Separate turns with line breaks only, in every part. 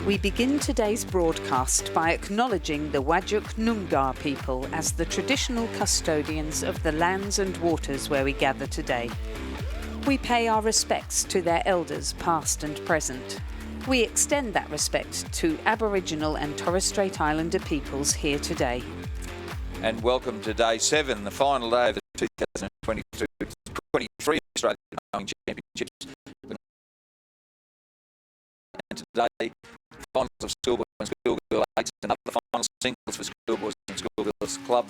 We begin today's broadcast by acknowledging the Whadjuk Noongar people as the traditional custodians of the lands and waters where we gather today. We pay our respects to their elders, past and present. We extend that respect to Aboriginal and Torres Strait Islander peoples here today.
And welcome to Day 7, the final day of the 2022-23 Australian Rowing Championships. And today, finals of Schoolboys and Schoolgirls E and other final singles for Schoolboys and Schoolgirls Club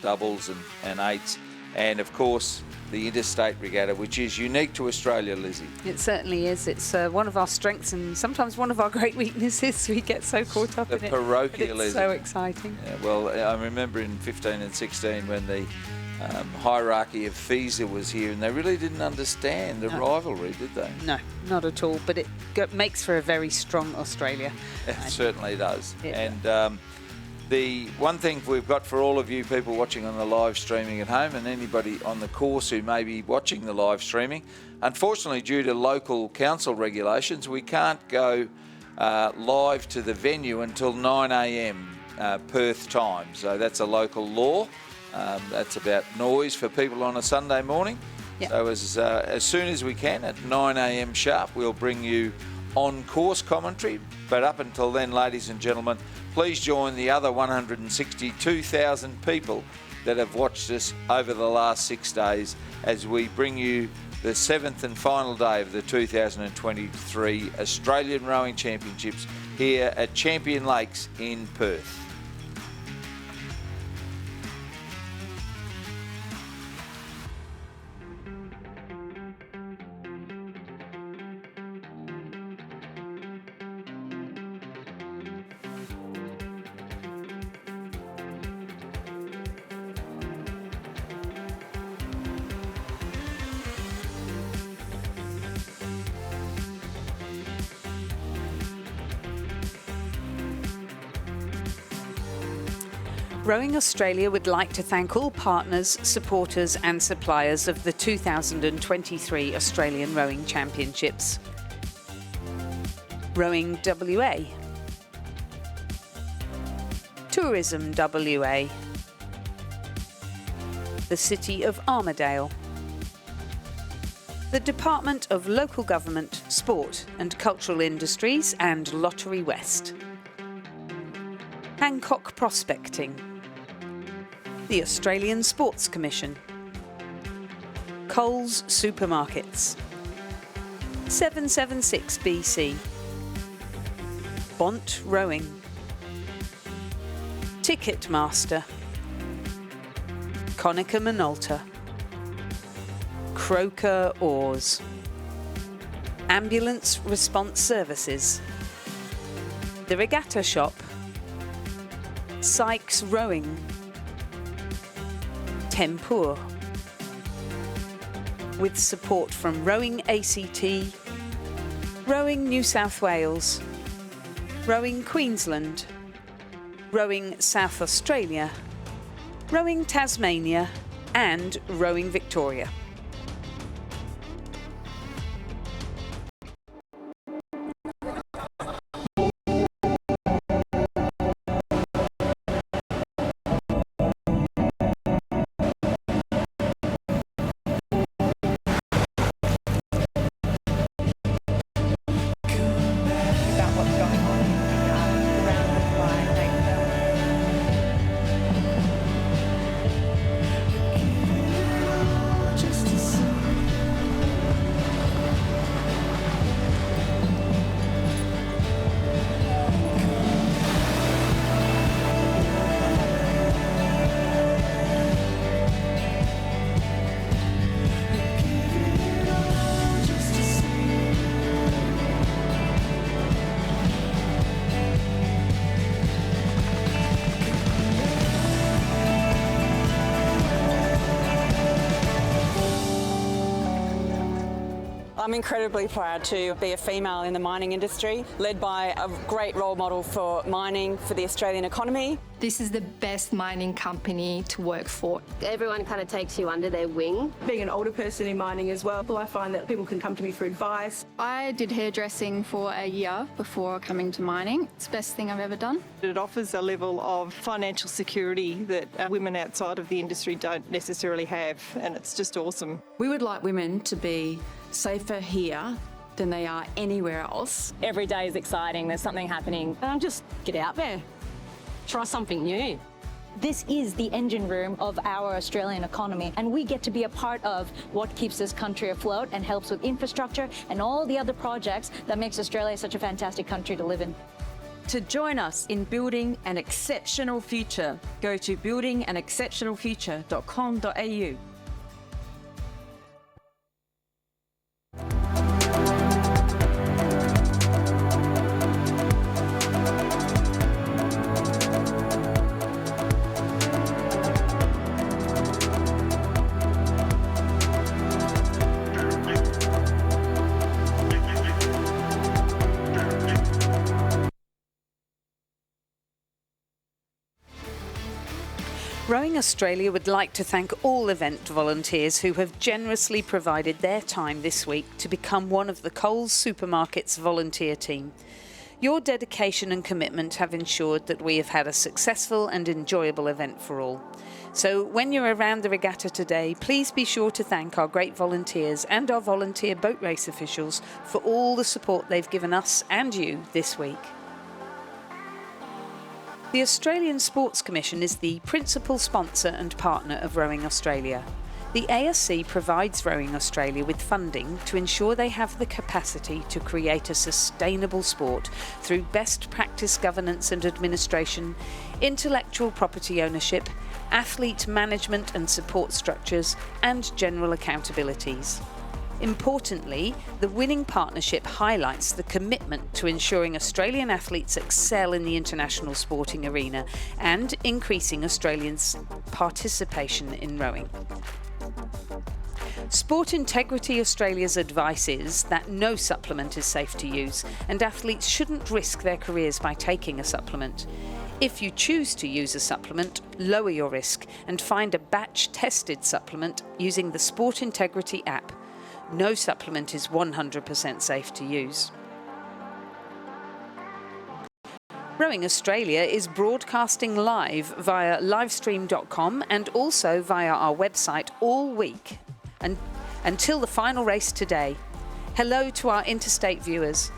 doubles and eights. And of course, the Interstate Regatta, which is unique to Australia, Lizzie.
It certainly is. It's one of our strengths and sometimes one of our great weaknesses. We get so caught up in it.
Parochialism.
It's so exciting.
Yeah, well, I remember in 15 and 16 when the hierarchy of FISA was here, and they really didn't understand the rivalry, did they?
No, not at all. But it makes for a very strong Australia.
It certainly does. The one thing we've got for all of you people watching on the live streaming at home and anybody on the course who may be watching the live streaming, unfortunately due to local council regulations, we can't go live to the venue until 9 a.m. Perth time. So that's a local law. That's about noise for people on a Sunday morning. Yep. So as soon as we can at 9 a.m. sharp, we'll bring you on-course commentary. But up until then, ladies and gentlemen, please join the other 162,000 people that have watched us over the last 6 days as we bring you the 7th and final day of the 2023 Australian Rowing Championships here at Champion Lakes in Perth.
Rowing Australia would like to thank all partners, supporters and suppliers of the 2023 Australian Rowing Championships. Rowing WA, Tourism WA, the City of Armidale, the Department of Local Government, Sport and Cultural Industries and Lottery West, Hancock Prospecting, the Australian Sports Commission, Coles Supermarkets, 776 BC, Bont Rowing, Ticketmaster, Konica Minolta, Croker Oars, Ambulance Response Services, The Regatta Shop, Sykes Rowing, Tempur, with support from Rowing ACT, Rowing New South Wales, Rowing Queensland, Rowing South Australia, Rowing Tasmania and Rowing Victoria.
Just I'm incredibly proud to be a female in the mining industry, led by a great role model for mining, for the Australian economy.
This is the best mining company to work for.
Everyone kind of takes you under their wing.
Being an older person in mining as well, I find that people can come to me for advice.
I did hairdressing for a year before coming to mining. It's the best thing I've ever done.
It offers a level of financial security that women outside of the industry don't necessarily have, and it's just awesome.
We would like women to be safer here than they are anywhere else.
Every day is exciting, there's something happening.
And just get out there, try something new.
This is the engine room of our Australian economy, and we get to be a part of what keeps this country afloat and helps with infrastructure and all the other projects that makes Australia such a fantastic country to live in.
To join us in building an exceptional future, go to buildinganexceptionalfuture.com.au.
Rowing Australia would like to thank all event volunteers who have generously provided their time this week to become one of the Coles Supermarkets volunteer team. Your dedication and commitment have ensured that we have had a successful and enjoyable event for all. So when you're around the regatta today, please be sure to thank our great volunteers and our volunteer boat race officials for all the support they've given us and you this week. The Australian Sports Commission is the principal sponsor and partner of Rowing Australia. The ASC provides Rowing Australia with funding to ensure they have the capacity to create a sustainable sport through best practice governance and administration, intellectual property ownership, athlete management and support structures, and general accountabilities. Importantly, the winning partnership highlights the commitment to ensuring Australian athletes excel in the international sporting arena and increasing Australians' participation in rowing. Sport Integrity Australia's advice is that no supplement is safe to use, and athletes shouldn't risk their careers by taking a supplement. If you choose to use a supplement, lower your risk and find a batch-tested supplement using the Sport Integrity app. No supplement is 100% safe to use. Rowing Australia is broadcasting live via livestream.com and also via our website all week until the final race today. Hello to our interstate viewers.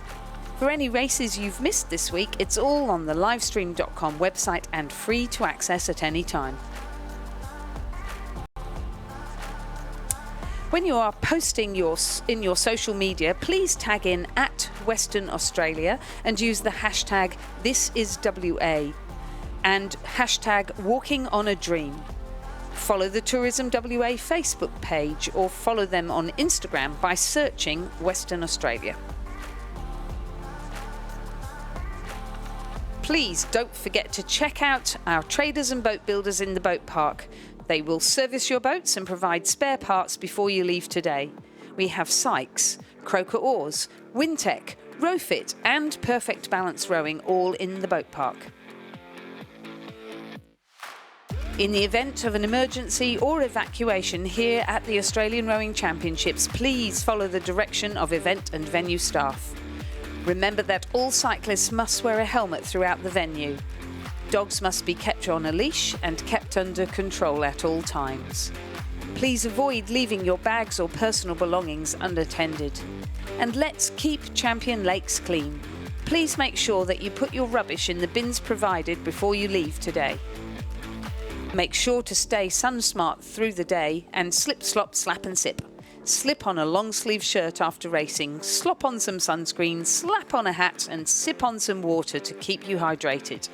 For any races you've missed this week, it's all on the livestream.com website and free to access at any time. When you are posting in your social media, please tag in @Western Australia and use the hashtag #ThisIsWA and hashtag #WalkingOnADream. Follow the Tourism WA Facebook page or follow them on Instagram by searching Western Australia. Please don't forget to check out our traders and boat builders in the boat park. They will service your boats and provide spare parts before you leave today. We have Sykes, Croker Oars, Wintec, Rowfit and Perfect Balance Rowing all in the boat park. In the event of an emergency or evacuation here at the Australian Rowing Championships, please follow the direction of event and venue staff. Remember that all cyclists must wear a helmet throughout the venue. Dogs must be kept on a leash and kept under control at all times. Please avoid leaving your bags or personal belongings unattended. And let's keep Champion Lakes clean. Please make sure that you put your rubbish in the bins provided before you leave today. Make sure to stay sun smart through the day and slip, slop, slap and sip. Slip on a long sleeve shirt after racing, slop on some sunscreen, slap on a hat and sip on some water to keep you hydrated.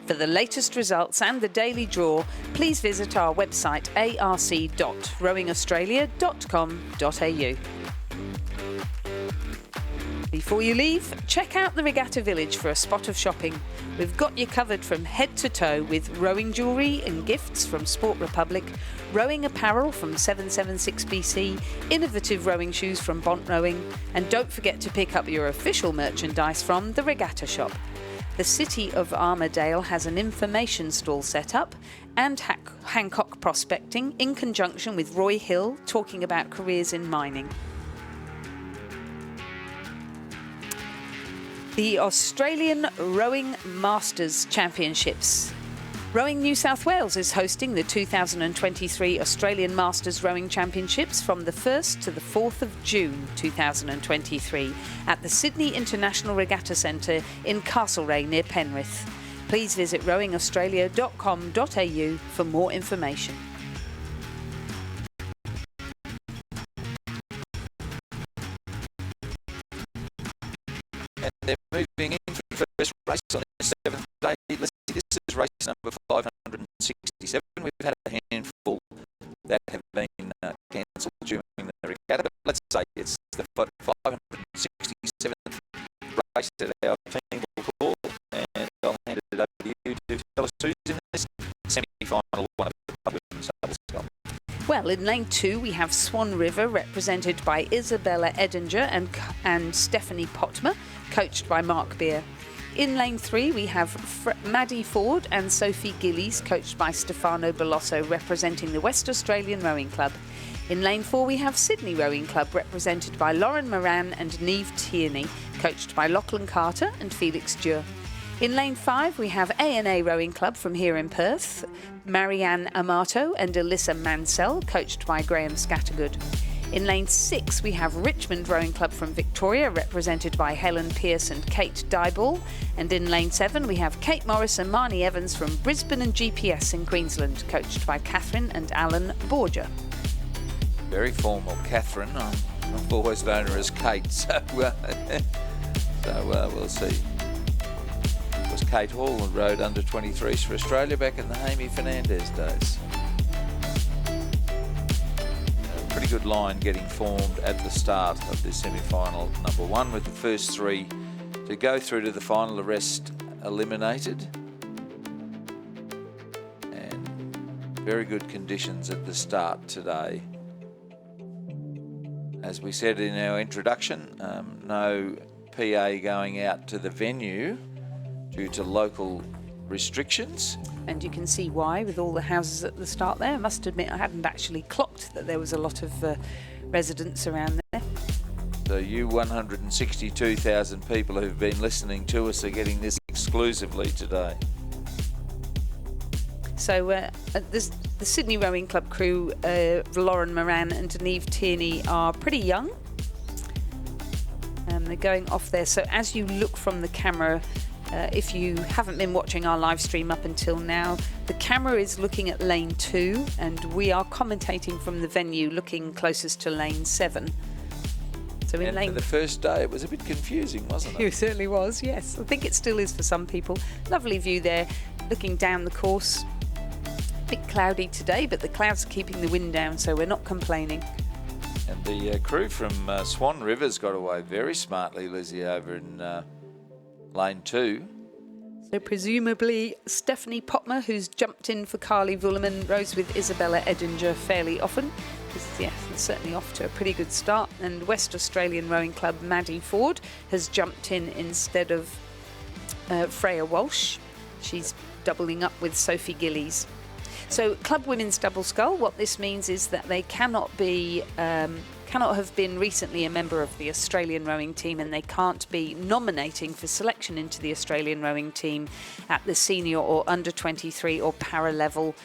For the latest results and the daily draw, please visit our website arc.rowingaustralia.com.au. Before you leave, check out the Regatta Village for a spot of shopping. We've got you covered from head to toe with rowing jewellery and gifts from Sport Republic, rowing apparel from 776BC, innovative rowing shoes from Bont Rowing, and don't forget to pick up your official merchandise from the Regatta shop. The City of Armidale has an information stall set up, and Hancock Prospecting in conjunction with Roy Hill talking about careers in mining. The Australian Rowing Masters Championships. Rowing New South Wales is hosting the 2023 Australian Masters Rowing Championships from the 1st to the 4th of June 2023 at the Sydney International Regatta Centre in Castlereagh near Penrith. Please visit rowingaustralia.com.au for more information.
And they're moving in for the first race on the 7th day. This is race number 567. We've had a handful that have been cancelled during the regatta, but let's say it's the 567th race that our team will call, and I'll hand it over to you to tell us who's in this semi-final one of the women's double scull.
Well, in lane 2 we have Swan River, represented by Isabella Edinger and Stephanie Potmer, coached by Mark Beer. In lane 3 we have Maddie Ford and Sophie Gillies, coached by Stefano Belosso, representing the West Australian Rowing Club. In lane 4 we have Sydney Rowing Club, represented by Lauren Moran and Neve Tierney, coached by Lachlan Carter and Felix Dure. In lane 5 we have A&A Rowing Club from here in Perth, Marianne Amato and Alyssa Mansell, coached by Graham Scattergood. In lane 6 we have Richmond Rowing Club from Victoria, represented by Helen Pearce and Kate Dyball. And in lane 7 we have Kate Morris and Marnie Evans from Brisbane and GPS in Queensland, coached by Catherine and Alan Borger.
Very formal, Catherine. I've always known her as Kate, so we'll see. It was Kate Hall who rowed under 23s for Australia back in the Amy Fernandez days. Pretty good line getting formed at the start of this semi-final number 1, with the first 3 to go through to the final, the rest eliminated. And very good conditions at the start today. As we said in our introduction, no PA going out to the venue due to local restrictions.
And you can see why with all the houses at the start there. I must admit I hadn't actually clocked that there was a lot of residents around there.
So you 162,000 people who've been listening to us are getting this exclusively today. So
the Sydney Rowing Club crew, Lauren Moran and Neve Tierney, are pretty young. They're going off there. So as you look from the camera, if you haven't been watching our live stream up until now, the camera is looking at lane 2 and we are commentating from the venue looking closest to lane 7. So in
for the first day it was a bit confusing, wasn't it?
It certainly was, yes. I think it still is for some people. Lovely view there, looking down the course. A bit cloudy today, but the clouds are keeping the wind down, so we're not complaining.
And the crew from Swan River's got away very smartly, Lizzie, over in lane 2.
So presumably Stephanie Potmer, who's jumped in for Carly Vullerman, rows with Isabella Edinger fairly often. Yes, it's certainly off to a pretty good start. And West Australian Rowing Club Maddie Ford has jumped in instead of Freya Walsh. She's doubling up with Sophie Gillies. So Club Women's Double Scull, what this means is that they cannot have been recently a member of the Australian rowing team, and they can't be nominating for selection into the Australian rowing team at the senior or under 23 or para level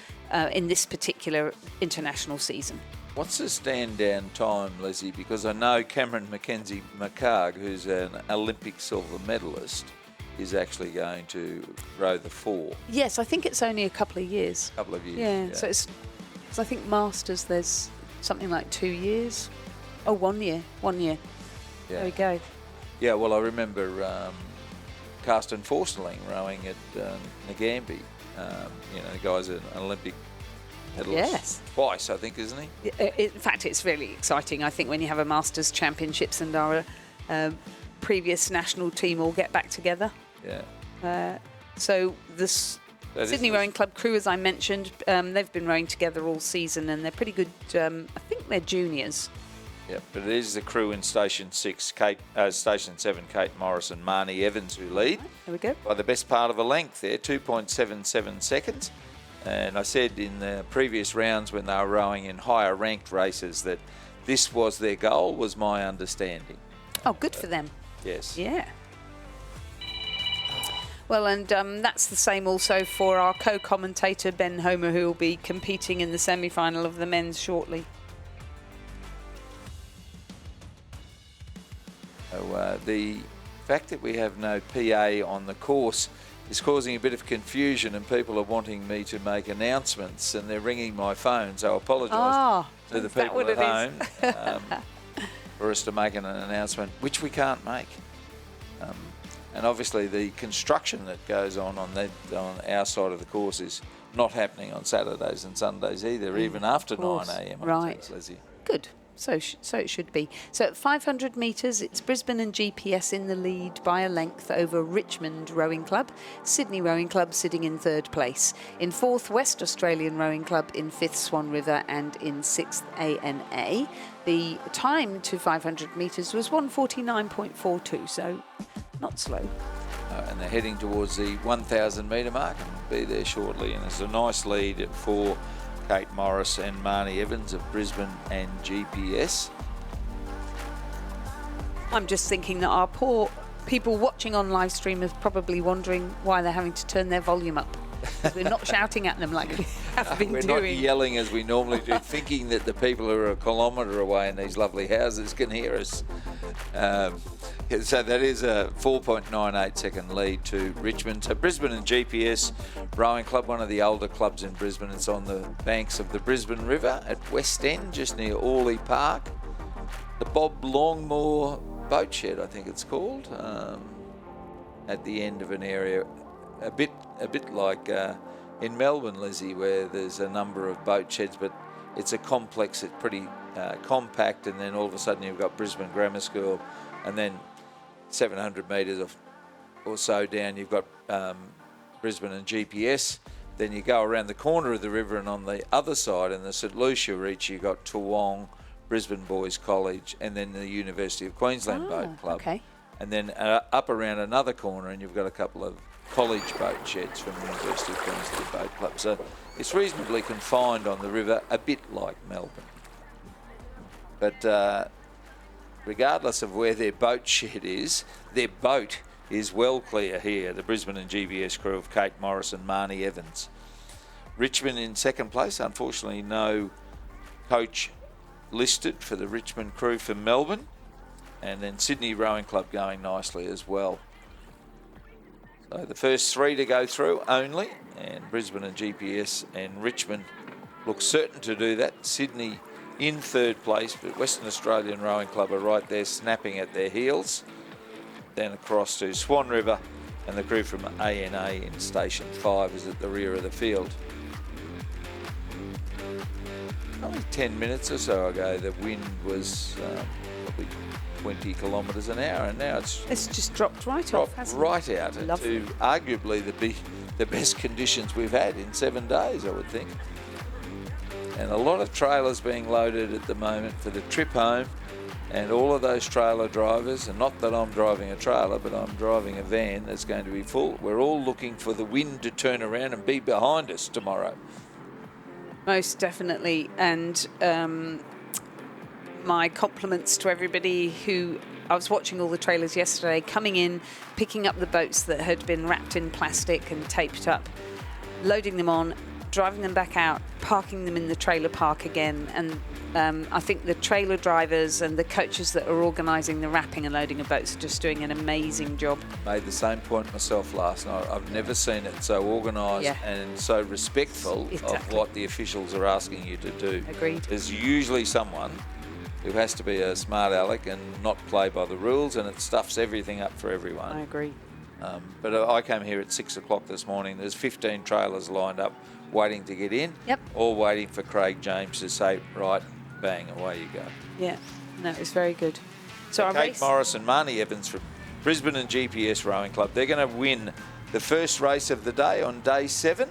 in this particular international season.
What's the stand down time, Lizzie? Because I know Cameron Mackenzie McCarg, who's an Olympic silver medalist, is actually going to row the 4.
Yes, I think it's only a couple of years.
Couple of years.
Yeah. So I think Masters there's something like 2 years. Oh, 1 year. 1 year.
Yeah.
There we go.
Yeah, well, I remember Karsten Forsterling rowing at Nagambie. The guy's an Olympic medalist.
Yes.
Twice, I think, isn't he?
In fact, it's really exciting, I think, when you have a Masters Championships and our previous national team all get back together.
Yeah.
So the
That
Sydney
is-
Rowing Club crew, as I mentioned, they've been rowing together all season, and they're pretty good. I think they're juniors.
Yep, but it is the crew in Station 6, Station 7, Kate Morris and Marnie Evans who lead.
There we go.
By the best part of a length there, 2.77 seconds. And I said in the previous rounds when they were rowing in higher ranked races that this was their goal, was my understanding.
Oh, good for them.
Yes.
Yeah. Well, and that's the same also for our co-commentator Ben Homer, who will be competing in the semi-final of the men's shortly.
So the fact that we have no PA on the course is causing a bit of confusion, and people are wanting me to make announcements, and they're ringing my phone, so I apologise to the people at home for us to make an announcement, which we can't make. And obviously the construction that goes on our side of the course is not happening on Saturdays and Sundays either, even after 9 a.m.
Right.
Leslie.
Good. So it should be. So at 500 metres, it's Brisbane and GPS in the lead by a length over Richmond Rowing Club. Sydney Rowing Club sitting in third place. In fourth, West Australian Rowing Club. In fifth, Swan River. And in sixth, ANA. The time to 500 metres was 1:49.42, so not slow.
And they're heading towards the 1,000 metre mark and will be there shortly. And there's a nice lead for Kate Morris and Marnie Evans of Brisbane and GPS.
I'm just thinking that our poor people watching on live stream are probably wondering why they're having to turn their volume up. We're not shouting at them like we have been
We're
doing.
not yelling as we normally do, thinking that the people who are a kilometre away in these lovely houses can hear us. So that is a 4.98 second lead to Richmond. So Brisbane and GPS Rowing Club, one of the older clubs in Brisbane. It's on the banks of the Brisbane River at West End, just near Orley Park. The Bob Longmore boat shed, I think it's called, at the end of an area, a bit like in Melbourne, Lizzie, where there's a number of boat sheds, but it's a complex. It's pretty compact, and then all of a sudden you've got Brisbane Grammar School, and then 700 metres or so down you've got Brisbane and GPS. Then you go around the corner of the river, and on the other side in the St Lucia Reach you've got Toowong, Brisbane Boys College, and then the University of Queensland Boat Club.
Okay.
And then up around another corner and you've got a couple of college boat sheds from the University of Queensland Boat Club. So it's reasonably confined on the river, a bit like Melbourne. But regardless of where their boat shed is, their boat is well clear here, the Brisbane and GBS crew of Kate Morris and Marnie Evans. Richmond in second place, unfortunately no coach listed for the Richmond crew for Melbourne. And then Sydney Rowing Club going nicely as well. So the first three to go through only, and Brisbane and GPS and Richmond look certain to do that. Sydney in third place, but Western Australian Rowing Club are right there snapping at their heels. Then across to Swan River, and the crew from ANA in Station 5 is at the rear of the field. Only 10 minutes or so ago the wind was probably 20 kilometres an hour, and now it's
just dropped right off, hasn't it?
Right out
Lovely.
to arguably the best conditions we've had in 7 days, I would think. And a lot of trailers being loaded at the moment for the trip home, and all of those trailer drivers, and not that I'm driving a trailer, but I'm driving a van that's going to be full. We're all looking for the wind to turn around and be behind us tomorrow.
Most definitely. And my compliments to everybody who... I was watching all the trailers yesterday, coming in, picking up the boats that had been wrapped in plastic and taped up, loading them on, driving them back out, parking them in the trailer park again. And I think the trailer drivers and the coaches that are organising the wrapping and loading of boats are just doing an amazing job.
Made the same point myself last night. I've never seen it so organised and so respectful of what the officials are asking you to do.
Agreed.
There's usually someone who has to be a smart aleck and not play by the rules, and it stuffs everything up for everyone.
I agree.
But I came here at 6 o'clock this morning. There's 15 trailers lined up waiting to get in, all waiting for Craig James to say, right, bang, away you go.
Yeah, no, it was very good. So our
Kate
race...
Morris and Marnie Evans from Brisbane and GPS Rowing Club, they're going to win the first race of the day on day 7.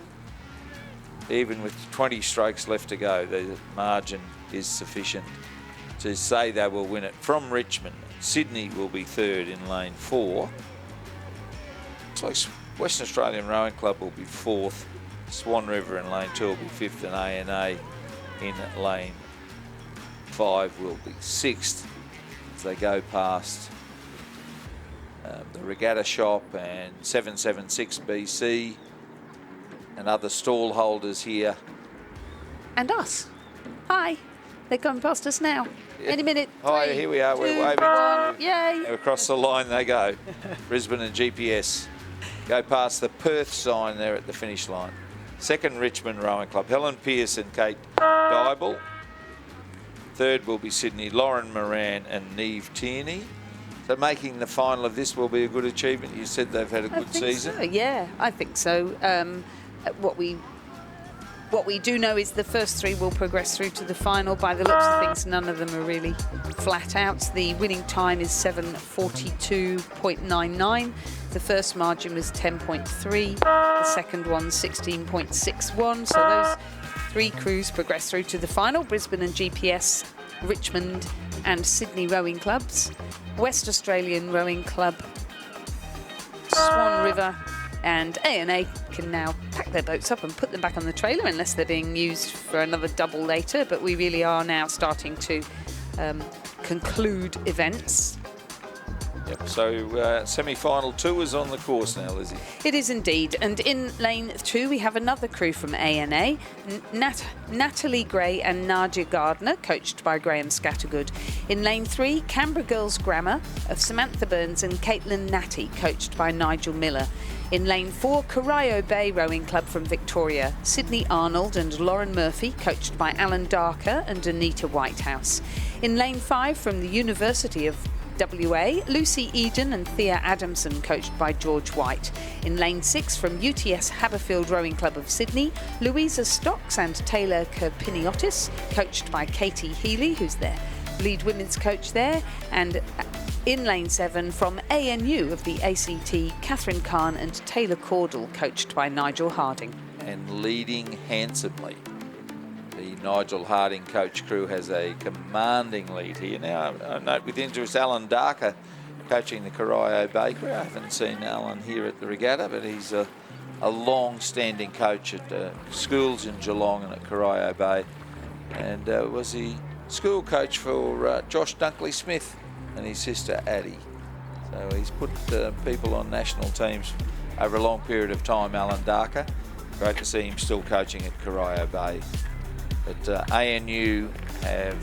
Even with 20 strokes left to go, the margin is sufficient to say they will win it from Richmond. Sydney will be third in lane 4. Looks like Western Australian Rowing Club will be 4th. Swan River in lane 2 will be 5th, and ANA in lane 5 will be 6th as they go past the Regatta Shop and 776 BC and other stall holders here.
And us. Hi. They're going past us now.
Yeah.
Any minute.
Hi,
3,
here we are.
2,
We're waving.
1. Yay.
Across the line they go. Brisbane and GPS go past the Perth sign there at the finish line. Second, Richmond Rowing Club. Helen Pearce and Kate Dybel. Third will be Sydney, Lauren Moran and Neve Tierney. So making the final of this will be a good achievement. You said they've had a good season.
So, yeah, I think so. What we do know is the first 3 will progress through to the final. By the looks of things, none of them are really flat out. The winning time is 7:42.99. The first margin was 10.3. The second one 16.61. So those 3 crews progress through to the final. Brisbane and GPS, Richmond and Sydney rowing clubs. West Australian Rowing Club, Swan River and ANA can now pack their boats up and put them back on the trailer unless they're being used for another double later. But we really are now starting to conclude events.
Yep, so semi-final 2 is on the course now, Lizzie.
It is indeed. And in lane 2, we have another crew from ANA, Natalie Gray and Nadia Gardner, coached by Graham Scattergood. In lane 3, Canberra Girls Grammar of Samantha Burns and Caitlin Natty, coached by Nigel Miller. In lane 4, Corio Bay Rowing Club from Victoria, Sydney Arnold and Lauren Murphy, coached by Alan Darker and Anita Whitehouse. In lane 5, from the University of WA, Lucy Eden and Thea Adamson, coached by George White. In lane 6, from UTS Haberfield Rowing Club of Sydney, Louisa Stocks and Taylor Kerpiniotis, coached by Katie Healy, who's their lead women's coach there. And in lane 7, from ANU of the ACT, Catherine Kahn and Taylor Caudle, coached by Nigel Harding.
And leading handsomely. The Nigel Harding coach crew has a commanding lead here. Now, I note with interest Alan Darker coaching the Corio Bay crew. I haven't seen Alan here at the regatta, but he's a long-standing coach at schools in Geelong and at Corio Bay. And was the school coach for Josh Dunkley Smith and his sister Addie. So he's put people on national teams over a long period of time, Alan Darker. Great to see him still coaching at Corio Bay. But ANU have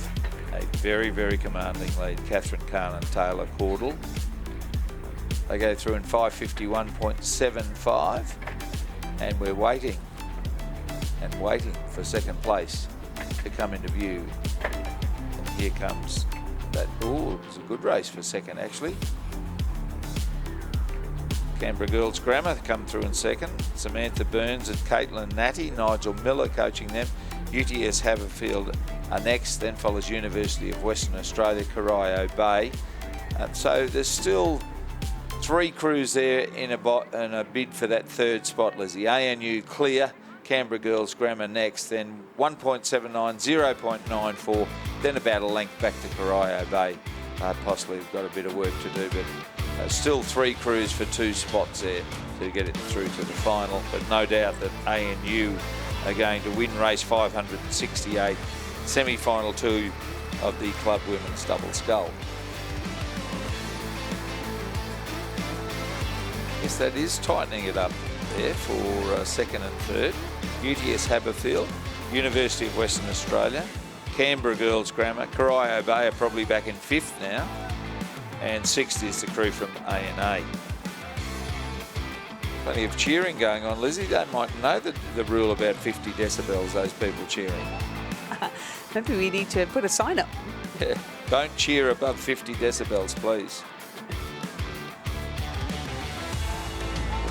a very, very commanding lead. Catherine Kahn and Taylor Caudle. They go through in 5:51.75, and we're waiting and waiting for second place to come into view. And here comes that. Oh, it was a good race for second, actually. Canberra Girls Grammar come through in second. Samantha Burns and Caitlin Natty, Nigel Miller coaching them. UTS Haberfield are next, then follows University of Western Australia, Corio Bay. So there's still 3 crews there in a bid for that third spot, Lizzie. ANU clear, Canberra Girls Grammar next, then 1.79, 0.94, then about a length back to Corio Bay. Possibly we've got a bit of work to do, but still 3 crews for 2 spots there to get it through to the final. But no doubt that ANU are going to win race 568, semi-final 2 of the Club Women's Double Scull. Yes, that is tightening it up there for second and third. UTS Haberfield, University of Western Australia, Canberra Girls Grammar, Corio Bay are probably back in 5th now, and 6th is the crew from ANA. Plenty of cheering going on, Lizzie. They might know the rule about 50 decibels, those people cheering.
Maybe we need to put a sign up.
Yeah. Don't cheer above 50 decibels, please.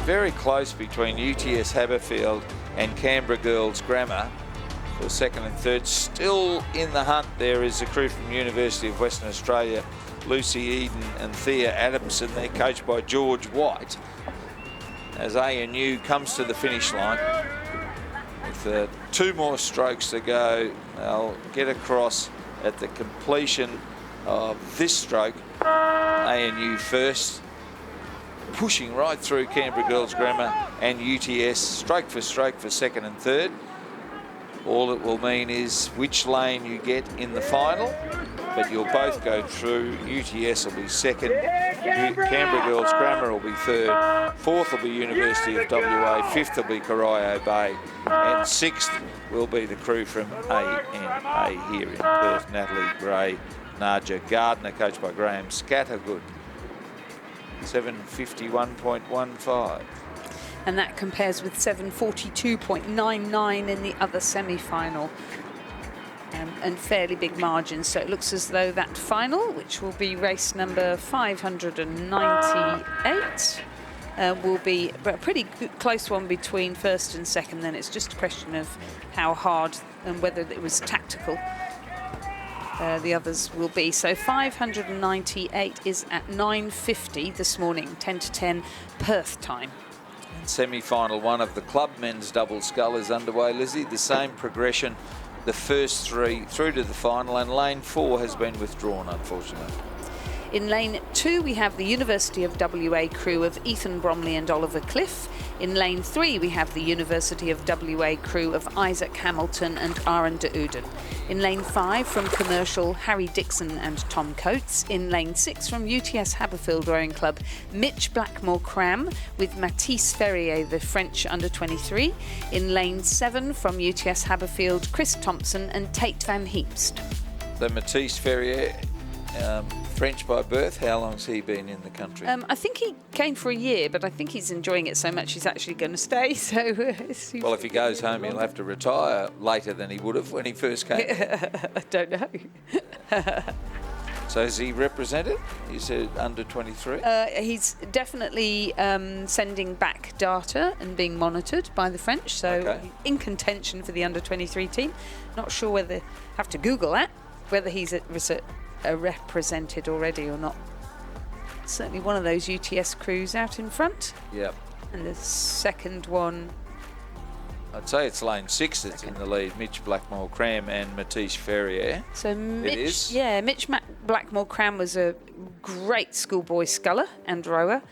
Very close between UTS Haberfield and Canberra Girls Grammar for second and third. Still in the hunt there is the crew from University of Western Australia, Lucy Eden and Thea Adamson. They're coached by George White. as ANU comes to the finish line. With 2 more strokes to go, they'll get across at the completion of this stroke. ANU first, pushing right through Canberra Girls Grammar and UTS, stroke for second and third. All it will mean is which lane you get in the final, but you'll both go through. UTS will be second, Canberra Girls Grammar will be third, fourth will be University of WA, fifth will be Corio Bay, and sixth will be the crew from ANA here in Perth, Natalie Gray, Naja Gardner, coached by Graham Scattergood. 7:51.15.
And that compares with 7:42.99 in the other semi-final. And fairly big margins. So it looks as though that final, which will be race number 598, will be a pretty close one between first and second. Then it's just a question of how hard and whether it was tactical the others will be. So 598 is at 9:50 this morning, 10 to 10 Perth time.
Semi-final one of the club men's double scull is underway, Lizzie. The same progression, the first 3 through to the final, and lane 4 has been withdrawn, unfortunately.
In lane 2, we have the University of WA crew of Ethan Bromley and Oliver Cliff. In lane 3, we have the University of WA crew of Isaac Hamilton and Aaron de Uden. In lane 5, from Commercial, Harry Dixon and Tom Coates. In lane 6, from UTS Haberfield Rowing Club, Mitch Blackmore-Cram with Matisse Ferrier, the French under-23. In lane 7, from UTS Haberfield, Chris Thompson and Tate van Heemst.
The Matisse Ferrier, French by birth. How long's he been in the country?
I think he came for a year, but I think he's enjoying it so much he's actually going to stay. So,
well, if he goes home, he'll have to retire later than he would have when he first came.
I don't know.
So is he represented? You said under 23?
He's definitely sending back data and being monitored by the French. So in contention for the under 23 team. Not sure whether, have to Google that, whether he's represented already or not. Certainly one of those UTS crews out in front.
Yep.
And the second one,
I'd say it's lane 6 that's in the lead. Mitch Blackmore-Cram and Matisse Ferrier.
So Mitch, Mitch Blackmore-Cram was a great schoolboy sculler and rower.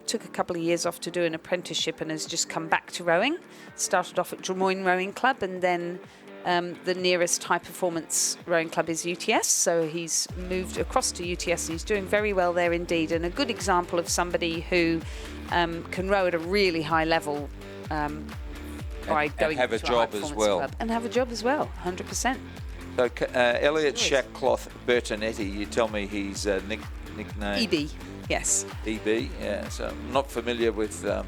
Took a couple of years off to do an apprenticeship and has just come back to rowing. Started off at Drummoyne Rowing Club, and then the nearest high-performance rowing club is UTS, so he's moved across to UTS and he's doing very well there indeed, and a good example of somebody who can row at a really high level by going
have
to
a job as well.
Club. And have a job as well, 100%.
So Elliot Shackcloth Bertonetti, you tell me he's nicknamed...
EB, yes.
EB, yeah, so I'm not familiar with the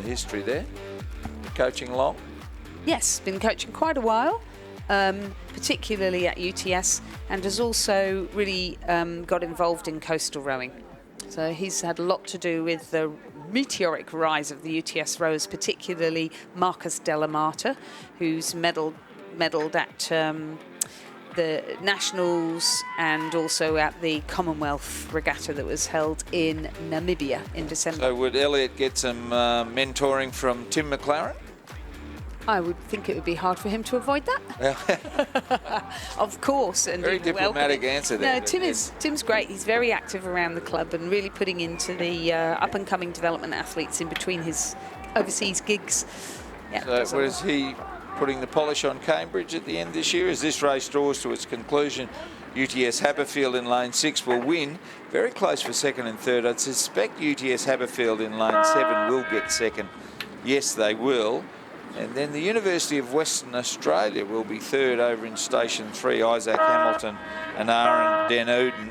history there. Coaching long?
Yes, been coaching quite a while, particularly at UTS, and has also really got involved in coastal rowing. So he's had a lot to do with the meteoric rise of the UTS rowers, particularly Marcus Delamata, who's medalled at the Nationals and also at the Commonwealth Regatta that was held in Namibia in December.
So would Elliot get some mentoring from Tim McLaren?
I would think it would be hard for him to avoid that. Of course. And
very diplomatic answer there.
No, Tim's great. He's very active around the club and really putting into the up-and-coming development athletes in between his overseas gigs. Yeah,
so was he putting the polish on Cambridge at the end this year? As this race draws to its conclusion, UTS Haberfield in lane 6 will win. Very close for second and third. I'd suspect UTS Haberfield in lane 7 will get second. Yes, they will. And then the University of Western Australia will be third over in Station 3, Isaac Hamilton and Aaron Den Uden.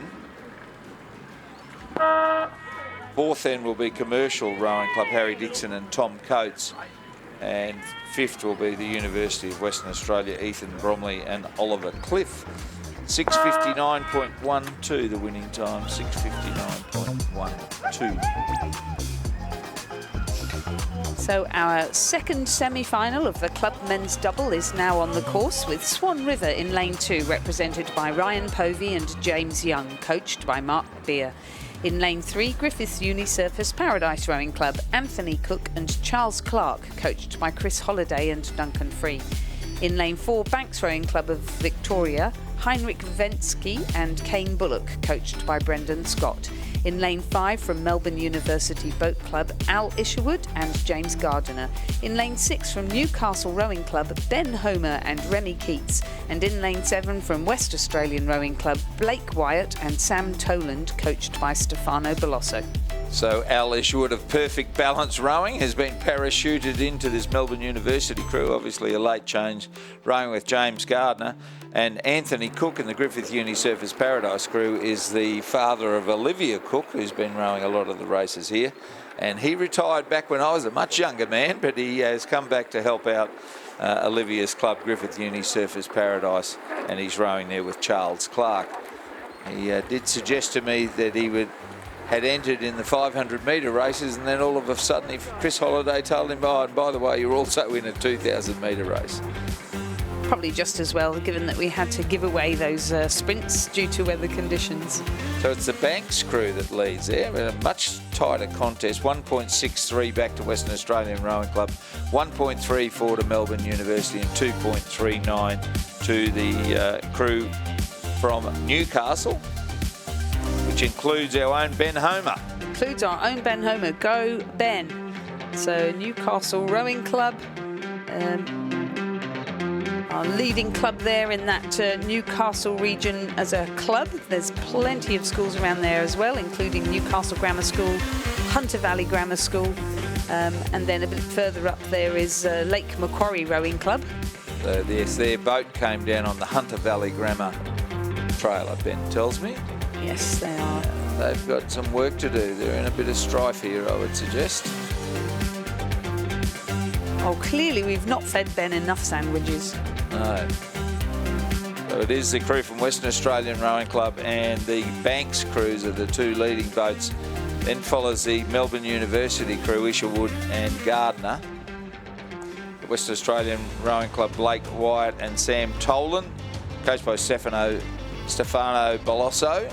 Fourth then will be Commercial Rowing Club, Harry Dixon and Tom Coates. And fifth will be the University of Western Australia, Ethan Bromley and Oliver Cliff. 6:59.12 the winning time, 6:59.12.
So our second semi-final of the club men's double is now on the course, with Swan River in lane 2, represented by Ryan Povey and James Young, coached by Mark Beer. In lane 3, Griffiths Uni Surface Paradise Rowing Club, Anthony Cook and Charles Clark, coached by Chris Holliday and Duncan Free. In lane 4, Banks Rowing Club of Victoria, Heinrich Vensky and Kane Bullock, coached by Brendan Scott. In lane 5, from Melbourne University Boat Club, Al Isherwood and James Gardiner. In lane 6, from Newcastle Rowing Club, Ben Homer and Remy Keats. And in lane 7, from West Australian Rowing Club, Blake Wyatt and Sam Toland, coached by Stefano Belosso.
So Al Isherwood of Perfect Balance Rowing has been parachuted into this Melbourne University crew, obviously a late change, rowing with James Gardner. And Anthony Cook in the Griffith Uni Surface Paradise crew is the father of Olivia Cook, who's been rowing a lot of the races here. And he retired back when I was a much younger man, but he has come back to help out Olivia's club, Griffith Uni Surface Paradise, and he's rowing there with Charles Clark. He did suggest to me that he had entered in the 500-metre races, and then all of a sudden Chris Holliday told him, oh, and by the way, you're also in a 2,000-metre race.
Probably just as well, given that we had to give away those sprints due to weather conditions.
So it's the Banks crew that leads there, but a much tighter contest. 1.63 back to Western Australian Rowing Club, 1.34 to Melbourne University, and 2.39 to the crew from Newcastle, which includes our own Ben Homer.
Includes our own Ben Homer. Go, Ben. So Newcastle Rowing Club, our leading club there in that Newcastle region as a club. There's plenty of schools around there as well, including Newcastle Grammar School, Hunter Valley Grammar School, and then a bit further up there is Lake Macquarie Rowing Club.
So yes, their boat came down on the Hunter Valley Grammar trailer, Ben tells me.
Yes, they are.
They've got some work to do. They're in a bit of strife here, I would suggest.
Oh, clearly we've not fed Ben enough sandwiches.
No. So it is the crew from Western Australian Rowing Club and the Banks crews are the two leading boats. Then follows the Melbourne University crew, Isherwood and Gardner. The Western Australian Rowing Club, Blake Wyatt and Sam Tolan, coached by Stefano Belosso.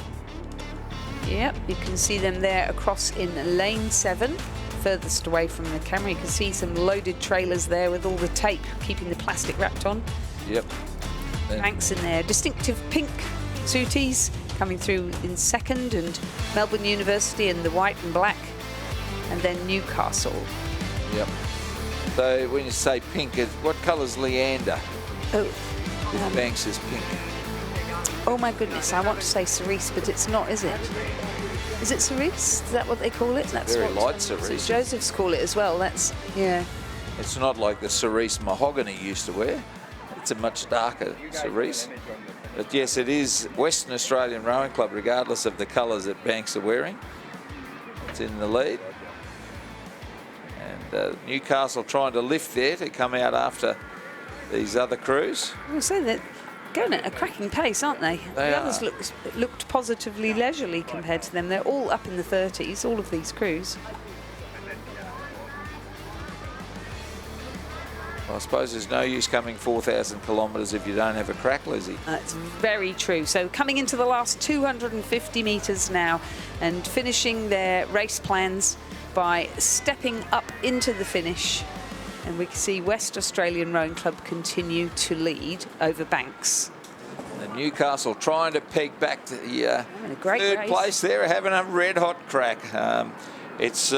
Yep, you can see them there across in lane 7. Furthest away from the camera, you can see some loaded trailers there with all the tape keeping the plastic wrapped on.
Yep.
Banks in their distinctive pink suities coming through in second, and Melbourne University in the white and black, and then Newcastle.
Yep. So when you say pink, what colour's Leander?
Oh.
If Banks is pink.
Oh my goodness, I want to say cerise, but it's not, is it? Is it cerise? Is that what they call it? That's
very
what
light cerise.
St. Joseph's call it as well. That's, yeah.
It's not like the cerise mahogany used to wear. It's a much darker cerise. But yes, it is Western Australian Rowing Club, regardless of the colours that Banks are wearing. It's in the lead. And Newcastle trying to lift there to come out after these other crews.
I would say that going at a cracking pace, aren't they?
They
the
are.
others looked positively leisurely compared to them. They're all up in the 30s, all of these crews.
Well, I suppose there's no use coming 4,000 kilometres if you don't have a crack, Lizzie.
That's very true. So coming into the last 250 metres now and finishing their race plans by stepping up into the finish. And we can see West Australian Rowing Club continue to lead over Banks.
And Newcastle trying to peg back to the third
race.
place there, having a red-hot crack. It's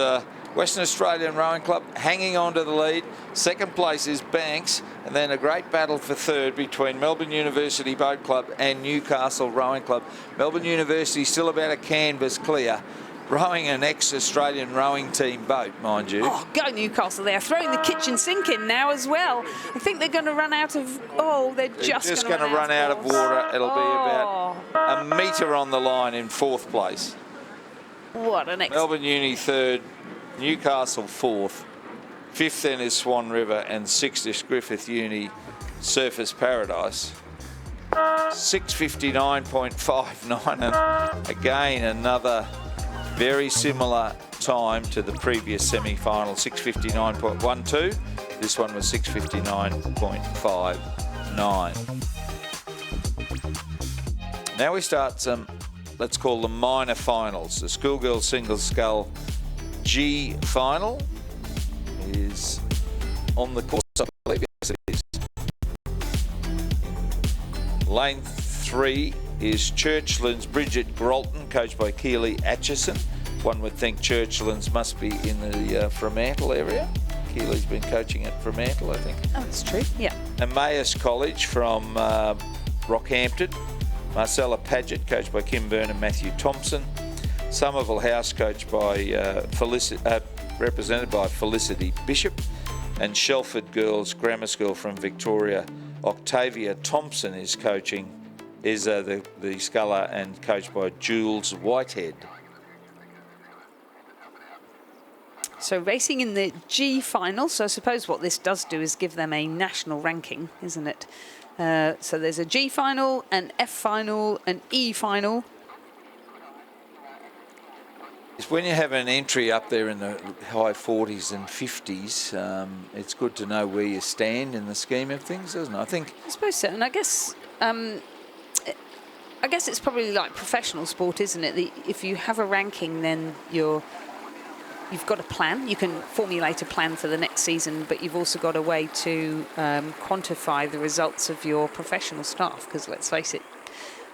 Western Australian Rowing Club hanging on to the lead. Second place is Banks, and then a great battle for third between Melbourne University Boat Club and Newcastle Rowing Club. Melbourne University still about a canvas clear, rowing an ex-Australian rowing team boat, mind you.
Oh, go Newcastle. They're throwing the kitchen sink in now as well. I think they're going to run out of... Oh, they're just
going to run out of water. It'll be about a metre on the line in fourth place.
What an
Melbourne Uni third, Newcastle fourth. Fifth then is Swan River, and sixth is Griffith Uni Surface Paradise. 6:59.59, and again another very similar time to the previous semi-final, 6:59.12. This one was 6:59.59. Now we start some let's call them minor finals. The Schoolgirls Single Scull G final is on the course, I believe. Yes, it is. Lane 3 is Churchland's Bridget Grolton, coached by Keely Atchison. One would think Churchland's must be in the Fremantle area. Keely's been coaching at Fremantle, I think.
Oh, that's true, yeah.
Emmaus College from Rockhampton. Marcella Paget, coached by Kim Byrne and Matthew Thompson. Somerville House, coached by represented by Felicity Bishop. And Shelford Girls Grammar School from Victoria. Octavia Thompson is coaching, the sculler, and coached by Jules Whitehead.
So racing in the G final, so I suppose what this does do is give them a national ranking, isn't it? So there's a G final, an F final, an E final.
When you have an entry up there in the high 40s and 50s, it's good to know where you stand in the scheme of things, isn't it?
I suppose so, and I guess it's probably like professional sport, isn't it? If you have a ranking, then you've got a plan. You can formulate a plan for the next season, but you've also got a way to quantify the results of your professional staff. Because let's face it,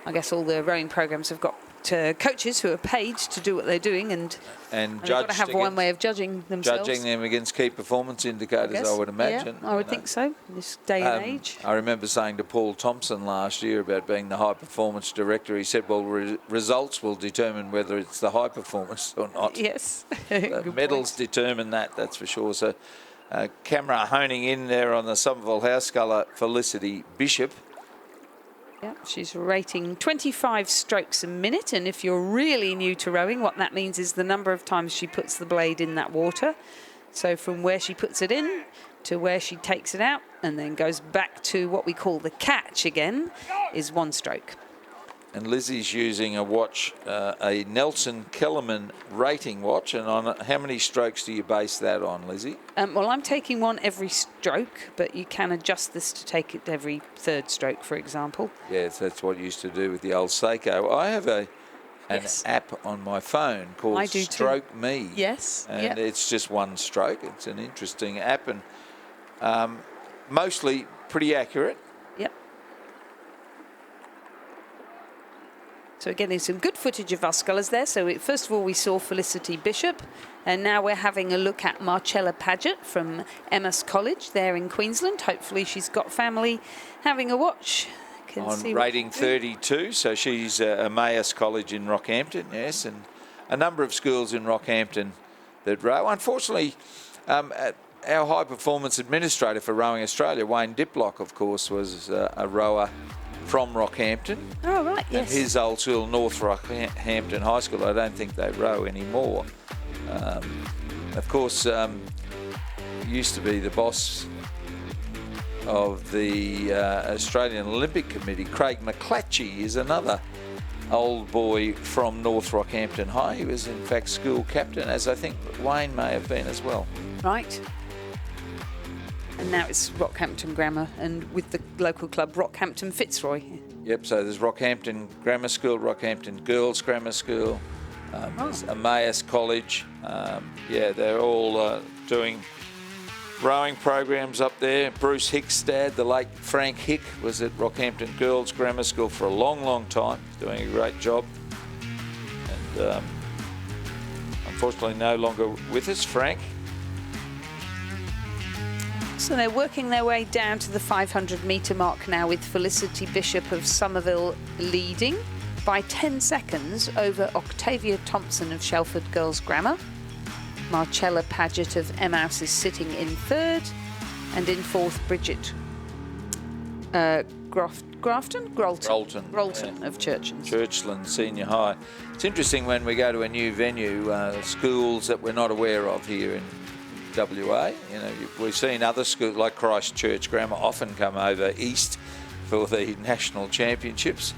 I guess all the rowing programs have got coaches who are paid to do what they're doing, and they've got to have one way of judging themselves.
Judging them against key performance indicators, I would imagine.
Yeah, I would think so, in this day and age.
I remember saying to Paul Thompson last year about being the high performance director, he said, well, results will determine whether it's the high performance or not.
Yes.
Medals determine that, that's for sure. So camera honing in there on the Somerville House sculler Felicity Bishop.
Yeah, she's rating 25 strokes a minute, and if you're really new to rowing, what that means is the number of times she puts the blade in that water. So from where she puts it in to where she takes it out and then goes back to what we call the catch again is 1 stroke.
And Lizzie's using a watch, a Nelson Kellerman rating watch. And on how many strokes do you base that on, Lizzie?
Well, I'm taking 1 every stroke, but you can adjust this to take it every 3rd stroke, for example.
Yes, that's what you used to do with the old Seiko. I have an app on my phone called Stroke Me.
Yes.
And it's just 1 stroke. It's an interesting app and mostly pretty accurate.
Yep. So again, there's some good footage of our scullers there. So first of all, we saw Felicity Bishop, and now we're having a look at Marcella Paget from Emmaus College there in Queensland. Hopefully she's got family having a watch.
On rating 32, so she's Emmaus College in Rockhampton, yes, and a number of schools in Rockhampton that row. Unfortunately, our high performance administrator for Rowing Australia, Wayne Diplock, of course, was a rower from Rockhampton.
Oh, right, yes.
And his old school, North Rockhampton High School, I don't think they row anymore. Of course, used to be the boss of the Australian Olympic Committee. Craig McClatchy is another old boy from North Rockhampton High. He was, in fact, school captain, as I think Wayne may have been as well.
Right. And now it's Rockhampton Grammar, and with the local club Rockhampton Fitzroy.
Yep, so there's Rockhampton Grammar School, Rockhampton Girls Grammar School, there's Emmaus College. Yeah, they're all doing rowing programs up there. Bruce Hick's dad, the late Frank Hick, was at Rockhampton Girls Grammar School for a long, long time, doing a great job. And unfortunately no longer with us, Frank.
So they're working their way down to the 500-metre mark now, with Felicity Bishop of Somerville leading by 10 seconds over Octavia Thompson of Shelford Girls Grammar. Marcella Paget of Emmaus is sitting in 3rd, and in 4th Bridget Grolton of
Churchland Senior High. It's interesting when we go to a new venue, schools that we're not aware of here in WA. You know, we've seen other schools like Christchurch Grammar often come over east for the national championships,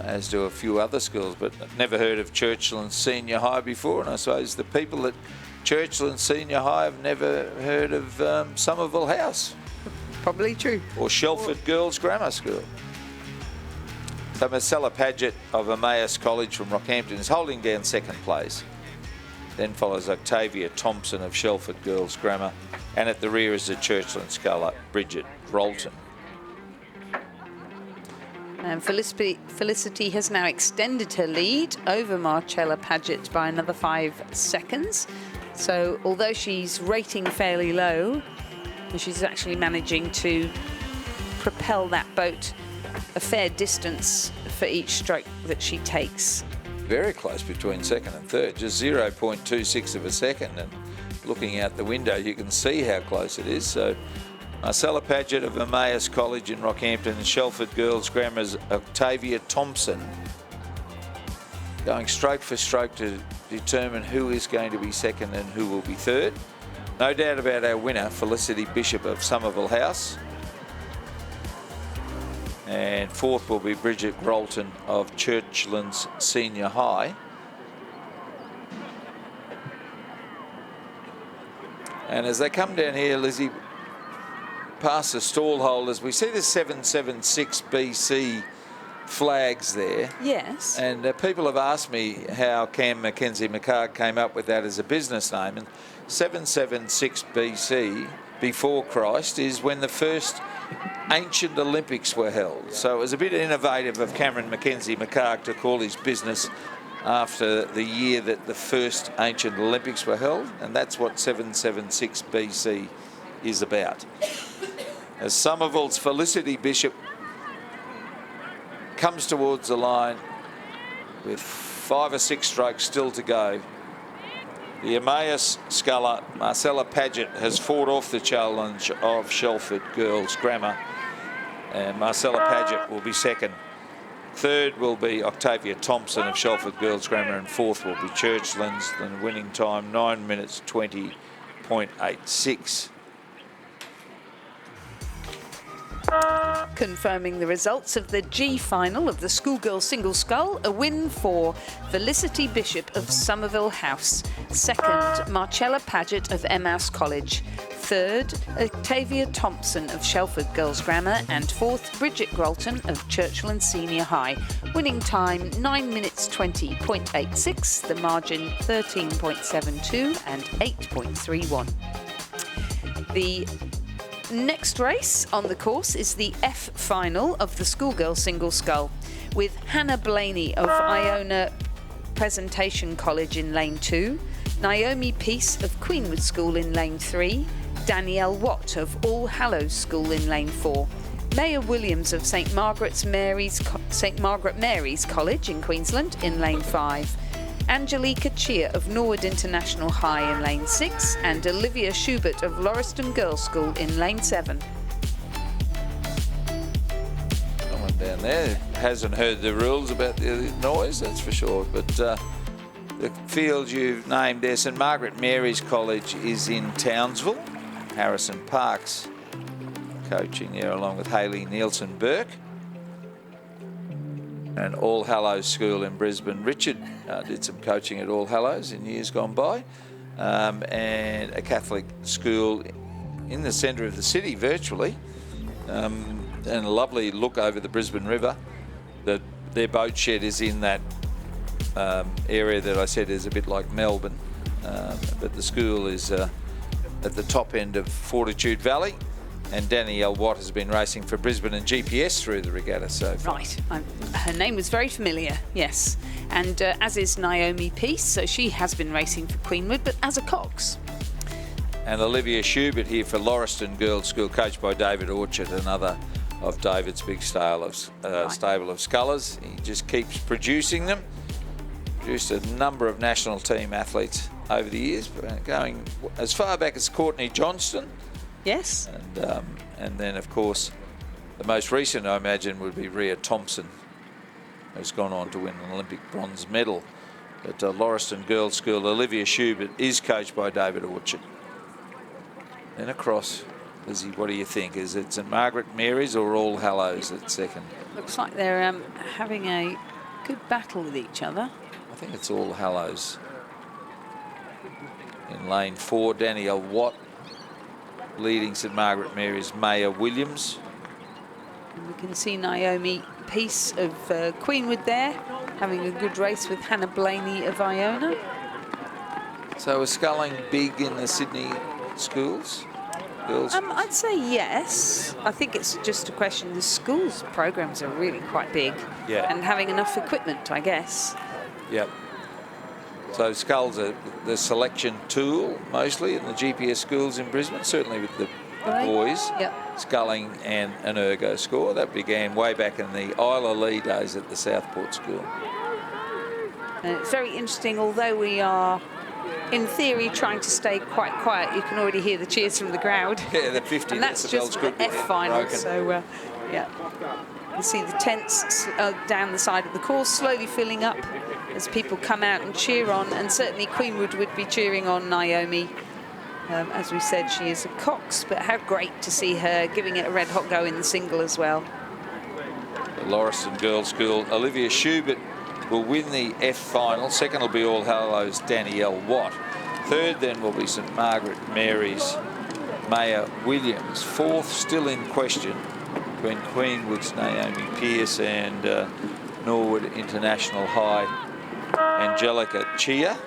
as do a few other schools, but I've never heard of Churchland Senior High before, and I suppose the people at Churchland Senior High have never heard of Somerville House.
Probably true.
Or Shelford Girls Grammar School. So Marcella Paget of Emmaus College from Rockhampton is holding down second place. Then follows Octavia Thompson of Shelford Girls Grammar. And at the rear is the Churchland sculler, Bridget Rolton.
And Felicity has now extended her lead over Marcella Paget by another 5 seconds. So although she's rating fairly low, she's actually managing to propel that boat a fair distance for each stroke that she takes.
Very close between second and third, just 0.26 of a second. And looking out the window, you can see how close it is. So Marcella Paget of Emmaus College in Rockhampton and Shelford Girls Grammar's Octavia Thompson going stroke for stroke to determine who is going to be second and who will be third. No doubt about our winner, Felicity Bishop of Somerville House. And fourth will be Bridget Grolton of Churchlands Senior High. And as they come down here, Lizzie, past the stall holders, we see the 776 BC flags there.
Yes.
And people have asked me how Cam Mackenzie McHarg came up with that as a business name. And 776 BC, before Christ, is when the first ancient Olympics were held. So it was a bit innovative of Cameron Mackenzie McHarg to call his business after the year that the first ancient Olympics were held, and that's what 776 BC is about. As Somerville's Felicity Bishop comes towards the line with 5 or 6 strokes still to go, the Emmaus sculler Marcella Paget has fought off the challenge of Shelford Girls Grammar, and Marcella Paget will be second. Third will be Octavia Thompson of Shelford Girls Grammar, and fourth will be Churchlands. The winning time 9 minutes 20.86.
Confirming the results of the G final of the Schoolgirls single scull, a win for Felicity Bishop of Somerville House. Second, Marcella Paget of Emmaus College. Third, Octavia Thompson of Shelford Girls Grammar. And fourth, Bridget Grolton of Churchland Senior High. Winning time 9 minutes 20.86, the margin 13.72 and 8.31. The next race on the course is the F final of the Schoolgirls single scull, with Hannah Blaney of Iona Presentation College in lane 2, Naomi Peace of Queenwood School in lane 3, Danielle Watt of All Hallows School in lane 4, Maya Williams of St Margaret Mary's College in Queensland in lane 5, Angelica Chia of Norwood International High in lane 6, and Olivia Schubert of Lauriston Girls School in lane 7.
Someone down there hasn't heard the rules about the noise, that's for sure. But the field you've named there, St Margaret Mary's College, is in Townsville. Harrison Parks coaching there along with Hayley Nielsen-Burke. And All Hallows School in Brisbane. Richard did some coaching at All Hallows in years gone by. And a Catholic school in the centre of the city, virtually. And a lovely look over the Brisbane River. Their boat shed is in that area that I said is a bit like Melbourne. But the school is at the top end of Fortitude Valley. And Danielle Watt has been racing for Brisbane and GPS through the regatta so far.
Right, her name was very familiar, yes. And as is Naomi Peace, so she has been racing for Queenwood, but as a cox.
And Olivia Schubert here for Lauriston Girls School, coached by David Orchard, another of David's big stable of scullers. He just keeps producing them. Produced a number of national team athletes over the years, going as far back as Courtney Johnston.
Yes.
And then, of course, the most recent, I imagine, would be Rhea Thompson, who's gone on to win an Olympic bronze medal at Lauriston Girls School. Olivia Schubert is coached by David Orchard. Then across, Lizzie, what do you think? Is it St Margaret Mary's or All Hallows at second?
Looks like they're having a good battle with each other.
I think it's All Hallows. In lane 4, Danielle Watt leading St Margaret Mary's Maya Williams.
And we can see Naomi piece of Queenwood there, having a good race with Hannah Blaney of Iona.
So is sculling big in the Sydney schools? Girls?
I'd say yes. I think it's just a question. The schools programs are really quite big.
Yeah.
And having enough equipment, I guess.
Yep. So sculls are the selection tool mostly in the GPS schools in Brisbane, certainly with the boys.
Yep.
Sculling and an ergo score. That began way back in the Isla Lee days at the Southport School.
And it's very interesting, although we are, in theory, trying to stay quite quiet, you can already hear the cheers from the crowd.
Yeah, the 50
and that's just
could
the
be
F final,
broken.
so yeah. You can see the tents down the side of the course slowly filling up as people come out and cheer on, and certainly Queenwood would be cheering on Naomi. As we said, she is a cox, but how great to see her giving it a red hot go in the single as well.
The Lauriston Girls School, Olivia Schubert will win the F final. Second will be All Hallows Danielle Watt. Third then will be St Margaret Mary's Maya Williams. Fourth still in question between Queenwood's Naomi Pearce and Norwood International High Angelica Chia.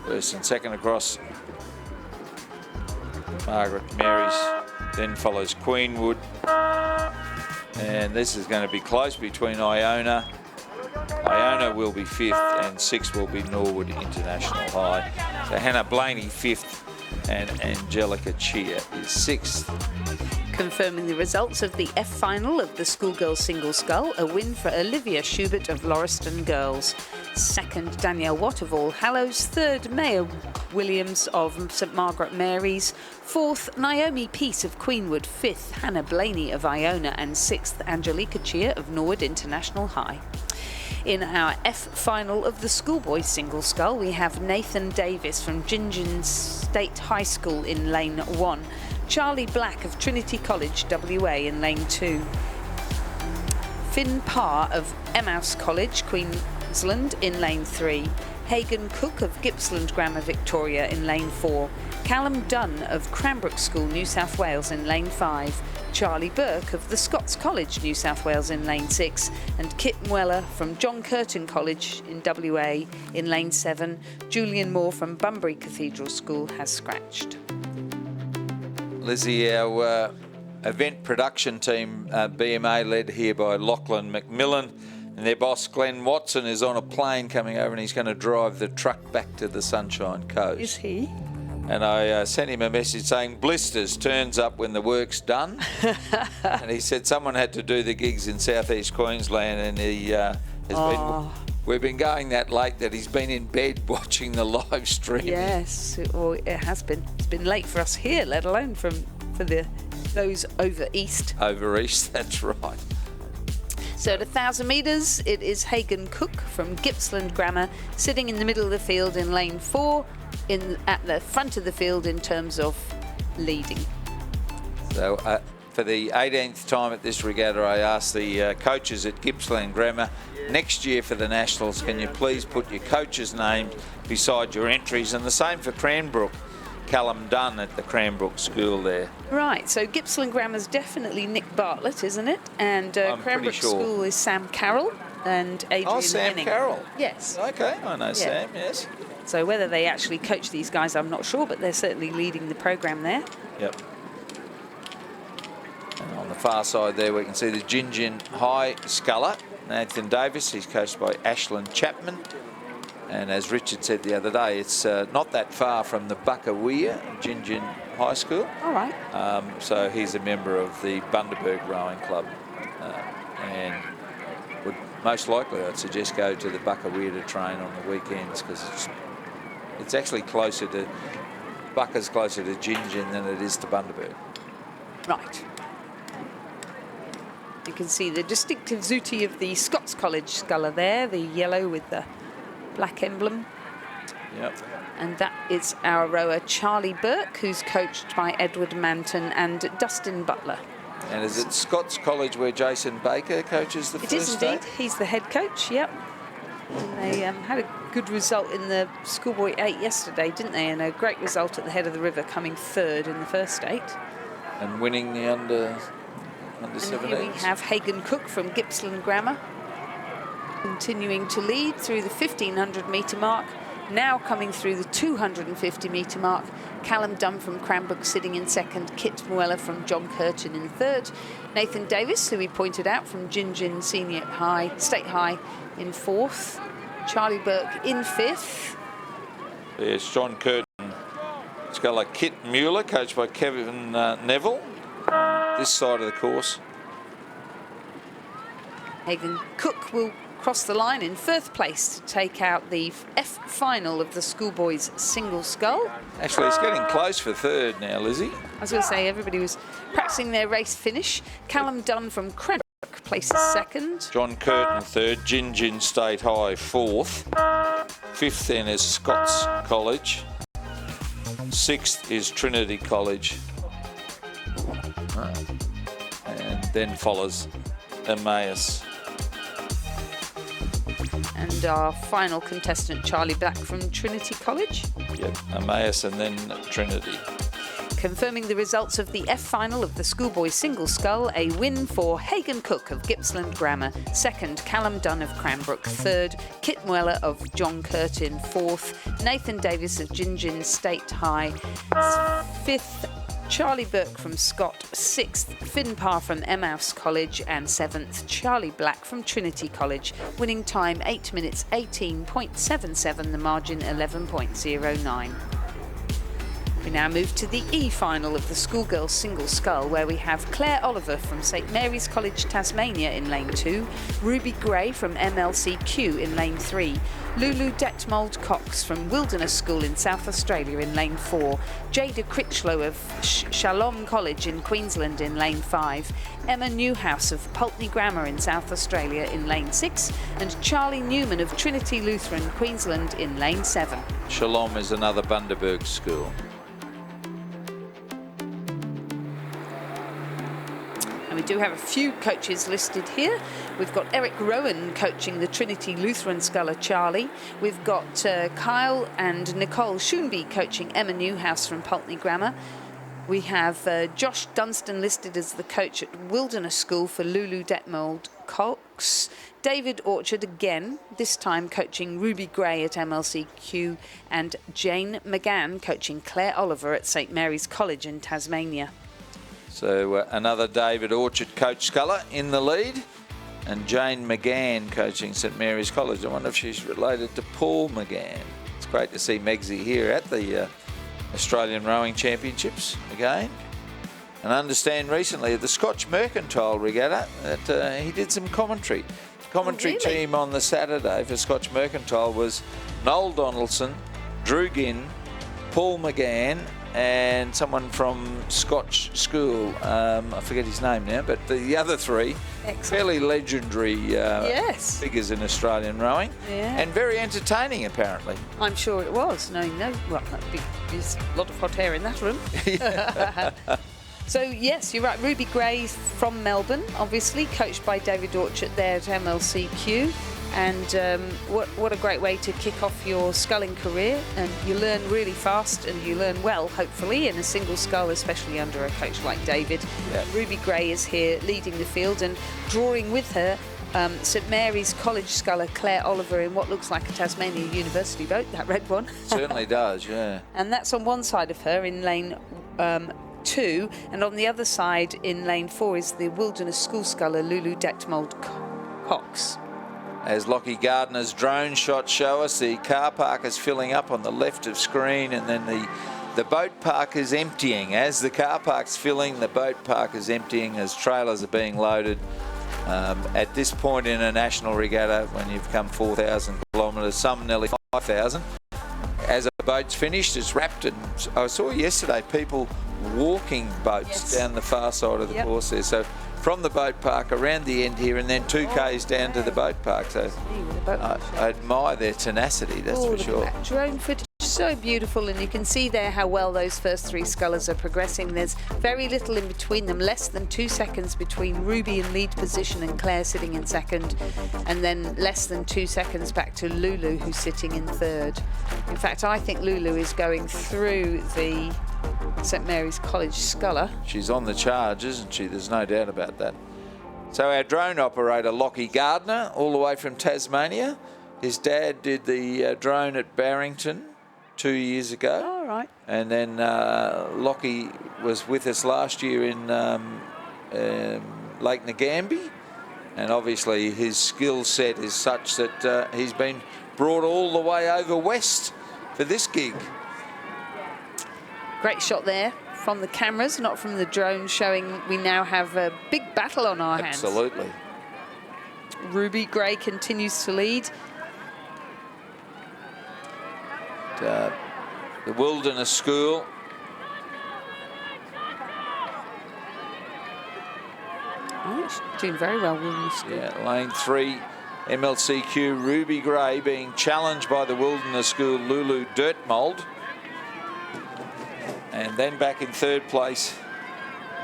First and second across Margaret Mary's, then follows Queenwood, and this is going to be close between Iona. Iona will be fifth and sixth will be Norwood International High. So Hannah Blaney fifth and Angelica Chia is sixth.
Confirming the results of the F final of the Schoolgirls single scull, a win for Olivia Schubert of Lauriston Girls. Second, Danielle Watt of All Hallows. Third, Maya Williams of St Margaret Mary's. Fourth, Naomi Pearce of Queenwood. Fifth, Hannah Blaney of Iona. And sixth, Angelica Chia of Norwood International High. In our F final of the Schoolboys single scull, we have Nathan Davis from Gingin State High School in lane 1. Charlie Black of Trinity College, WA, in lane 2. Finn Parr of Emmaus College, Queensland, in lane 3. Hagan Cook of Gippsland Grammar, Victoria, in lane 4. Callum Dunn of Cranbrook School, New South Wales, in lane 5. Charlie Burke of the Scots College, New South Wales, in lane 6. And Kit Mueller from John Curtin College in WA in lane 7. Julian Moore from Bunbury Cathedral School has scratched.
Lizzie, our event production team, BMA, led here by Lachlan McMillan, and their boss Glenn Watson is on a plane coming over, and he's going to drive the truck back to the Sunshine Coast.
Is he?
And I sent him a message saying blisters turns up when the work's done. And he said someone had to do the gigs in southeast Queensland, and he has been. We've been going that late that he's been in bed watching the live stream.
Yes, well, it has been. It's been late for us here, let alone for those over east.
Over east, that's right.
So at 1,000 metres, it is Hagan Cook from Gippsland Grammar sitting in the middle of the field in lane 4, at the front of the field in terms of leading.
So for the 18th time at this regatta, I asked the coaches at Gippsland Grammar, next year for the Nationals, can you please put your coaches' names beside your entries? And the same for Cranbrook. Callum Dunn at the Cranbrook School there.
Right, so Gippsland Grammar's definitely Nick Bartlett, isn't it? And Cranbrook School is Sam Carroll and Adrian
Oh, Sam
Henning.
Carroll.
Yes.
Okay, I know Sam, yes.
So whether they actually coach these guys, I'm not sure, but they're certainly leading the program there.
Yep. And on the far side there, we can see the Gingin High sculler, Nathan Davis. He's coached by Ashland Chapman. And as Richard said the other day, it's not that far from the Buckawea Gingin High School.
All right.
So he's a member of the Bundaberg Rowing Club, and would most likely, I'd suggest, go to the Buckawea to train on the weekends, because it's actually closer to Bucka's closer to Gingin than it is to Bundaberg.
Right. You can see the distinctive zooty of the Scots College sculler there, the yellow with the black emblem.
Yep.
And that is our rower Charlie Burke, who's coached by Edward Manton and Dustin Butler.
And is it Scots College where Jason Baker coaches the first
It is indeed.
day?
He's the head coach, yep. And they had a good result in the Schoolboy 8 yesterday, didn't they? And a great result at the head of the river, coming third in the first 8.
and winning the under
And
17s.
here we have Hagan Cook from Gippsland Grammar, continuing to lead through the 1500 metre mark. Now coming through the 250 metre mark, Callum Dunn from Cranbrook sitting in second, Kit Muella from John Curtin in third, Nathan Davis, who we pointed out, from Gin Senior High, State High, in fourth, Charlie Burke in fifth.
There's John Curtin. It's got like Kit Mueller, coached by Kevin Neville, this side of the course.
Hagan Cook will cross the line in first place to take out the F final of the Schoolboys single scull.
Actually, it's getting close for third now, Lizzie.
I was going to say, everybody was practicing their race finish. Callum Dunn from Cranbrook places second.
John Curtin third, Gin State High fourth. Fifth then is Scots College. Sixth is Trinity College. And then follows Emmaus.
And our final contestant, Charlie Black from Trinity College.
Yep, Emmaus and then Trinity.
Confirming the results of the F final of the Schoolboys single scull, a win for Hagan Cook of Gippsland Grammar, second Callum Dunn of Cranbrook, third Kit Muella of John Curtin, fourth Nathan Davis of Gin State High, fifth Charlie Burke from Scott, sixth Finn Parr from Emmaus College, and seventh Charlie Black from Trinity College. Winning time 8 minutes 18.77, the margin 11.09. We now move to the E final of the Schoolgirls single scull, where we have Claire Oliver from St Mary's College, Tasmania in lane 2, Ruby Gray from MLCQ in lane 3, Lulu Detmold Cox from Wilderness School in South Australia in lane 4, Jada Critchlow of Shalom College in Queensland in lane 5, Emma Newhouse of Pulteney Grammar in South Australia in lane 6, and Charlie Newman of Trinity Lutheran, Queensland in lane 7.
Shalom is another Bundaberg school.
And we do have a few coaches listed here. We've got Eric Rowan coaching the Trinity Lutheran sculler Charlie. We've got Kyle and Nicole Schoonby coaching Emma Newhouse from Pulteney Grammar. We have Josh Dunstan listed as the coach at Wilderness School for Lulu Detmold Cox. David Orchard again, this time coaching Ruby Gray at MLCQ, and Jane McGann coaching Claire Oliver at St Mary's College in Tasmania.
So another David Orchard coach sculler in the lead, and Jane McGann coaching St Mary's College. I wonder if she's related to Paul McGann. It's great to see Megsy here at the Australian Rowing Championships again. And I understand recently at the Scotch Mercantile Regatta that he did some commentary. The commentary team on the Saturday for Scotch Mercantile was Noel Donaldson, Drew Ginn, Paul McGann, and someone from Scotch School. I forget his name now, but the other three, fairly legendary figures in Australian rowing, and very entertaining apparently.
I'm sure it was. There's a lot of hot air in that room. So yes, you're right, Ruby Gray from Melbourne, obviously, coached by David Orchard there at MLCQ. And what a great way to kick off your sculling career. And you learn really fast and you learn well, hopefully, in a single scull, especially under a coach like David.
Yeah.
Ruby Gray is here leading the field and drawing with her St Mary's College sculler Claire Oliver in what looks like a Tasmania University boat, that red one.
Certainly does, yeah.
And that's on one side of her in lane 2, and on the other side in lane 4 is the Wilderness School sculler Lulu Detmold Cox.
As Lockie Gardner's drone shots show us, the car park is filling up on the left of screen, and then the boat park is emptying. As the car park's filling, the boat park is emptying as trailers are being loaded. At this point in a national regatta, when you've come 4,000 kilometres, some nearly 5,000, as a boat's finished, it's wrapped. And I saw yesterday people walking boats down the far side of the course there. So from the boat park around the end here, and then 2Ks down to the boat park. So I admire their tenacity, that's for sure.
Drone footage So beautiful, and you can see there how well those first 3 scullers are progressing. There's very little in between them, less than 2 seconds between Ruby in lead position and Claire sitting in second, and then less than 2 seconds back to Lulu, who's sitting in third. In fact, I think Lulu is going through the St Mary's College sculler.
She's on the charge, isn't she? There's no doubt about that. So our drone operator, Lockie Gardner, all the way from Tasmania. His dad did the drone at Barrington 2 years ago.
All right.
And then Lockie was with us last year in Lake Ngambie. And obviously his skill set is such that he's been brought all the way over west for this gig.
Great shot there from the cameras, not from the drone, showing we now have a big battle on our hands.
Absolutely.
Ruby Gray continues to lead.
The Wilderness School.
Oh, she's doing very well, Wilderness School.
Yeah, lane 3, MLCQ, Ruby Gray being challenged by the Wilderness School, Lulu Dirtmold. And then back in third place,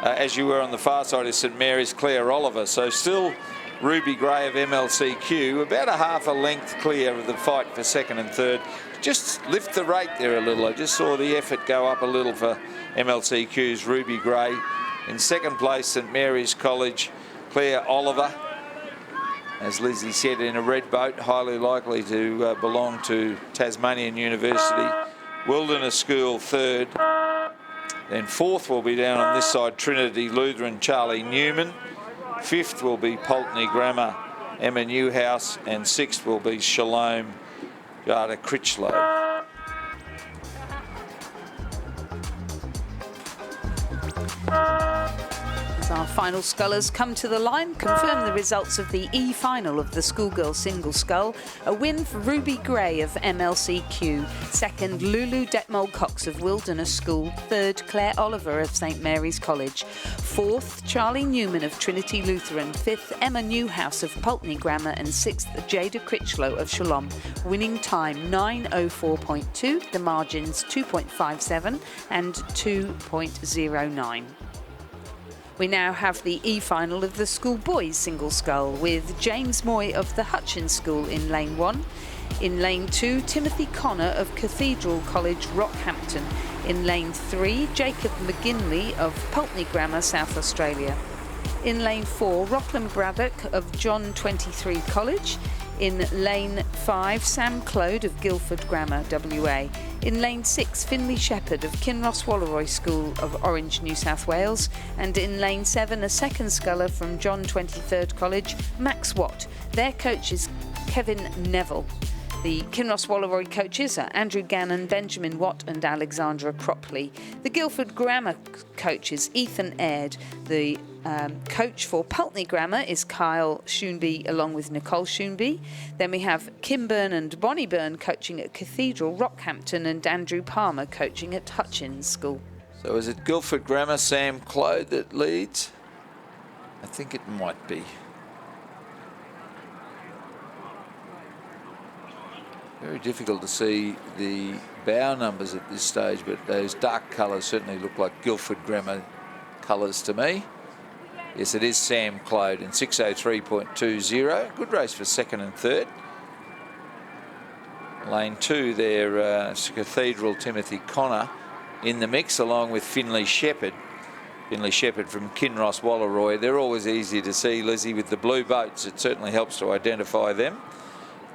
as you were on the far side, is St Mary's Claire Oliver. So still Ruby Gray of MLCQ, about a half a length clear of the fight for second and third. Just lift the rate there a little. I just saw the effort go up a little for MLCQ's Ruby Gray. In second place, St Mary's College, Claire Oliver. As Lizzie said, in a red boat, highly likely to belong to Tasmanian University. Wilderness School third. Then fourth will be down on this side, Trinity Lutheran, Charlie Newman. Fifth will be Pulteney Grammar, Emma Newhouse. And sixth will be Shalom, Jada Critchlow.
As our final scullers come to the line, confirm the results of the E final of the Schoolgirls single scull. A win for Ruby Gray of MLCQ. Second, Lulu Detmold Cox of Wilderness School. Third, Claire Oliver of St Mary's College. Fourth, Charlie Newman of Trinity Lutheran. Fifth, Emma Newhouse of Pulteney Grammar. And sixth, Jada Critchlow of Shalom. Winning time 9:04.2, the margins 2.57 and 2.09. We now have the E-final of the Schoolboys single scull with James Moy of the Hutchins School in lane 1. In lane 2, Timothy Connor of Cathedral College, Rockhampton. In lane 3, Jacob McGinley of Pulteney Grammar, South Australia. In lane 4, Rockland Braddock of John 23 College. In lane 5, Sam Clode of Guildford Grammar, WA. In lane 6, Finley Shepherd of Kinross Walleroy School of Orange, New South Wales. And in lane 7, a second sculler from John 23rd College, Max Watt. Their coach is Kevin Neville. The Kinross Walleroy coaches are Andrew Gannon, Benjamin Watt and Alexandra Cropley. The Guildford Grammar coach is Ethan Aird. The coach for Pulteney Grammar is Kyle Shoonby along with Nicole Shoonby. Then we have Kim Byrne and Bonnie Byrne coaching at Cathedral, Rockhampton, and Andrew Palmer coaching at Hutchins School.
So is it Guildford Grammar, Sam Clode that leads? I think it might be. Very difficult to see the bow numbers at this stage, but those dark colours certainly look like Guildford Grammar colours to me. Yes, it is Sam Clode in 6:03.20. Good race for second and third. Lane 2 there, Cathedral Timothy Connor in the mix along with Finley Shepherd. Finley Shepherd from Kinross Walleroy. They're always easy to see, Lizzie, with the blue boats. It certainly helps to identify them.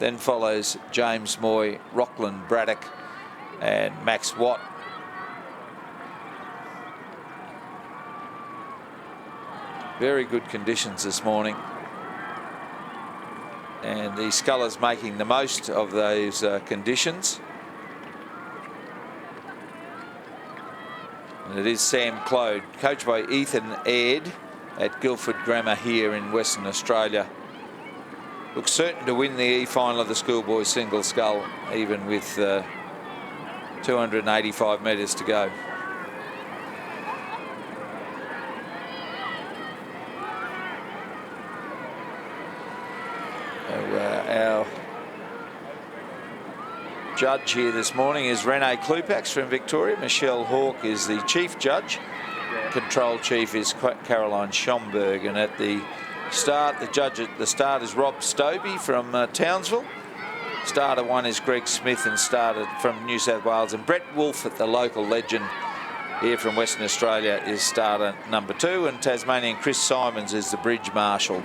Then follows James Moy, Rockland Braddock and Max Watt. Very good conditions this morning. And the scullers making the most of those conditions. And it is Sam Clode, coached by Ethan Aird at Guildford Grammar here in Western Australia. Looks certain to win the E-final of the Schoolboys single scull, even with 285 metres to go. So, our judge here this morning is Renee Klupax from Victoria. Michelle Hawke is the chief judge. Control chief is Caroline Schomburg. And at the start, the judge at the start is Rob Stobie from Townsville. Starter 1 is Greg Smith and started from New South Wales. And Brett Wolfe, at the local legend here from Western Australia, is starter number 2. And Tasmanian Chris Simons is the bridge marshal.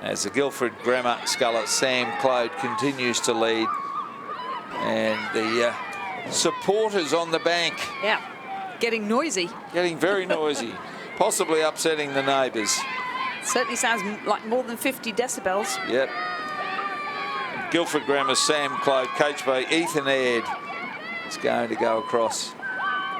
As the Guildford Grammar sculler Sam Clode continues to lead. And the supporters on the bank.
Yeah, getting noisy.
Getting very noisy, possibly upsetting the neighbours.
Certainly sounds like more than 50 decibels.
Yep. Guildford Grammar's Sam Clode, coached by Ethan Aird, is going to go across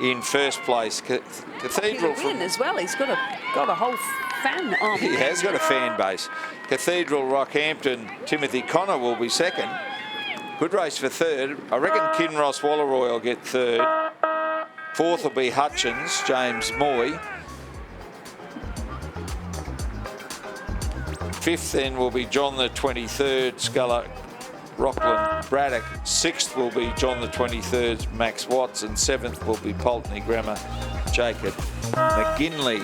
in first place. Cathedral
win as well. He's got a whole fan army.
He has got a fan base. Cathedral Rockhampton, Timothy Connor will be second. Good race for third. I reckon Kinross Wallaroy will get third. Fourth will be Hutchins, James Moy. Fifth then will be John the 23rd, Sculler Rockland Braddock. Sixth will be John the 23rd, Max Watts. And seventh will be Pulteney Grammar, Jacob McGinley.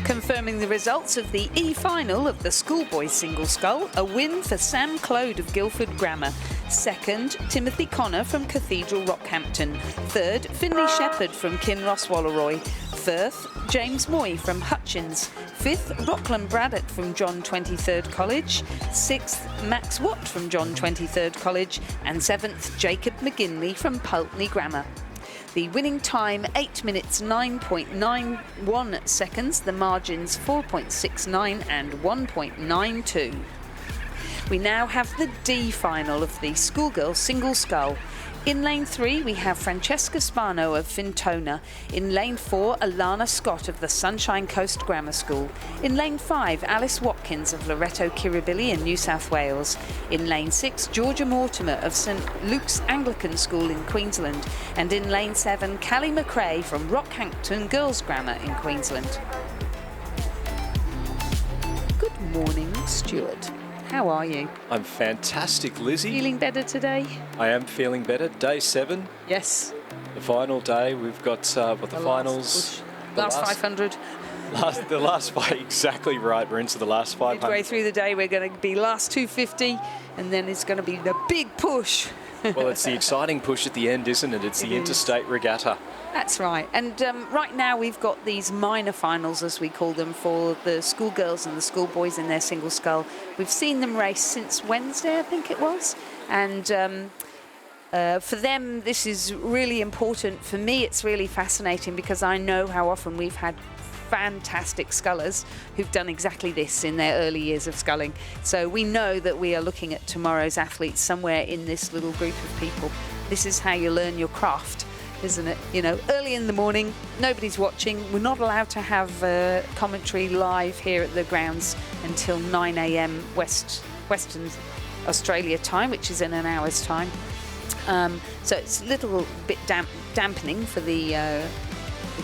Confirming the results of the E final of the Schoolboys single scull, a win for Sam Clode of Guildford Grammar. Second, Timothy Connor from Cathedral Rockhampton. Third, Finlay Shepherd from Kinross Wallaroy. Fourth, James Moy from Hutchins. Fifth, Rockland Braddock from John 23rd College. Sixth, Max Watt from John 23rd College. And seventh, Jacob McGinley from Pulteney Grammar. The winning time, 8 minutes 9.91 seconds. The margins 4.69 and 1.92. We now have the D final of the Schoolgirls single scull. In lane 3, we have Francesca Spano of Fintona. In lane 4, Alana Scott of the Sunshine Coast Grammar School. In lane 5, Alice Watkins of Loreto Kirribilli in New South Wales. In lane 6, Georgia Mortimer of St Luke's Anglican School in Queensland. And in lane 7, Callie McRae from Rockhampton Girls Grammar in Queensland. Good morning, Stuart. How are you?
I'm fantastic, Lizzie.
Feeling better today?
I am feeling better. Day 7.
Yes.
The final day. We've got the finals.
Last 500.
The last five. Exactly right. We're into the last 500.
Midway through the day, we're going to be last 250, and then it's going to be the big push.
Well, it's the exciting push at the end, isn't it? It's the Interstate Regatta.
That's right. And right now we've got these minor finals, as we call them, for the schoolgirls and the schoolboys in their single scull. We've seen them race since Wednesday, I think it was. And for them, this is really important. For me, it's really fascinating because I know how often we've had fantastic scullers who've done exactly this in their early years of sculling. So we know that we are looking at tomorrow's athletes somewhere in this little group of people. This is how you learn your craft, isn't it? You know, early in the morning, nobody's watching. We're not allowed to have commentary live here at the grounds until 9 a.m. Western Australia time, which is in an hour's time. So it's a little bit dampening for the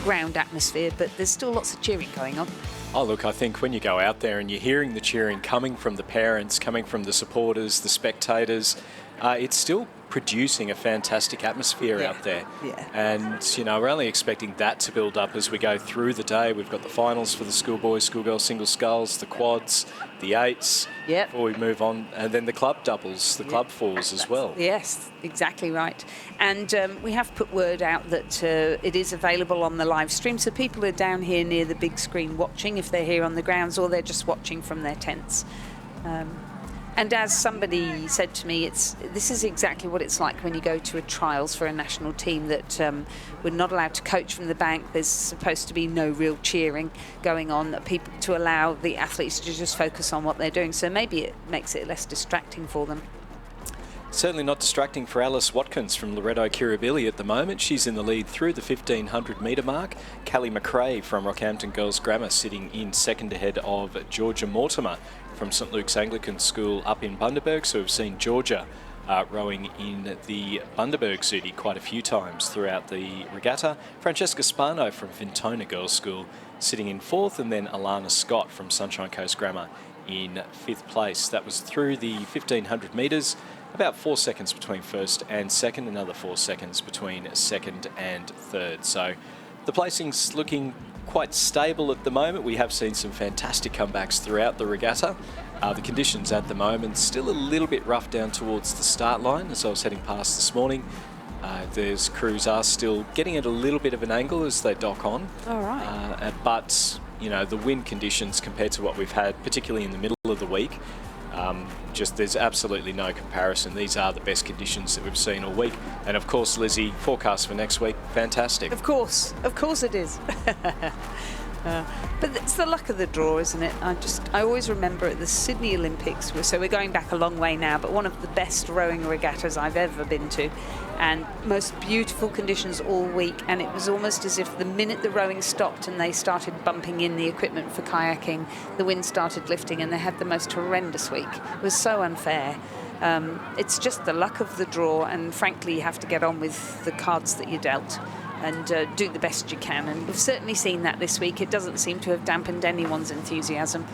ground atmosphere, but there's still lots of cheering going on.
Oh, look, I think when you go out there and you're hearing the cheering coming from the parents, coming from the supporters, the spectators, it's still producing a fantastic atmosphere out there.
Yeah.
And, you know, we're only expecting that to build up as we go through the day. We've got the finals for the schoolboys, schoolgirls, single sculls, the quads, the eights, before we move on, and then the club doubles, the club fours as well.
Yes, exactly right. And we have put word out that it is available on the live stream, so people are down here near the big screen watching if they're here on the grounds, or they're just watching from their tents. And as somebody said to me, this is exactly what it's like when you go to a trials for a national team, that we're not allowed to coach from the bank. There's supposed to be no real cheering going on, that people to allow the athletes to just focus on what they're doing. So maybe it makes it less distracting for them.
Certainly not distracting for Alice Watkins from Loreto Kirribilli at the moment. She's in the lead through the 1500 metre mark. Callie McRae from Rockhampton Girls Grammar sitting in second ahead of Georgia Mortimer from St Luke's Anglican School up in Bundaberg. So we've seen Georgia rowing in the Bundaberg Zudi quite a few times throughout the regatta. Francesca Spano from Fintona Girls School sitting in fourth, and then Alana Scott from Sunshine Coast Grammar in 5th place. That was through the 1500 metres, about 4 seconds between first and second, another 4 seconds between second and third. So the placing's looking quite stable at the moment. We have seen some fantastic comebacks throughout the regatta. The conditions at the moment still a little bit rough down towards the start line as I was heading past this morning. There's crews are still getting at a little bit of an angle as they dock on.
All right.
But, you know, the wind conditions compared to what we've had, particularly in the middle of the week, just there's absolutely no comparison. These are the best conditions that we've seen all week. And of course, Lizzie, forecast for next week, fantastic.
Of course it is. But it's the luck of the draw, isn't it? I always remember at the Sydney Olympics, so we're going back a long way now, but one of the best rowing regattas I've ever been to, and most beautiful conditions all week, and it was almost as if the minute the rowing stopped and they started bumping in the equipment for kayaking, the wind started lifting and they had the most horrendous week. It was so unfair. It's just the luck of the draw, and frankly you have to get on with the cards that you're dealt and do the best you can, and we've certainly seen that this week. It doesn't seem to have dampened anyone's enthusiasm.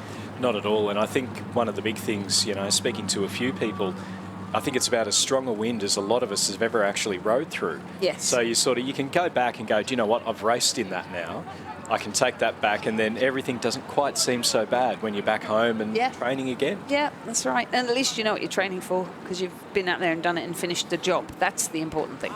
Not at all, and I think one of the big things, you know, speaking to a few people, I think it's about as strong a wind as a lot of us have ever actually rowed through.
Yes.
So you can go back and go, do you know what, I've raced in that now. I can take that back, and then everything doesn't quite seem so bad when you're back home and training again.
Yeah, that's right. And at least you know what you're training for, because you've been out there and done it and finished the job. That's the important thing.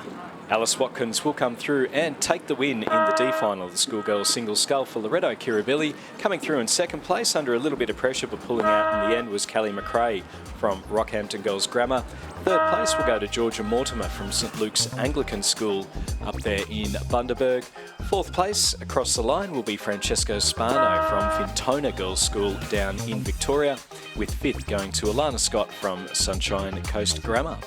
Alice Watkins will come through and take the win in the D final of the Schoolgirls single scull for Loretto Kirribilli. Coming through in second place under a little bit of pressure, but pulling out in the end was Callie McRae from Rockhampton Girls Grammar. Third place will go to Georgia Mortimer from St Luke's Anglican School up there in Bundaberg. Fourth place across the line will be Francesco Spano from Fintona Girls School down in Victoria, with fifth going to Alana Scott from Sunshine Coast Grammar.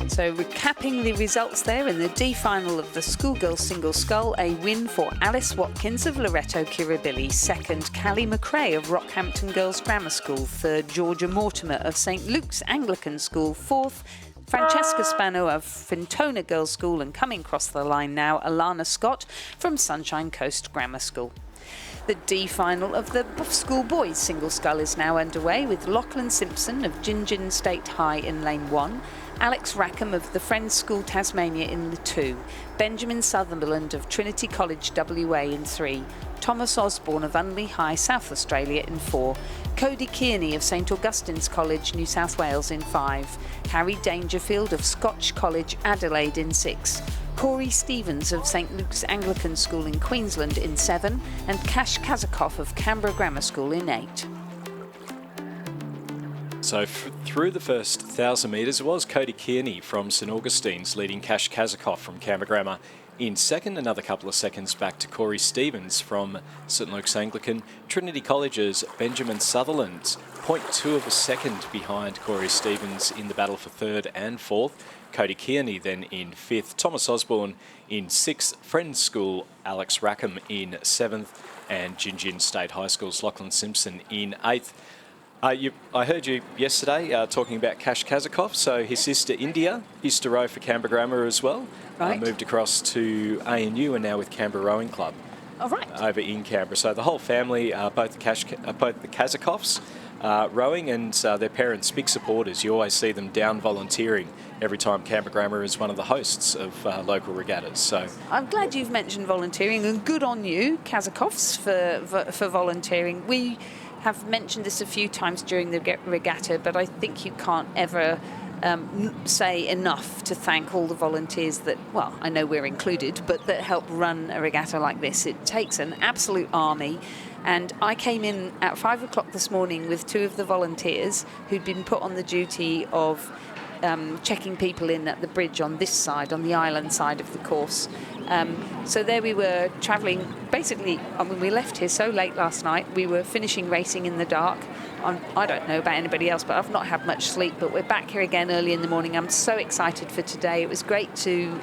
So recapping the results there in the D final of the Schoolgirls single scull, a win for Alice Watkins of Loretto Kirribilli, second Callie McRae of Rockhampton Girls Grammar School, third Georgia Mortimer of St Luke's Anglican School, fourth Francesca Spano of Fintona Girls School, and coming across the line now Alana Scott from Sunshine Coast Grammar School. The D final of the Schoolboys single scull is now underway, with Lachlan Simpson of Gingin State High in lane 1, Alex Rackham of the Friends School Tasmania in the 2, Benjamin Sutherland of Trinity College WA in 3, Thomas Osborne of Unley High South Australia in 4, Cody Kearney of St Augustine's College New South Wales in 5, Harry Dangerfield of Scotch College Adelaide in 6, Corey Stevens of St Luke's Anglican School in Queensland in 7, and Cash Kazakov of Canberra Grammar School in 8.
So through the first 1,000 metres, it was Cody Kearney from St Augustine's leading Cash Kazakov from Canberra Grammar in second. Another couple of seconds back to Corey Stevens from St Luke's Anglican. Trinity College's Benjamin Sutherland, 0.2 of a second behind Corey Stevens in the battle for third and fourth. Cody Kearney then in fifth. Thomas Osborne in sixth. Friends School Alex Rackham in seventh. And Gingin State High School's Lachlan Simpson in eighth. I heard you yesterday talking about Cash Kazakov. So his sister India used to row for Canberra Grammar as well.
Right.
Moved across to ANU and now with Canberra Rowing Club.
Oh, right.
Over in Canberra. So the whole family, both the Kazakovs, rowing, and their parents, big supporters. You always see them down volunteering every time Canberra Grammar is one of the hosts of local regattas. So
I'm glad you've mentioned volunteering, and good on you, Kazakovs, for volunteering. We have mentioned this a few times during the regatta, but I think you can't ever say enough to thank all the volunteers that, well, I know we're included, but that help run a regatta like this. It takes an absolute army. And I came in at 5 o'clock this morning with 2 of the volunteers who'd been put on the duty of checking people in at the bridge on this side, on the island side of the course. So there we were travelling, basically, I mean, we left here so late last night, we were finishing racing in the dark. I don't know about anybody else, but I've not had much sleep, but we're back here again early in the morning. I'm so excited for today. It was great to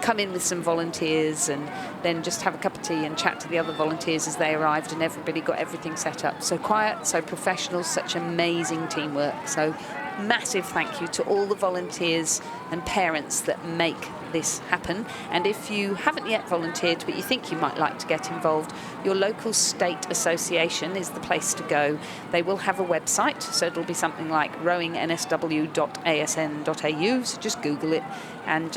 come in with some volunteers and then just have a cup of tea and chat to the other volunteers as they arrived, and everybody got everything set up. So quiet, so professional, such amazing teamwork. So massive thank you to all the volunteers and parents that make this happen. And if you haven't yet volunteered but you think you might like to get involved, your local state association is the place to go. They will have a website, so it'll be something like rowingnsw.asn.au, so just Google it and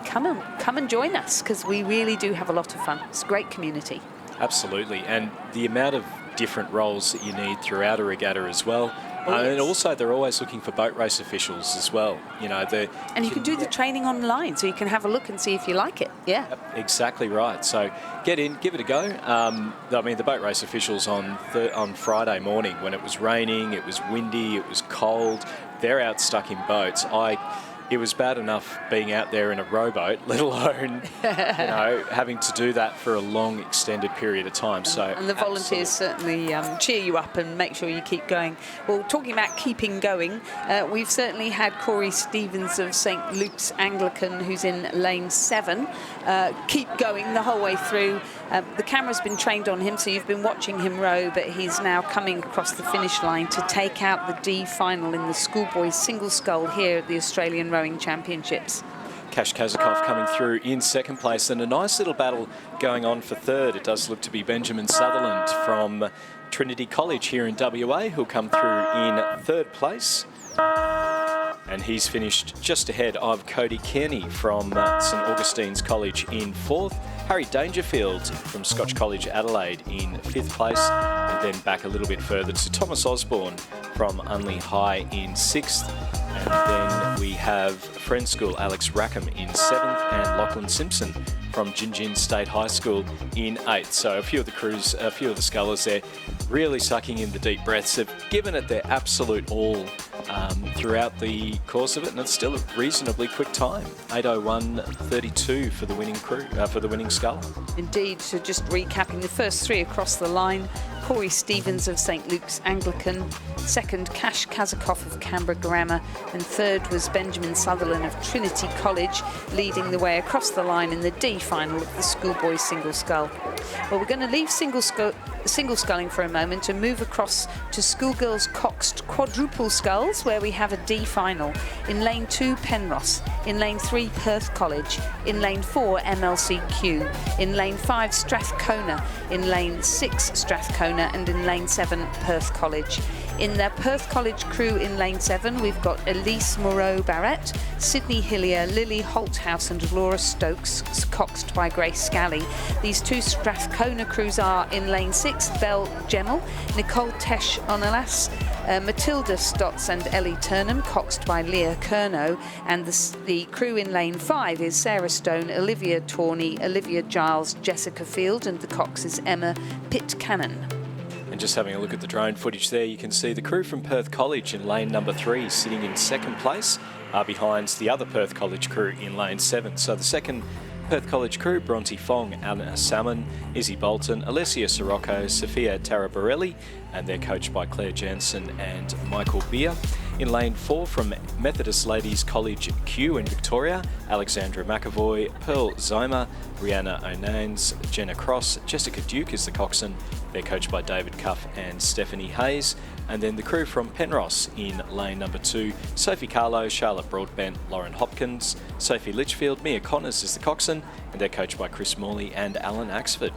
come and join us, because we really do have a lot of fun. It's a great community.
Absolutely, and the amount of different roles that you need throughout a regatta as well. And also, they're always looking for boat race officials as well. You know,
and you can do the training online, so you can have a look and see if you like it. Yeah,
exactly right. So get in, give it a go. I mean, the boat race officials on Friday morning, when it was raining, it was windy, it was cold, they're out stuck in boats. It was bad enough being out there in a rowboat, let alone, having to do that for a long, extended period of time.
And the volunteers certainly cheer you up and make sure you keep going. Well, talking about keeping going, we've certainly had Corey Stevens of St Luke's Anglican, who's in lane 7, keep going the whole way through. The camera's been trained on him, so you've been watching him row, but he's now coming across the finish line to take out the D final in the Schoolboys single scull here at the Australian Rowing Championships.
Cash Kazakov coming through in second place, and a nice little battle going on for third. It does look to be Benjamin Sutherland from Trinity College here in WA, who'll come through in third place. And he's finished just ahead of Cody Kearney from St Augustine's College in fourth. Harry Dangerfield from Scotch College Adelaide in fifth place. And then back a little bit further to Thomas Osborne from Unley High in sixth. And then we have Friends School Alex Rackham in seventh, and Lachlan Simpson from Gingin State High School in eighth. So a few of the crews, a few of the scullers there really sucking in the deep breaths. They've given it their absolute all throughout the course of it, and it's still a reasonably quick time. 8:01.32 for the winning crew, for the winning scull.
Indeed. So just recapping the first three across the line: Corey Stevens of St Luke's Anglican, second Cash Kazakov of Canberra Grammar, and third was Benjamin Sutherland of Trinity College, leading the way across the line in the D final of the Schoolboys single scull. Well, we're going to leave single sculling for a moment and move across to Schoolgirls Coxed quadruple sculls, where we have a D final. In lane 2, Penrose. In lane 3, Perth College. In lane 4, MLCQ. In lane 5, Strathcona. In lane 6, Strathcona. And in lane 7, Perth College. In the Perth College crew in lane 7, we've got Elise Moreau-Barrett, Sydney Hillier, Lily Holthouse and Laura Stokes, coxed by Grace Scally. These two Strathcona crews are in lane 6, Belle Gemmell, Nicole Tesh-Onalas, Matilda Stotts and Ellie Turnham, coxed by Leah Kerno. And the crew in lane 5 is Sarah Stone, Olivia Tawney, Olivia Giles, Jessica Field, and the cox is Emma Pitt-Cannon.
And just having a look at the drone footage there, you can see the crew from Perth College in lane number 3 sitting in second place behind the other Perth College crew in lane 7. So the second Perth College crew, Bronte Fong, Anna Salmon, Izzy Bolton, Alessia Sirocco, Sophia Tarabarelli, and they're coached by Claire Jansen and Michael Beer. In lane 4 from Methodist Ladies College Q in Victoria, Alexandra McAvoy, Pearl Zyma, Rihanna O'Nanes, Jenna Cross, Jessica Duke is the coxswain. They're coached by David Cuff and Stephanie Hayes. And then the crew from Penrose in lane number 2, Sophie Carlo, Charlotte Broadbent, Lauren Hopkins, Sophie Litchfield, Mia Connors is the coxswain, and they're coached by Chris Morley and Alan Axford.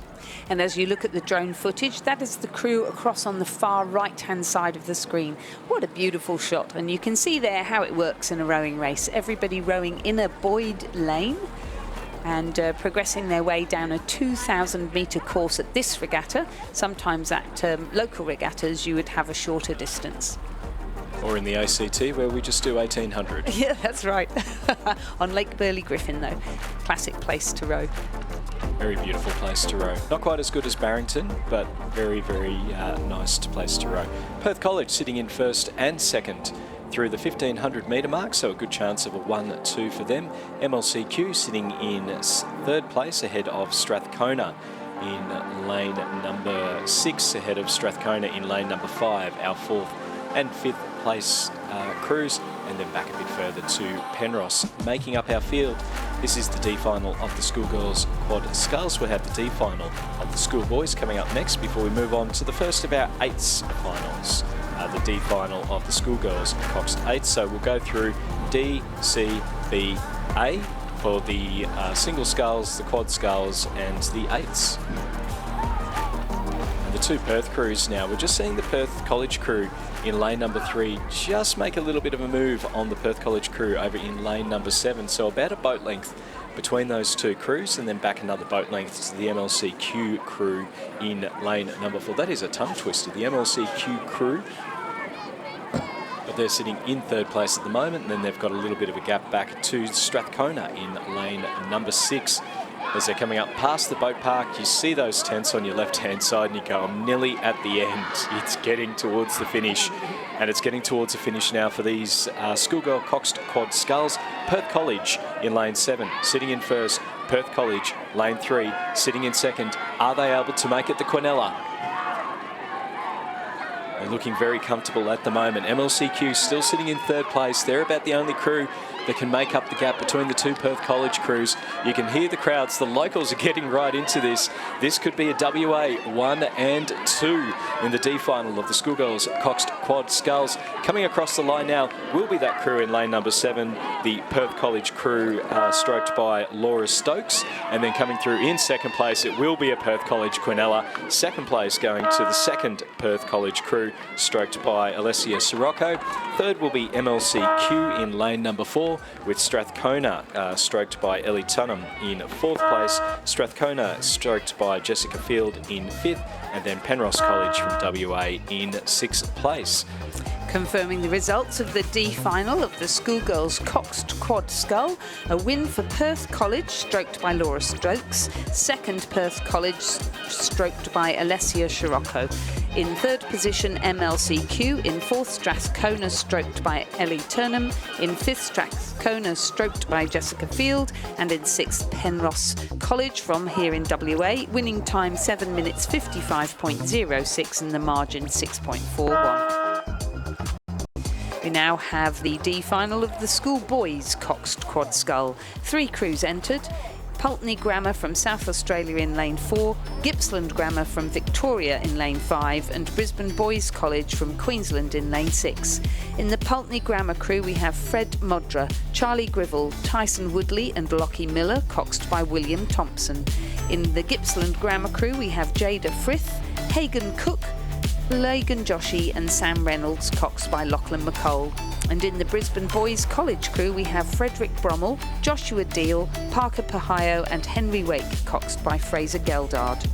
And as you look at the drone footage, that is the crew across on the far right-hand side of the screen. What a beautiful shot. And you can see there how it works in a rowing race. Everybody rowing in a buoyed lane and progressing their way down a 2,000-metre course at this regatta. Sometimes at local regattas you would have a shorter distance.
Or in the ACT where we just do 1,800.
Yeah, that's right. On Lake Burley Griffin though. Classic place to row.
Very beautiful place to row. Not quite as good as Barrington, but very, very nice place to row. Perth College sitting in first and second through the 1,500 metre mark, so a good chance of a 1-2 for them. MLCQ sitting in third place ahead of Strathcona in lane number 6, ahead of Strathcona in lane number 5, our 4th and 5th place crews, and then back a bit further to Penrose. Making up our field, this is the D final of the Schoolgirls Quad Sculls. We'll have the D final of the Schoolboys coming up next before we move on to the first of our 8s finals. the D final of the Schoolgirls Coxed 8. So we'll go through D, C, B, A for the single sculls, the quad sculls and the 8s. And the two Perth crews now. We're just seeing the Perth College crew in lane number 3 just make a little bit of a move on the Perth College crew over in lane number 7. So about a boat length between those two crews, and then back another boat length to the MLCQ crew in lane number 4. That is a tongue twister, the MLCQ crew. But they're sitting in 3rd place at the moment, and then they've got a little bit of a gap back to Strathcona in lane number 6. As they're coming up past the boat park, you see those tents on your left-hand side and you go, I'm nearly at the end. It's getting towards the finish. And it's getting towards the finish now for these Schoolgirl Coxed Quad Sculls. Perth College in lane 7, sitting in 1st. Perth College, lane 3, sitting in 2nd. Are they able to make it the Quinella? They're looking very comfortable at the moment. MLCQ still sitting in 3rd place. They're about the only crew that can make up the gap between the two Perth College crews. You can hear the crowds. The locals are getting right into this. This could be a WA 1 and 2 in the D final of the Schoolgirls Coxed Quad Sculls. Coming across the line now will be that crew in lane number 7, the Perth College crew stroked by Laura Stokes. And then coming through in 2nd place, it will be a Perth College Quinella. 2nd place going to the 2nd Perth College crew stroked by Alessia Sirocco. 3rd will be MLCQ in lane number 4, with Strathcona stroked by Ellie Tunham in 4th place, Strathcona stroked by Jessica Field in 5th, and then Penrose College from WA in 6th place.
Confirming the results of the D final of the Schoolgirls Coxed Quad Scull, a win for Perth College, stroked by Laura Stokes, 2nd Perth College, stroked by Alessia Sirocco. In 3rd position, MLCQ. In 4th, Strathcona, stroked by Ellie Turnham. In 5th, Strathcona, stroked by Jessica Field. And in 6th, Penrose College from here in WA. Winning time 7 minutes 55.06 and the margin 6.41. We now have the D final of the Schoolboys Coxed Quad Scull. 3 crews entered. Pulteney Grammar from South Australia in lane 4, Gippsland Grammar from Victoria in lane 5, and Brisbane Boys College from Queensland in lane 6. In the Pulteney Grammar crew we have Fred Modra, Charlie Grivell, Tyson Woodley and Lockie Miller, coxed by William Thompson. In the Gippsland Grammar crew we have Jada Frith, Hagan Cook, Lagan Joshi and Sam Reynolds, coxed by Lachlan McCole. And in the Brisbane Boys College crew we have Frederick Brommel, Joshua Deal, Parker Pahio and Henry Wake, coxed by Fraser Geldard.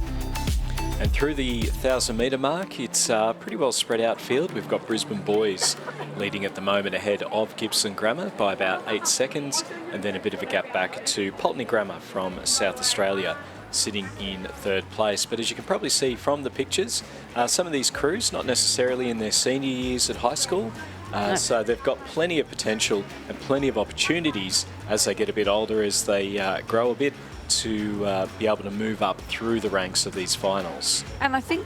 And through the 1,000-metre mark, it's a pretty well spread out field. We've got Brisbane Boys leading at the moment ahead of Gippsland Grammar by about 8 seconds, and then a bit of a gap back to Pulteney Grammar from South Australia, sitting in 3rd place. But as you can probably see from the pictures, some of these crews not necessarily in their senior years at high school, so they've got plenty of potential and plenty of opportunities as they get a bit older, as they grow a bit, to be able to move up through the ranks of these finals.
And I think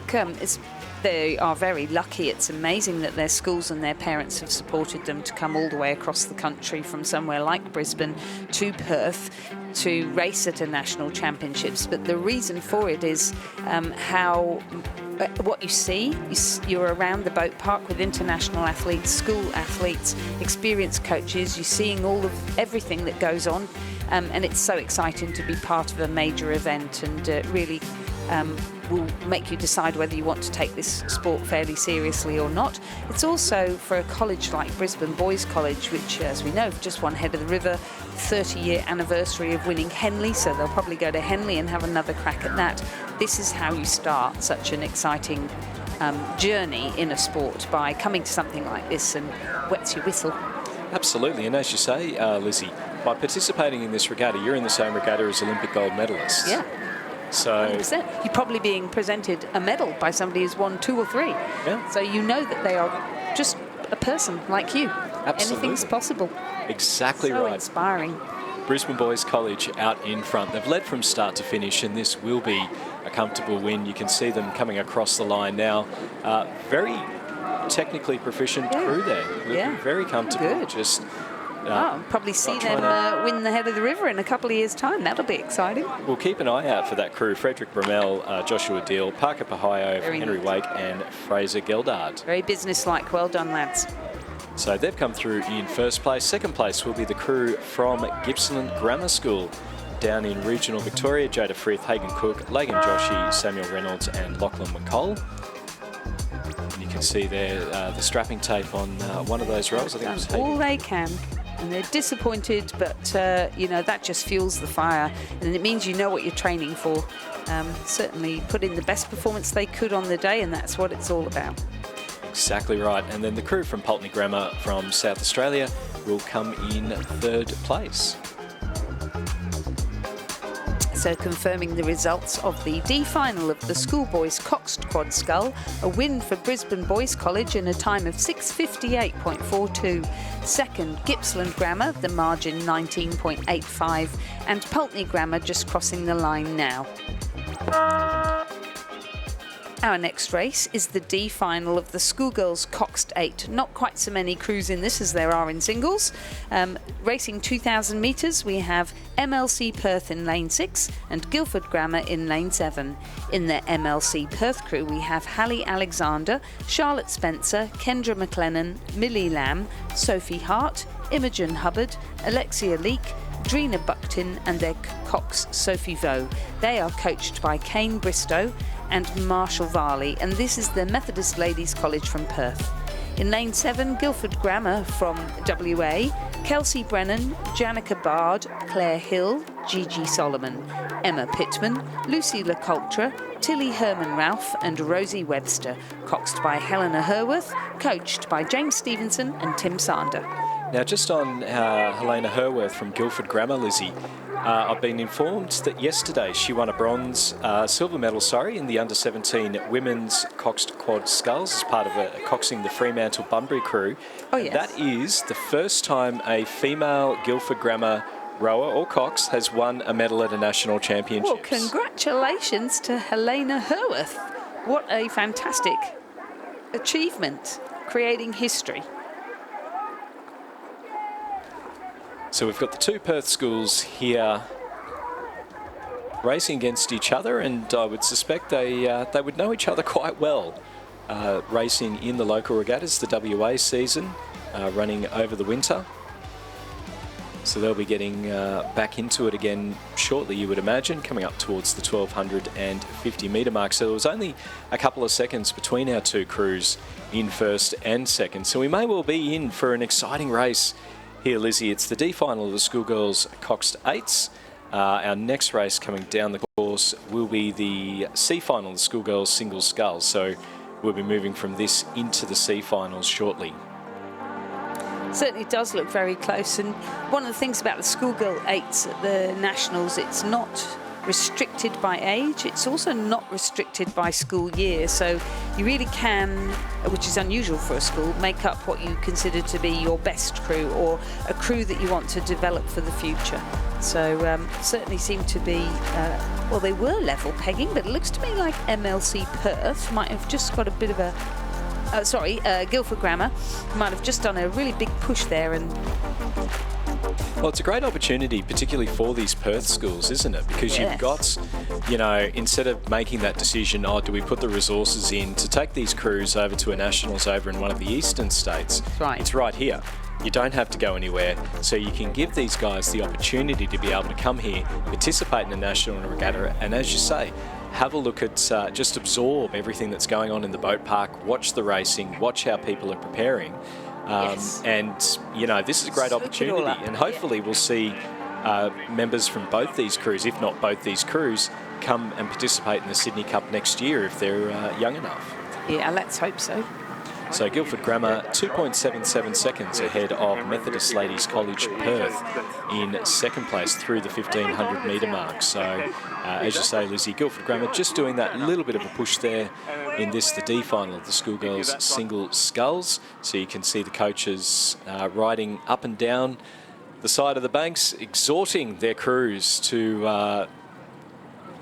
they are very lucky. It's amazing that their schools and their parents have supported them to come all the way across the country from somewhere like Brisbane to Perth to race at a national championships. But the reason for it is what you see. You're around the boat park with international athletes, school athletes, experienced coaches. You're seeing all of everything that goes on, and it's so exciting to be part of a major event, and really will make you decide whether you want to take this sport fairly seriously or not. It's also for a college like Brisbane Boys College, which, as we know, just won Head of the River, 30-year anniversary of winning Henley, so they'll probably go to Henley and have another crack at that. This is how you start such an exciting journey in a sport, by coming to something like this and wets your whistle.
Absolutely, and as you say, Lizzie, by participating in this regatta, you're in the same regatta as Olympic gold medalists.
Yeah.
So
100%. You're probably being presented a medal by somebody who's won 2 or 3.
Yeah.
So you know that they are just a person like you.
Absolutely.
Anything's possible.
Exactly
so
right.
Inspiring.
Brisbane Boys College out in front. They've led from start to finish, and this will be a comfortable win. You can see them coming across the line now. Very technically proficient crew there. Looking very comfortable.
Good.
Just
probably see them win the Head of the River in a couple of years' time. That'll be exciting.
We'll keep an eye out for that crew. Frederick Brummel, Joshua Deal, Parker Pahio, Henry Wake and Fraser Geldard.
Very businesslike. Well done, lads.
So they've come through in first place. Second place will be the crew from Gippsland Grammar School down in regional Victoria. Jada Frith, Hagan Cook, Lagan Joshi, Samuel Reynolds and Lachlan McColl. And you can see there the strapping tape on one of those roles. I think it was
all they can. And they're disappointed, but, that just fuels the fire. And it means you know what you're training for. Certainly put in the best performance they could on the day, and that's what it's all about.
Exactly right. And then the crew from Pulteney Grammar from South Australia will come in third place.
So confirming the results of the D final of the Schoolboys Coxed Quad Scull, a win for Brisbane Boys College in a time of 6:58.42. Second, Gippsland Grammar, the margin 19.85, and Pulteney Grammar just crossing the line now. Our next race is the D final of the Schoolgirls Coxed 8. Not quite so many crews in this as there are in singles. Racing 2,000 metres, we have MLC Perth in lane 6 and Guildford Grammar in lane 7. In the MLC Perth crew, we have Hallie Alexander, Charlotte Spencer, Kendra McLennan, Millie Lamb, Sophie Hart, Imogen Hubbard, Alexia Leake, Drina Buckton and their cox Sophie Vaux. They are coached by Kane Bristow and Marshall Varley, and this is the Methodist Ladies College from Perth. In lane 7, Guildford Grammar from WA, Kelsey Brennan, Janica Bard, Claire Hill, Gigi Solomon, Emma Pittman, Lucy LeCultre, Tilly Herman-Ralph and Rosie Webster, coxed by Helena Herworth, coached by James Stevenson and Tim Sander.
Now, just on Helena Herworth from Guildford Grammar, Lizzie, I've been informed that yesterday she won a silver medal, in the under-17 women's coxed quad sculls as part of coxing the Fremantle Bunbury crew.
Oh, yes.
That is the first time a female Guildford Grammar rower or cox has won a medal at a national championship.
Well, congratulations to Helena Herworth. What a fantastic achievement, creating history.
So we've got the two Perth schools here racing against each other, and I would suspect they would know each other quite well. Racing in the local regattas, the WA season, running over the winter. So they'll be getting back into it again shortly, you would imagine, coming up towards the 1250 metre mark. So there was only a couple of seconds between our two crews in first and second. So we may well be in for an exciting race here, Lizzie. It's the D final of the Schoolgirls Coxed 8s. Our next race coming down the course will be the C final of the Schoolgirls Single Sculls. So we'll be moving from this into the C finals shortly.
Certainly does look very close, and one of the things about the Schoolgirl 8s at the Nationals, it's not restricted by age, it's also not restricted by school year, so you really can, which is unusual for a school, make up what you consider to be your best crew or a crew that you want to develop for the future. So certainly seem to be, well, they were level pegging, but it looks to me like MLC Perth might have just got a bit of a Guildford Grammar might have just done a really big push there. And
well, it's a great opportunity, particularly for these Perth schools, isn't it? Because you've got, instead of making that decision, do we put the resources in to take these crews over to a nationals over in one of the eastern states?
Right.
It's right here. You don't have to go anywhere, so you can give these guys the opportunity to be able to come here, participate in a national regatta, and as you say, have a look at, just absorb everything that's going on in the boat park, watch the racing, watch how people are preparing. And, this is a great opportunity, and hopefully we'll see members from both these crews, if not both these crews, come and participate in the Sydney Cup next year if they're young enough.
Yeah, let's hope so.
So Guildford Grammar 2.77 seconds ahead of Methodist Ladies College Perth in second place through the 1500 metre mark. So as you say, Lizzie, Guildford Grammar just doing that little bit of a push there in this, the D final of the Schoolgirls Single Sculls. So you can see the coaches riding up and down the side of the banks, exhorting their crews to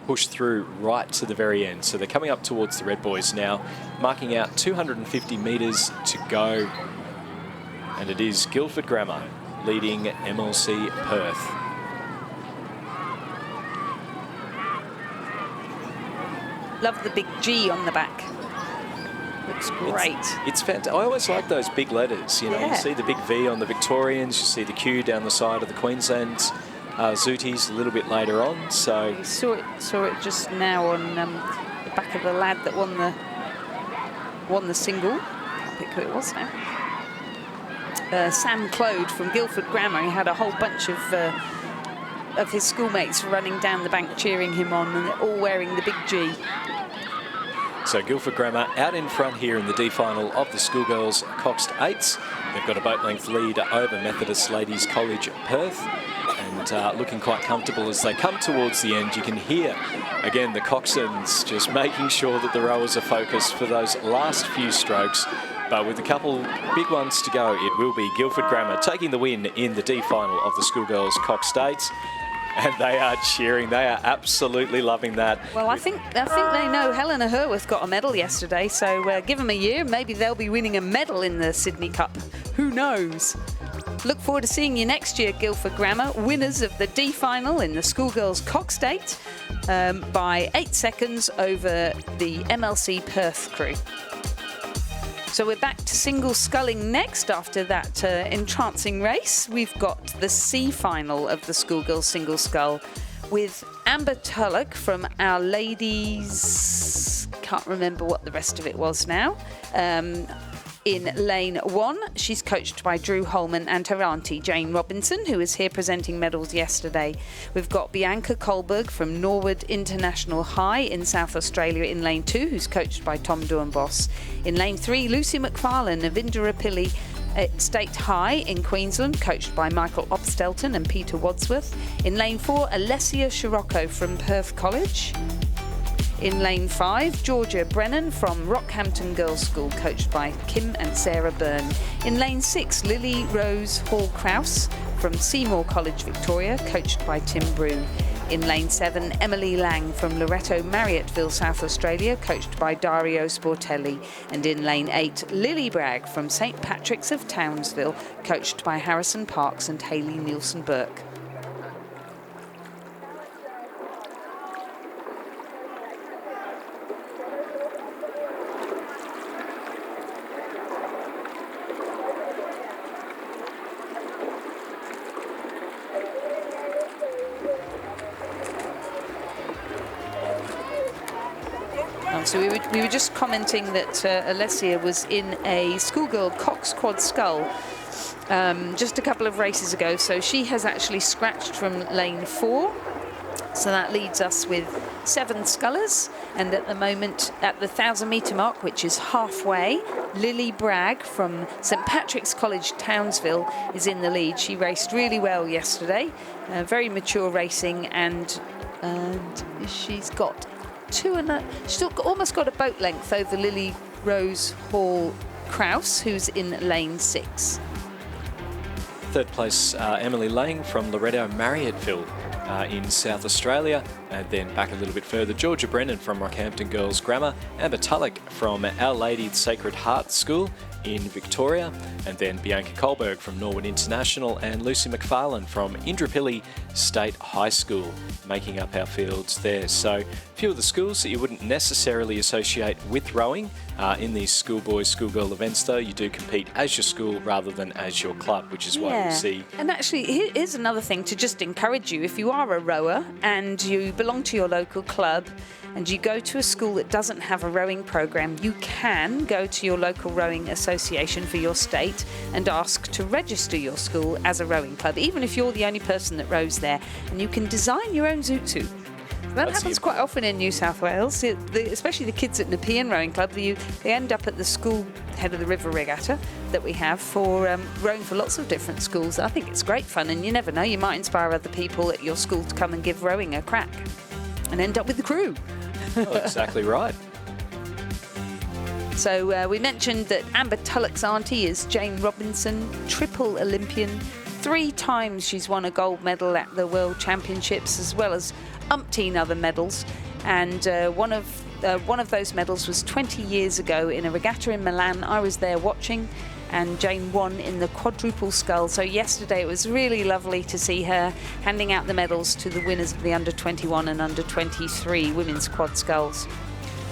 push through right to the very end. So they're coming up towards the Red Boys now, marking out 250 metres to go. And it is Guildford Grammar leading MLC Perth.
Love the big G on the back. Looks great.
It's fantastic. I always like those big letters. You know, you see the big V on the Victorians, you see the Q down the side of the Queensland Zooties a little bit later on. So
you saw it just now on the back of the lad that won the single. I'll pick who it was now. Sam Clode from Guildford Grammar. He had a whole bunch of his schoolmates running down the bank cheering him on, and they're all wearing the big G.
So Guildford Grammar out in front here in the D final of the Schoolgirls Coxed 8s. They've got a boat length lead over Methodist Ladies College Perth, and looking quite comfortable as they come towards the end. You can hear again the coxswains just making sure that the rowers are focused for those last few strokes. But with a couple big ones to go, it will be Guildford Grammar taking the win in the D final of the Schoolgirls Coxed 8s. And they are cheering. They are absolutely loving that.
Well, I think they know Helena Herworth got a medal yesterday, so give them a year. Maybe they'll be winning a medal in the Sydney Cup. Who knows? Look forward to seeing you next year, Guildford Grammar, winners of the D final in the Schoolgirls Coxed 8 by 8 seconds over the MLC Perth crew. So we're back to single sculling next after that entrancing race. We've got the C final of the Schoolgirls single scull with Amber Tulloch from Our Ladies, can't remember what the rest of it was now, in lane 1. She's coached by Drew Holman and her auntie Jane Robinson, who was here presenting medals yesterday. We've got Bianca Kohlberg from Norwood International High in South Australia in lane 2, who's coached by Tom Doornbos. In lane 3, Lucy McFarlane of Indooroopilly at State High in Queensland, coached by Michael Opstelton and Peter Wadsworth. In lane 4, Alessia Scirocco from Perth College. In lane 5, Georgia Brennan from Rockhampton Girls School, coached by Kim and Sarah Byrne. In lane 6, Lily Rose Hall-Krause from Seymour College, Victoria, coached by Tim Brew. In lane 7, Emily Lang from Loreto Marriotteville, South Australia, coached by Dario Sportelli. And in lane 8, Lily Bragg from St Patrick's of Townsville, coached by Harrison Parks and Hayley Nielsen-Burke. So we were just commenting that Alessia was in a schoolgirl cox quad scull just a couple of races ago. So she has actually scratched from lane 4. So that leaves us with 7 scullers. And at the moment, at the 1,000-metre mark, which is halfway, Lily Bragg from St Patrick's College, Townsville, is in the lead. She raced really well yesterday, very mature racing, and she's got she's almost got a boat length over Lily Rose Hall-Krause, who's in lane 6.
Third place, Emily Lang from Loreto Marriotteville in South Australia. And then back a little bit further, Georgia Brennan from Rockhampton Girls Grammar, Amber Tulloch from Our Lady Sacred Heart School in Victoria, and then Bianca Kohlberg from Norwood International and Lucy McFarlane from Indooroopilly State High School making up our fields there. So a few of the schools that you wouldn't necessarily associate with rowing in these schoolboy, schoolgirl events, though. You do compete as your school rather than as your club, which is why we see.
And actually, here's another thing to just encourage you. If you are a rower and you belong to your local club and you go to a school that doesn't have a rowing program, you can go to your local rowing association for your state and ask to register your school as a rowing club, even if you're the only person that rows there, and you can design your own zoot suit. That happens quite often in New South Wales, especially the kids at Nepean Rowing Club. They end up at the school head of the river regatta that we have for rowing for lots of different schools. I think it's great fun, and you never know, you might inspire other people at your school to come and give rowing a crack and end up with the crew.
Oh, exactly right.
So we mentioned that Amber Tulloch's auntie is Jane Robinson, triple Olympian. 3 times she's won a gold medal at the World Championships, as well as umpteen other medals. And one of those medals was 20 years ago in a regatta in Milan. I was there watching, and Jane won in the quadruple scull. So yesterday it was really lovely to see her handing out the medals to the winners of the under 21 and under 23 women's quad sculls.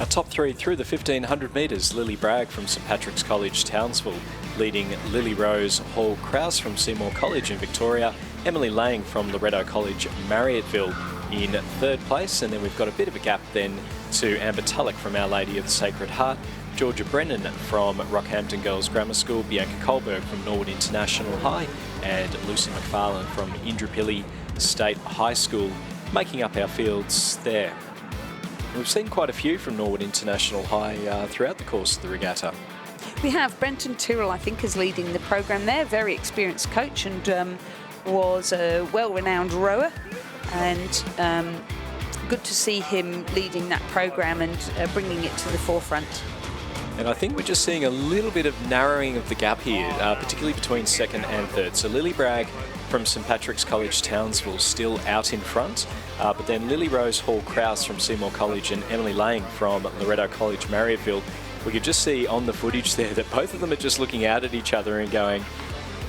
Our top three through the 1500 metres, Lily Bragg from St Patrick's College, Townsville, leading Lily Rose Hall-Krause from Seymour College in Victoria, Emily Lang from Loretto College, Marriotteville in third place, and then we've got a bit of a gap then to Amber Tulloch from Our Lady of the Sacred Heart, Georgia Brennan from Rockhampton Girls Grammar School, Bianca Kohlberg from Norwood International High, and Lucy McFarlane from Indooroopilly State High School, making up our fields there. We've seen quite a few from Norwood International High throughout the course of the regatta.
We have. Brenton Tyrrell, I think, is leading the programme there. Very experienced coach and was a well-renowned rower. And good to see him leading that programme and bringing it to the forefront.
And I think we're just seeing a little bit of narrowing of the gap here, particularly between second and third. So Lily Bragg from St Patrick's College, Townsville, still out in front. But then Lily Rose Hall-Krause from Seymour College and Emily Lang from Loretto College, Marriotteville. We could just see on the footage there that both of them are just looking out at each other and going,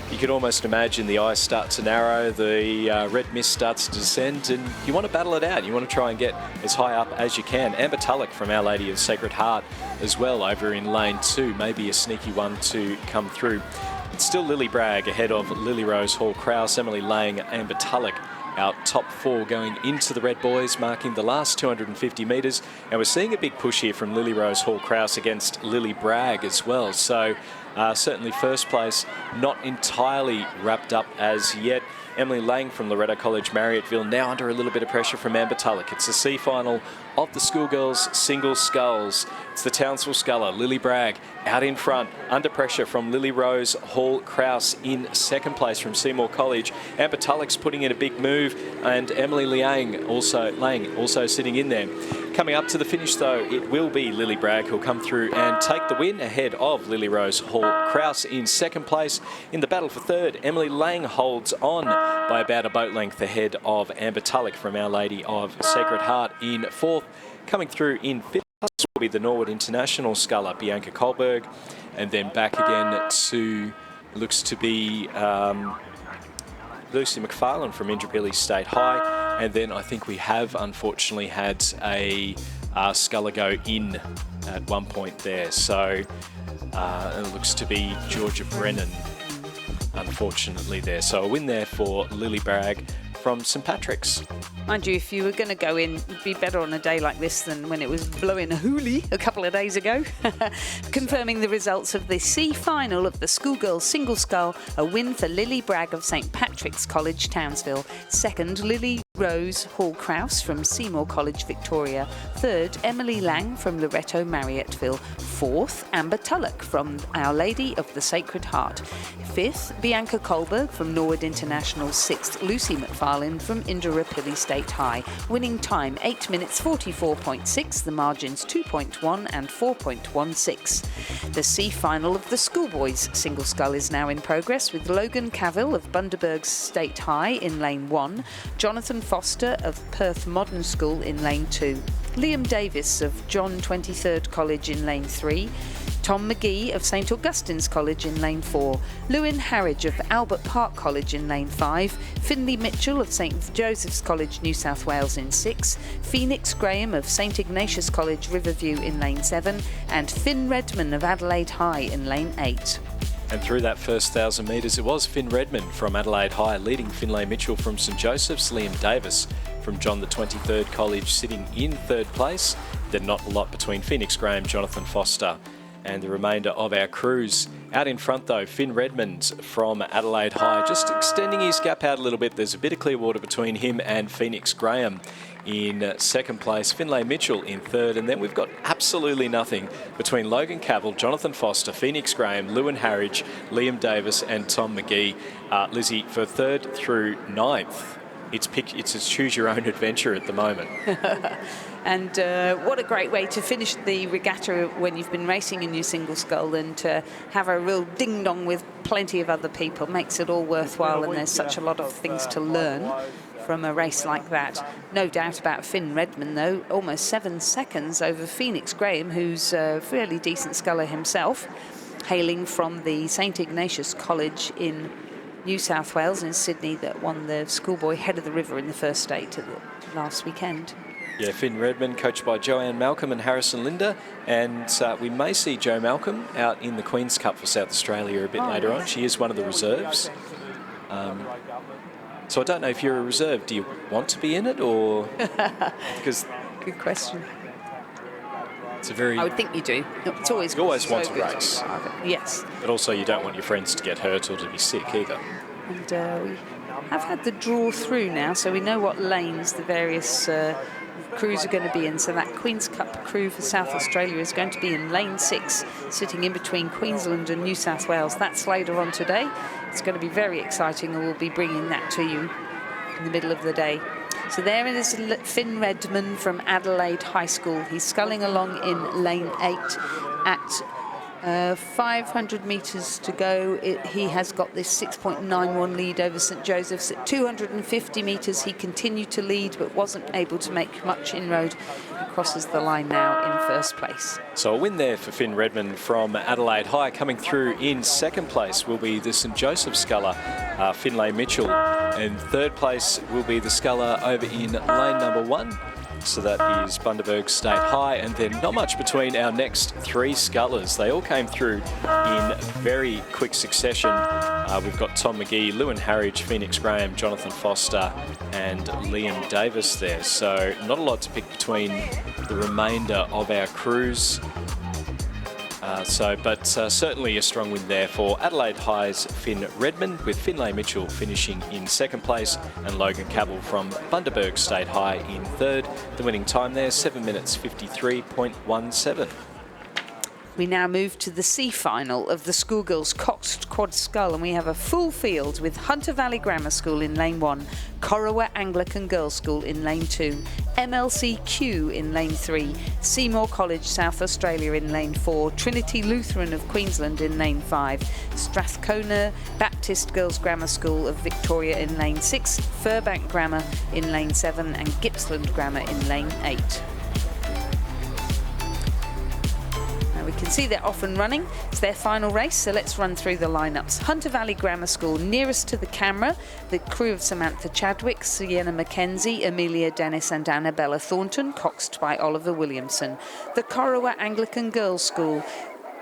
you could almost imagine the eyes start to narrow, the red mist starts to descend, and you want to battle it out. You want to try and get as high up as you can. Amber Tulloch from Our Lady of Sacred Heart as well over in lane 2, maybe a sneaky one to come through. It's still Lily Bragg ahead of Lily Rose Hall-Krause, Emily Lang, Amber Tulloch. Our top 4 going into the Red Boys, marking the last 250 metres. And we're seeing a big push here from Lily Rose Hall-Krause against Lily Bragg as well. So certainly first place not entirely wrapped up as yet. Emily Lang from Loretto College, Marriotteville, now under a little bit of pressure from Amber Tulloch. It's the C final of the Schoolgirls single sculls. It's the Townsville sculler, Lily Bragg, out in front, under pressure from Lily Rose Hall-Krause in second place from Seymour College. Amber Tulloch's putting in a big move, and Emily Lang also sitting in there. Coming up to the finish, though, it will be Lily Bragg who'll come through and take the win ahead of Lily Rose Hall-Krause in second place. In the battle for third, Emily Lang holds on by about a boat length ahead of Amber Tulloch from Our Lady of Sacred Heart in fourth. Coming through in fifth will be the Norwood International sculler, Bianca Kohlberg, and then back again to, looks to be Lucy McFarlane from Indooroopilly State High, and then I think we have unfortunately had a sculler go in at one point there, so it looks to be Georgia Brennan unfortunately there. So a win there for Lily Bragg from St Patrick's.
Mind you, if you were going to go in, it'd be better on a day like this than when it was blowing a hoolie a couple of days ago. Confirming the results of the C final of the Schoolgirls single scull, a win for Lily Bragg of St Patrick's College, Townsville. Second, Lily Rose Hall-Krause from Seymour College, Victoria. Third, Emily Lang from Loretto, Marriotteville. Fourth, Amber Tulloch from Our Lady of the Sacred Heart. Fifth, Bianca Kohlberg from Norwood International. Sixth, Lucy McFarlane from Indooroopilly State High. Winning time 8 minutes 44.6, the margins 2.1 and 4.16. The C final of the Schoolboys single scull is now in progress, with Logan Cavill of Bundaberg State High in lane 1, Jonathan Foster of Perth Modern School in lane 2, Liam Davis of John 23rd College in lane 3, Tom McGee of St Augustine's College in lane 4, Lewin Harridge of Albert Park College in lane 5, Finlay Mitchell of St Joseph's College, New South Wales in 6, Phoenix Graham of St Ignatius College, Riverview in lane 7, and Finn Redman of Adelaide High in lane 8.
And through that first 1,000 metres, it was Finn Redman from Adelaide High leading Finlay Mitchell from St Joseph's, Liam Davis from John the 23rd College sitting in third place. Then not a lot between Phoenix Graham, Jonathan Foster and the remainder of our crews. Out in front though, Finn Redmond from Adelaide High, just extending his gap out a little bit. There's a bit of clear water between him and Phoenix Graham in second place, Finlay Mitchell in third, and then we've got absolutely nothing between Logan Cavill, Jonathan Foster, Phoenix Graham, Lewin Harridge, Liam Davis and Tom McGee. Lizzie, for third through ninth, it's a choose your own adventure at the moment.
And what a great way to finish the regatta when you've been racing in your single scull, and to have a real ding-dong with plenty of other people makes it all worthwhile, and there's such a lot of things to learn from a race like that. No doubt about Finn Redman though, almost 7 seconds over Phoenix Graham, who's a fairly decent sculler himself. hailing from the St Ignatius College in New South Wales in Sydney that won the schoolboy Head of the River in the first state at the last weekend.
Yeah, Finn Redmond, coached by Joanne Malcolm and Harrison Linder. And we may see Jo Malcolm out in the Queen's Cup for South Australia a bit later on. She is one of the reserves. So I don't know if you're a reserve. Do you want to be in it, or because
good question.
It's a very.
I would think you do. It's always.
You always want
so
to
good.
race.
Yes.
But also, you don't want your friends to get hurt or to be sick either.
And we have had the draw through now, so we know what lanes the various crews are going to be in. So that Queen's Cup crew for South Australia is going to be in lane 6, sitting in between Queensland and New South Wales. That's later on today. It's going to be very exciting, and we'll be bringing that to you in the middle of the day. So there is Finn Redmond from Adelaide High School. He's sculling along in lane 8 at 500 metres to go. He has got this 6.91 lead over St Joseph's. At 250 metres he continued to lead but wasn't able to make much inroad. He crosses the line now in first place.
So a win there for Finn Redmond from Adelaide High. Coming through in second place will be the St Joseph's sculler, Finlay Mitchell. And third place will be the sculler over in lane number 1. So that is Bundaberg State High, and then not much between our next 3 scullers. They all came through in very quick succession. We've got Tom McGee, Lewin Harridge, Phoenix Graham, Jonathan Foster and Liam Davis there. So not a lot to pick between the remainder of our crews. But certainly a strong win there for Adelaide High's Finn Redmond, with Finlay Mitchell finishing in second place and Logan Cabell from Bundaberg State High in third. The winning time there, 7 minutes 53.17.
We now move to the C final of the Schoolgirls Coxed Quad Scull, and we have a full field with Hunter Valley Grammar School in lane 1, Corowa Anglican Girls' School in lane 2, MLCQ in lane 3, Seymour College South Australia in lane 4, Trinity Lutheran of Queensland in lane 5, Strathcona Baptist Girls' Grammar School of Victoria in lane 6, Furbank Grammar in lane 7 and Gippsland Grammar in lane 8. We can see they're off and running. It's their final race, so let's run through the lineups. Hunter Valley Grammar School, nearest to the camera, the crew of Samantha Chadwick, Sienna Mackenzie, Amelia Dennis and Annabella Thornton, coxed by Oliver Williamson. The Corowa Anglican Girls' School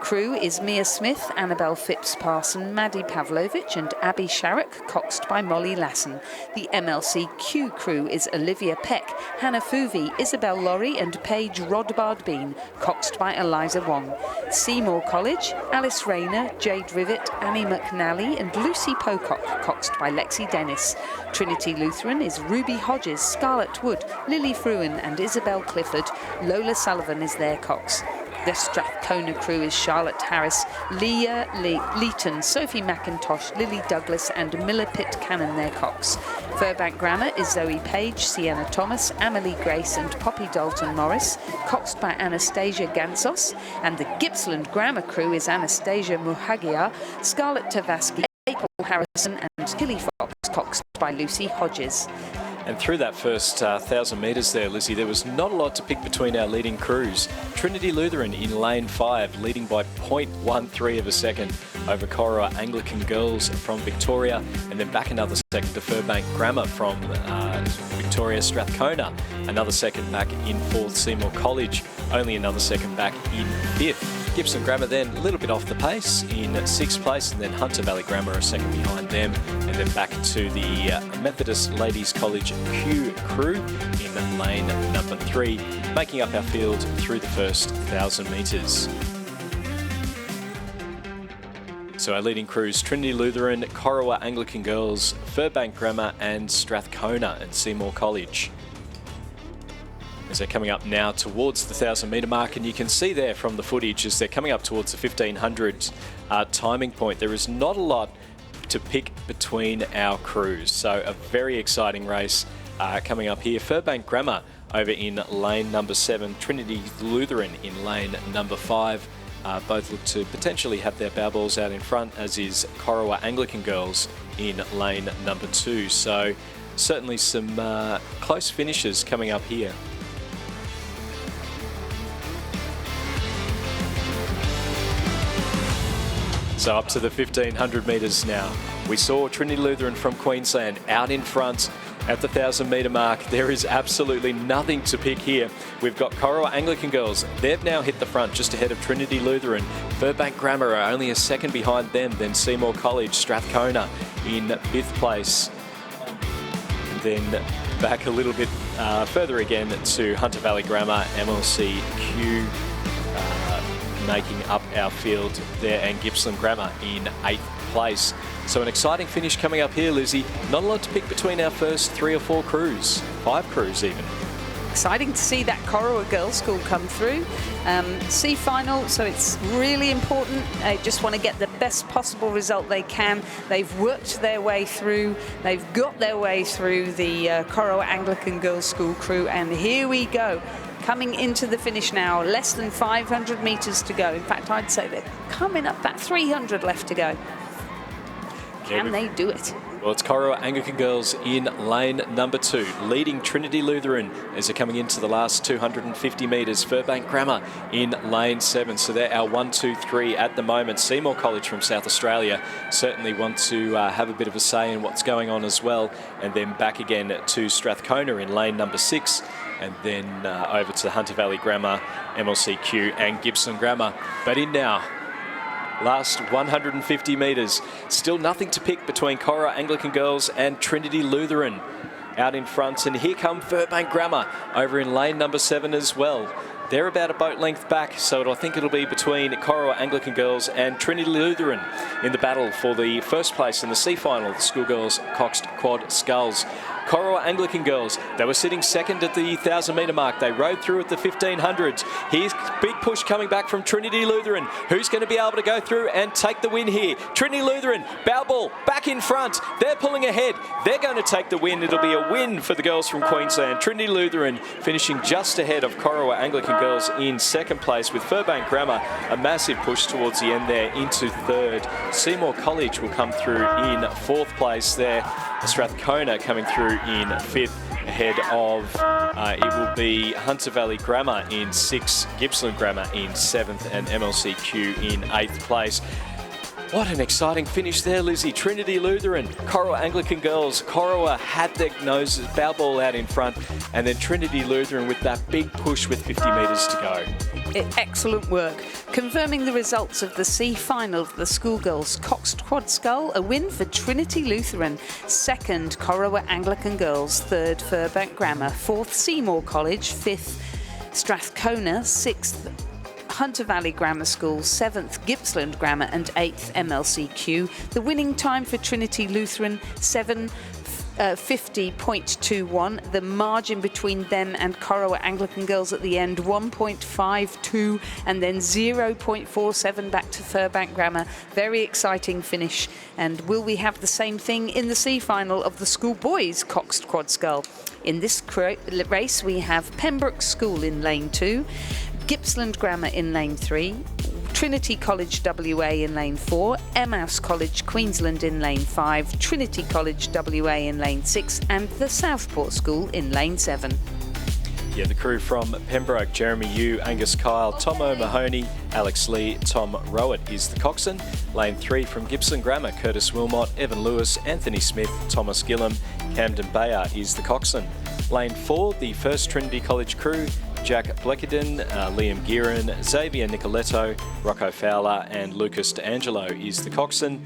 crew is Mia Smith, Annabelle Phipps-Parson, Maddie Pavlovich and Abby Sharrock, coxed by Molly Lassen. The MLCQ crew is Olivia Peck, Hannah Foovey, Isabel Laurie and Paige Rodbard-Bean, coxed by Eliza Wong. Seymour College, Alice Rayner, Jade Rivet, Annie McNally and Lucy Pocock, coxed by Lexi Dennis. Trinity Lutheran is Ruby Hodges, Scarlett Wood, Lily Fruin and Isabel Clifford. Lola Sullivan is their cox. The Strathcona crew is Charlotte Harris, Leah Leeton, Sophie McIntosh, Lily Douglas and Miller Pitt Cannon their cox. Furbank Grammar is Zoe Page, Sienna Thomas, Amelie Grace and Poppy Dalton Morris, coxed by Anastasia Gansos. And the Gippsland Grammar crew is Anastasia Muhagia, Scarlett Tavaski, April Harrison and Tilly Fox, coxed by Lucy Hodges.
And through that first 1,000 metres there, Lizzie, there was not a lot to pick between our leading crews. Trinity Lutheran in lane 5, leading by 0.13 of a second over Corowa Anglican Girls from Victoria, and then back another second to Furbank Grammar from Victoria Strathcona. Another second back in 4th, Seymour College. Only another second back in 5th. Gibson Grammar then a little bit off the pace in 6th place, and then Hunter Valley Grammar a second behind them, and then back to the Methodist Ladies College Q crew in lane number 3, making up our field through the first 1,000 metres. So our leading crews, Trinity Lutheran, Corowa Anglican Girls, Furbank Grammar and Strathcona and Seymour College. As they're coming up now towards the 1,000 metre mark, and you can see there from the footage as they're coming up towards the 1,500 timing point, there is not a lot to pick between our crews. So a very exciting race coming up here. Furbank Grammar over in lane number 7, Trinity Lutheran in lane number 5. Both look to potentially have their bow balls out in front, as is Corowa Anglican Girls in lane number 2. So certainly some close finishes coming up here. So up to the 1,500 metres now. We saw Trinity Lutheran from Queensland out in front at the 1,000 metre mark. There is absolutely nothing to pick here. We've got Corowa Anglican Girls. They've now hit the front just ahead of Trinity Lutheran. Furbank Grammar are only a second behind them. Then Seymour College, Strathcona in 5th place. And then back a little bit further again to Hunter Valley Grammar, MLCQ making up our field there, and Gippsland Grammar in 8th place. So an exciting finish coming up here, Lizzie. Not a lot to pick between our first 3 or 4 crews, 5 crews even.
Exciting to see that Corowa Girls School come through. C final, so it's really important. They just want to get the best possible result they can. They've worked their way through. They've got their way through the Corowa Anglican Girls School crew, and here we go. Coming into the finish now, less than 500 metres to go. In fact, I'd say they're coming up at 300 left to go. Can they do it?
Well, it's Corowa Anglican Girls in lane number 2, leading Trinity Lutheran as they're coming into the last 250 metres. Furbank Grammar in lane 7. So they're our 1, 2, 3 at the moment. Seymour College from South Australia certainly want to have a bit of a say in what's going on as well. And then back again to Strathcona in lane number 6. And then over to Hunter Valley Grammar, MLCQ and Gippsland Grammar. But in now, last 150 metres. Still nothing to pick between Corowa Anglican Girls and Trinity Lutheran out in front. And here come Furbank Grammar over in lane number 7 as well. They're about a boat length back, so I think it'll be between Corowa Anglican Girls and Trinity Lutheran in the battle for the first place in the C final, the Schoolgirls Coxed Quad Sculls. Corowa Anglican Girls, they were sitting second at the 1,000 metre mark. They rode through at the 1,500s. Here's big push coming back from Trinity Lutheran. Who's going to be able to go through and take the win here? Trinity Lutheran, bow ball, back in front. They're pulling ahead. They're going to take the win. It'll be a win for the girls from Queensland. Trinity Lutheran finishing just ahead of Corowa Anglican Girls in second place, with Furbank Grammar a massive push towards the end there into third. Seymour College will come through in 4th place there. Strathcona coming through in 5th, ahead of it will be Hunter Valley Grammar in 6th, Gippsland Grammar in 7th, and MLCQ in 8th place. What an exciting finish there, Lizzie. Trinity Lutheran, Corowa Anglican Girls. Corowa had their noses, bow ball out in front, and then Trinity Lutheran with that big push with 50 metres to go.
Excellent work. Confirming the results of the C final of the Schoolgirls Coxed Quad Scull, a win for Trinity Lutheran. 2nd, Corowa Anglican Girls. 3rd, Furbank Grammar. 4th, Seymour College. 5th, Strathcona. 6th, Hunter Valley Grammar School, 7th Gippsland Grammar, and 8th MLCQ. The winning time for Trinity Lutheran, 7:50.21. The margin between them and Corowa Anglican Girls at the end, 1.52, and then 0.47 back to Furbank Grammar. Very exciting finish. And will we have the same thing in the C final of the Schoolboys Coxed Quad Scull? In this race, we have Pembroke School in lane 2, Gippsland Grammar in lane 3, Trinity College WA in lane 4, Emmaus College Queensland in lane 5, Trinity College WA in lane 6, and the Southport School in lane 7.
Yeah, the crew from Pembroke, Jeremy Yu, Angus Kyle, Tom O'Mahony, Alex Lee, Tom Rowett is the coxswain. Lane 3 from Gippsland Grammar, Curtis Wilmot, Evan Lewis, Anthony Smith, Thomas Gillam, Camden Bayer is the coxswain. Lane 4, the first Trinity College crew, Jack Bleckenden, Liam Gearan, Xavier Nicoletto, Rocco Fowler and Lucas D'Angelo is the coxswain.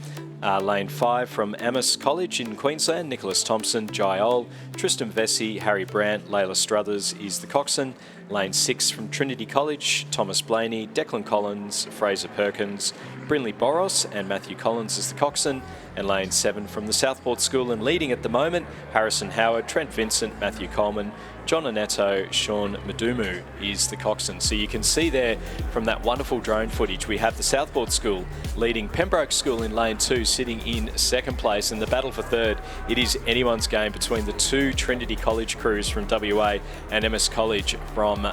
Lane 5 from Emmaus College in Queensland, Nicholas Thompson, Jai Ol, Tristan Vesey, Harry Brandt, Layla Struthers is the coxswain. Lane 6 from Trinity College, Thomas Blaney, Declan Collins, Fraser Perkins, Brinley Boros and Matthew Collins is the coxswain. And lane 7 from the Southport School, and leading at the moment, Harrison Howard, Trent Vincent, Matthew Coleman, John Annetto, Sean Madumu is the coxswain. So you can see there from that wonderful drone footage, we have the Southport School leading Pembroke School in lane 2, sitting in 2nd place. In the battle for 3rd, it is anyone's game between the 2 Trinity College crews from WA and MS College from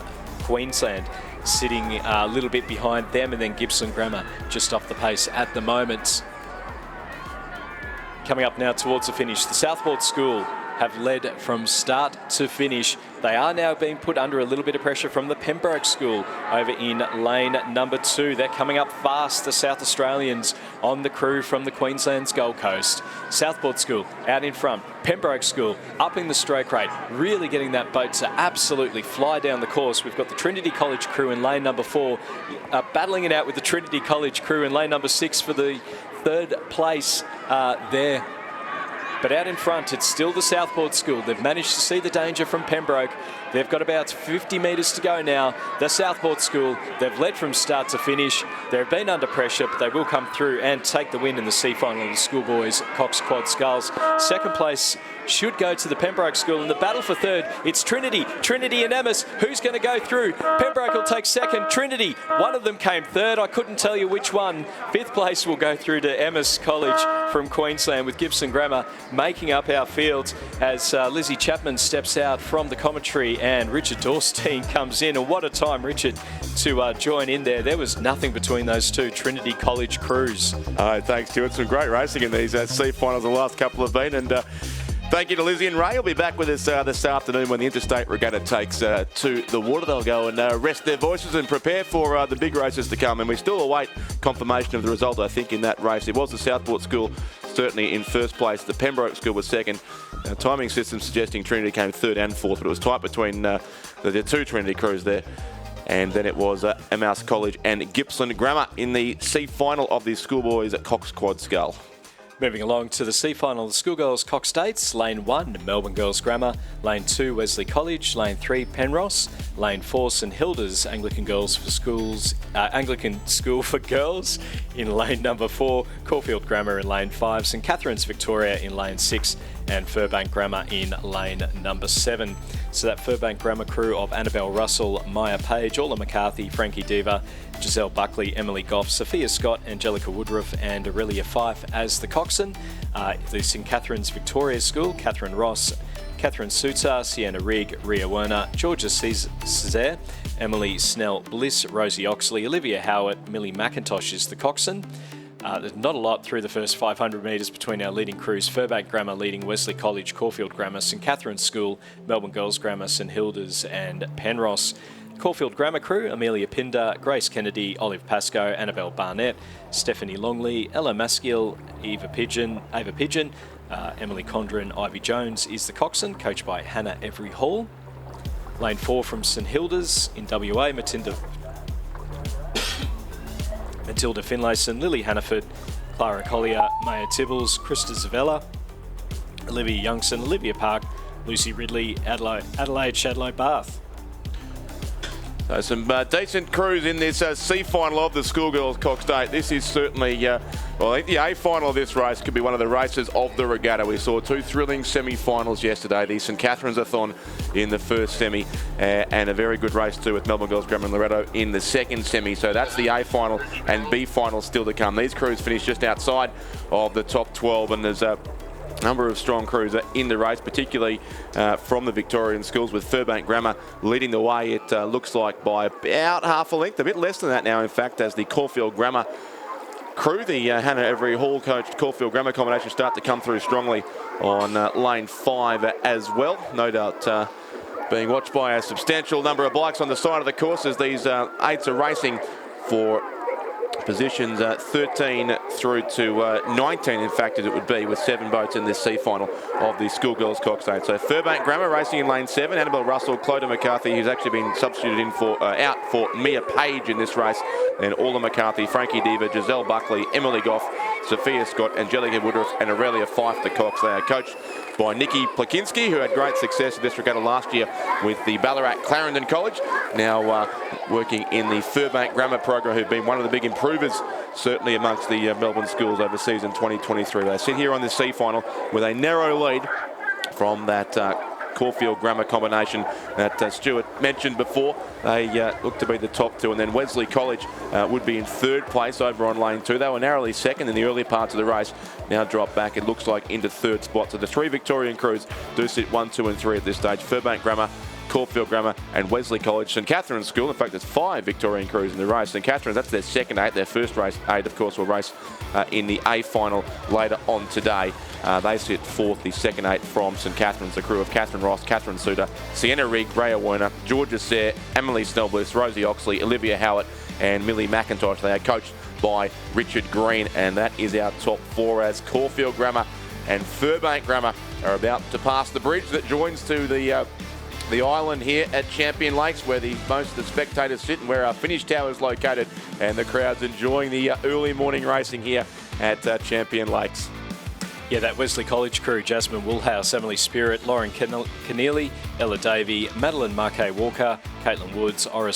Queensland, sitting a little bit behind them, and then Gippsland Grammar just off the pace at the moment. Coming up now towards the finish, the Southport School have led from start to finish. They are now being put under a little bit of pressure from the Pembroke School over in lane number 2. They're coming up fast, the South Australians on the crew from the Queensland's Gold Coast. Southport School out in front. Pembroke School upping the stroke rate, really getting that boat to absolutely fly down the course. We've got the Trinity College crew in lane number 4 battling it out with the Trinity College crew in lane number 6 for the third place there. But out in front, it's still the Southport School. They've managed to see the danger from Pembroke. They've got about 50 metres to go now. The Southport School, they've led from start to finish. They've been under pressure, but they will come through and take the win in the C final of the Schoolboys Cox Quad Sculls. Second place should go to the Pembroke School. In the battle for third, it's Trinity and Emmis. Who's going to go through? Pembroke will take second. Trinity, one of them came third. I couldn't tell you which one. Fifth place will go through to Emmis College from Queensland, with Gibson Grammar making up our fields as Lizzie Chapman steps out from the commentary and Richard Dorstein comes in. And what a time, Richard, to join in there. There was nothing between those two Trinity College crews.
Thanks, Stuart. Some great racing in these C finals the last couple have been. And thank you to Lizzie and Ray. Will be back with us this afternoon when the Interstate Regatta takes to the water. They'll go and rest their voices and prepare for the big races to come. And we still await confirmation of the result, I think, in that race. It was the Southport School certainly in first place. The Pembroke School was second. Timing system suggesting Trinity came third and fourth, but it was tight between the two Trinity crews there. And then it was Emmaus College and Gibson Grammar in the C final of the Schoolboys at Cox Quad Scull.
Moving along to the C final of the Schoolgirls Coxed Dates. Lane 1, Melbourne Girls Grammar. Lane 2, Wesley College. Lane 3, Penrose. Lane 4, St Hilda's Anglican School for Girls in lane number 4. Caulfield Grammar in lane 5. St Catherine's Victoria in lane 6. And Furbank Grammar in lane number 7. So that Furbank Grammar crew of Annabelle Russell, Maya Page, Orla McCarthy, Frankie Diva, Giselle Buckley, Emily Goff, Sophia Scott, Angelica Woodruff and Aurelia Fife as the coxswain. The St Catherine's Victoria School, Catherine Ross, Catherine Suter, Sienna Rigg, Ria Werner, Georgia Cesare, Emily Snell Bliss, Rosie Oxley, Olivia Howard, Millie McIntosh is the coxswain. There's not a lot through the first 500 metres between our leading crews. Furbank Grammar leading Wesley College, Caulfield Grammar, St Catherine's School, Melbourne Girls Grammar, St Hilda's and Penrose. Caulfield Grammar crew, Amelia Pinder, Grace Kennedy, Olive Pascoe, Annabelle Barnett, Stephanie Longley, Ella Maskiel, Ava Pigeon, Emily Condren, Ivy Jones is the coxswain, coached by Hannah Every Hall. Lane 4 from St Hilda's in WA, Matilda Finlayson, Lily Hannaford, Clara Collier, Maya Tibbles, Krista Zavella, Olivia Youngson, Olivia Park, Lucy Ridley, Adelaide Shadlow Bath.
So some decent crews in this C final of the Schoolgirls Cox Date. This is certainly, well, I think the A final of this race could be one of the races of the regatta. We saw two thrilling semi-finals yesterday. The St Catherine's-a-thon in the first semi and a very good race too with Melbourne Girls Grammar and Loretto in the second semi. So that's the A final and B final still to come. These crews finished just outside of the top 12 and there's a number of strong crews in the race, particularly from the Victorian schools, with Furbank Grammar leading the way, it looks like, by about half a length, a bit less than that now, in fact, as the Caulfield Grammar crew, the Hannah Every Hall coached Caulfield Grammar combination, start to come through strongly on lane 5 as well. No doubt being watched by a substantial number of bikes on the side of the course as these eights are racing for positions 13 through to 19, in fact, as it would be, with 7 boats in this C final of the Schoolgirls Cox Date. So Furbank Grammar racing in lane 7. Annabelle Russell, Clodagh McCarthy, who's actually been substituted in for out for Mia Page in this race. Then Orla McCarthy, Frankie Diva, Giselle Buckley, Emily Goff, Sophia Scott, Angelica Woodruff and Aurelia Fife, the Cox. They are coached by Nikki Plakinski, who had great success in this regatta last year with the Ballarat Clarendon College. Now working in the Furbank Grammar program, who've been one of the big improvers, certainly amongst the Melbourne schools over season 2023. They sit here on the C final with a narrow lead from that Caulfield Grammar combination that Stuart mentioned before. They look to be the top two, and then Wesley College would be in third place over on lane 2. They were narrowly second in the earlier parts of the race, now drop back, it looks like, into third spot. So the 3 Victorian crews do sit 1, 2 and 3 at this stage. Furbank Grammar Caulfield Grammar and Wesley College. St Catherine's School, in fact, there's 5 Victorian crews in the race. St Catherine's, that's their second 8. Their first race 8, of course, will race in the A final later on today. They sit 4th, the second 8 from St Catherine's, the crew of Catherine Ross, Catherine Suter, Sienna Rigg, Rhea Werner, Georgia Sayre, Emily Snellbliss, Rosie Oxley, Olivia Howard and Millie McIntosh. They are coached by Richard Green, and that is our top 4 as Caulfield Grammar and Furbank Grammar are about to pass the bridge that joins to the island here at Champion Lakes, where most of the spectators sit and where our finish tower is located, and the crowd's enjoying the early morning racing here at Champion Lakes.
Yeah, that Wesley College crew: Jasmine Woolhouse, Emily Spirit, Lauren Keneally, Ella Davey, Madeline Marquet Walker, Caitlin Woods, Aurora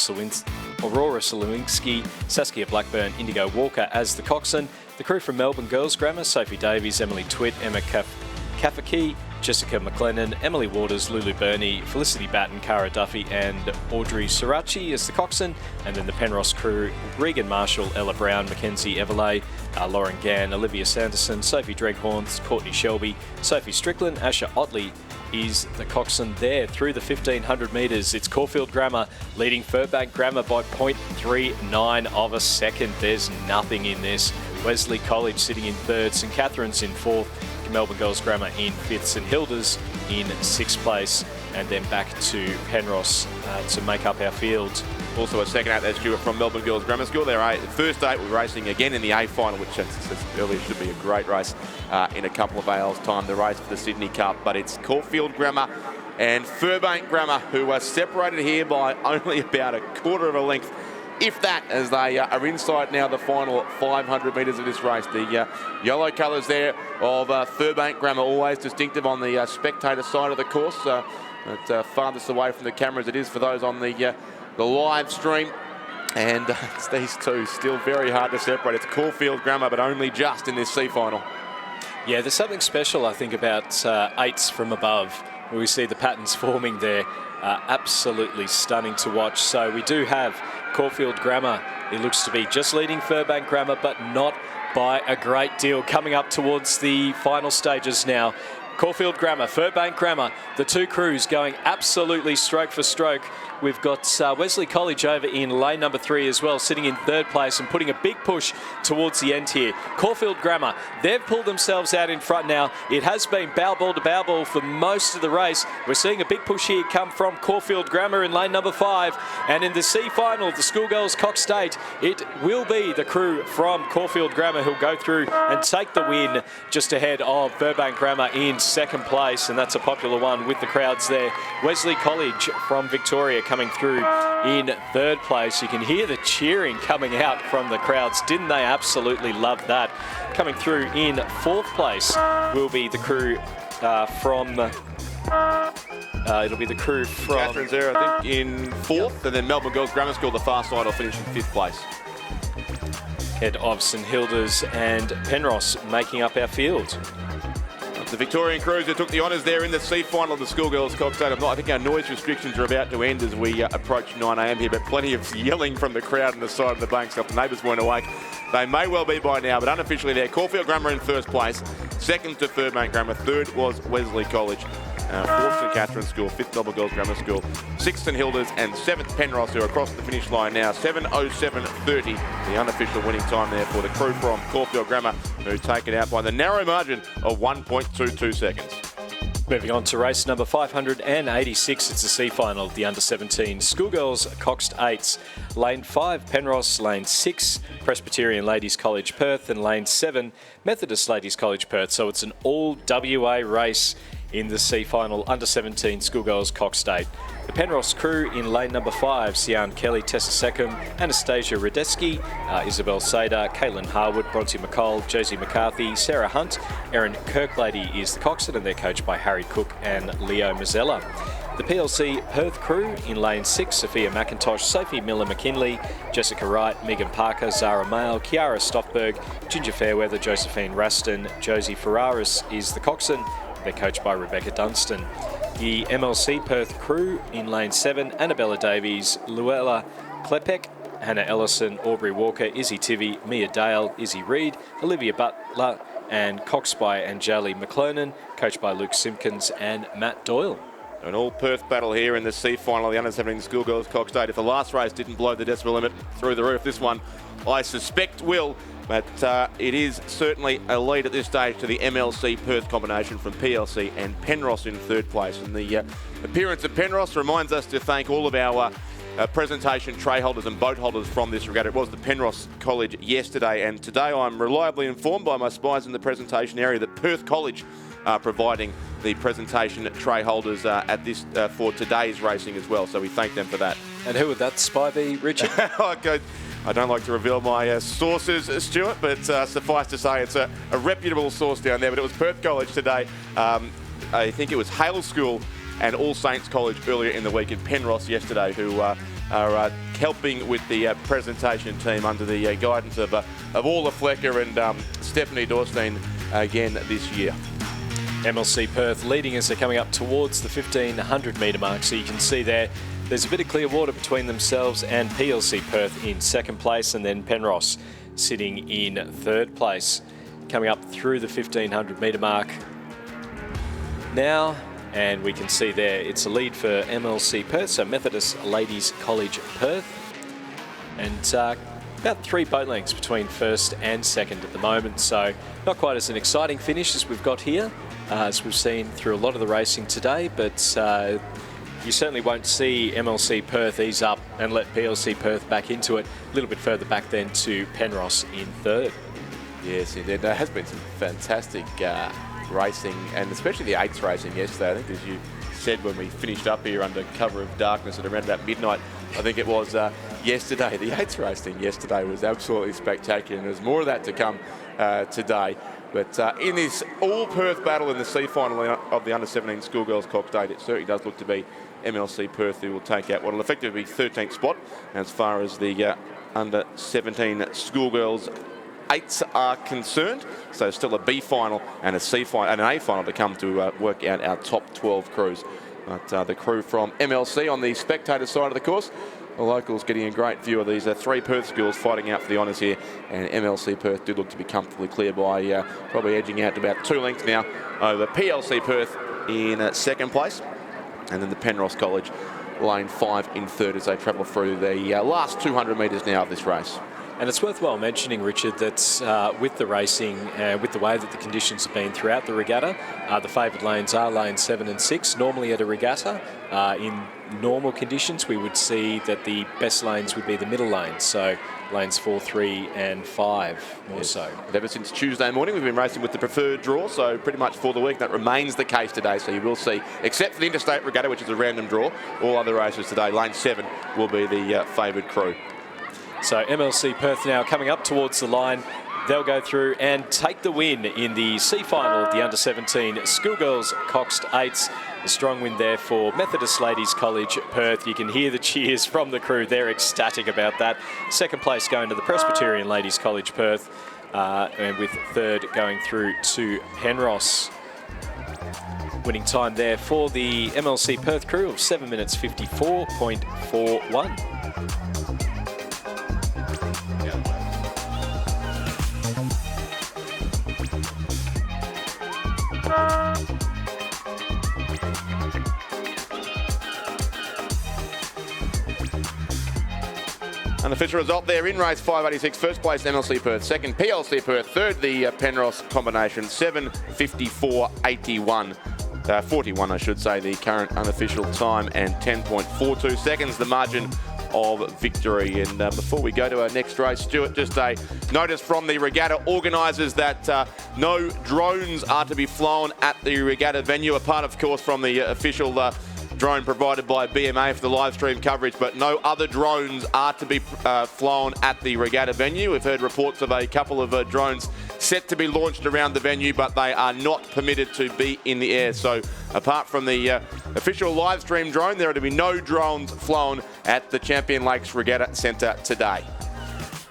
Slewinski, Saskia Blackburn, Indigo Walker as the coxswain. The crew from Melbourne Girls Grammar: Sophie Davies, Emily Twitt, Emma Kafaki, Jessica McLennan, Emily Waters, Lulu Burney, Felicity Batten, Cara Duffy and Audrey Sirachi as the coxswain. And then the Penrose crew: Regan Marshall, Ella Brown, Mackenzie Everley, Lauren Gann, Olivia Sanderson, Sophie Dreghorn, Courtney Shelby, Sophie Strickland, Asha Otley is the coxswain there through the 1500 metres. It's Caulfield Grammar leading Furbank Grammar by 0.39 of a second. There's nothing in this. Wesley College sitting in 3rd, St Catherine's in 4th, Melbourne Girls Grammar in 5th, St Hilda's in 6th place, and then back to Penrose to make up our field.
Also a second 8 there, Stuart, from Melbourne Girls Grammar School. Their first 8 will be racing again in the A final, which, as I said earlier, should be a great race in a couple of hours' time, the race for the Sydney Cup. But it's Caulfield Grammar and Furbank Grammar who are separated here by only about a quarter of a length, if that, as they are inside now the final 500 metres of this race. The yellow colours there of Furbank Grammar, always distinctive on the spectator side of the course. But farthest away from the camera as it is for those on the live stream. And it's these two, still very hard to separate. It's Caulfield Grammar, but only just in this C final.
Yeah, there's something special, I think, about 8s from above, where we see the patterns forming there. Absolutely stunning to watch. So we do have Caulfield Grammar, it looks to be just leading Furbank Grammar, but not by a great deal. Coming up towards the final stages now. Caulfield Grammar, Furbank Grammar, the two crews going absolutely stroke for stroke. We've got Wesley College over in lane number 3 as well, sitting in 3rd place and putting a big push towards the end here. Caulfield Grammar, they've pulled themselves out in front now. It has been bow ball to bow ball for most of the race. We're seeing a big push here come from Caulfield Grammar in lane number 5. And in the C final, the Schoolgirls Coxed 8, it will be the crew from Caulfield Grammar who'll go through and take the win just ahead of Furbank Grammar in 2nd place. And that's a popular one with the crowds there. Wesley College from Victoria coming through in 3rd place. You can hear the cheering coming out from the crowds. Didn't they absolutely love that? Coming through in 4th place will be the crew from... it'll be the crew from...
Catherine's there, I think, in 4th, and then Melbourne Girls Grammar School, the far side, will finish in 5th place.
Head of St Hilda's and Penrose making up our field.
The Victorian crews who took the honours there in the C final of the Schoolgirls Coxed 8. I think our noise restrictions are about to end as we approach 9 a.m. here, but plenty of yelling from the crowd on the side of the bank, so if the neighbours weren't awake, they may well be by now, but unofficially there. Caulfield Grammar in 1st place, 2nd to Furbank Grammar, 3rd was Wesley College, 4th St Catherine's School, 5th Melbourne Girls Grammar School, 6th St Hilda's and 7th Penrose, who are across the finish line now. 7:07:30, the unofficial winning time there for the crew from Caulfield Grammar, who take it out by the narrow margin of 1.22 seconds.
Moving on to race number 586, it's the C final of the under-17 Schoolgirls Coxed 8s. Lane 5, Penrose. Lane 6, Presbyterian Ladies College Perth. And lane 7, Methodist Ladies College Perth. So it's an all WA race in the C final under-17 Schoolgirls Coxed 8. The Penrose crew in lane number 5, Sian Kelly, Tessa Seckham, Anastasia Radeski, Isabel Sader, Caitlin Harwood, Bronte McCall, Josie McCarthy, Sarah Hunt. Erin Kirklady is the coxswain, and they're coached by Harry Cook and Leo Mazzella. The PLC Perth crew in lane 6, Sophia McIntosh, Sophie Miller-McKinley, Jessica Wright, Megan Parker, Zara Mail, Kiara Stoffberg, Ginger Fairweather, Josephine Raston, Josie Ferraris is the coxswain. They're coached by Rebecca Dunstan. The MLC Perth crew in lane 7, Annabella Davies, Luella Klepek, Hannah Ellison, Aubrey Walker, Izzy Tivy, Mia Dale, Izzy Reid, Olivia Butler and coxed by Anjali McClellan, coached by Luke Simpkins and Matt Doyle.
An all-Perth battle here in the C final of the under-17 Schoolgirls Coxed 8. If the last race didn't blow the decibel limit through the roof, this one I suspect will. But it is certainly a lead at this stage to the MLC Perth combination from PLC and Penrose in third place. And the appearance of Penrose reminds us to thank all of our presentation tray holders and boat holders from this regatta. It was the Penrose College yesterday, and today I'm reliably informed by my spies in the presentation area that Perth College are providing the presentation tray holders at this for today's racing as well. So we thank them for that.
And who would that spy be, Richard?
I don't like to reveal my sources, Stuart, but suffice to say it's a reputable source down there. But it was Perth College today. I think it was Hale School and All Saints College earlier in the week, and Penrose yesterday, who are helping with the presentation team under the guidance of Orla Flecker and Stephanie Dorstein again this year.
MLC Perth leading as they're coming up towards the 1500 metre mark. So you can see there's a bit of clear water between themselves and PLC Perth in second place, and then Penrose sitting in third place. Coming up through the 1500 metre mark now, and we can see there it's a lead for MLC Perth, so Methodist Ladies College Perth. And about 3 boat lengths between first and second at the moment, so not quite as an exciting finish as we've got here, as we've seen through a lot of the racing today, but you certainly won't see MLC Perth ease up and let PLC Perth back into it. A little bit further back then to Penrose in third.
Yes, indeed. There has been some fantastic racing, and especially the eights racing yesterday. I think, as you said when we finished up here under cover of darkness at around about midnight, I think it was yesterday. The eights racing yesterday was absolutely spectacular, and there's more of that to come today. But in this all-Perth battle in the C final of the under-17 Schoolgirls Coxed 8, it certainly does look to be MLC Perth who will take out what will effectively be 13th spot as far as the under-17 Schoolgirls 8s are concerned. So still a B final and a C final and an A final to come to work out our top 12 crews. But the crew from MLC on the spectator side of the course, the locals getting a great view of these 3 Perth schools fighting out for the honours here, and MLC Perth do look to be comfortably clear by probably edging out to about 2 lengths now over PLC Perth in second place, and then the Penrose College lane 5 in third as they travel through the last 200 metres now of this race.
And it's worthwhile mentioning, Richard, that with the racing, with the way that the conditions have been throughout the regatta, the favoured lanes are lanes 7 and 6. Normally at a regatta, in normal conditions, we would see that the best lanes would be the middle lanes, so lanes 4, 3 and 5 more so.
And ever since Tuesday morning, we've been racing with the preferred draw, so pretty much for the week that remains the case today. So you will see, except for the Interstate Regatta, which is a random draw, all other races today, lane 7 will be the favoured crew.
So MLC Perth now coming up towards the line. They'll go through and take the win in the C final of the under-17 Schoolgirls Coxed 8s. A strong win there for Methodist Ladies College Perth. You can hear the cheers from the crew. They're ecstatic about that. Second place going to the Presbyterian Ladies College Perth, and with third going through to Penrose. Winning time there for the MLC Perth crew of 7 minutes 54.41.
Unofficial result there in race 586. First place MLC Perth, second PLC Perth, third the Penrose combination, 7:54.81. 41 I should say, the current unofficial time, and 10.42 seconds the margin of victory. And before we go to our next race, Stuart, just a notice from the regatta organisers that no drones are to be flown at the regatta venue, apart of course from the official drone provided by BMA for the live stream coverage, but no other drones are to be flown at the regatta venue. We've heard reports of a couple of drones set to be launched around the venue, but they are not permitted to be in the air. So apart from the official live stream drone, there are to be no drones flown at the Champion Lakes Regatta Centre today.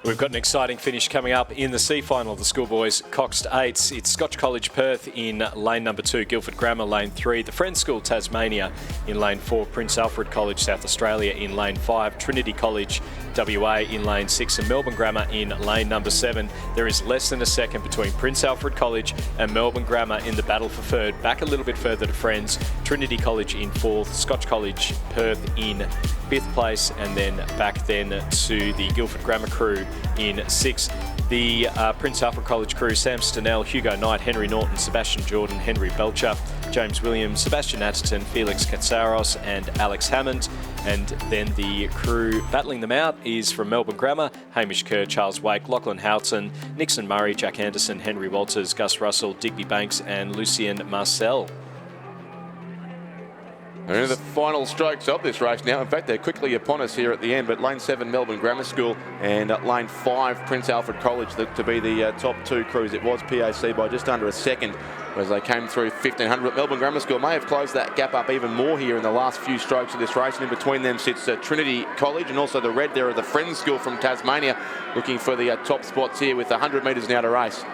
We've got an exciting finish coming up in the C final of the Schoolboys Coxed 8s. It's Scotch College Perth in lane number 2, Guildford Grammar lane 3, the Friends School Tasmania in lane 4, Prince Alfred College South Australia in lane 5, Trinity College WA in lane 6 and Melbourne Grammar in lane number 7. There is less than a second between Prince Alfred College and Melbourne Grammar in the battle for third. Back a little bit further to Friends, Trinity College in 4th, Scotch College Perth in 5th place, and then back then to the Guildford Grammar crew in 6th. The Prince Alfred College crew, Sam Stenell, Hugo Knight, Henry Norton, Sebastian Jordan, Henry Belcher, James Williams, Sebastian Atherton, Felix Katsaros and Alex Hammond. And then the crew battling them out is from Melbourne Grammar, Hamish Kerr, Charles Wake, Lachlan Houghton, Nixon Murray, Jack Anderson, Henry Walters, Gus Russell, Digby Banks and Lucien Marcel.
We're into the final strokes of this race now. In fact, they're quickly upon us here at the end, but lane 7 Melbourne Grammar School and lane 5 Prince Alfred College look to be the top 2 crews. It was PAC by just under a second as they came through 1500. But Melbourne Grammar School may have closed that gap up even more here in the last few strokes of this race. And in between them sits Trinity College, and also the red there of the Friends School from Tasmania, looking for the top spots here with 100 metres now to race.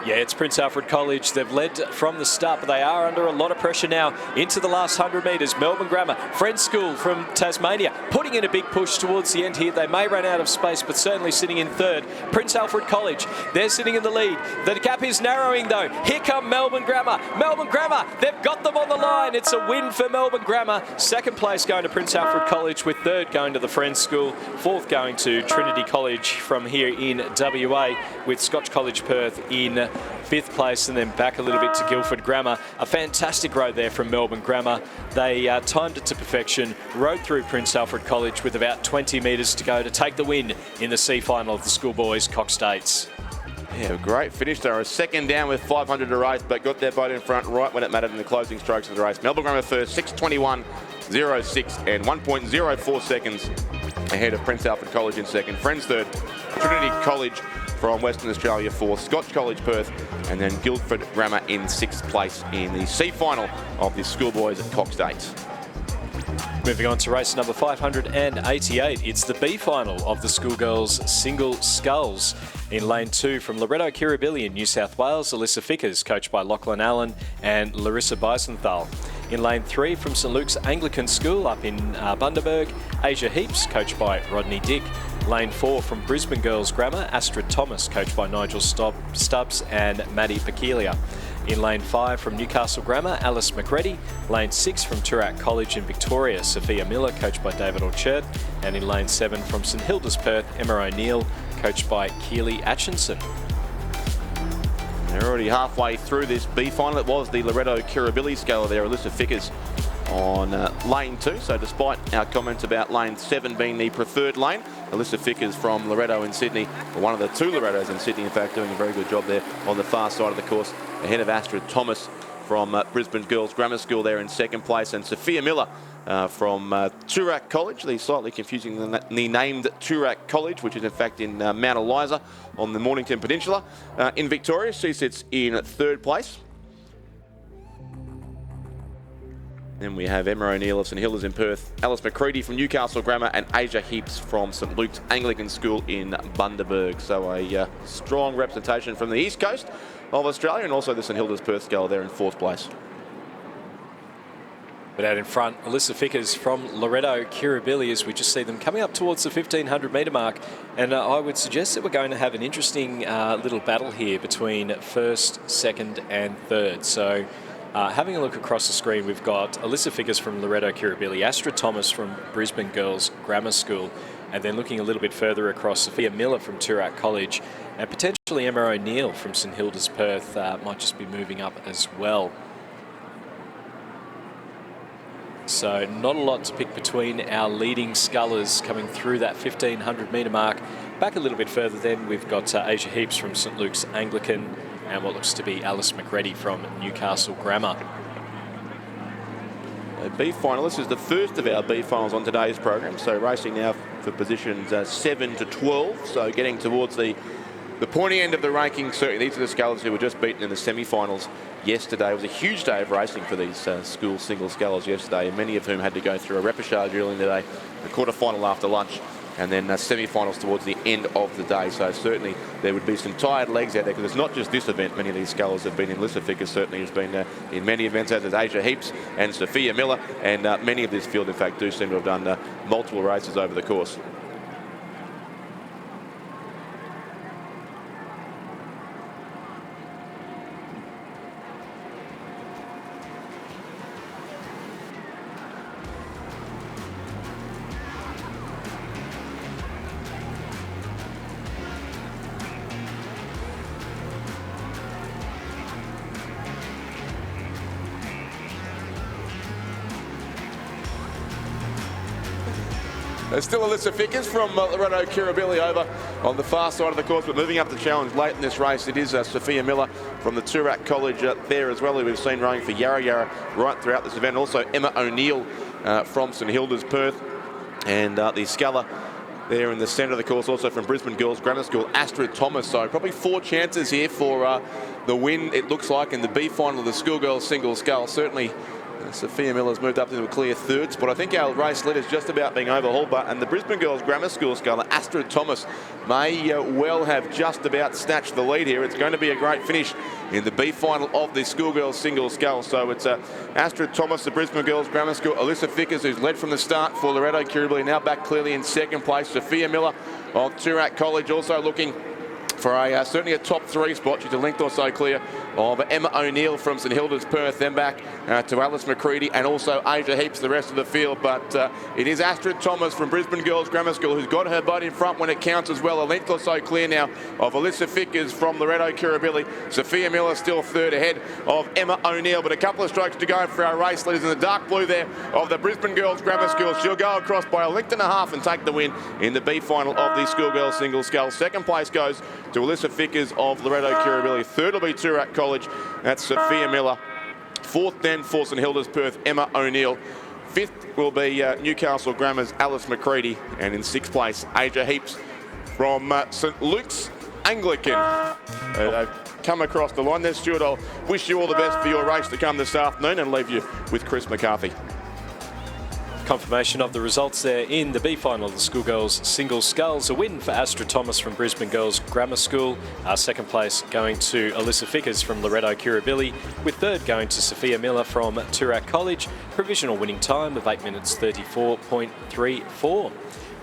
Yeah, it's Prince Alfred College. They've led from the start, but they are under a lot of pressure now into the last 100 metres. Melbourne Grammar, Friends School from Tasmania, putting in a big push towards the end here. They may run out of space, but certainly sitting in third. Prince Alfred College, they're sitting in the lead. The gap is narrowing though. Here come Melbourne Grammar. Melbourne Grammar, they've got them on the line. It's a win for Melbourne Grammar. Second place going to Prince Alfred College, with third going to the Friends School. Fourth going to Trinity College from here in WA, with Scotch College Perth in 5th place, and then back a little bit to Guildford Grammar. A fantastic road there from Melbourne Grammar. They timed it to perfection, rode through Prince Alfred College with about 20 metres to go to take the win in the C final of the Schoolboys Coxed Eights.
Yeah, great finish. They were a second down with 500 to race, but got their boat in front right when it mattered in the closing strokes of the race. Melbourne Grammar first, 6:21.06 and 1.04 seconds ahead of Prince Alfred College in second. Friends third, Trinity College from Western Australia fourth, Scotch College Perth, and then Guildford Grammar in 6th place in the C final of the Schoolboys Coxed Eights.
Moving on to race number 588, it's the B final of the Schoolgirls single sculls. In lane 2 from Loretto Kirribilli in New South Wales, Alyssa Fickers, coached by Lachlan Allen and Larissa Beisenthal. In lane 3 from St Luke's Anglican School up in Bundaberg, Asia Heaps, coached by Rodney Dick. Lane 4 from Brisbane Girls Grammar, Astrid Thomas, coached by Nigel Stubbs and Maddie Pekelia. In lane 5 from Newcastle Grammar, Alice McReady. Lane 6 from Toorak College in Victoria, Sophia Miller, coached by David Orchard. And in lane 7 from St Hilda's Perth, Emma O'Neill, coached by Keely Atchinson.
They're already halfway through this B final. It was the Loretto Kirribilli sculler there, Alyssa Fickers on lane 2. So despite our comments about lane 7 being the preferred lane, Alyssa Fickers from Loretto in Sydney, or one of the 2 Lorettos in Sydney, in fact, doing a very good job there on the far side of the course, ahead of Astrid Thomas from Brisbane Girls Grammar School there in 2nd place, and Sophia Miller from Toorak College, the slightly confusingly named Toorak College, which is in fact in Mount Eliza on the Mornington Peninsula. In Victoria, she sits in 3rd place. Then we have Emma O'Neill of St Hilda's in Perth, Alice McCready from Newcastle Grammar, and Asia Heaps from St Luke's Anglican School in Bundaberg. So a strong representation from the east coast of Australia, and also the St Hilda's Perth scull there in 4th place.
But out in front, Alyssa Fickers from Loretto Kirribilli, as we just see them coming up towards the 1500 metre mark. And I would suggest that we're going to have an interesting little battle here between 1st, 2nd and 3rd. So having a look across the screen, we've got Alyssa Fickers from Loretto Kirribilli, Astrid Thomas from Brisbane Girls Grammar School, and then looking a little bit further across, Sophia Miller from Toorak College, and potentially Emma O'Neill from St Hilda's Perth might just be moving up as well. So not a lot to pick between our leading scullers coming through that 1500 metre mark. Back a little bit further then, we've got Asia Heaps from St Luke's Anglican, and what looks to be Alice McReady from Newcastle Grammar.
A B final. This is the first of our B finals on today's program. So racing now for positions 7 to 12. So getting towards the pointy end of the ranking. Certainly these are the scullers who were just beaten in the semi-finals yesterday. It was a huge day of racing for these school single scullers yesterday, many of whom had to go through a repechage early in the day, the quarter-final after lunch, and then semi-finals towards the end of the day. So certainly there would be some tired legs out there, because it's not just this event. Many of these scullers have been in. Alyssa Fickers certainly has been in many events, as is Asia Heaps and Sophia Miller, and many of this field in fact do seem to have done multiple races over the course. There's still Alyssa Fickers from Loretto Kirribilli over on the far side of the course, but moving up the challenge late in this race, it is Sophia Miller from the Toorak College there as well, who we've seen rowing for Yarra Yarra right throughout this event. Also Emma O'Neill from St Hilda's, Perth, and the sculler there in the centre of the course, also from Brisbane Girls Grammar School, Astrid Thomas. So probably 4 chances here for the win, it looks like, in the B final of the Schoolgirls single scull. Certainly Sophia Miller's moved up into a clear 3rd spot. I think our race lead is just about being overhauled, and the Brisbane Girls Grammar School sculler, Astrid Thomas, may well have just about snatched the lead here. It's going to be a great finish in the B final of the Schoolgirls single scull. So it's Astrid Thomas, the Brisbane Girls Grammar School, Alyssa Fickers, who's led from the start for Loretto Kirribilli, now back clearly in 2nd place. Sophia Miller of Toorak College also looking for certainly a top 3 spot. She's a length or so clear of Emma O'Neill from St Hilda's, Perth, then back to Alice McCready and also Asia Heaps, the rest of the field. But it is Astrid Thomas from Brisbane Girls Grammar School who's got her boat in front when it counts as well. A length or so clear now of Alyssa Fickers from Loretto Kirribilli. Sophia Miller still 3rd ahead of Emma O'Neill, but a couple of strokes to go for our race leaders in the dark blue there of the Brisbane Girls Grammar School. She'll go across by a length and a half and take the win in the B final of the Schoolgirls single scull. 2nd place goes to Alyssa Fickers of Loretto Kirribilli. 3rd will be Toorak College. That's Sophia Miller. 4th then for St Hilda's, Perth, Emma O'Neill. 5th will be Newcastle Grammar's Alice McCready. And in 6th place, Asia Heaps from St Luke's Anglican. They've come across the line there. Stuart, I'll wish you all the best for your race to come this afternoon and leave you with Chris McCarthy.
Confirmation of the results there in the B final of the Schoolgirls single sculls. A win for Astrid Thomas from Brisbane Girls Grammar School. 2nd place going to Alyssa Fickers from Loretto Kirribilli, with 3rd going to Sophia Miller from Toorak College. Provisional winning time of 8 minutes 34.34.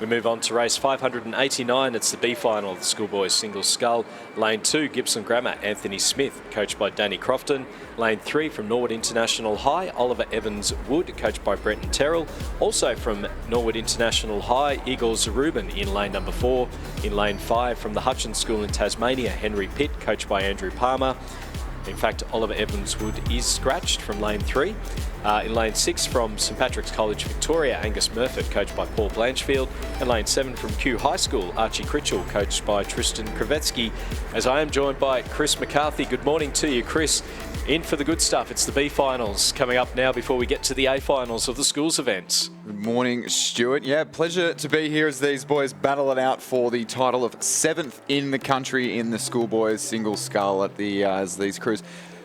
We move on to race 589. It's the B final of the Schoolboys single scull. Lane 2, Gippsland Grammar, Anthony Smith, coached by Danny Crofton. Lane 3 from Norwood International High, Oliver Evans Wood, coached by Brenton Terrell. Also from Norwood International High, Igor Zarubin in lane number 4. In lane 5 from the Hutchins School in Tasmania, Henry Pitt, coached by Andrew Palmer. In fact, Oliver Evans Wood is scratched from lane 3. In lane 6 from St Patrick's College, Victoria, Angus Murfitt, coached by Paul Blanchfield. And lane 7 from Kew High School, Archie Critchell, coached by Tristan Kravetsky. As I am joined by Chris McCarthy. Good morning to you, Chris. In for the good stuff. It's the B finals coming up now before we get to the A finals of the schools events.
Good morning, Stuart. Yeah, pleasure to be here as these boys battle it out for the title of 7th in the country in the Schoolboys single scull at the as these crews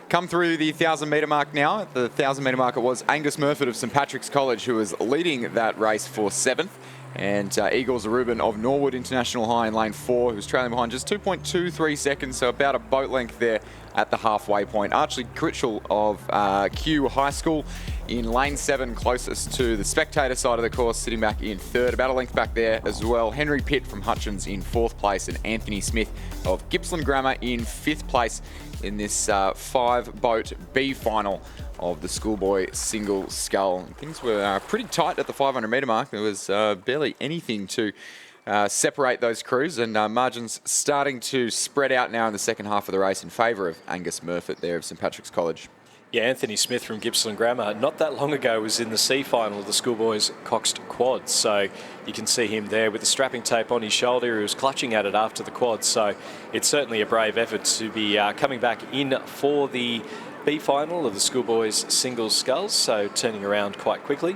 come through the 1,000 metre mark now. At the 1,000 metre mark, it was Angus Murfitt of St Patrick's College who was leading that race for 7th. And Igor Zarubin of Norwood International High in lane 4, who's trailing behind just 2.23 seconds, so about a boat length there at the halfway point. Archie Critchell of Kew High School in lane 7, closest to the spectator side of the course, sitting back in 3rd, about a length back there as well. Henry Pitt from Hutchins in 4th place, and Anthony Smith of Gippsland Grammar in 5th place in this 5-boat B final of the Schoolboy single scull. Things were pretty tight at the 500 metre mark. There was barely anything to separate those crews, and margins starting to spread out now in the second half of the race in favour of Angus Murfitt there of St Patrick's College.
Yeah, Anthony Smith from Gippsland Grammar, not that long ago, was in the C final of the Schoolboys coxed quads. So you can see him there with the strapping tape on his shoulder. He was clutching at it after the quads. So it's certainly a brave effort to be coming back in for the B final of the Schoolboys singles sculls. So turning around quite quickly.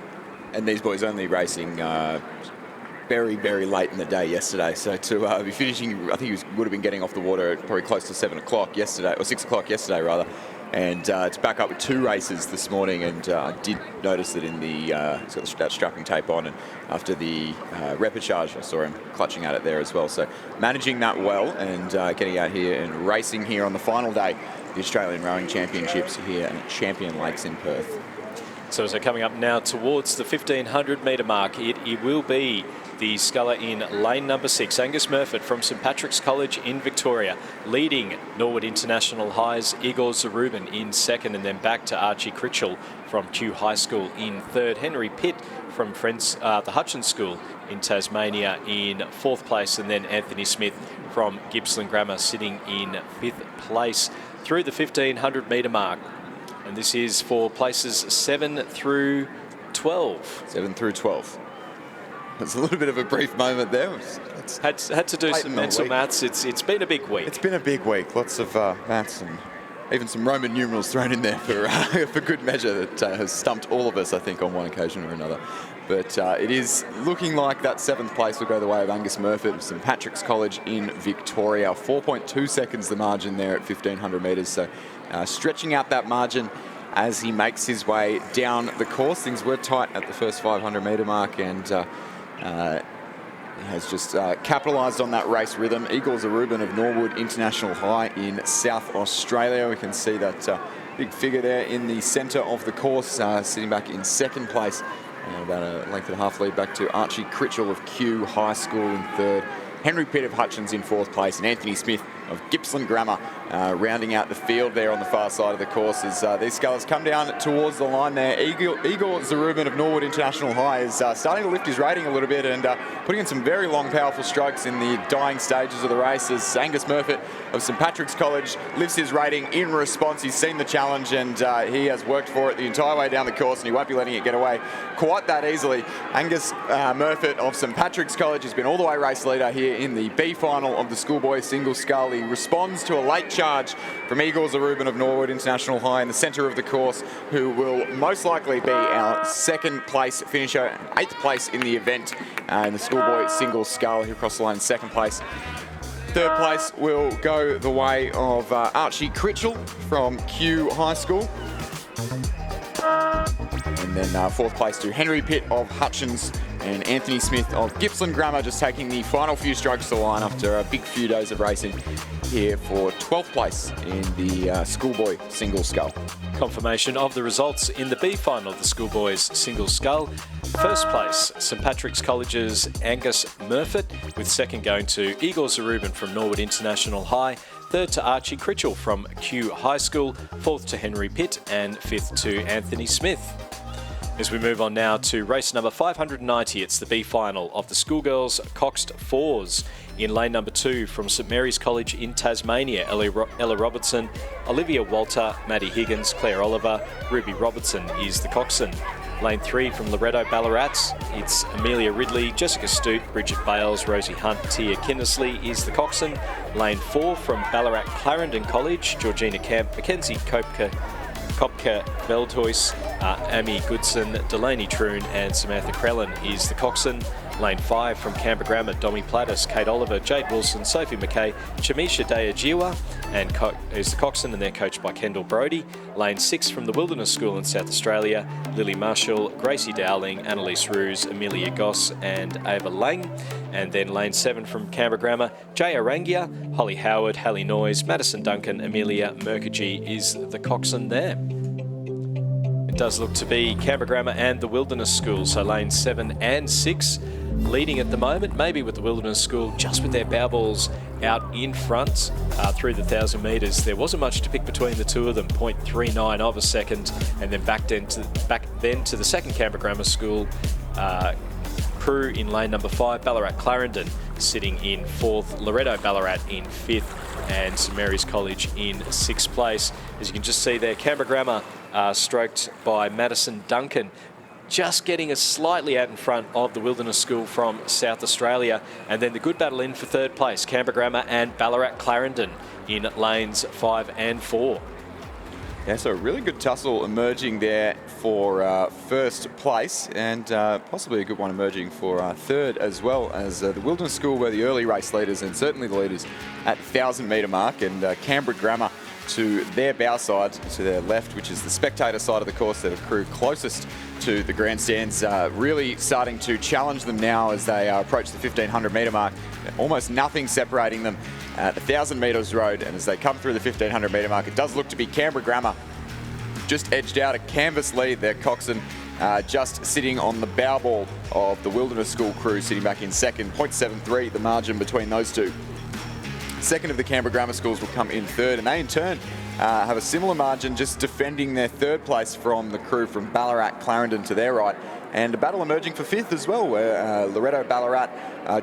And these boys only racing very, very late in the day yesterday. So to be finishing, I think he would have been getting off the water at probably close to 7 o'clock yesterday, or 6 o'clock yesterday rather. And to back up with 2 races this morning, and I did notice that in the he's got that strapping tape on, and after the repechage I saw him clutching at it there as well. So managing that well, and getting out here and racing here on the final day of the Australian Rowing Championships here at Champion Lakes in Perth.
So as they're coming up now towards the 1,500 metre mark, it will be the sculler in lane number 6, Angus Murfitt from St Patrick's College in Victoria, leading Norwood International High's Igor Zarubin in 2nd, and then back to Archie Critchell from Kew High School in 3rd. Henry Pitt from the Hutchins School in Tasmania in 4th place, and then Anthony Smith from Gippsland Grammar sitting in 5th place through the 1,500 metre mark. And this is for places 7 through 12.
7 through 12. There's a little bit of a brief moment there.
Had to do some mental maths. It's been a big week.
It's been a big week. Lots of maths and even some Roman numerals thrown in there for good measure that has stumped all of us, I think, on one occasion or another. But it is looking like that 7th place will go the way of Angus Murphy of St Patrick's College in Victoria. 4.2 seconds the margin there at 1,500 metres. So stretching out that margin as he makes his way down the course. Things were tight at the first 500 metre mark, and has just capitalised on that race rhythm. Igor Zarubin of Norwood International High in South Australia. We can see that big figure there in the centre of the course, sitting back in 2nd place. About a length and a half lead back to Archie Critchell of Kew High School in 3rd. Henry Pitt of Hutchins in 4th place, and Anthony Smith of Gippsland Grammar rounding out the field there on the far side of the course as these scullers come down towards the line there. Igor Zarubin of Norwood International High is starting to lift his rating a little bit and putting in some very long, powerful strokes in the dying stages of the race as Angus Murphy of St Patrick's College lifts his rating in response. He's seen the challenge and he has worked for it the entire way down the course, and he won't be letting it get away quite that easily. Angus Murphy of St Patrick's College has been all the way race leader here in the B final of the Schoolboys single scull. He responds to a late charge from Igor Zarubin of Norwood International High in the centre of the course, who will most likely be our 2nd place finisher, 8th place in the event in the Schoolboy single scull. He'll cross the line in 2nd place. 3rd place will go the way of Archie Critchell from Kew High School. And then 4th place to Henry Pitt of Hutchins, and Anthony Smith of Gippsland Grammar just taking the final few strokes to the line after a big few days of racing here for 12th place in the Schoolboy single scull.
Confirmation of the results in the B final of the Schoolboys single scull. 1st place, St Patrick's College's Angus Murphy, with 2nd going to Igor Zarubin from Norwood International High, 3rd to Archie Critchell from Kew High School, 4th to Henry Pitt, and 5th to Anthony Smith. As we move on now to race number 590, it's the B final of the Schoolgirls Coxed 4s. In lane number 2 from St Mary's College in Tasmania, Ella Robertson, Olivia Walter, Maddie Higgins, Claire Oliver, Ruby Robertson is the coxswain. Lane 3 from Loretto Ballarat, it's Amelia Ridley, Jessica Stute, Bridget Bales, Rosie Hunt, Tia Kinnersley is the coxswain. Lane 4 from Ballarat Clarendon College, Georgina Camp, Mackenzie Kopka Veldhuis, Amy Goodson, Delaney Troon and Samantha Crellin is the coxswain. Lane 5 from Canberra Grammar, Domi Plattis, Kate Oliver, Jade Wilson, Sophie McKay, Chamisha Deyajiwa and is the coxswain, and they're coached by Kendall Brodie. Lane 6 from the Wilderness School in South Australia, Lily Marshall, Gracie Dowling, Annalise Ruse, Amelia Goss and Ava Lang. And then lane 7 from Canberra Grammar, Jay Arangia, Holly Howard, Hallie Noyes, Madison Duncan, Amelia Mukherjee is the coxswain there. It does look to be Canberra Grammar and the Wilderness School, so lanes 7 and 6 leading at the moment, maybe with the Wilderness School just with their bow balls out in front through the 1,000 metres. There wasn't much to pick between the two of them, 0.39 of a second, and then back then to the 2nd Canberra Grammar School crew in lane number 5, Ballarat Clarendon sitting in 4th, Loretto Ballarat in 5th, and St Mary's College in 6th place. As you can just see there, Canberra Grammar stroked by Madison Duncan, just getting us slightly out in front of the Wilderness School from South Australia. And then the good battle in for 3rd place, Canberra Grammar and Ballarat Clarendon in lanes 5 and 4.
Yeah, so a really good tussle emerging there for 1st place, and possibly a good one emerging for 3rd as well, as the Wilderness School were the early race leaders and certainly the leaders at the 1,000 metre mark, and Canberra Grammar to their bow side, to their left, which is the spectator side of the course, that have crew closest to the grandstands, really starting to challenge them now as they approach the 1,500 metre mark. Almost nothing separating them at the 1,000 metres road, and as they come through the 1,500 metre mark, it does look to be Canberra Grammar just edged out a canvas lead. Their coxswain just sitting on the bow ball of the Wilderness School crew, sitting back in 2nd, 0.73 the margin between those two. 2nd of the Canberra Grammar Schools will come in 3rd, and they in turn have a similar margin, just defending their 3rd place from the crew from Ballarat Clarendon to their right. And a battle emerging for 5th as well, where Loretto Ballarat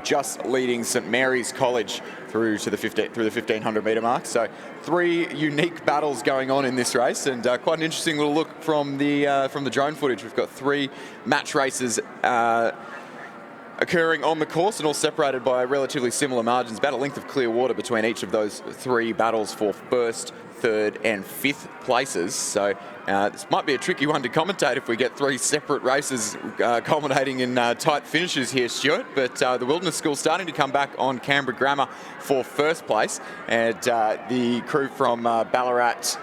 just leading St Mary's College through the 1,500 metre mark. So 3 unique battles going on in this race, and quite an interesting little look from the drone footage. We've got 3 match races occurring on the course and all separated by relatively similar margins, about a length of clear water between each of those three battles for first, third and fifth places. So this might be a tricky one to commentate if we get three separate races culminating in tight finishes here, Stuart. But the Wilderness School starting to come back on Canberra Grammar for first place, and the crew from Ballarat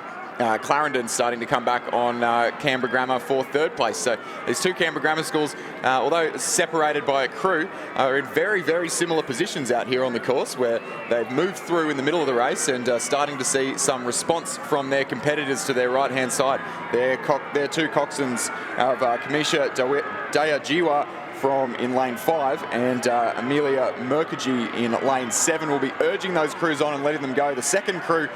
Clarendon starting to come back on Canberra Grammar for third place. So these two Canberra Grammar schools, although separated by a crew, are in very, very similar positions out here on the course, where they've moved through in the middle of the race and starting to see some response from their competitors to their right-hand side. Their two coxswains of Kamisha Dayajiwa from in lane 5 and Amelia Mukherjee in lane 7 will be urging those crews on and letting them go. The second crew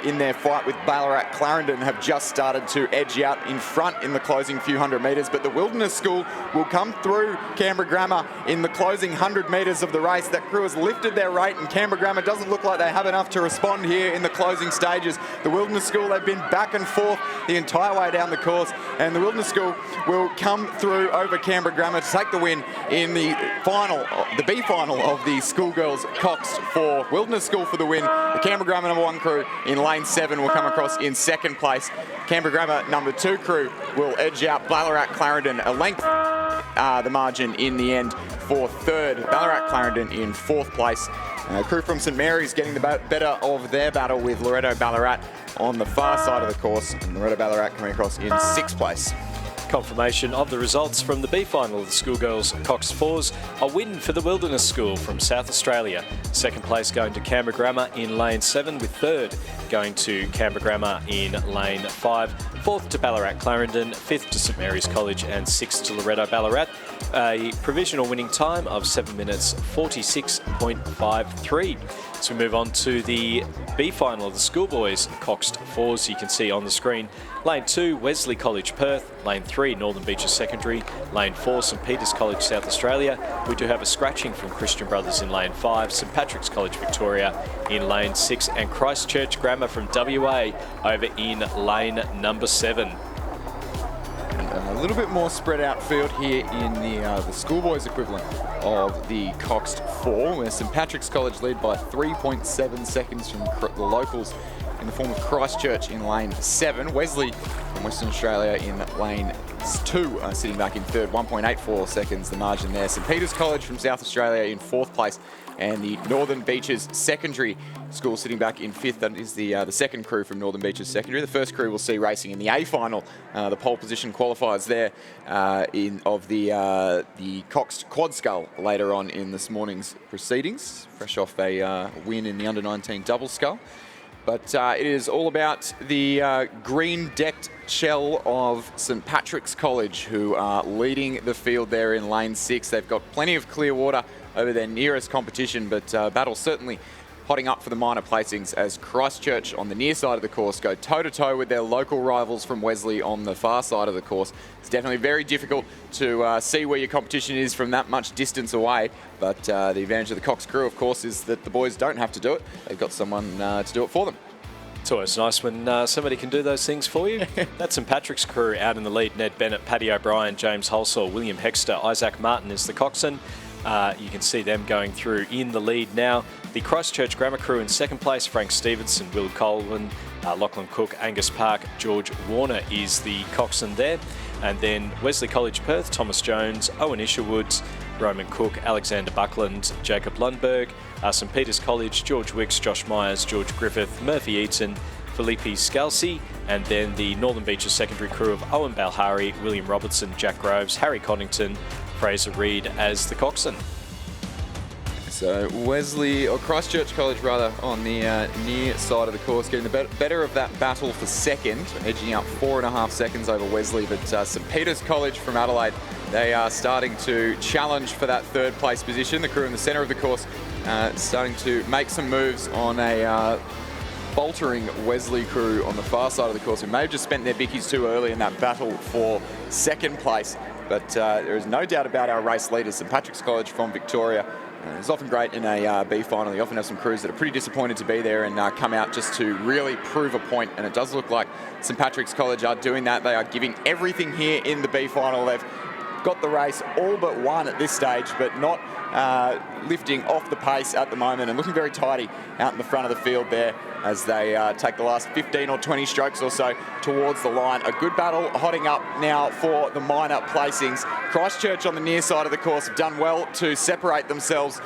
in their fight with Ballarat Clarendon have just started to edge out in front in the closing few hundred metres, but the Wilderness School will come through Canberra Grammar in the closing 100 metres of the race. That crew has lifted their rate and Canberra Grammar doesn't look like they have enough to respond here in the closing stages. The Wilderness School, they've been back and forth the entire way down the course, and the Wilderness School will come through over Canberra Grammar to take the win in the final, the B final of the Schoolgirls Coxed for Wilderness School for the win. The Canberra Grammar number 1 crew in lane 7 will come across in second place. Canberra Grammar number 2 crew will edge out Ballarat Clarendon a length, the margin in the end for third. Ballarat Clarendon in fourth place. Crew from St Mary's getting the better of their battle with Loreto Ballarat on the far side of the course, and Loreto Ballarat coming across in sixth place.
Confirmation of the results from the B final of the Schoolgirls Coxed Fours. A win for the Wilderness School from South Australia. Second place going to Canberra Grammar in lane 7, with third going to Canberra Grammar in lane 5. Fourth to Ballarat Clarendon, fifth to St Mary's College and sixth to Loreto Ballarat. A provisional winning time of 7 minutes 46.53. So we move on to the B final of the Schoolboys Coxed Fours. You can see on the screen lane 2 Wesley College Perth, lane 3 Northern Beaches Secondary, lane 4 St Peter's College South Australia. We do have a scratching from Christian Brothers in lane 5, St Patrick's College Victoria in lane 6 and Christchurch Grammar from WA over in lane number 7.
A little bit more spread out field here in the Schoolboys equivalent of the Coxed 4, where St Patrick's College lead by 3.7 seconds from the locals in the form of Christchurch in lane 7. Wesley from Western Australia in lane 2, sitting back in third, 1.84 seconds the margin there. St Peter's College from South Australia in fourth place, and the Northern Beaches Secondary School sitting back in fifth. That is the second crew from Northern Beaches Secondary. The first crew will see racing in the A final, the pole position qualifiers there of the Coxed Quad Scull later on in this morning's proceedings, fresh off a win in the under-19 double scull. But it is all about the green-decked shell of St Patrick's College, who are leading the field there in lane 6. They've got plenty of clear water over their nearest competition, but battle certainly hotting up for the minor placings as Christchurch on the near side of the course go toe-to-toe with their local rivals from Wesley on the far side of the course. It's definitely very difficult to see where your competition is from that much distance away, but the advantage of the Cox crew, of course, is that the boys don't have to do it. They've got someone to do it for them.
It's always nice when somebody can do those things for you. That's St Patrick's crew out in the lead. Ned Bennett, Paddy O'Brien, James Holsall, William Hexter, Isaac Martin is the coxswain. You can see them going through in the lead now. The Christchurch Grammar crew in second place, Frank Stevenson, Will Colvin, Lachlan Cook, Angus Park, George Warner is the coxswain there. And then Wesley College Perth, Thomas Jones, Owen Isherwoods, Roman Cook, Alexander Buckland, Jacob Lundberg, St Peter's College, George Wicks, Josh Myers, George Griffith, Murphy Eaton, Felipe Scalzi, and then the Northern Beaches secondary crew of Owen Balhari, William Robertson, Jack Groves, Harry Connington, Fraser Reid as the coxswain.
So Wesley, or Christchurch College rather, on the near side of the course, getting the better of that battle for second, edging out 4.5 seconds over Wesley. But St Peter's College from Adelaide, they are starting to challenge for that third place position. The crew in the centre of the course starting to make some moves on a faltering Wesley crew on the far side of the course, who may have just spent their bickies too early in that battle for second place. But there is no doubt about our race leaders. St Patrick's College from Victoria is often great in a B final. You often have some crews that are pretty disappointed to be there and come out just to really prove a point. And it does look like St Patrick's College are doing that. They are giving everything here in the B final. They've got the race all but won at this stage, but not lifting off the pace at the moment and looking very tidy out in the front of the field there as they take the last 15 or 20 strokes or so towards the line. A good battle hotting up now for the minor placings. Christchurch on the near side of the course have done well to separate themselves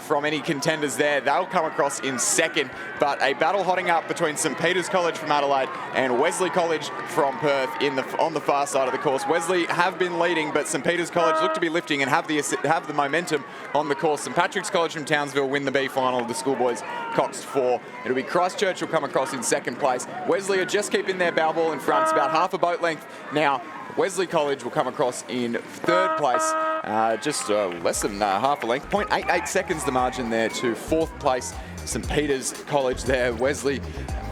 from any contenders there. They'll come across in second, but a battle hotting up between St Peter's College from Adelaide and Wesley College from Perth on the far side of the course. Wesley have been leading, but St Peter's College look to be lifting and have the momentum on the course. St Patrick's College from Townsville win the B final of the Schoolboys Coxed 4. It'll be Christchurch will come across in second place. Wesley are just keeping their bow ball in front. It's about half a boat length now. Wesley College will come across in third place, just less than half a length. 0.88 seconds the margin there to fourth place. St Peter's College there. Wesley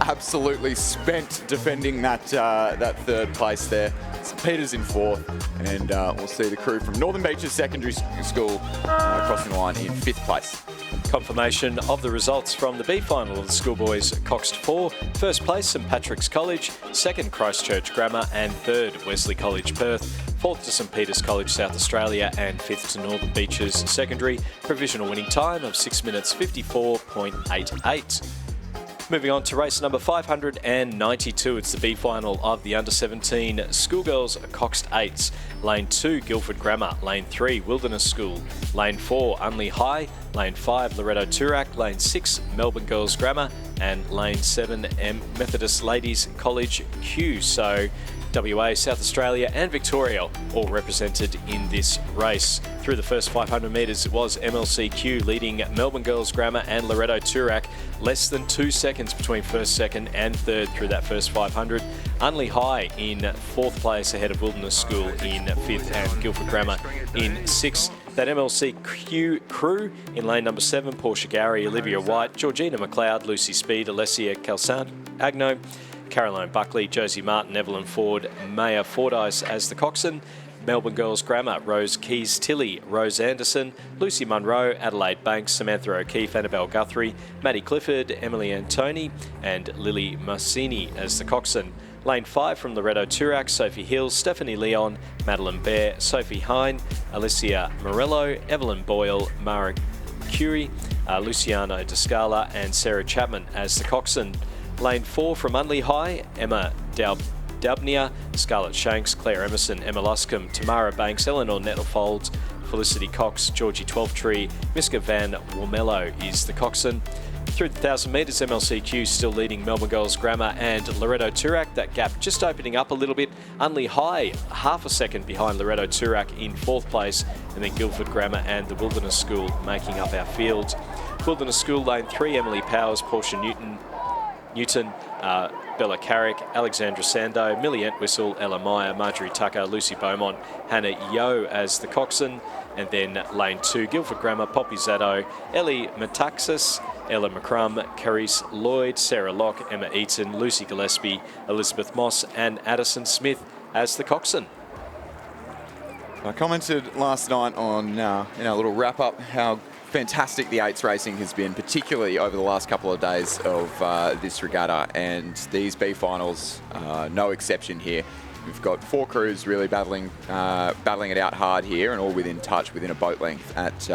absolutely spent defending that third place there. St Peter's in fourth, and we'll see the crew from Northern Beaches Secondary School crossing the line in fifth place.
Confirmation of the results from the B final of the Schoolboys Coxed 4. First place, St Patrick's College. Second, Christchurch Grammar. And third, Wesley College Perth. Fourth to St Peter's College South Australia. And fifth to Northern Beaches Secondary. Provisional winning time of 6 minutes 54.88. Moving on to race number 592. It's the B final of the Under-17 Schoolgirls Coxed 8s. Lane 2, Guildford Grammar. Lane 3, Wilderness School. Lane 4, Unley High. Lane 5, Loretto Toorak. Lane 6, Melbourne Girls Grammar. And Lane 7, Methodist Ladies College Q. So WA, South Australia and Victoria all represented in this race. Through the first 500 metres, it was MLCQ leading Melbourne Girls Grammar and Loretto Toorak. Less than 2 seconds between first, second and third through that first 500. Unley High in fourth place ahead of Wilderness School in fifth and Guildford Grammar in sixth. That MLCQ crew in lane number 7, Portia Gary, Olivia White, Georgina McLeod, Lucy Speed, Alessia Calsagno, Caroline Buckley, Josie Martin, Evelyn Ford, Maya Fordyce as the coxswain. Melbourne Girls Grammar, Rose Keys Tilley, Rose Anderson, Lucy Munro, Adelaide Banks, Samantha O'Keefe, Annabelle Guthrie, Maddie Clifford, Emily Antoni and Lily Massini as the coxswain. Lane 5 from Loretto Toorak, Sophie Hills, Stephanie Leon, Madeline Bear, Sophie Hine, Alicia Morello, Evelyn Boyle, Mara Curie, Luciano Descala and Sarah Chapman as the coxswain. Lane 4 from Unley High, Emma Dabnia, Scarlett Shanks, Claire Emerson, Emma Luscombe, Tamara Banks, Eleanor Nettlefold, Felicity Cox, Georgie Twelftree, Miska Van Wormello is the coxswain. Through the 1,000 metres, MLCQ still leading Melbourne Girls Grammar and Loretto Toorak. That gap just opening up a little bit. Unley High, half a second behind Loretto Toorak in fourth place, and then Guildford Grammar and the Wilderness School making up our field. Wilderness School, lane 3, Emily Powers, Portia Newton, Bella Carrick, Alexandra Sando, Millie Entwistle, Ella Meyer, Marjorie Tucker, Lucy Beaumont, Hannah Yo as the coxswain. And then lane 2, Guildford Grammar, Poppy Zaddo, Ellie Metaxas, Ella McCrum, Carice Lloyd, Sarah Locke, Emma Eaton, Lucy Gillespie, Elizabeth Moss and Addison Smith as the coxswain.
I commented last night on in our little wrap-up how fantastic the 8s racing has been, particularly over the last couple of days of this regatta, and these B finals no exception here. We've got 4 crews really battling it out hard here, and all within touch, within a boat length at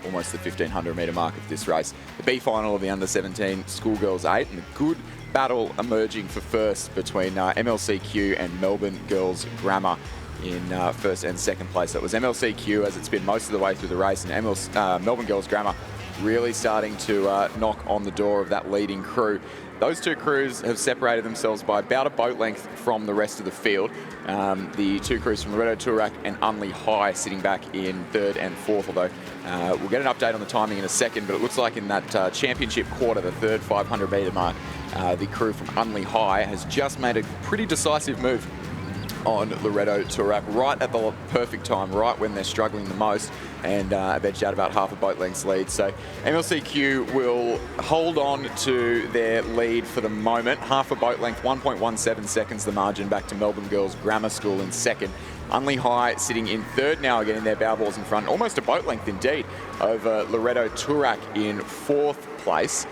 almost the 1,500 metre mark of this race. The B final of the Under-17 Schoolgirls 8, and a good battle emerging for first between MLCQ and Melbourne Girls Grammar in first and second place. That was MLCQ as it's been most of the way through the race, and Melbourne Girls Grammar really starting to knock on the door of that leading crew. Those 2 crews have separated themselves by about a boat length from the rest of the field. The 2 crews from Loretto Toorak and Unley High sitting back in third and fourth, although we'll get an update on the timing in a second, but it looks like in that championship quarter, the third 500 metre mark, the crew from Unley High has just made a pretty decisive move on Loretto Toorak right at the perfect time, right when they're struggling the most, and edged out about half a boat length's lead. So MLCQ will hold on to their lead for the moment. Half a boat length, 1.17 seconds the margin back to Melbourne Girls Grammar School in second. Unley High sitting in third now, getting their bow balls in front, almost a boat length indeed, over Loretto Toorak in fourth place.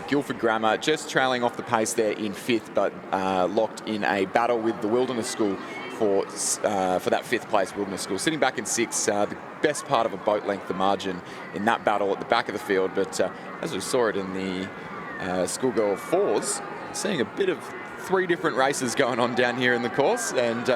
Guildford Grammar just trailing off the pace there in fifth, but locked in a battle with the Wilderness School for that 5th place Wilderness School. Sitting back in 6th, the best part of a boat length, the margin in that battle at the back of the field. But as we saw it in the Schoolgirl 4s, seeing a bit of 3 different races going on down here in the course, and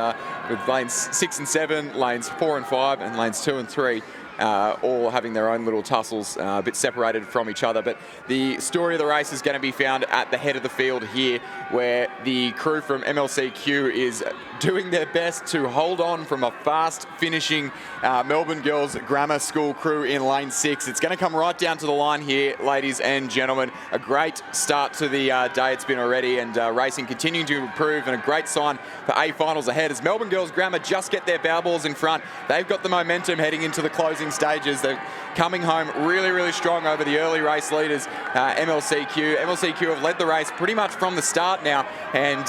with lanes 6 and 7, lanes 4 and 5, and lanes 2 and 3. All having their own little tussles, a bit separated from each other. But the story of the race is going to be found at the head of the field here, where the crew from MLCQ is doing their best to hold on from a fast finishing Melbourne Girls Grammar School crew in lane 6. It's going to come right down to the line here, ladies and gentlemen. A great start to the day it's been already, and racing continuing to improve, and a great sign for A finals ahead as Melbourne Girls Grammar just get their bow balls in front. They've got the momentum heading into the closing stages. They're coming home really, really strong over the early race leaders, MLCQ. MLCQ have led the race pretty much from the start now, and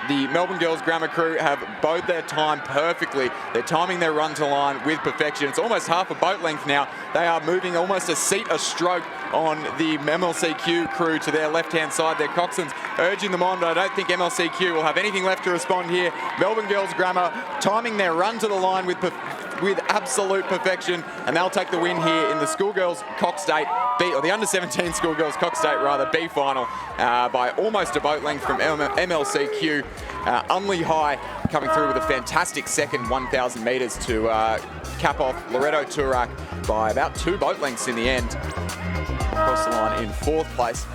the Melbourne Girls Grammar crew have bowed their time perfectly. They're timing their run to line with perfection. It's almost half a boat length now. They are moving almost a seat a stroke on the MLCQ crew to their left-hand side. Their coxswains urging them on, but I don't think MLCQ will have anything left to respond here. Melbourne Girls Grammar timing their run to the line with absolute perfection, and they'll take the win here in the Schoolgirls Coxed B, or the under-17 Schoolgirls Coxed B final by almost a boat length from MLCQ. Unley High coming through with a fantastic second 1,000 metres to cap off Loreto Turak by about 2 boat lengths in the end. Across the line in 4th place.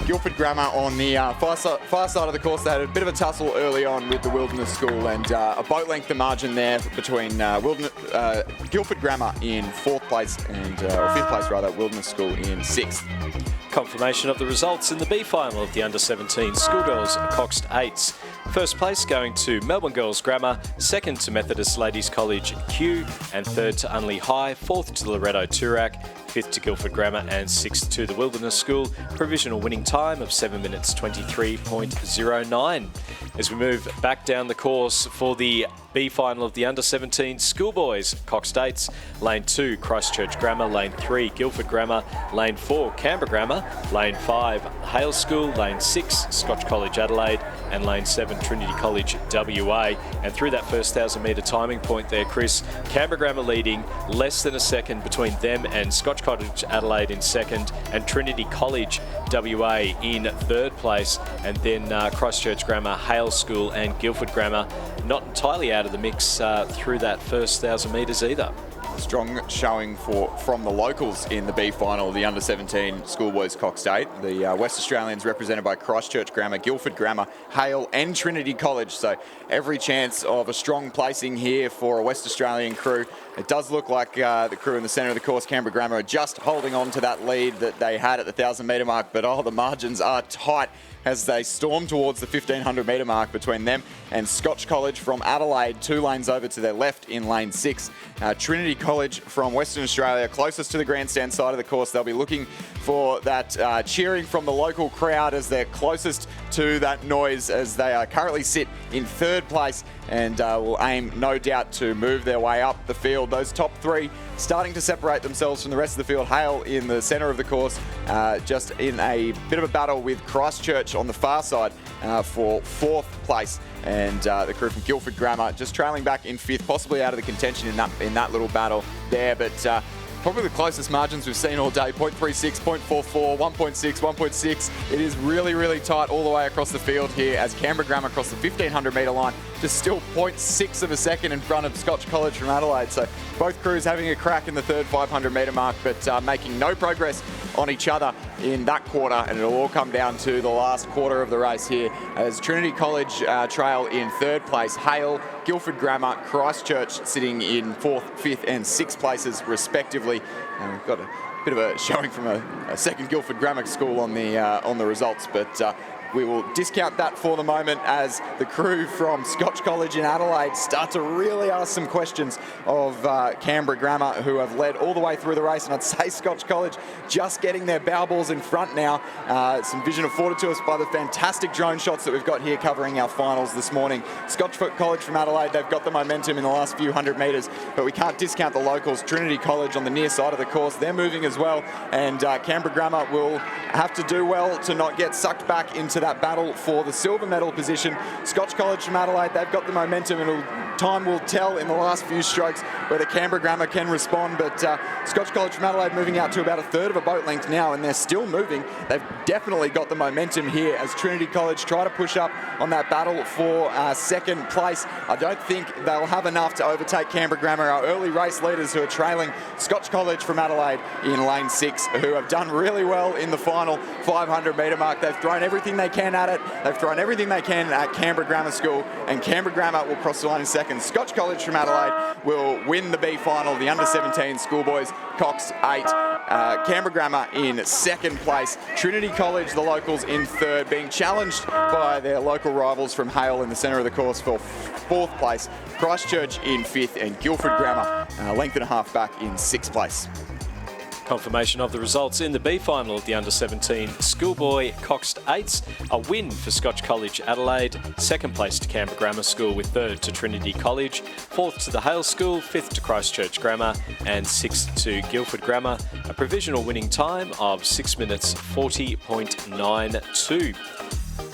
Guildford Grammar on the far side of the course. They had a bit of a tussle early on with the Wilderness School, and a boat length the margin there between Guildford Grammar in 4th place and or 5th place rather, Wilderness School in 6th.
Confirmation of the results in the B final of the under-17 Schoolgirls Coxed 8s. First place going to Melbourne Girls Grammar, second to Methodist Ladies College Q, and third to Unley High, fourth to Loreto Turak, fifth to Guildford Grammar, and sixth to the Wilderness School. Provisional winning time of 7 minutes 23.09. As we move back down the course for the B final of the under-17 Schoolboys Coxed 8s, lane 2 Christchurch Grammar, lane 3 Guildford Grammar, lane 4 Canberra Grammar, lane 5 Hale School, lane 6 Scotch College Adelaide, and lane 7 Trinity College WA. And through that first 1,000 metre timing point there, Chris, Canberra Grammar leading less than a second between them and Scotch College Adelaide in second, and Trinity College WA in third place, and then Christchurch Grammar, Hale School and Guildford Grammar not entirely out of the mix through that first 1,000 metres either.
Strong showing from the locals in the B final of the under-17 Schoolboys Coxed 8. The West Australians represented by Christchurch Grammar, Guildford Grammar, Hale and Trinity College. So every chance of a strong placing here for a West Australian crew. It does look like the crew in the centre of the course, Canberra Grammar, are just holding on to that lead that they had at the 1,000 metre mark. But the margins are tight as they storm towards the 1,500 metre mark between them and Scotch College from Adelaide, 2 lanes over to their left in lane 6. Trinity College from Western Australia, closest to the grandstand side of the course. They'll be looking for that cheering from the local crowd as they're closest to that noise, as they currently sit in 3rd place and will aim, no doubt, to move their way up the field. Those top 3 starting to separate themselves from the rest of the field. Hale in the centre of the course, just in a bit of a battle with Christchurch on the far side for 4th place, and the crew from Guildford Grammar just trailing back in 5th, possibly out of the contention in that little battle there, but probably the closest margins we've seen all day, 0.36, 0.44, 1.6, 1.6. It is really, really tight all the way across the field here as Canberra Grammar across the 1,500 metre line, just still 0.6 of a second in front of Scotch College from Adelaide. So both crews having a crack in the 3rd 500 metre mark, but making no progress on each other in that quarter, and it'll all come down to the last quarter of the race here as Trinity College trail in 3rd place, Hale, Guildford Grammar, Christchurch sitting in 4th, 5th and 6th places respectively. And we've got a bit of a showing from a second Guildford Grammar school on the results, but we will discount that for the moment as the crew from Scotch College in Adelaide start to really ask some questions of Canberra Grammar, who have led all the way through the race. And I'd say Scotch College just getting their bow balls in front now. Some vision afforded to us by the fantastic drone shots that we've got here covering our finals this morning. Scotch College from Adelaide, they've got the momentum in the last few hundred metres, but we can't discount the locals. Trinity College on the near side of the course, they're moving as well. And Canberra Grammar will have to do well to not get sucked back into into that battle for the silver medal position. Scotch College from Adelaide, they've got the momentum, and time will tell in the last few strokes whether Canberra Grammar can respond, but Scotch College from Adelaide moving out to about a third of a boat length now, and they're still moving. They've definitely got the momentum here as Trinity College try to push up on that battle for second place. I don't think they'll have enough to overtake Canberra Grammar, our early race leaders who are trailing Scotch College from Adelaide in lane 6, who have done really well in the final 500 metre mark. They've thrown everything they can at it. They've thrown everything they can at Canberra Grammar School, and Canberra Grammar will cross the line in second. Scotch College from Adelaide will win the B final, the under-17 Schoolboys Coxed 8. Canberra Grammar in second place. Trinity College, the locals, in third, being challenged by their local rivals from Hale in the centre of the course for fourth place. Christchurch in fifth, and Guildford Grammar length and a half back in sixth place.
Confirmation of the results in the B final of the under-17 Schoolboy Coxed 8s. A win for Scotch College Adelaide, second place to Canberra Grammar School, with third to Trinity College, fourth to the Hale School, fifth to Christchurch Grammar, and sixth to Guildford Grammar. A provisional winning time of 6 minutes 40.92.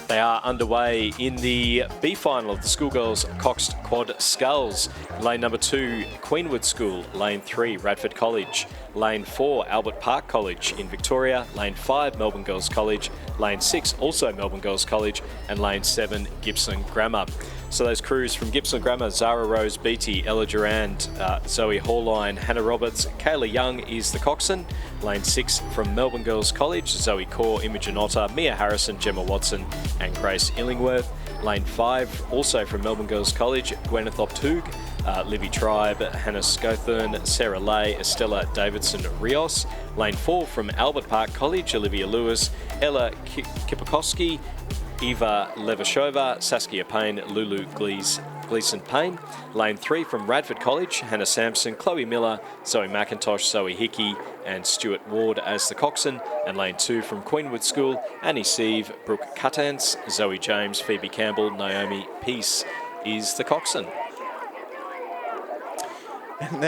They are underway in the B final of the Schoolgirls Coxed Quad Sculls. Lane number 2, Queenwood School. Lane 3, Radford College. Lane 4, Albert Park College in Victoria. Lane 5, Melbourne Girls College. Lane 6, also Melbourne Girls College. And Lane 7, Gibson Grammar. So those crews from Gibson Grammar: Zara Rose Beattie, Ella Durand, Zoe Horline, Hannah Roberts, Kayla Young is the coxswain. Lane 6 from Melbourne Girls College: Zoe Core, Imogen Otter, Mia Harrison, Gemma Watson and Grace Illingworth. Lane 5 also from Melbourne Girls College: Gwyneth Optug, Livy Tribe, Hannah Scothern, Sarah Lay, Estella Davidson Rios. Lane 4 from Albert Park College: Olivia Lewis, Ella Kipakowski, Eva Levashova, Saskia Payne, Lulu Gleeson Payne. Lane 3 from Radford College: Hannah Sampson, Chloe Miller, Zoe McIntosh, Zoe Hickey and Stuart Ward as the coxswain. And Lane 2 from Queenwood School: Annie Sieve, Brooke Cuttance, Zoe James, Phoebe Campbell, Naomi Peace is the coxswain.
And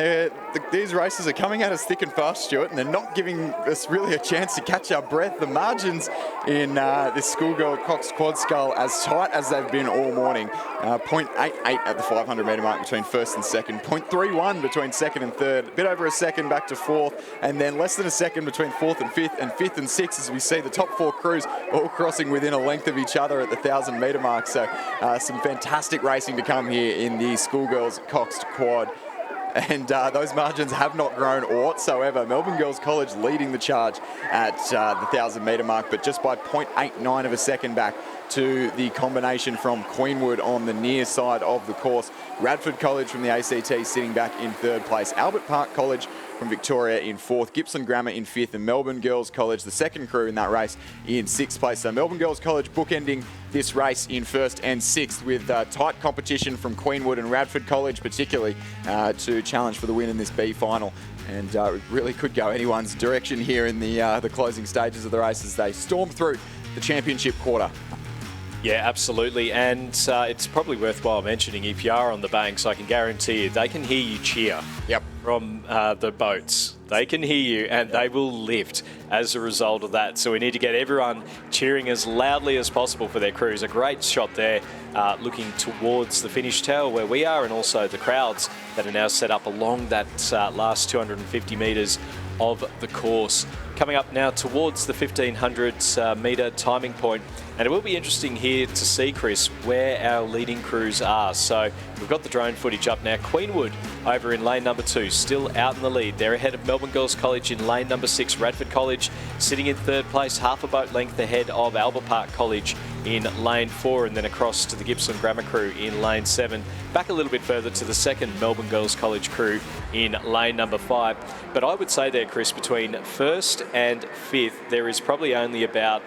these races are coming at us thick and fast, Stuart, and they're not giving us really a chance to catch our breath. The margins in this Schoolgirl Coxed Quad Scull as tight as they've been all morning. 0.88 at the 500 metre mark between first and second, 0.31 between second and third, a bit over a second back to fourth, and then less than a second between fourth and fifth and sixth, as we see the top 4 crews all crossing within a length of each other at the 1,000 metre mark. So some fantastic racing to come here in the Schoolgirls Coxed Quad. And those margins have not grown whatsoever. Melbourne Girls College leading the charge at the 1,000 metre mark, but just by 0.89 of a second back to the combination from Queenwood on the near side of the course. Radford College from the ACT sitting back in third place. Albert Park College from Victoria in fourth. Gibson Grammar in fifth, and Melbourne Girls College, the second crew in that race, in sixth place. So Melbourne Girls College bookending this race in first and sixth, with tight competition from Queenwood and Radford College particularly to challenge for the win in this B final. And it really could go anyone's direction here in the closing stages of the race as they storm through the championship quarter.
Yeah, absolutely. And it's probably worthwhile mentioning, if you are on the banks, I can guarantee you they can hear you cheer from the boats. They can hear you, and they will lift as a result of that. So we need to get everyone cheering as loudly as possible for their crews. A great shot there, looking towards the finish tower where we are, and also the crowds that are now set up along that last 250 metres of the course. Coming up now towards the 1,500 metre timing point. And it will be interesting here to see, Chris, where our leading crews are. So we've got the drone footage up now. Queenwood over in lane number 2, still out in the lead. They're ahead of Melbourne Girls College in lane number 6. Radford College sitting in third place, half a boat length ahead of Albert Park College in lane 4, and then across to the Gibson Grammar crew in lane 7. Back a little bit further to the second Melbourne Girls College crew in lane number 5. But I would say there, Chris, between first and fifth, there is probably only about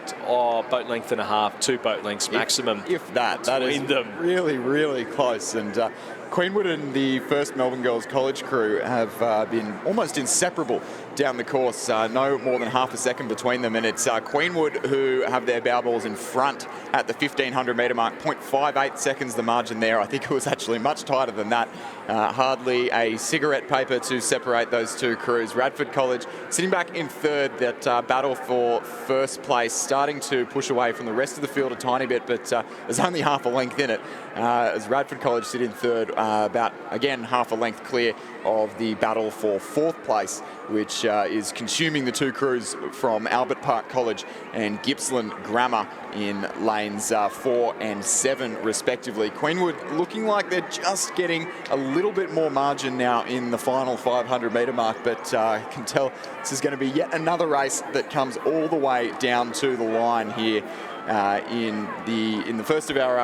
boat length and a half, 2 boat lengths maximum.
If that is
them.
Really, really close. And Queenwood and the first Melbourne Girls College crew have been almost inseparable down the course, no more than half a second between them, and it's Queenwood who have their bow balls in front at the 1500 metre mark. 0.58 seconds the margin there. I think it was actually much tighter than that. Hardly a cigarette paper to separate those two crews. Radford College sitting back in third. That battle for first place starting to push away from the rest of the field a tiny bit, but there's only half a length in it. As Radford College sit in third, about, again, half a length clear of the battle for fourth place, which is consuming the two crews from Albert Park College and Gippsland Grammar in lanes 4 and 7 respectively. Queenwood looking like they're just getting a little bit more margin now in the final 500 metre mark, but I can tell this is going to be yet another race that comes all the way down to the line here in the first of our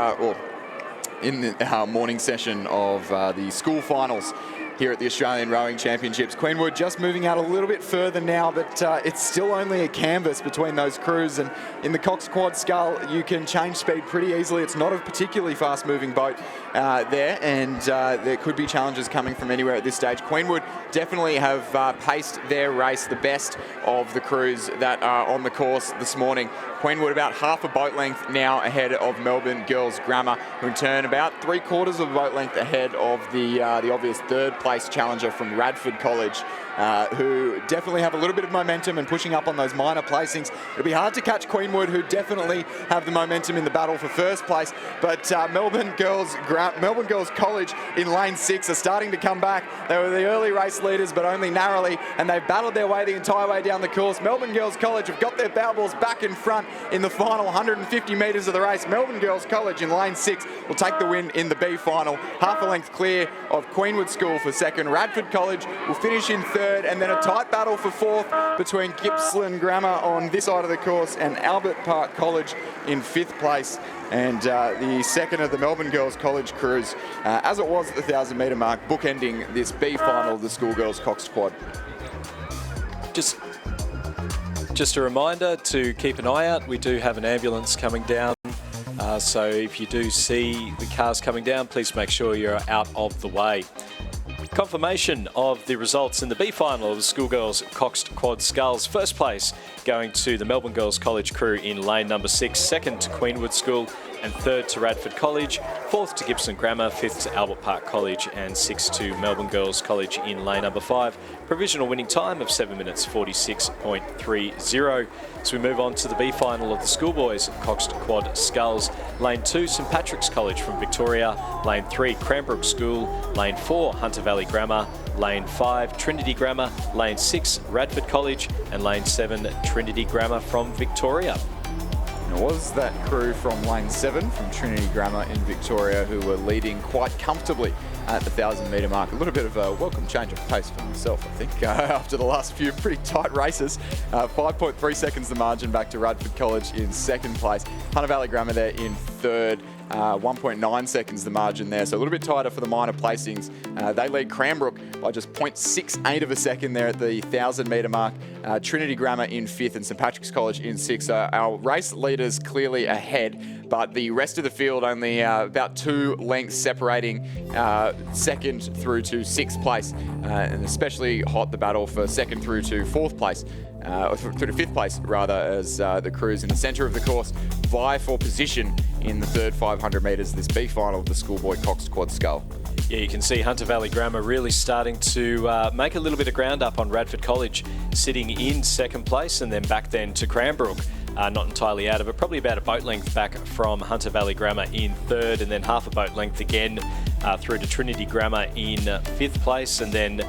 our morning session of the school finals here at the Australian Rowing Championships. Queenwood just moving out a little bit further now, but it's still only a canvas between those crews, and in the coxed quad scull you can change speed pretty easily. It's not a particularly fast moving boat there, and there could be challenges coming from anywhere at this stage. Queenwood definitely have paced their race the best of the crews that are on the course this morning. Queenwood about half a boat length now ahead of Melbourne Girls Grammar, who in turn about 3/4 of a boat length ahead of the obvious third place challenger from Radford College, who definitely have a little bit of momentum and pushing up on those minor placings. It'll be hard to catch Queenwood, who definitely have the momentum in the battle for first place, but Melbourne Girls College in lane 6 are starting to come back. They were the early race leaders, but only narrowly, and they've battled their way the entire way down the course. Melbourne Girls College have got their bow balls back in front in the final 150 metres of the race. Melbourne Girls College in lane 6 will take the win in the B final. Half a length clear of Queenwood School for second. Radford College will finish in third, and then a tight battle for fourth between Gippsland Grammar on this side of the course and Albert Park College in 5th place. And the second of the Melbourne Girls College crews, as it was at the 1,000 metre mark, bookending this B final of the Schoolgirls Coxed Quad.
Just a reminder to keep an eye out. We do have an ambulance coming down. So if you do see the cars coming down, please make sure you're out of the way. Confirmation of the results in the B final of the Schoolgirls Coxed Quad Sculls. First place going to the Melbourne Girls College crew in lane number 6, second to Queenwood School, and third to Radford College, fourth to Gippsland Grammar, fifth to Albert Park College, and sixth to Melbourne Girls College in lane number 5. Provisional winning time of 7 minutes 46.30. So we move on to the B final of the Schoolboys Coxed Quad Sculls. Lane 2, St Patrick's College from Victoria. Lane 3, Cranbrook School. Lane 4, Hunter Valley Grammar. Lane 5, Trinity Grammar. Lane 6, Radford College. And lane 7, Trinity Grammar from Victoria.
It was that crew from lane 7 from Trinity Grammar in Victoria who were leading quite comfortably at the 1,000 metre mark. A little bit of a welcome change of pace for myself, I think, after the last few pretty tight races. 5.3 seconds the margin back to Radford College in second place. Hunter Valley Grammar there in third. 1.9 seconds the margin there, so a little bit tighter for the minor placings. They lead Cranbrook by just 0.68 of a second there at the 1,000 metre mark. Trinity Grammar in 5th and St Patrick's College in 6th. Our race leaders clearly ahead, but the rest of the field only about 2 lengths separating second through to 6th place, and especially hot the battle for second through to 4th place. Through to 5th place rather, as the crews in the centre of the course vie for position in the third 500 metres this B final of the Schoolboy Coxed Quad Scull.
Yeah, you can see Hunter Valley Grammar really starting to make a little bit of ground up on Radford College, sitting in second place, and then back then to Cranbrook. Not entirely out of it, probably about a boat length back from Hunter Valley Grammar in third, and then half a boat length again through to Trinity Grammar in 5th place, and then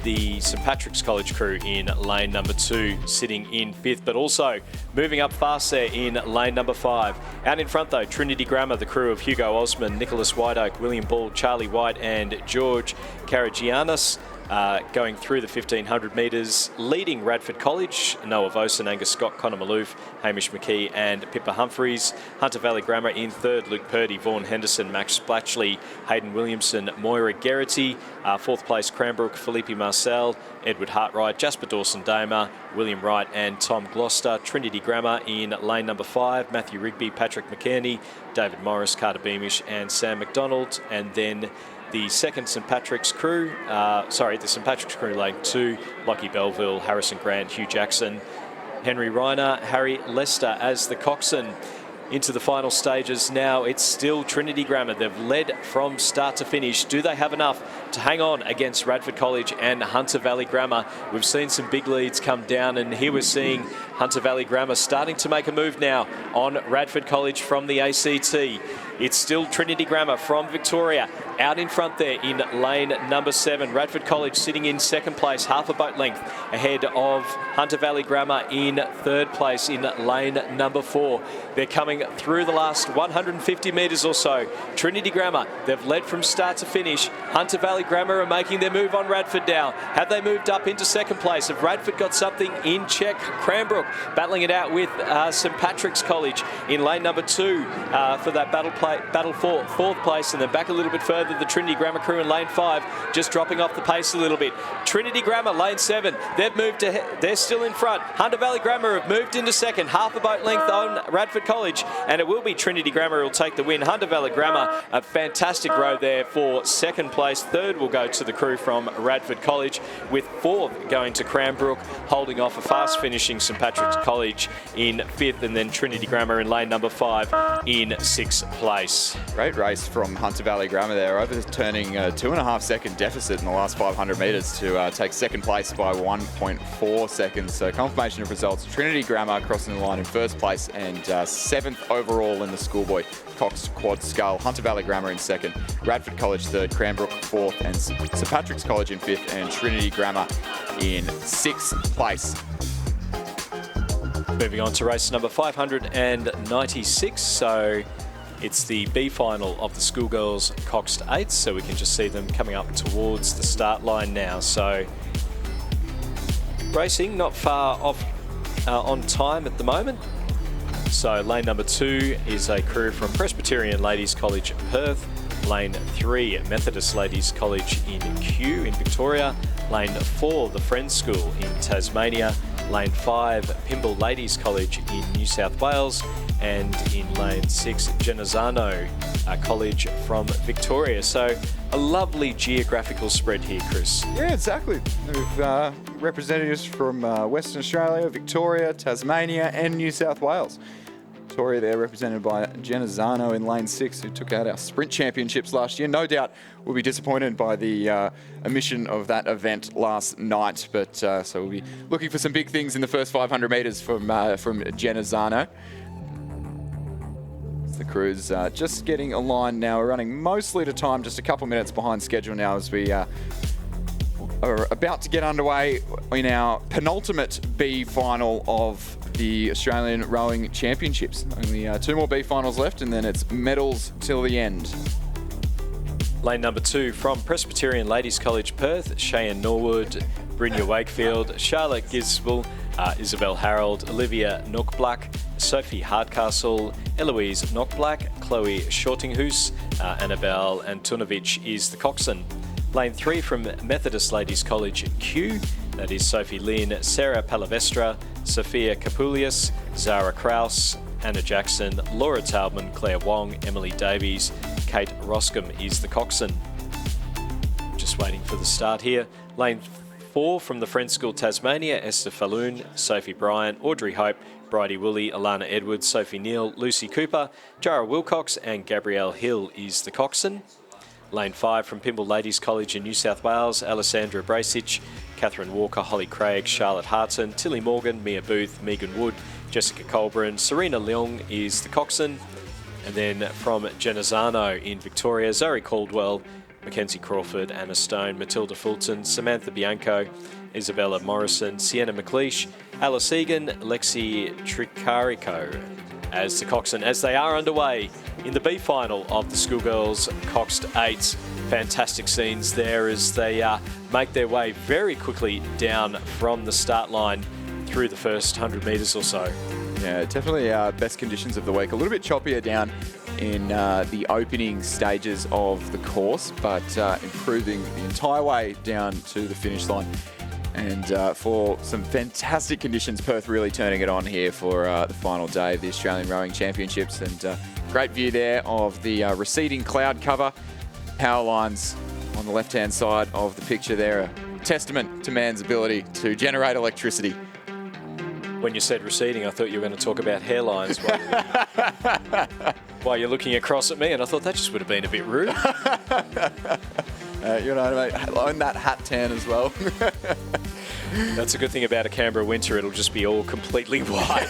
the St Patrick's College crew in lane number 2 sitting in 5th, but also moving up fast there in lane number 5. Out in front though, Trinity Grammar, the crew of Hugo Osman, Nicholas Whiteoak, William Ball, Charlie White and George Karagianis. Going through the 1,500 metres, leading Radford College, Noah Vosen, Angus Scott, Connor Maloof, Hamish McKee and Pippa Humphreys. Hunter Valley Grammar in third, Luke Purdy, Vaughan Henderson, Max Splatchley, Hayden Williamson, Moira Geraghty. 4th place Cranbrook, Felipe Marcel, Edward Hartwright, Jasper Dawson-Damer, William Wright and Tom Gloucester. Trinity Grammar in lane number 5, Matthew Rigby, Patrick McKerney, David Morris, Carter Beamish and Sam McDonald. And then the second St Patrick's crew, the St Patrick's crew lane 2, Lockie Belleville, Harrison Grant, Hugh Jackson, Henry Reiner, Harry Lester as the coxswain. Into the final stages now, it's still Trinity Grammar. They've led from start to finish. Do they have enough to hang on against Radford College and Hunter Valley Grammar? We've seen some big leads come down, and here we're seeing Hunter Valley Grammar starting to make a move now on Radford College from the ACT. It's still Trinity Grammar from Victoria out in front there in lane number 7. Radford College sitting in second place, half a boat length ahead of Hunter Valley Grammar in third place in lane number 4. They're coming through the last 150 metres or so. Trinity Grammar, they've led from start to finish. Hunter Valley Grammar are making their move on Radford now. Have they moved up into second place? Have Radford got something in check? Cranbrook battling it out with St Patrick's College in lane number 2 for that battle for fourth place, and then back a little bit further the Trinity Grammar crew in lane 5, just dropping off the pace a little bit. Trinity Grammar lane 7, they've moved to, they're still in front. Hunter Valley Grammar have moved into second, half a boat length on Radford College, and it will be Trinity Grammar who will take the win. Hunter Valley Grammar, a fantastic row there for second place. Third will go to the crew from Radford College, with fourth going to Cranbrook, holding off a fast finishing St Patrick's College in 5th, and then Trinity Grammar in lane number 5 in 6th place.
Great race from Hunter Valley Grammar there, overturning a 2.5 second deficit in the last 500 metres to take second place by 1.4 seconds. So confirmation of results, Trinity Grammar crossing the line in first place and 7th overall in the schoolboy coxed quad scull. Hunter Valley Grammar in second, Radford College third, Cranbrook fourth, and St Patrick's College in 5th, and Trinity Grammar in 6th place.
Moving on to race number 596. So it's the B final of the Schoolgirls Coxed 8, so we can just see them coming up towards the start line now. So racing not far off on time at the moment. So lane number 2 is a crew from Presbyterian Ladies College Perth. Lane 3, Methodist Ladies College in Kew in Victoria. Lane 4, the Friends School in Tasmania. Lane 5, Pymble Ladies College in New South Wales. And in lane 6, Genazzano College from Victoria. So a lovely geographical spread here, Chris.
Yeah, exactly. We've representatives from Western Australia, Victoria, Tasmania and New South Wales. Victoria there represented by Genazzano in lane 6, who took out our sprint championships last year. No doubt we'll be disappointed by the omission of that event last night, but so we'll be looking for some big things in the first 500 metres from Genazzano. The crew's just getting aligned now. We're running mostly to time, just a couple minutes behind schedule now as we are about to get underway in our penultimate B final of the Australian Rowing Championships. Only 2 more B finals left, and then it's medals till the end.
Lane number 2 from Presbyterian Ladies College Perth, Cheyenne Norwood, Brynja Wakefield, Charlotte Gisbel, Isabel Harold, Olivia Knockblack, Sophie Hardcastle, Eloise Knockblack, Chloe Shortinghus, Annabelle Antunovic is the coxswain. Lane 3 from Methodist Ladies College Kew, that is Sophie Lynn, Sarah Palavestra, Sophia Kapulius, Zara Kraus, Anna Jackson, Laura Taubman, Claire Wong, Emily Davies, Kate Roscombe is the coxswain. Just waiting for the start here. Lane 4 from the Friends School Tasmania, Esther Falloon, Sophie Bryant, Audrey Hope, Bridie Woolley, Alana Edwards, Sophie Neal, Lucy Cooper, Jara Wilcox and Gabrielle Hill is the coxswain. Lane 5 from Pymble Ladies College in New South Wales, Alessandra Bracich, Catherine Walker, Holly Craig, Charlotte Hartson, Tilly Morgan, Mia Booth, Megan Wood, Jessica Colburn, Serena Leong is the coxswain. And then from Genazzano in Victoria, Zoe Caldwell, Mackenzie Crawford, Anna Stone, Matilda Fulton, Samantha Bianco, Isabella Morrison, Sienna McLeish, Alice Egan, Lexi Tricarico as the coxswain, as they are underway in the B final of the Schoolgirls Coxed 8. Fantastic scenes there as they make their way very quickly down from the start line through the first 100 metres or so.
Yeah, definitely best conditions of the week. A little bit choppier down in the opening stages of the course, but improving the entire way down to the finish line. And for some fantastic conditions, Perth really turning it on here for the final day of the Australian Rowing Championships. And great view there of the receding cloud cover, power lines on the left-hand side of the picture there, a testament to man's ability to generate electricity.
When you said receding, I thought you were going to talk about hairlines while you're looking across at me, and I thought that just would have been a bit rude.
You know, mate, own that hat tan as well.
That's a good thing about a Canberra winter. It'll just be all completely white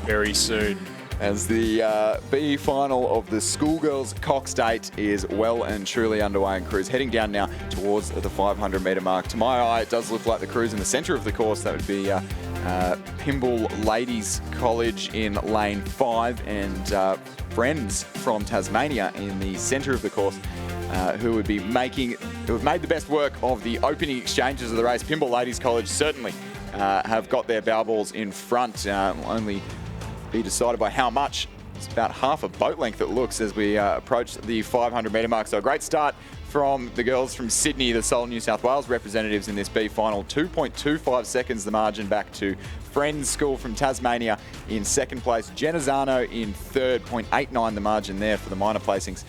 very soon.
As the B final of the Schoolgirls Coxed 8 is well and truly underway, and crews heading down now towards the 500 metre mark. To my eye, it does look like the crews in the centre of the course. That would be Pymble Ladies College in lane 5 and Friends from Tasmania in the centre of the course. Who have made the best work of the opening exchanges of the race. Pymble Ladies College certainly have got their bow balls in front. Only be decided by how much. It's about half a boat length it looks as we approach the 500 metre mark. So a great start from the girls from Sydney, the sole New South Wales representatives in this B final. 2.25 seconds the margin back to Friends School from Tasmania in second place. Genazzano in third, 0.89 the margin there for the minor placings.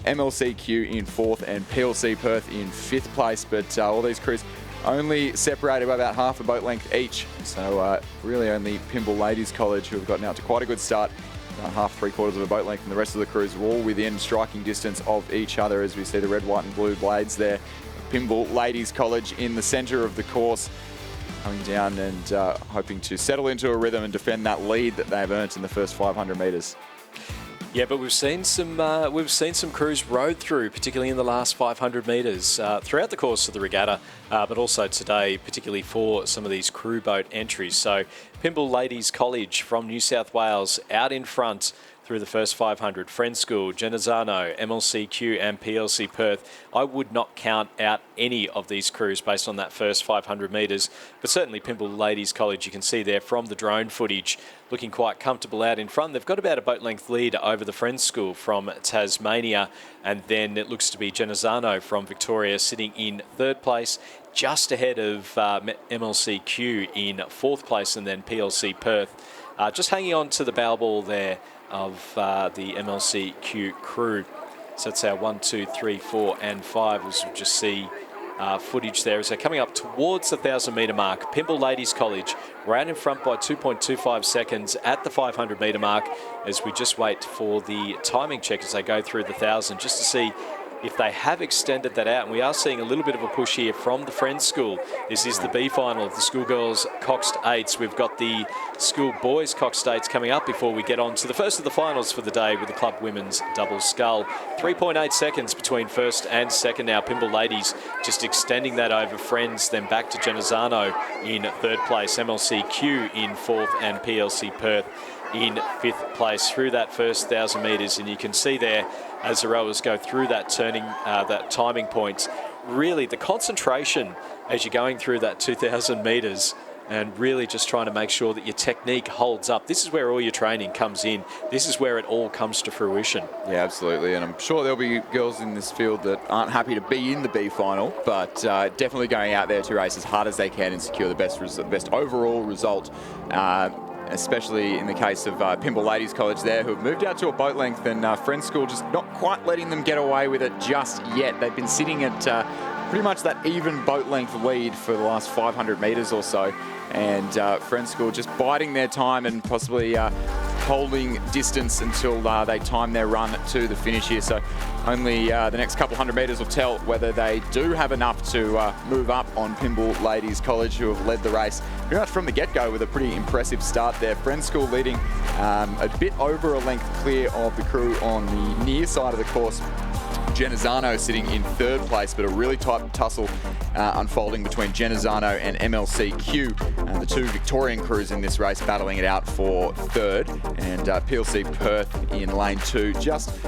MLCQ in fourth and PLC Perth in fifth place, but all these crews only separated by about half a boat length each. So really only Pymble Ladies College who have gotten out to quite a good start, about half, 3/4 of a boat length, and the rest of the crews are all within striking distance of each other as we see the red, white and blue blades there. Pymble Ladies College in the centre of the course, coming down and hoping to settle into a rhythm and defend that lead that they've earned in the first 500 metres.
Yeah, but we've seen some crews rode through, particularly in the last 500 metres throughout the course of the regatta, but also today, particularly for some of these crew boat entries. So Pymble Ladies College from New South Wales out in front through the first 500. Friends School, Genazzano, MLCQ and PLC Perth. I would not count out any of these crews based on that first 500 metres, but certainly Pymble Ladies College, you can see there from the drone footage, looking quite comfortable out in front. They've got about a boat length lead over the Friends School from Tasmania, and then it looks to be Genazzano from Victoria sitting in third place, just ahead of MLCQ in fourth place, and then PLC Perth just hanging on to the bow ball there of the MLCQ crew. So that's our 1, 2, 3, 4 and 5, as we just see footage there as they're coming up towards the 1,000 metre mark. Pymble Ladies College right in front by 2.25 seconds at the 500 metre mark as we just wait for the timing check as they go through the 1,000 just to see if they have extended that out. And we are seeing a little bit of a push here from the Friends School. This is the B final of the Schoolgirls Coxed 8s. We've got the Schoolboys Coxed 8s coming up before we get on to the first of the finals for the day with the club women's double scull. 3.8 seconds between first and second now. Pymble Ladies just extending that over Friends, then back to Genazzano in third place, MLCQ in fourth and PLC Perth in fifth place through that first 1,000 metres. And you can see there as the rowers go through that turning, that timing point, really the concentration as you're going through that 2,000 metres and really just trying to make sure that your technique holds up. This is where all your training comes in. This is where it all comes to fruition.
Yeah, absolutely. And I'm sure there'll be girls in this field that aren't happy to be in the B final, but definitely going out there to race as hard as they can and secure the best overall result. Especially in the case of Pymble Ladies College there, who have moved out to a boat length, and Friends School just not quite letting them get away with it just yet. They've been sitting at pretty much that even boat length lead for the last 500 metres or so, and Friends School just biding their time and possibly holding distance until they time their run to the finish here. So only the next couple hundred metres will tell whether they do have enough to move up on Pymble Ladies College, who have led the race pretty much from the get-go with a pretty impressive start there. Friends School leading a bit over a length clear of the crew on the near side of the course. Genazzano sitting in third place, but a really tight tussle unfolding between Genazzano and MLCQ, the two Victorian crews in this race battling it out for third, and PLC Perth in lane 2 just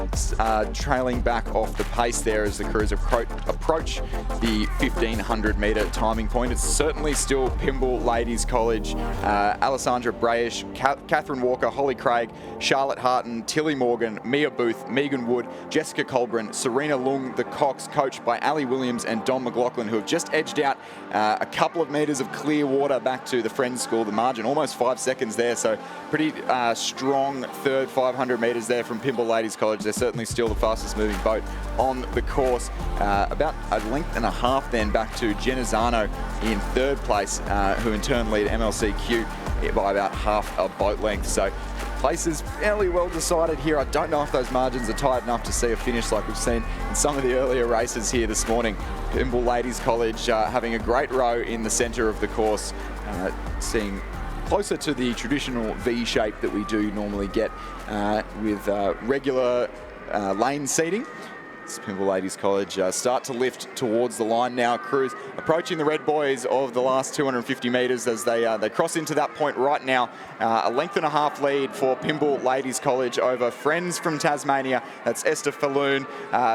trailing back off the pace there as the crews approach the 1,500 metre timing point. It's certainly still Pymble Ladies College, Alessandra Brayish, Catherine Walker, Holly Craig, Charlotte Harton, Tilly Morgan, Mia Booth, Megan Wood, Jessica Colburn, Karina Lung, the cox, coached by Ali Williams and Don McLaughlin, who have just edged out a couple of metres of clear water back to the Friends School. The margin, almost 5 seconds there, so pretty strong third 500 metres there from Pymble Ladies College. They're certainly still the fastest moving boat on the course. About a length and a half then back to Genazzano in third place, who in turn lead MLCQ by about half a boat length. So place is fairly well decided here. I don't know if those margins are tight enough to see a finish like we've seen in some of the earlier races here this morning. Pymble Ladies College having a great row in the centre of the course, seeing closer to the traditional V shape that we do normally get with regular lane seating. Pymble Ladies College start to lift towards the line now. Crews approaching the red boys of the last 250 metres as they cross into that point right now. A length and a half lead for Pymble Ladies College over Friends from Tasmania. That's Esther Falloon,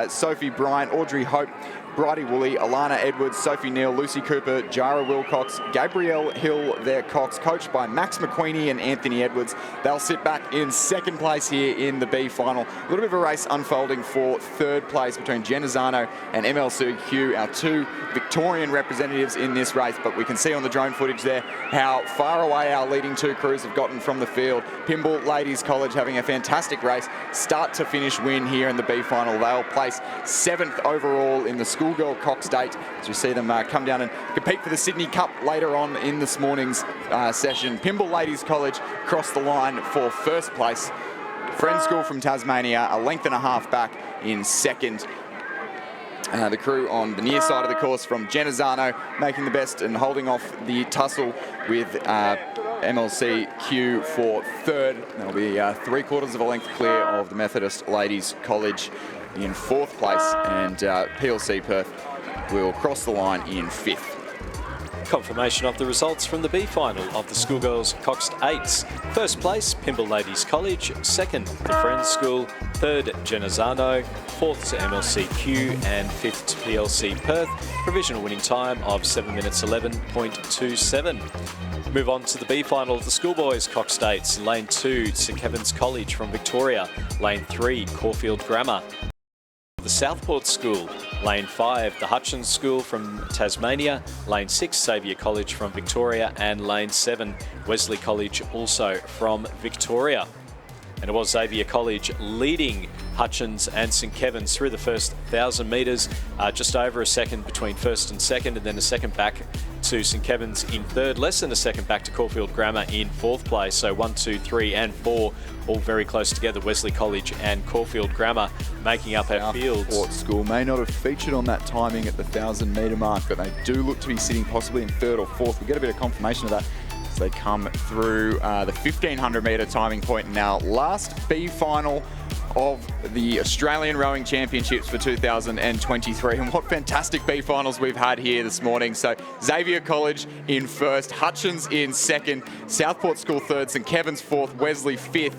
Sophie Bryant, Audrey Hope, Bridie Woolley, Alana Edwards, Sophie Neal, Lucy Cooper, Jara Wilcox, Gabrielle Hill, their cox, coached by Max McQueenie and Anthony Edwards. They'll sit back in second place here in the B final. A little bit of a race unfolding for third place between Genazzano and MLCQ, our two Victorian representatives in this race, but we can see on the drone footage there how far away our leading two crews have gotten from the field. Pymble Ladies College having a fantastic race, start to finish win here in the B final. They'll place 7th overall in the Schoolgirl coxed 8 as we see them come down and compete for the Sydney Cup later on in this morning's session. Pymble Ladies College cross the line for first place. Friends School from Tasmania a length and a half back in second. The crew on the near side of the course from Genazzano making the best and holding off the tussle with MLCQ for third. That'll be 3/4 of a length clear of the Methodist Ladies College in fourth place, and PLC Perth will cross the line in fifth.
Confirmation of the results from the B final of the Schoolgirls Coxed 8s. First place, Pymble Ladies College. Second, the Friends School. Third, Genazzano. Fourth to MLCQ, and fifth to PLC Perth. Provisional winning time of 7 minutes 11.27. Move on to the B final of the Schoolboys Coxed 8s. Lane 2, St Kevin's College from Victoria. Lane 3, Caulfield Grammar. The Southport School. Lane 5, the Hutchins School from Tasmania. Lane 6, Xavier College from Victoria. And Lane 7, Wesley College, also from Victoria. And it was Xavier College leading Hutchins and St Kevin's through the first 1,000 metres. Just over a second between first and second, and then a second back to St Kevin's in third. Less than a second back to Caulfield Grammar in fourth place. So 1, 2, 3 and 4 all very close together. Wesley College and Caulfield Grammar making up our fields.
Southport School may not have featured on that timing at the 1,000 metre mark, but they do look to be sitting possibly in third or fourth. We'll get a bit of confirmation of that as they come through the 1,500 metre timing point now. Last B final of the Australian Rowing Championships for 2023, and what fantastic B finals we've had here this morning. So Xavier College in first, Hutchins in second, Southport School third, St Kevin's fourth, Wesley fifth.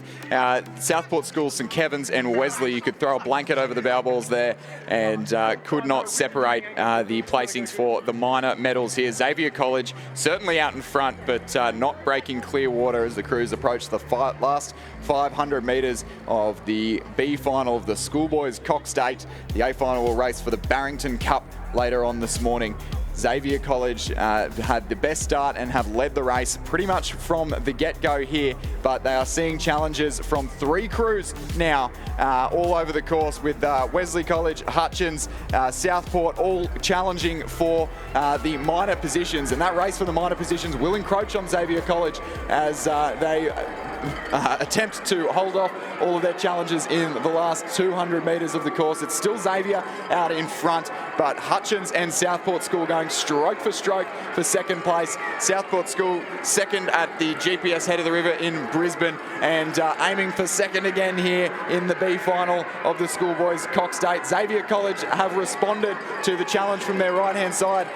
Southport School, St Kevin's and Wesley, you could throw a blanket over the bow balls there and could not separate the placings for the minor medals here. Xavier College certainly out in front, but not breaking clear water as the crews approach the last 500 metres of the B final of the Schoolboys Coxed 8. The A final will race for the Barrington Cup later on this morning. Xavier College had the best start and have led the race pretty much from the get-go here, but they are seeing challenges from 3 crews now all over the course, with Wesley College, Hutchins, Southport all challenging for the minor positions, and that race for the minor positions will encroach on Xavier College as they attempt to hold off all of their challenges in the last 200 metres of the course. It's still Xavier out in front, but Hutchins and Southport School going stroke for second place. Southport School second at the GPS Head of the River in Brisbane, and aiming for second again here in the B final of the Schoolboys Coxed 8. Xavier College have responded to the challenge from their right-hand side.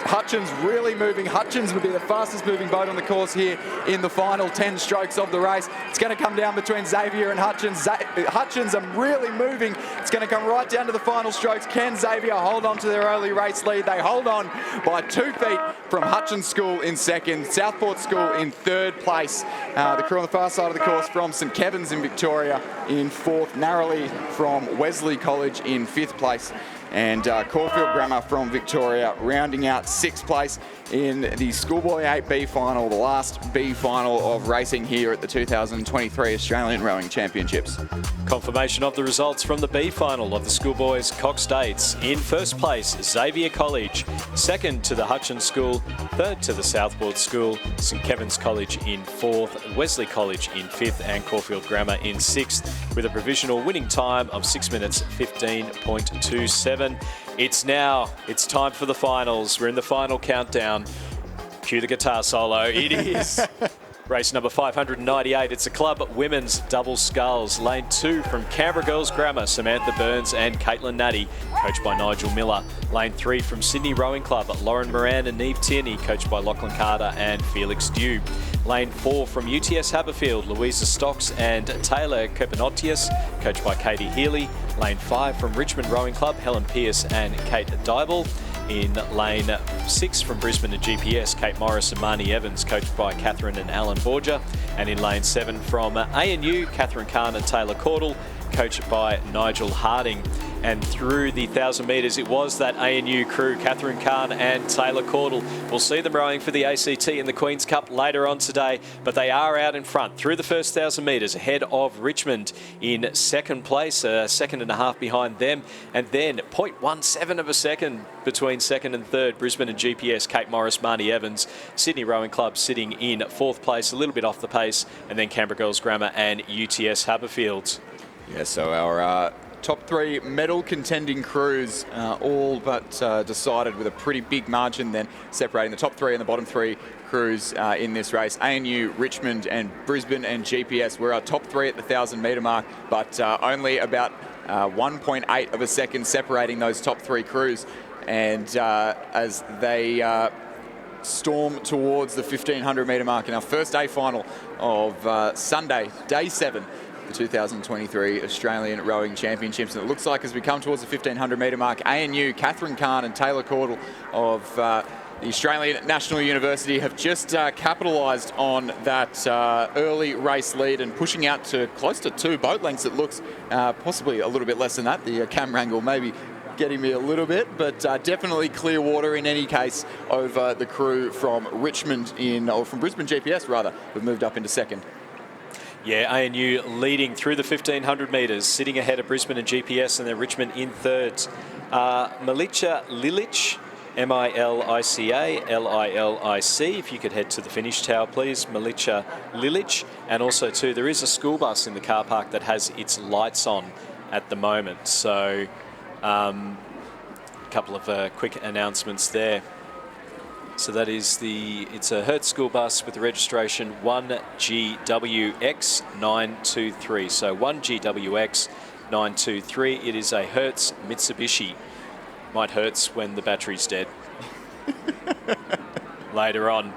Hutchins really moving. Hutchins would be the fastest moving boat on the course here in the final 10 strokes of the race. race. It's going to come down between Xavier and Hutchins. Hutchins are really moving. It's going to come right down to the final strokes. Can Xavier hold on to their early race lead? They hold on by 2 feet from Hutchins School in second, Southport School in third place. The crew on the far side of the course from St Kevin's in Victoria in fourth, narrowly from Wesley College in fifth place. And Caulfield Grammar from Victoria rounding out sixth place in the Schoolboy 8B final, the last B final of racing here at the 2023 Australian Rowing Championships.
Confirmation of the results from the B final of the Schoolboys Coxed 8s. In first place, Xavier College. Second to the Hutchins School. Third to the Southport School. St Kevin's College in fourth. Wesley College in fifth. And Caulfield Grammar in sixth, with a provisional winning time of 6 minutes 15.27. It's time for the finals. We're in the final countdown. Cue the guitar solo. It is race number 598. It's a club women's double sculls. Lane 2 from Canberra Girls Grammar, Samantha Burns and Caitlin Natty, coached by Nigel Miller. Lane 3 from Sydney Rowing Club, Lauren Moran and Neve Tierney, coached by Lachlan Carter and Felix Dew. Lane 4 from UTS Haberfield, Louisa Stocks and Taylor Kerpenotius, coached by Katie Healy. Lane 5 from Richmond Rowing Club, Helen Pearce and Kate Dybel. In lane 6 from Brisbane and GPS, Kate Morris and Marnie Evans, coached by Catherine and Alan Borgia. And in lane 7 from ANU, Catherine Kahn and Taylor Caudle, coached by Nigel Harding. And through the 1,000 metres, it was that ANU crew, Catherine Kahn and Taylor Caudle. We'll see them rowing for the ACT in the Queen's Cup later on today, but they are out in front through the first 1,000 metres, ahead of Richmond in second place, a second and a half behind them, and then 0.17 of a second between second and third, Brisbane and GPS, Kate Morris, Marnie Evans. Sydney Rowing Club sitting in fourth place, a little bit off the pace, and then Canberra Girls Grammar and UTS Haberfield.
Yeah, so our top 3 medal contending crews all but decided with a pretty big margin, then separating the top 3 and the bottom 3 crews in this race. ANU, Richmond and Brisbane and GPS were our top 3 at the 1,000 metre mark, but only about 1.8 of a second separating those top 3 crews. And as they storm towards the 1,500 metre mark in our first day final of Sunday, day 7, the 2023 Australian Rowing Championships. And it looks like as we come towards the 1,500 metre mark, ANU, Catherine Kahn and Taylor Caudle of the Australian National University have just capitalised on that early race lead and pushing out to close to 2 boat lengths, it looks, possibly a little bit less than that. The camera angle maybe getting me a little bit, but definitely clear water in any case over the crew from Richmond or from Brisbane GPS rather, who've moved up into second.
Yeah, ANU leading through the 1,500 metres, sitting ahead of Brisbane and GPS, and then Richmond in third. Milica Lilic, Milica Lilic, if you could head to the finish tower, please. Milica Lilic. And also, too, there is a school bus in the car park that has its lights on at the moment. So, a couple of quick announcements there. So that is it's a Hertz school bus with the registration 1GWX923. So 1GWX923. It is a Hertz Mitsubishi. Might hurts when the battery's dead. Later on.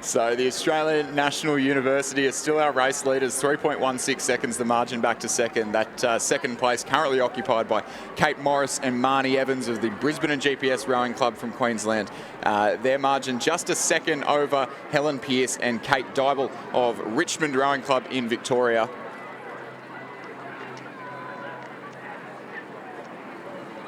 So the Australian National University is still our race leaders, 3.16 seconds the margin back to second. That second place currently occupied by Kate Morris and Marnie Evans of the Brisbane and GPS Rowing Club from Queensland. Their margin just a second over Helen Pearce and Kate Dybel of Richmond Rowing Club in Victoria.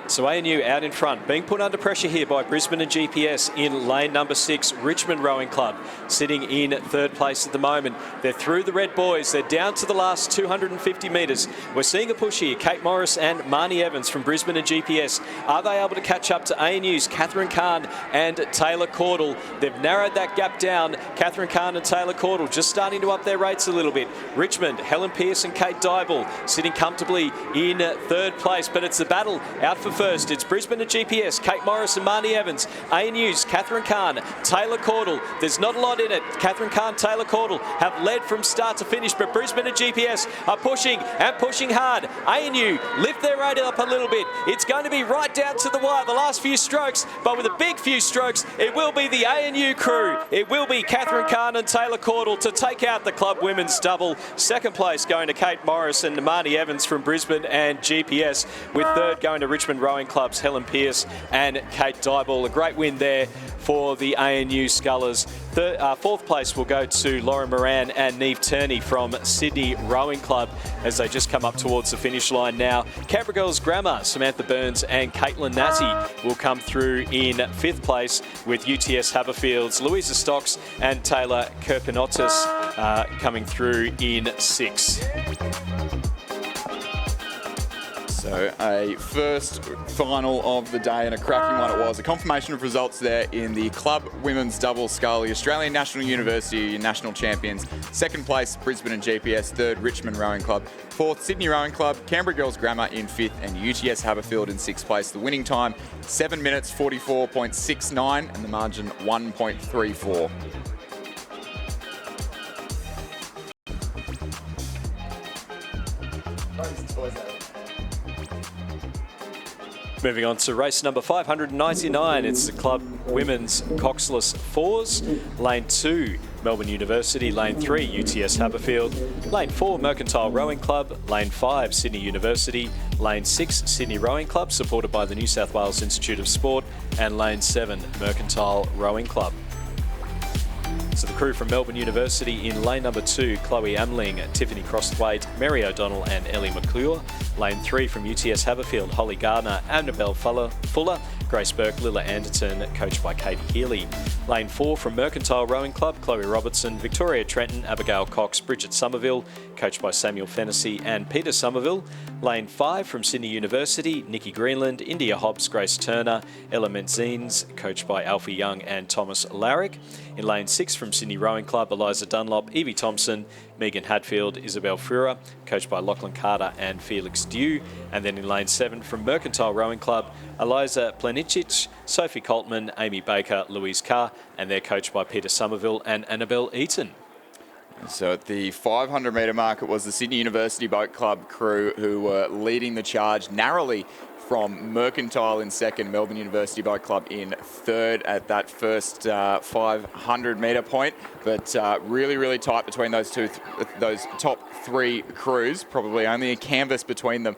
So ANU out in front, being put under pressure here by Brisbane and GPS in lane number 6, Richmond Rowing Club, sitting in third place at the moment. They're through the red buoys. They're down to the last 250 metres. We're seeing a push here. Kate Morris and Marnie Evans from Brisbane and GPS. Are they able to catch up to ANU's Catherine Kahn and Taylor Caudle? They've narrowed that gap down. Catherine Kahn and Taylor Caudle just starting to up their rates a little bit. Richmond, Helen Pearce and Kate Dybel sitting comfortably in third place, but it's a battle out for first. It's Brisbane and GPS, Kate Morris and Marnie Evans. ANU's Catherine Kahn, Taylor Caudle. There's not a lot in it. Catherine Kahn, Taylor Caudle have led from start to finish, but Brisbane and GPS are pushing and pushing hard. ANU lift their rate up a little bit. It's going to be right down to the wire, the last few strokes, but with a big few strokes, it will be the ANU crew. It will be Catherine Kahn and Taylor Caudle to take out the club women's double. Second place going to Kate Morris and Marnie Evans from Brisbane and GPS, with third going to Richmond Rowing Club's Helen Pearce and Kate Dyball. A great win there for the ANU Scullers. Fourth place will go to Lauren Moran and Neve Turney from Sydney Rowing Club as they just come up towards the finish line now. Canberra Girls Grammar, Samantha Burns and Caitlin Natty will come through in fifth place, with UTS Haberfield's Louisa Stocks and Taylor Kirpinotis coming through in sixth.
So a first final of the day, and a cracking one it was. A confirmation of results there in the club women's double scull. The Australian National University national champions. Second place, Brisbane and GPS. Third, Richmond Rowing Club. Fourth, Sydney Rowing Club. Canberra Girls Grammar in fifth, and UTS Haberfield in sixth place. The winning time, 7 minutes 44.69, and the margin 1.34.
Moving on to race number 599. It's the club women's coxless fours. Lane 2, Melbourne University. Lane 3, UTS Haberfield. Lane 4, Mercantile Rowing Club. Lane 5, Sydney University. Lane 6, Sydney Rowing Club, supported by the New South Wales Institute of Sport. And Lane 7, Mercantile Rowing Club. So the crew from Melbourne University in lane number 2, Chloe Amling, Tiffany Crossthwaite, Mary O'Donnell and Ellie McClure. Lane 3 from UTS Haberfield, Holly Gardner, Annabelle Fuller, Grace Burke, Lilla Anderton, coached by Katie Healy. Lane 4 from Mercantile Rowing Club, Chloe Robertson, Victoria Trenton, Abigail Cox, Bridget Somerville, coached by Samuel Fennessy and Peter Somerville. Lane 5 from Sydney University, Nikki Greenland, India Hobbs, Grace Turner, Ella Menzies, coached by Alfie Young and Thomas Larrick. In lane 6 from Sydney Rowing Club, Eliza Dunlop, Evie Thompson, Megan Hadfield, Isabel Fura, coached by Lachlan Carter and Felix Dew. And then in lane 7 from Mercantile Rowing Club, Eliza Plenicic, Sophie Coltman, Amy Baker, Louise Carr, and they're coached by Peter Somerville and Annabelle Eaton.
So at the 500 metre mark, it was the Sydney University Boat Club crew who were leading the charge narrowly from Mercantile in second, Melbourne University Boat Club in third at that first 500 metre point. But really, really tight between those top three crews. Probably only a canvas between them.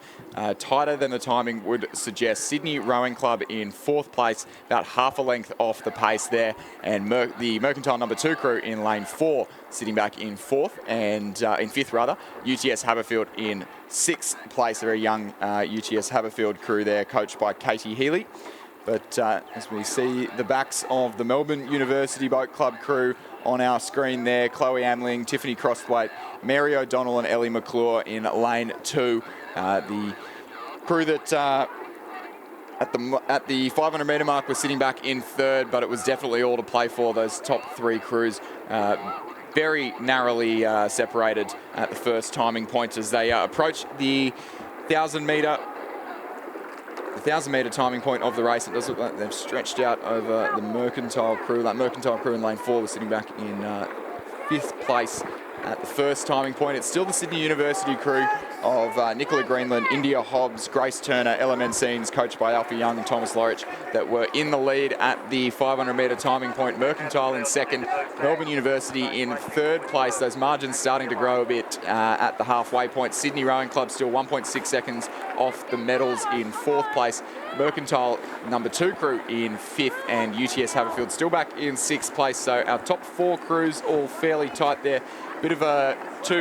Tighter than the timing would suggest. Sydney Rowing Club in fourth place, about half a length off the pace there. And the Mercantile number 2 crew in lane 4, sitting back in fourth and in fifth rather. UTS Haberfield in sixth place. A very young UTS Haberfield crew there, coached by Katie Healy. But as we see the backs of the Melbourne University Boat Club crew on our screen there, Chloe Amling, Tiffany Crossthwaite, Mary O'Donnell and Ellie McClure in lane 2. The crew that at the 500 metre mark was sitting back in third, but it was definitely all to play for. Those top 3 crews very narrowly separated at the first timing point as they approach the 1,000 metre timing point of the race. It does look like they've stretched out over the Mercantile crew. That Mercantile crew in lane 4 was sitting back in 5th place at the first timing point. It's still the Sydney University crew of Nicola Greenland, India Hobbs, Grace Turner, Ella Menzies, coached by Alfie Young and Thomas Lorich, that were in the lead at the 500 metre timing point. Mercantile in second, Melbourne University in third place. Those margins starting to grow a bit at the halfway point. Sydney Rowing Club still 1.6 seconds off the medals in fourth place. Mercantile number 2 crew in fifth, and UTS Haberfield still back in sixth place. So our top 4 crews all fairly tight there. Bit of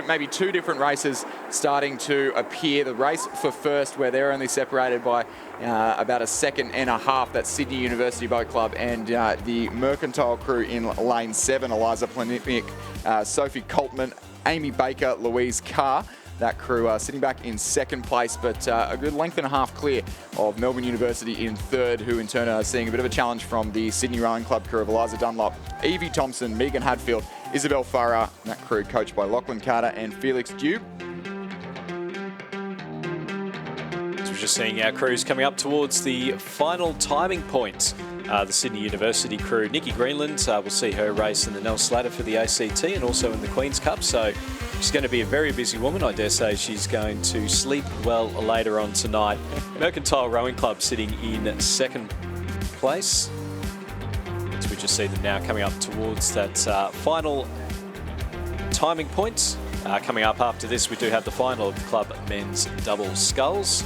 maybe two different races starting to appear. The race for first, where they're only separated by about a second and a half. That's Sydney University Boat Club and the Mercantile crew in lane 7. Eliza Plenicic, Sophie Coltman, Amy Baker, Louise Carr. That crew sitting back in second place, but a good length and a half clear of Melbourne University in third, who in turn are seeing a bit of a challenge from the Sydney Rowing Club crew of Eliza Dunlop, Evie Thompson, Megan Hadfield, Isabel Farah, that crew coached by Lachlan Carter and Felix Dew. As we
we're just seeing our crews coming up towards the final timing point. The Sydney University crew, Nikki Greenland, we'll see her race in the Nels Ladder for the ACT and also in the Queen's Cup. So she's going to be a very busy woman. I dare say she's going to sleep well later on tonight. Mercantile Rowing Club sitting in second place. So we just see them now coming up towards that final timing point. Coming up after this, we do have the final of the club men's double sculls.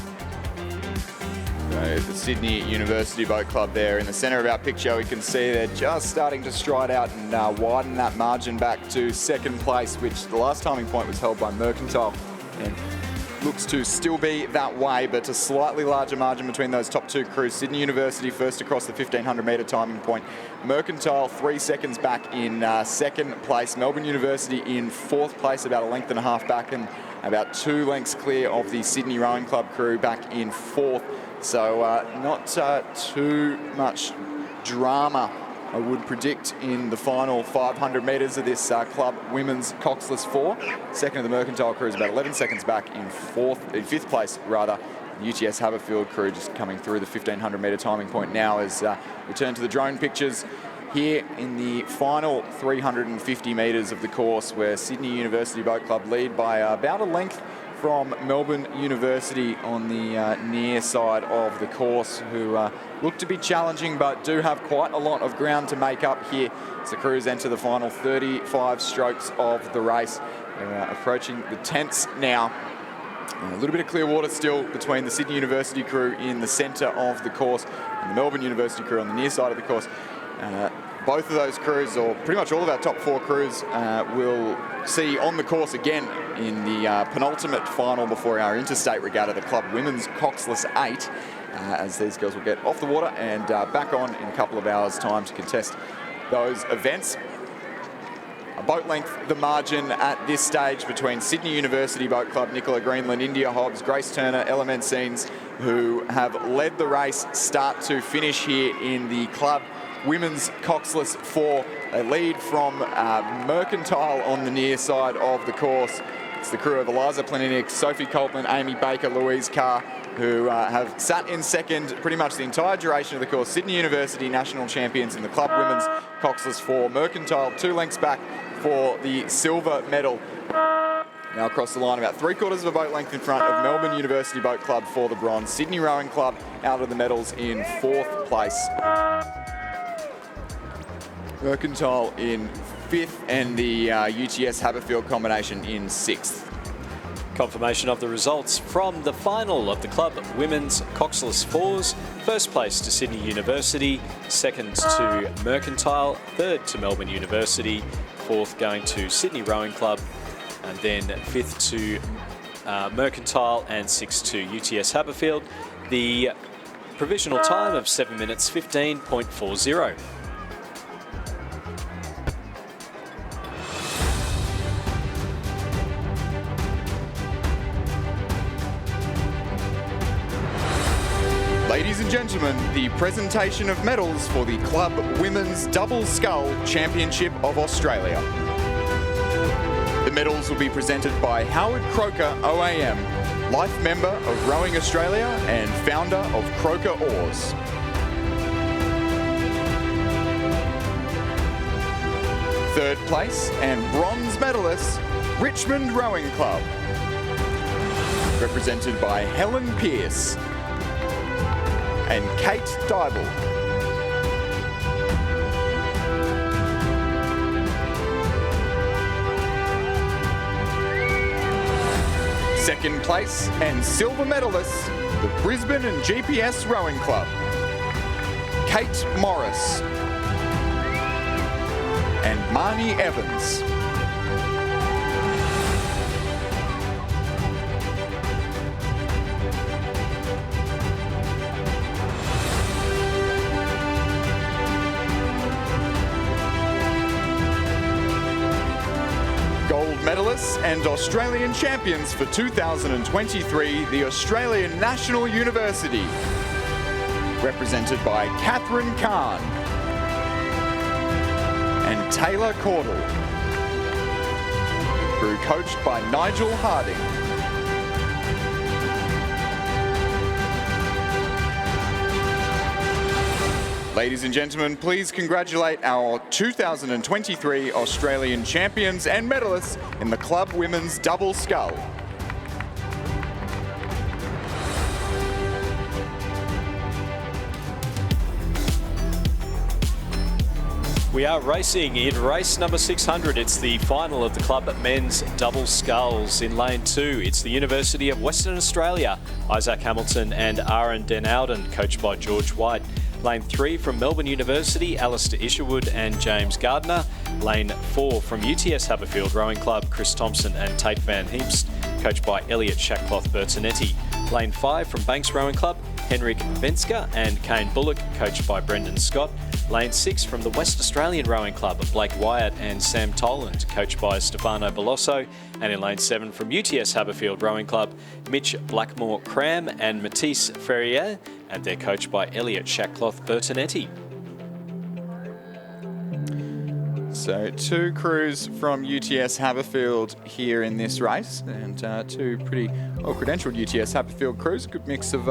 So the Sydney University Boat Club there in the centre of our picture, we can see they're just starting to stride out and widen that margin back to second place, which the last timing point was held by Mercantile. And looks to still be that way, but a slightly larger margin between those top two crews. Sydney University first across the 1,500 metre timing point. Mercantile 3 seconds back in second place. Melbourne University in fourth place, about a length and a half back, and about 2 lengths clear of the Sydney Rowing Club crew back in fourth. So not too much drama, I would predict, in the final 500 metres of this club women's coxless 4. Second of the Mercantile crew is about 11 seconds back in fifth place rather. The UTS Haberfield crew just coming through the 1,500 metre timing point now as we turn to the drone pictures here in the final 350 metres of the course, where Sydney University Boat Club lead by about a length from Melbourne University on the near side of the course, who look to be challenging but do have quite a lot of ground to make up here as the crews enter the final 35 strokes of the race. They're approaching the tenths now. And a little bit of clear water still between the Sydney University crew in the centre of the course and the Melbourne University crew on the near side of the course. Both of those crews, or pretty much all of our top 4 crews, will see on the course again in the penultimate final before our Interstate Regatta, the club women's coxless 8, as these girls will get off the water and back on in a couple of hours' time to contest those events. A boat length, the margin at this stage between Sydney University Boat Club, Nicola Greenland, India Hobbs, Grace Turner, Ella Mencines, who have led the race start to finish here in the club women's coxless 4. They lead from Mercantile on the near side of the course. It's the crew of Eliza Planinic, Sophie Coltman, Amy Baker, Louise Carr, who have sat in second pretty much the entire duration of the course. Sydney University national champions in the club women's coxless 4. Mercantile 2 lengths back for the silver medal. Now across the line, about 3/4 of a boat length in front of Melbourne University Boat Club for the bronze. Sydney Rowing Club out of the medals in 4th place. Mercantile in 5th and the UTS Haberfield combination in 6th.
Confirmation of the results from the final of the club women's coxless 4s. First place to Sydney University, second to Mercantile, third to Melbourne University, fourth going to Sydney Rowing Club, and then fifth to Mercantile and sixth to UTS Haberfield. The provisional time of 7 minutes 15.40.
Ladies and gentlemen, the presentation of medals for the Club Women's Double Scull Championship of Australia. The medals will be presented by Howard Croker OAM, life member of Rowing Australia and founder of Croker Oars. Third place and bronze medalist, Richmond Rowing Club, represented by Helen Pearce and Kate Dybel. Second place and silver medalist, the Brisbane and GPS Rowing Club, Kate Morris and Marnie Evans. Medalists and Australian champions for 2023, the Australian National University, represented by Catherine Kahn and Taylor Caudle, crew coached by Nigel Harding. Ladies and gentlemen, please congratulate our 2023 Australian champions and medalists in the club women's double scull.
We are racing in race number 600. It's the final of the club men's double sculls. In lane 2, it's the University of Western Australia, Isaac Hamilton and Aaron Den Ouden, coached by George White. Lane 3 from Melbourne University, Alistair Isherwood and James Gardner. Lane 4 from UTS Haberfield Rowing Club, Chris Thompson and Tate Van Heemst, coached by Elliot Shackcloth Bertinetti. Lane 5 from Banks Rowing Club, Henrik Venska and Kane Bullock, coached by Brendan Scott. Lane 6 from the West Australian Rowing Club, Blake Wyatt and Sam Toland, coached by Stefano Belosso. And in lane 7 from UTS Haberfield Rowing Club, Mitch Blackmore Cram and Matisse Ferrier, and they're coached by Elliot Shackcloth Bertinetti.
So 2 crews from UTS Haberfield here in this race, and 2 pretty well-credentialed UTS Haberfield crews. Good mix of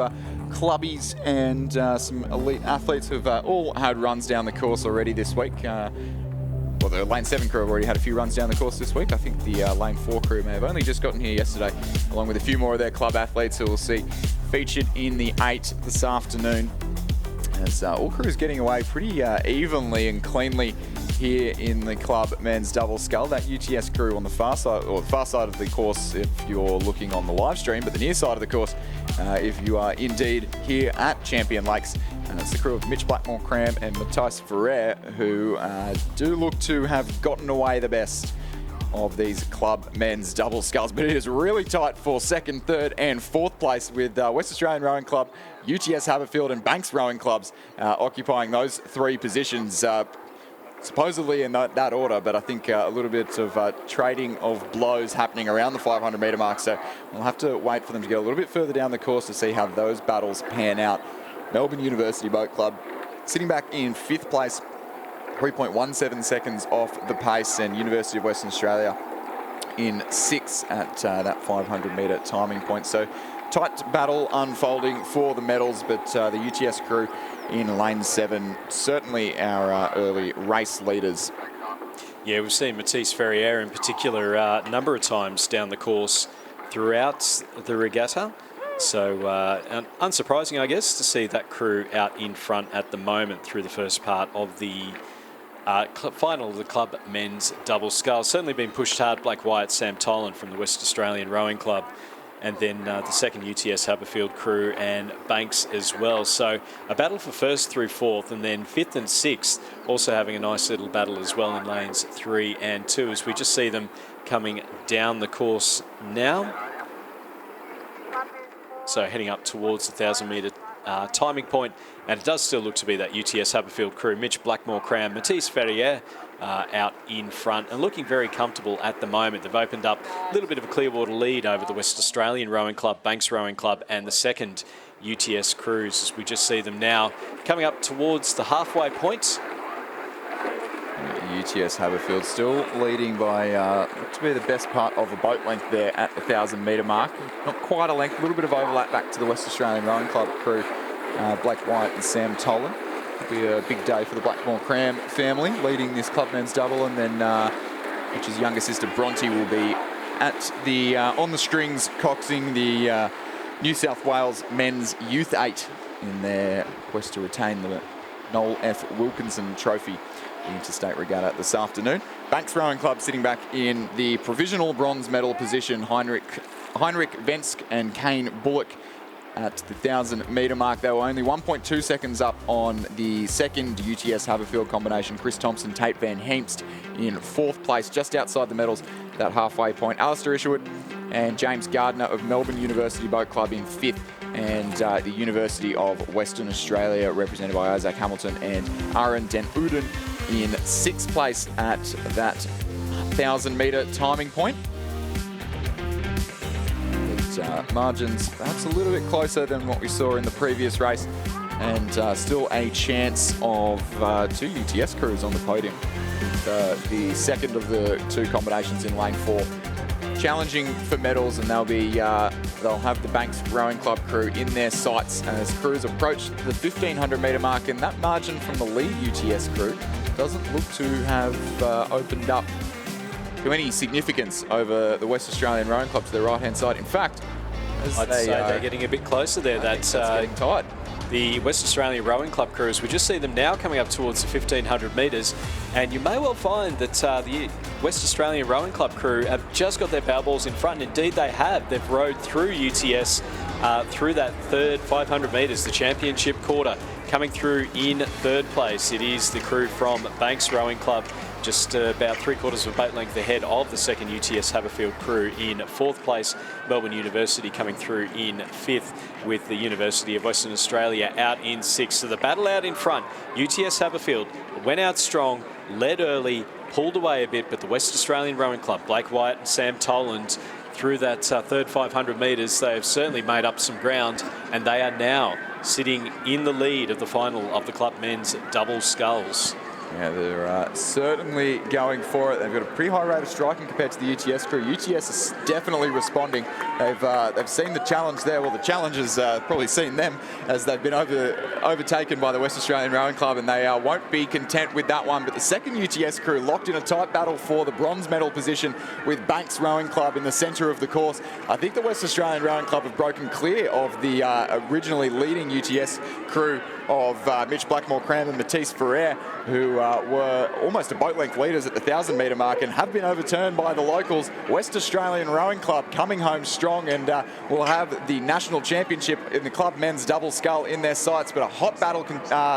clubbies and some elite athletes who've all had runs down the course already this week. Well, the lane 7 crew have already had a few runs down the course this week. I think the lane 4 crew may have only just gotten here yesterday, along with a few more of their club athletes who we'll see featured in the 8 this afternoon. As all crews getting away pretty evenly and cleanly here in the club men's double scull. That UTS crew on the far side, or the far side of the course if you're looking on the live stream, but the near side of the course if you are indeed here at Champion Lakes. It's the crew of Mitch Blackmore Cram and Matisse Ferrer, who do look to have gotten away the best of these club men's double sculls, but it is really tight for 2nd, 3rd and 4th place, with West Australian Rowing Club, UTS Haberfield and Banks Rowing Clubs occupying those 3 positions, supposedly in that order, but I think a little bit of trading of blows happening around the 500 metre mark, so we'll have to wait for them to get a little bit further down the course to see how those battles pan out. Melbourne University Boat Club sitting back in 5th place, 3.17 seconds off the pace, and University of Western Australia in 6th at that 500 metre timing point. So tight battle unfolding for the medals, but the UTS crew in lane 7, certainly our early race leaders.
Yeah, we've seen Matisse Ferrier in particular a number of times down the course throughout the regatta. So unsurprising, I guess, to see that crew out in front at the moment through the first part of the final of the club men's double scull. Certainly been pushed hard. Blake Wyatt, Sam Toland from the West Australian Rowing Club, and then the 2nd UTS Haberfield crew and Banks as well. So a battle for 1st through 4th, and then 5th and 6th also having a nice little battle as well in lanes 3 and 2, as we just see them coming down the course now. So heading up towards the 1,000 metre timing point, and it does still look to be that UTS Haberfield crew. Mitch Blackmore Cram, Matisse Ferrier out in front and looking very comfortable at the moment. They've opened up a little bit of a Clearwater lead over the West Australian Rowing Club, Banks Rowing Club and the 2nd UTS crews, as we just see them now coming up towards the halfway point.
UTS Haberfield still leading by to be the best part of a boat length there at the 1,000 metre mark. Not quite a length, a little bit of overlap back to the West Australian Rowing Club crew, Blake Wyatt and Sam Toland. It'll be a big day for the Blackmore Cram family, leading this club men's double, and then Mitch's younger sister Bronte will be at the on the strings coxing the New South Wales men's Youth 8 in their quest to retain the Noel F. Wilkinson Trophy Interstate Regatta this afternoon. Banks Rowing Club sitting back in the provisional bronze medal position. Heinrich Vensk and Kane Bullock at the 1,000 metre mark. They were only 1.2 seconds up on the 2nd UTS Haberfield combination. Chris Thompson, Tate Van Heemst in 4th place, just outside the medals, that halfway point. Alistair Isherwood and James Gardner of Melbourne University Boat Club in 5th, and the University of Western Australia, represented by Isaac Hamilton and Aaron Den Ouden, in 6th place at that 1,000 metre timing point. But, margins perhaps a little bit closer than what we saw in the previous race, and still a chance of 2 UTS crews on the podium. The 2nd of the 2 combinations in lane 4 challenging for medals, and they'll have the Banks Rowing Club crew in their sights as crews approach the 1500 metre mark, and that margin from the lead UTS crew doesn't look to have opened up to any significance over the West Australian Rowing Club to their right-hand side. In fact,
I'd say they're getting a bit closer there. That's
getting tight.
The West Australian Rowing Club crews, we just see them now coming up towards the 1500 metres, and you may well find that the West Australian Rowing Club crew have just got their bow balls in front, and indeed they have. They've rowed through UTS through that third 500 metres, the championship quarter. Coming through in third place, it is the crew from Banks Rowing Club, just about 3/4 of a boat length ahead of the second UTS Haberfield crew in fourth place. Melbourne University coming through in fifth, with the University of Western Australia out in sixth. So the battle out in front, UTS Haberfield went out strong, led early, pulled away a bit, but the West Australian Rowing Club, Blake White and Sam Toland, through that third 500 metres, they have certainly made up some ground, and they are now sitting in the lead of the final of the club men's double sculls.
Yeah, they're certainly going for it. They've got a pretty high rate of striking compared to the UTS crew. UTS is definitely responding. They've seen the challenge there. Well, the challengers probably seen them as they've been overtaken by the West Australian Rowing Club, and they won't be content with that one. But the second UTS crew locked in a tight battle for the bronze medal position with Banks Rowing Club in the centre of the course. I think the West Australian Rowing Club have broken clear of the originally leading UTS crew of Mitch Blackmore, Cram and Matisse Ferrer, who were almost a boat length leaders at the 1000 metre mark and have been overturned by the locals. West Australian Rowing Club coming home strong, and will have the national championship in the club men's double scull in their sights, but a hot battle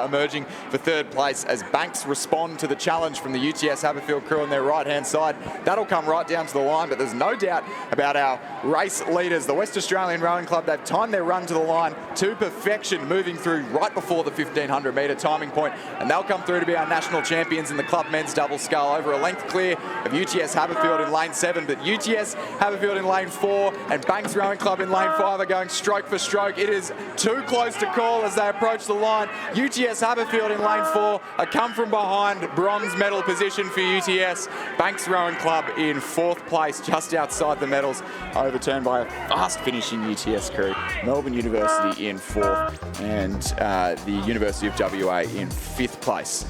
emerging for third place as Banks respond to the challenge from the UTS Haberfield crew on their right hand side. That'll come right down to the line, but there's no doubt about our race leaders. The West Australian Rowing Club, they've timed their run to the line to perfection, moving through right before the 1500 metre timing point, and they'll come through to be our national champions in the club men's double scull, over a length clear of UTS Haberfield in lane 7, but UTS Haberfield in lane 4 and Banks Rowing Club in lane 5 are going stroke for stroke. It is too close to call as they approach the line. UTS Haberfield in lane 4, a come from behind bronze medal position for UTS. Banks Rowing Club in fourth place, just outside the medals, overturned by a fast finishing UTS crew. Melbourne University in fourth, and the University of WA in fifth place.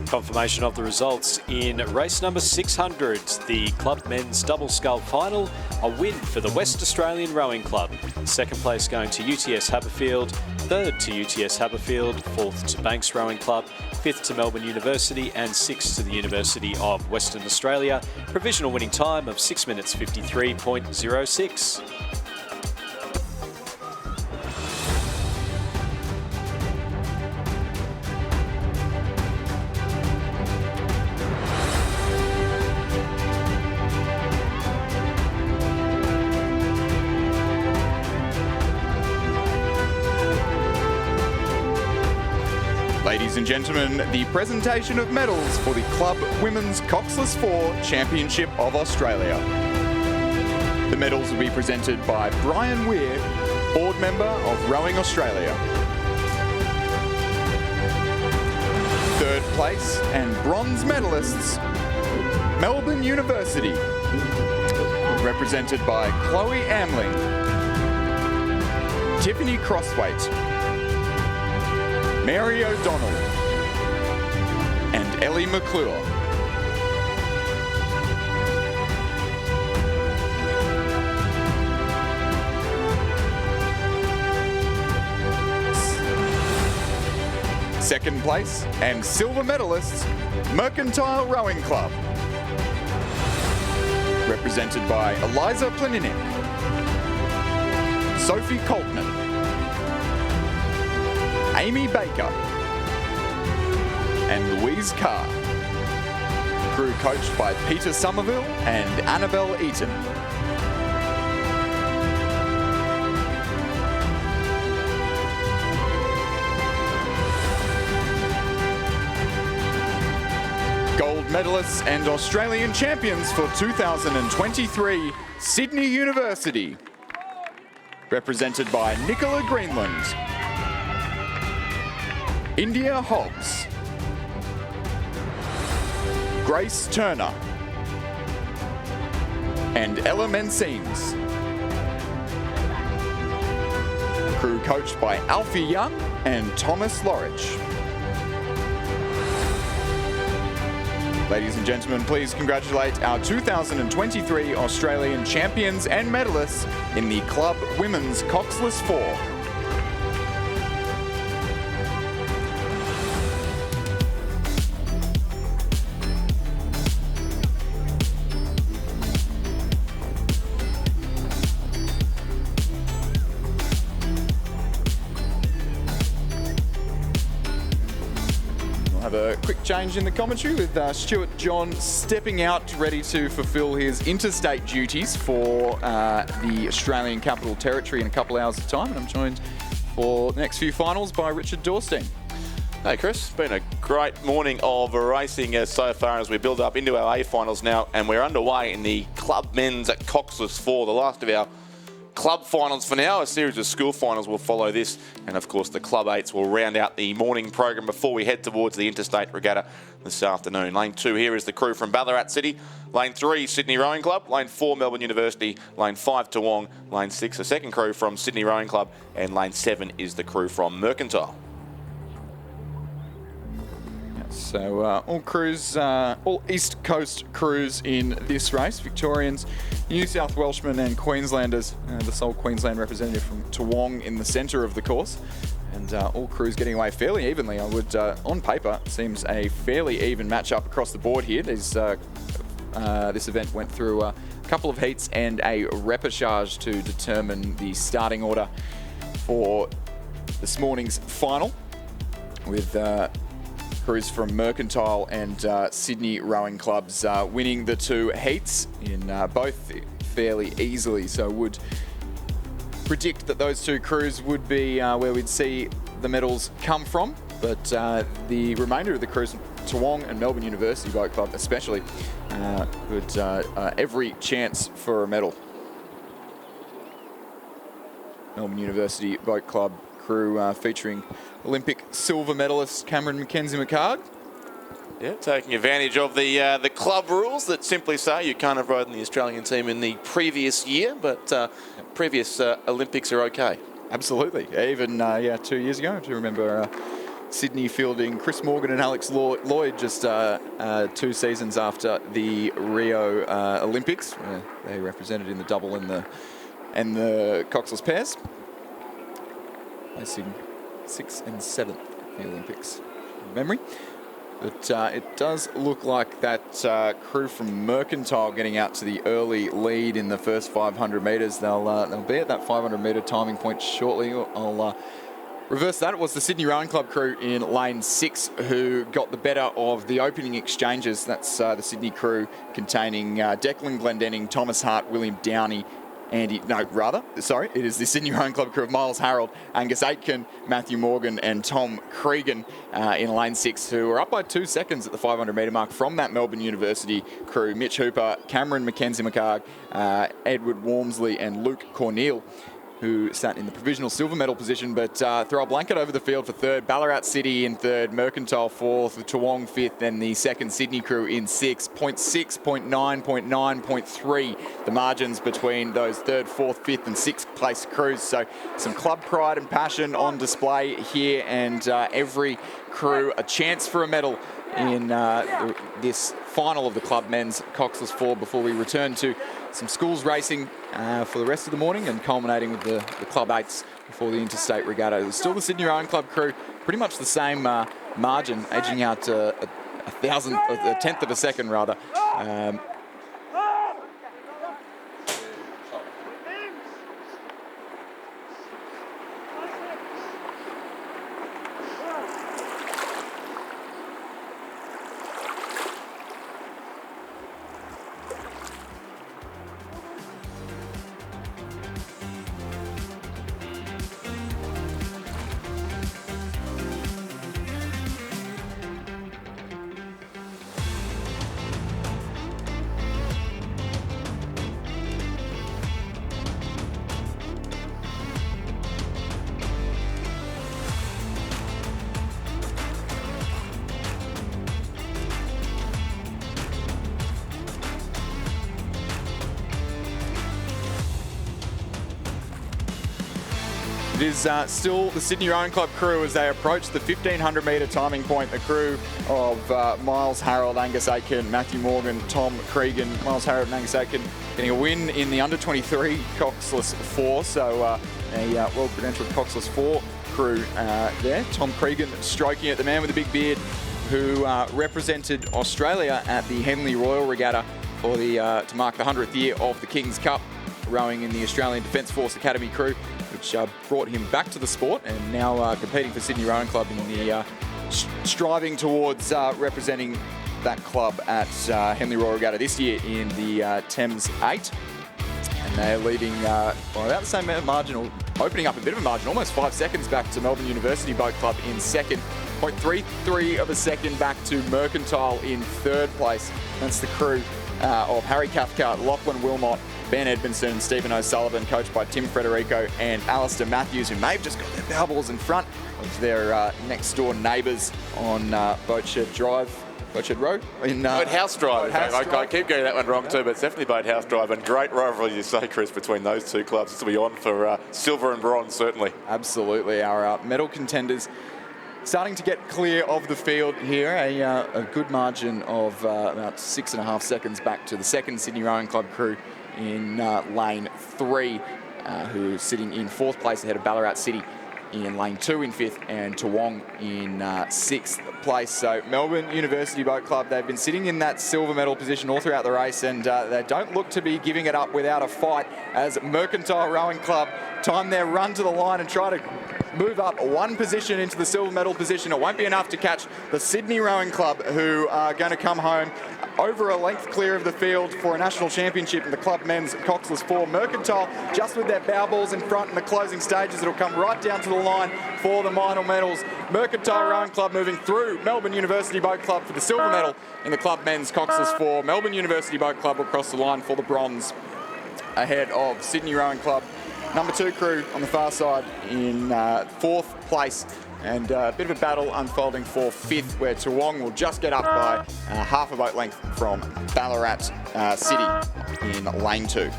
Confirmation of the results in race number 600, the club men's double scull final. A win for the West Australian Rowing Club. Second place going to UTS Haberfield, third to UTS Haberfield, fourth to Banks Rowing Club, fifth to Melbourne University, and sixth to the University of Western Australia. Provisional winning time of 6 minutes 53.06.
Ladies and gentlemen, the presentation of medals for the Club Women's Coxless 4 Championship of Australia. The medals will be presented by Brian Weir, board member of Rowing Australia. Third place and bronze medalists, Melbourne University, represented by Chloe Amling, Tiffany Crosswaite, Mary O'Donnell and Ellie McClure. Second place and silver medalists, Mercantile Rowing Club, represented by Eliza Plininik, Sophie Coltman, Amy Baker and Louise Carr. Crew coached by Peter Somerville and Annabelle Eaton. Gold medalists and Australian champions for 2023, Sydney University, represented by Nicola Greenland, India Hobbs, Grace Turner, and Ella Menseens. Crew coached by Alfie Young and Thomas Lorridge. Ladies and gentlemen, please congratulate our 2023 Australian champions and medalists in the Club Women's Coxless 4. A quick change in the commentary with Stuart John stepping out, ready to fulfil his interstate duties for the Australian Capital Territory in a couple hours of time. And I'm joined for the next few finals by Richard Dorstein.
Hey Chris, it's been a great morning of racing so far as we build up into our A finals now, and we're underway in the Club Men's at Coxless 4, the last of our club finals for now. A series of school finals will follow this, and of course the Club 8s will round out the morning program before we head towards the Interstate Regatta this afternoon. Lane 2 here is the crew from Ballarat City. Lane 3, Sydney Rowing Club. Lane 4, Melbourne University. Lane 5, Toowong. Lane 6, a second crew from Sydney Rowing Club. And Lane 7 is the crew from Mercantile.
So all crews, all East Coast crews in this race, Victorians, New South Welshmen and Queenslanders, the sole Queensland representative from Toowong in the centre of the course. And all crews getting away fairly evenly. I would, on paper, seems a fairly even matchup across the board here. This event went through a couple of heats and a repechage to determine the starting order for this morning's final, with crews from Mercantile and Sydney Rowing Clubs winning the two heats in both fairly easily. So would predict that those two crews would be where we'd see the medals come from. But the remainder of the crews, Toowong and Melbourne University Boat Club especially, would every chance for a medal. Melbourne University Boat Club crew featuring Olympic silver medalist Cameron McKenzie-McCarg.
Yeah, taking advantage of the club rules that simply say you can't have rowed in the Australian team in the previous year, but previous Olympics are okay.
Absolutely. Even 2 years ago, I remember Sydney fielding Chris Morgan and Alex Lloyd just 2 seasons after the Rio Olympics. They represented in the double and the coxless pairs, placing 6th and 7th at the Olympics from memory. But it does look like that crew from Mercantile getting out to the early lead in the first 500 metres. They'll be at that 500 metre timing point shortly. I'll reverse that. It was the Sydney Rowing Club crew in lane 6 who got the better of the opening exchanges. That's the Sydney crew containing Declan Glendenning, Thomas Hart, William Downey, it is the Sydney Rowing Club crew of Miles Harold, Angus Aitken, Matthew Morgan and Tom Cregan in lane 6, who are up by 2 seconds at the 500 metre mark from that Melbourne University crew. Mitch Hooper, Cameron McKenzie-McCarg, Edward Wormsley and Luke Corneal, who sat in the provisional silver medal position, but throw a blanket over the field for third. Ballarat City in third, Mercantile fourth, Toowong fifth, and the second Sydney crew in sixth. 0.6, 0.9, 0.9, 0.3, the margins between those third, fourth, fifth and sixth place crews. So some club pride and passion on display here, and every crew a chance for a medal in this final of the Club Men's Coxless 4 before we return to some schools racing for the rest of the morning and culminating with the Club 8s before the Interstate Regatta. It was still the Sydney Rowing Club crew, pretty much the same margin, edging out a tenth of a second rather. It is still the Sydney Rowing Club crew as they approach the 1500 metre timing point. The crew of Miles Harold, Angus Aitken, Matthew Morgan, Tom Cregan. Miles Harold and Angus Aitken getting a win in the under-23 Coxless 4. So a well-credentialed Coxless 4 crew there. Tom Cregan stroking it, the man with the big beard who represented Australia at the Henley Royal Regatta for the to mark the 100th year of the King's Cup, rowing in the Australian Defence Force Academy crew, which brought him back to the sport, and now competing for Sydney Rowing Club in the striving towards representing that club at Henley Royal Regatta this year in the Thames 8. And they're leading by about the same margin, or opening up a bit of a margin, almost 5 seconds back to Melbourne University Boat Club in second. 0.33 of a second back to Mercantile in third place. That's the crew of Harry Cathcart, Lachlan Wilmot, Ben Edmondson and Stephen O'Sullivan, coached by Tim Frederico and Alistair Matthews, who may have just got their bow balls in front of their next-door neighbours on Boatshed Road?
Boathouse Drive.
Boathouse
I keep getting that one wrong too, but it's definitely Boathouse Drive, and great rivalry, you say, Chris, between those two clubs. This will be on for silver and bronze, certainly.
Absolutely. Our medal contenders starting to get clear of the field here. A good margin of about 6.5 seconds back to the second Sydney Rowing Club crew in lane 3, who's sitting in 4th place ahead of Ballarat City in lane 2 in 5th, and Toowong in 6th place. So Melbourne University Boat Club, they've been sitting in that silver medal position all throughout the race, and they don't look to be giving it up without a fight, as Mercantile Rowing Club time their run to the line and try to move up one position into the silver medal position. It won't be enough to catch the Sydney Rowing Club, who are going to come home over a length clear of the field for a national championship in the club men's Coxless 4. Mercantile just with their bow balls in front in the closing stages. It'll come right down to the line for the minor medals. Mercantile Rowing Club moving through Melbourne University Boat Club for the silver medal in the club men's Coxless 4. Melbourne University Boat Club will cross the line for the bronze ahead of Sydney Rowing Club. Number 2 crew on the far side in 4th place, and a bit of a battle unfolding for 5th, where Toowong will just get up by half a boat length from Ballarat City in lane 2.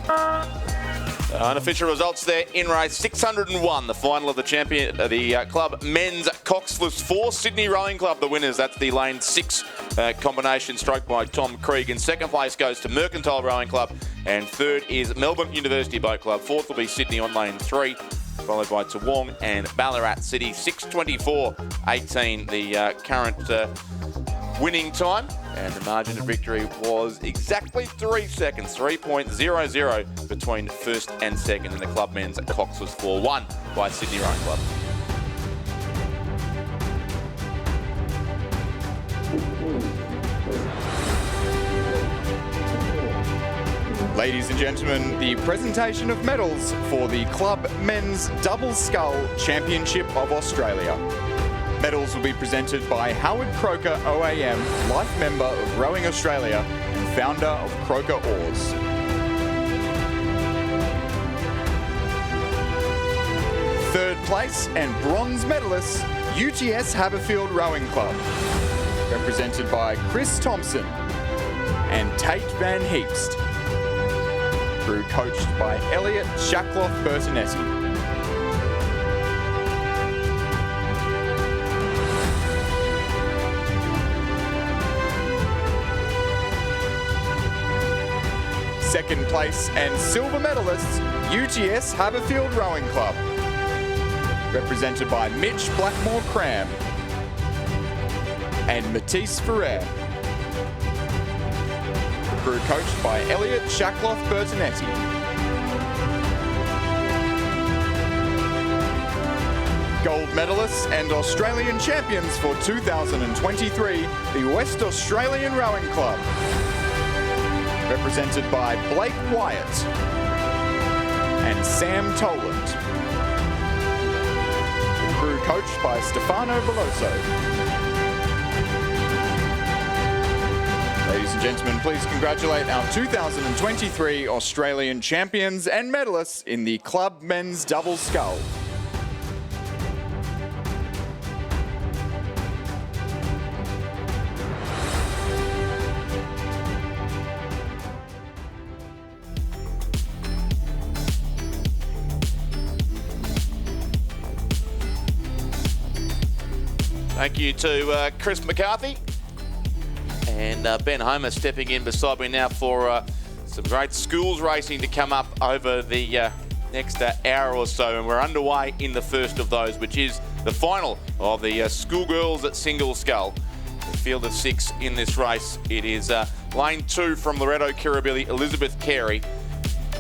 Unofficial results there in race 601, the final of the club men's Coxless 4. Sydney Rowing Club, the winners. That's the lane 6 combination stroked by Tom Cregan. Second place goes to Mercantile Rowing Club, and third is Melbourne University Boat Club. Fourth will be Sydney on lane 3, followed by Toowong and Ballarat City. 6:24.18 the current winning time, and the margin of victory was exactly 3 seconds, 3.00 between first and second in the club men's Coxless 4, won by Sydney Rowing Club.
Ladies and gentlemen, the presentation of medals for the Club Men's Double Scull Championship of Australia. Medals will be presented by Howard Croker OAM, life member of Rowing Australia and founder of Croker Oars. Third place and bronze medalists, UTS Haberfield Rowing Club, represented by Chris Thompson and Tate Van Heepst. Crew coached by Elliot Shackloff Bertinetti. Second place and silver medalists, UTS Haberfield Rowing Club, represented by Mitch Blackmore Cram and Matisse Ferrer. Crew coached by Elliot Shackloff Bertinetti. Gold medalists and Australian champions for 2023, the West Australian Rowing Club, represented by Blake Wyatt and Sam Toland. The crew coached by Stefano Veloso. Ladies and gentlemen, please congratulate our 2023 Australian champions and medalists in the Club Men's Double Scull.
Thank you to Chris McCarthy. And Ben Homer stepping in beside me now for some great schools racing to come up over the next hour or so. And we're underway in the first of those, which is the final of the Schoolgirls at Single Scull. The field of 6 in this race. It is lane 2 from Loreto Kirribilli, Elizabeth Carey.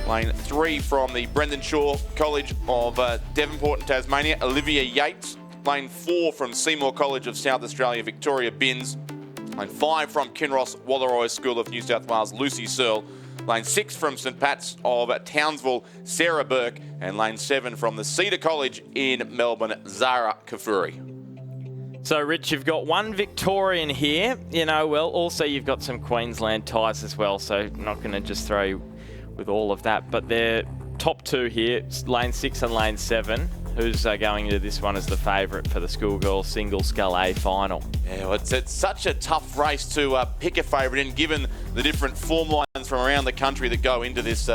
Lane 3 from the Brendan Shaw College of Devonport and Tasmania, Olivia Yates. Lane 4 from Seymour College of South Australia, Victoria Binns. Lane 5 from Kinross Walleroy School of New South Wales, Lucy Searle. Lane 6 from St Pat's of Townsville, Sarah Burke. And lane 7 from the Cedar College in Melbourne, Zara Kafuri.
So, Rich, you've got one Victorian here. Also you've got some Queensland ties as well, so not going to just throw you with all of that. But they're top 2 here, lane 6 and lane 7. Who's going into this one as the favourite for the Schoolgirls Single Scull A final?
Yeah, well, it's such a tough race to pick a favourite in, given the different form lines from around the country that go into this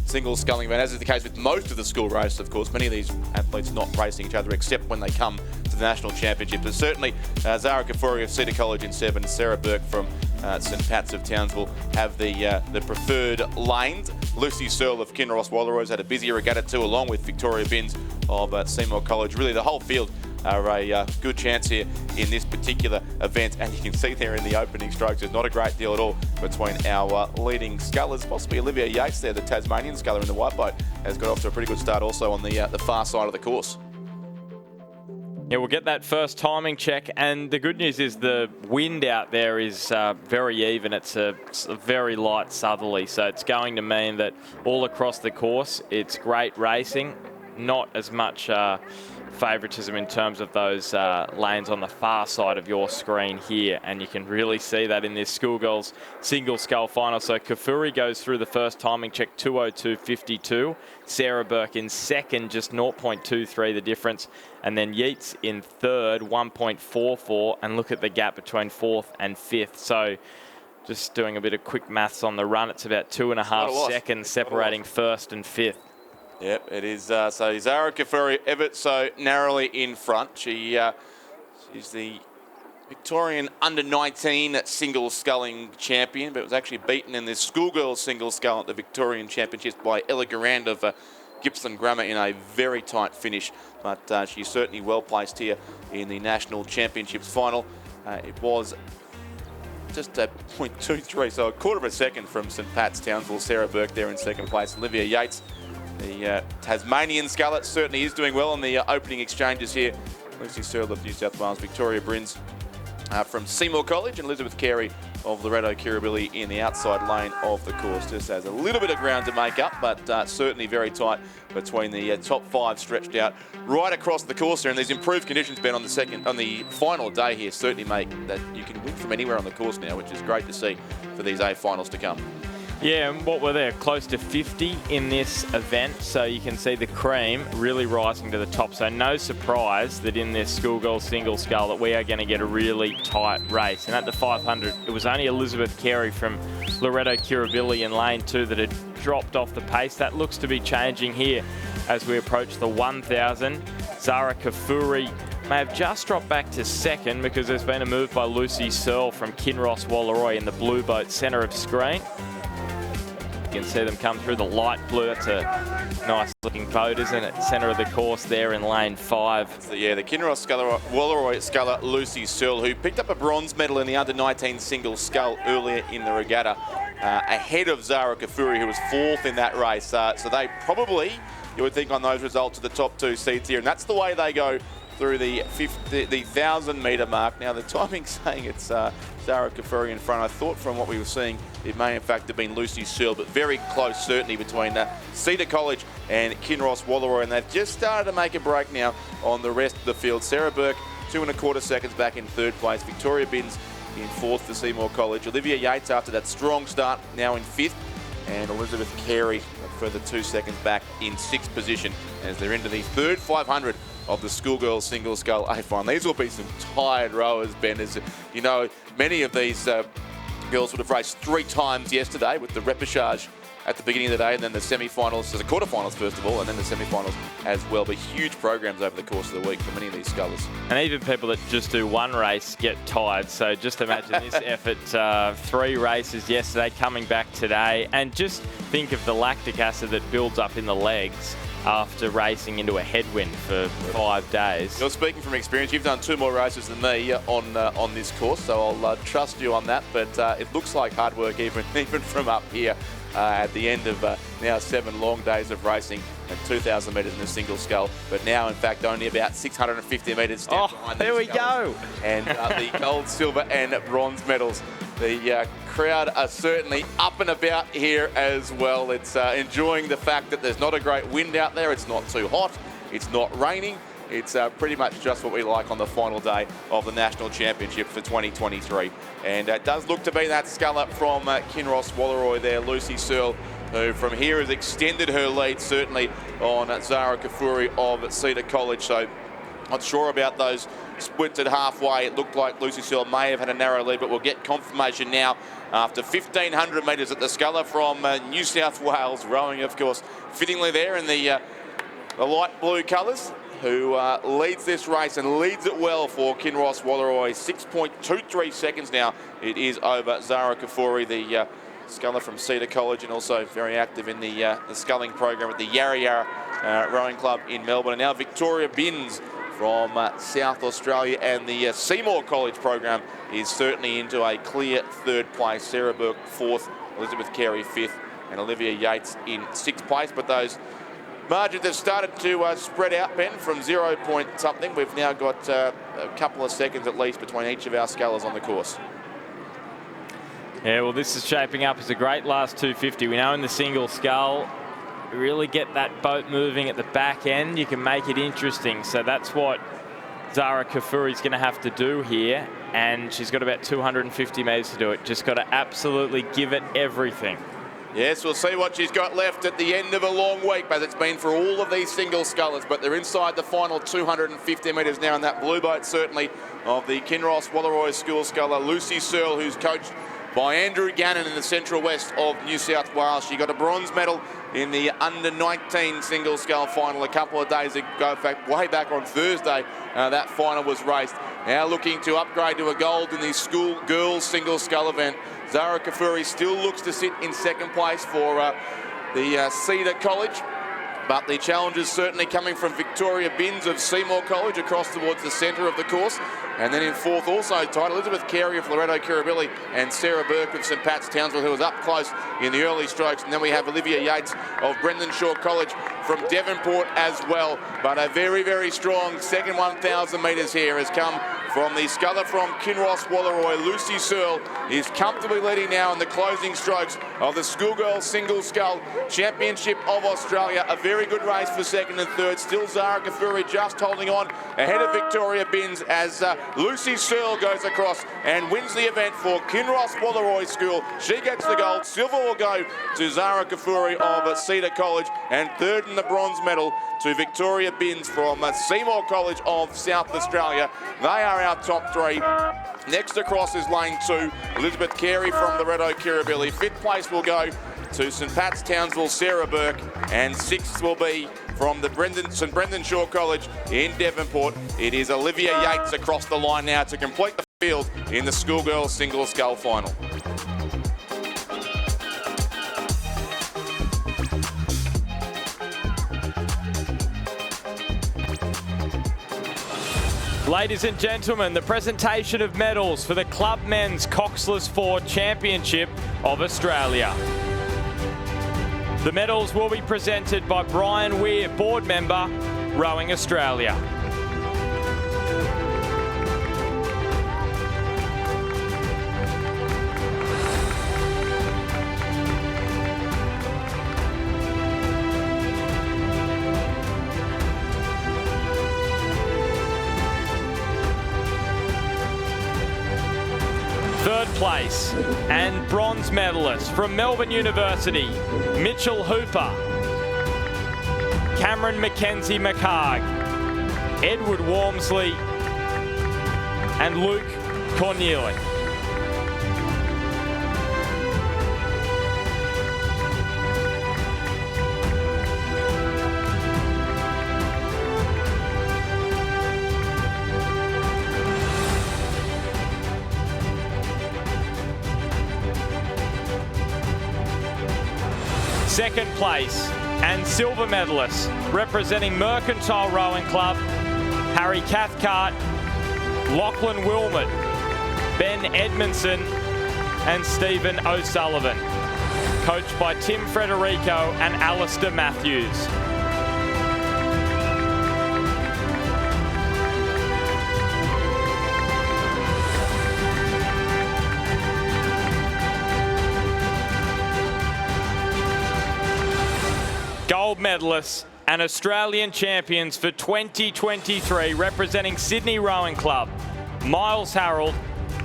single sculling event, as is the case with most of the school races, of course. Many of these athletes not racing each other except when they come to the national championship. But certainly Zara Kafuri of Cedar College in 7, Sarah Burke from St Pat's of Townsville have the preferred lanes. Lucy Searle of Kinross Walleroy's had a busy regatta too, along with Victoria Binns of Seymour College. Really, the whole field are a good chance here in this particular event. And you can see there in the opening strokes, there's not a great deal at all between our leading scullers. Possibly Olivia Yates there, the Tasmanian sculler in the white boat, has got off to a pretty good start also on the far side of the course.
Yeah, we'll get that first timing check, and the good news is the wind out there is very even. It's a very light southerly, so it's going to mean that all across the course it's great racing, not as much favouritism in terms of those lanes on the far side of your screen here, and you can really see that in this Schoolgirls Single Scull final. So Kafuri goes through the first timing check, 2:02.52. Sarah Burke in second, just 0.23 the difference, and then Yeats in third, 1.44, and look at the gap between fourth and fifth. So just doing a bit of quick maths on the run, it's about 2.5 seconds separating first and fifth.
Yep, it is. So Zara Kafuri ever so narrowly in front. She's the Victorian under-19 single sculling champion, but was actually beaten in this schoolgirls single scull at the Victorian Championships by Ella Garand of Gippsland Grammar in a very tight finish. But she's certainly well placed here in the National Championships final. It was just a 0.23, so a quarter of a second from St Pat's Townsville. Sarah Burke there in second place. Olivia Yates, the Tasmanian sculler, certainly is doing well in the opening exchanges here. Lucy Searle of New South Wales, Victoria Binns from Seymour College, and Elizabeth Carey of Loreto Kirribilli in the outside lane of the course. Just has a little bit of ground to make up, but certainly very tight between the top 5 stretched out right across the course here. And these improved conditions, Ben, on the final day here certainly make that you can win from anywhere on the course now, which is great to see for these A finals to come.
Yeah, and what were there? Close to 50 in this event, so you can see the cream really rising to the top. So no surprise that in this Schoolgirls Single Scull that we are going to get a really tight race. And at the 500, it was only Elizabeth Carey from Loreto Kirribilli in lane 2 that had dropped off the pace. That looks to be changing here as we approach the 1,000. Zara Kafuri may have just dropped back to second because there's been a move by Lucy Searle from Kinross Walleroy in the blue boat centre of screen. You can see them come through the light blue. That's a nice looking boat, isn't it? Centre of the course there in lane 5.
So, yeah, the Kinross Walleroy sculler Lucy Searle, who picked up a bronze medal in the under-19 single scull earlier in the regatta, ahead of Zara Kafuri, who was 4th in that race. So they probably, you would think on those results, are the top 2 seeds here, and that's the way they go through the 1,000-metre mark. Now, the timing's saying it's Zara Kafuri in front. I thought from what we were seeing, it may in fact have been Lucy Searle, but very close certainly between Cedar College and Kinross Walleroy, and they've just started to make a break now on the rest of the field. Sarah Burke, 2.25 seconds back in 3rd place. Victoria Binns in 4th for Seymour College. Olivia Yates after that strong start now in 5th, and Elizabeth Carey a further 2 seconds back in 6th position as they're into the 3rd 500 of the Schoolgirls Single Scull A final. These will be some tired rowers, Ben. As you know, many of these girls would have raced 3 times yesterday with the repechage at the beginning of the day, and then the semi-finals, so the quarterfinals first of all, and then the semi-finals as well. But huge programs over the course of the week for many of these scullers.
And even people that just do one race get tired. So just imagine this effort, 3 races yesterday, coming back today. And just think of the lactic acid that builds up in the legs after racing into a headwind for 5 days.
You're speaking from experience. You've done 2 more races than me on this course, so I'll trust you on that. But it looks like hard work even from up here at the end of now 7 long days of racing and 2,000 metres in a single scull. But now, in fact, only about 650 metres down behind
there we
go. And the gold, silver and bronze medals. The crowd are certainly up and about here as well. It's enjoying the fact that there's not a great wind out there. It's not too hot. It's not raining. It's pretty much just what we like on the final day of the National Championship for 2023. And it does look to be that sculler from Kinross Walleroy there, Lucy Searle, who from here has extended her lead certainly on Zara Kafuri of Cedar College. So not sure about those splits at halfway. It looked like Lucy Searle may have had a narrow lead, but we'll get confirmation now after 1,500 metres at the sculler from New South Wales, rowing, of course, fittingly there in the light blue colours, who leads this race and leads it well for Kinross Walleroy. 6.23 seconds now. It is over Zara Kafuri, the sculler from Cedar College, and also very active in the sculling program at the Yarra Yarra Rowing Club in Melbourne. And now Victoria Binns from South Australia, and the Seymour College program is certainly into a clear 3rd place. Sarah Burke 4th, Elizabeth Carey 5th, and Olivia Yates in 6th place. But those margins have started to spread out, Ben, from 0 point something. We've now got a couple of seconds at least between each of our scullers on the course.
Yeah, well, this is shaping up as a great last 250. We know in the single scull, really get that boat moving at the back end, you can make it interesting. So that's what Zara Kafuri is going to have to do here, and she's got about 250 metres to do it. Just got to absolutely give it everything.
Yes, we'll see what she's got left at the end of a long week, but it's been for all of these single scullers. But they're inside the final 250 metres now in that blue boat, certainly, of the Kinross Walleroy School sculler, Lucy Searle, who's coached by Andrew Gannon in the central west of New South Wales. She got a bronze medal in the under-19 single scull final a couple of days ago. In fact, way back on Thursday, that final was raced. Now looking to upgrade to a gold in the Schoolgirls single scull event. Zara Kafuri still looks to sit in 2nd place for the Cedar College. But the challenge is certainly coming from Victoria Binns of Seymour College across towards the centre of the course. And then in 4th, also tied, Elizabeth Carey of Loreto Kirribilli and Sarah Burke of St Pat's Townsville, who was up close in the early strokes. And then we have Olivia Yates of Brendan Shaw College from Devonport as well. But a very, very strong second 1,000 metres here has come from the sculler from Kinross Walleroy. Lucy Searle is comfortably leading now in the closing strokes of the Schoolgirls Single Scull Championship of Australia. A very good race for 2nd and 3rd. Still Zara Kafuri just holding on ahead of Victoria Binns as Lucy Searle goes across and wins the event for Kinross Walleroy School. She gets the gold. Silver will go to Zara Kafuri of Cedar College, and 3rd in the bronze medal to Victoria Binns from Seymour College of South Australia. They are our top 3. Next across is lane 2, Elizabeth Carey from Loreto Kirribilli. 5th place will go to St Pat's Townsville, Sarah Burke, and 6th will be from the St Brendan Shaw College in Devonport. It is Olivia Yates across the line now to complete the field in the Schoolgirls Single Scull final.
Ladies and gentlemen, the presentation of medals for the Club Men's Coxless 4 Championship of Australia. The medals will be presented by Brian Weir, board member, Rowing Australia. Third place and bronze medalist from Melbourne University, Mitchell Hooper, Cameron Mackenzie McHarg, Edward Walmsley and Luke second place and silver medalists representing Mercantile Rowing Club, Harry Cathcart, Lachlan Wilmot, Ben Edmondson and Stephen O'Sullivan, coached by Tim Frederico and Alistair Matthews. Gold medalists and Australian champions for 2023 representing Sydney Rowing Club, Miles Harold,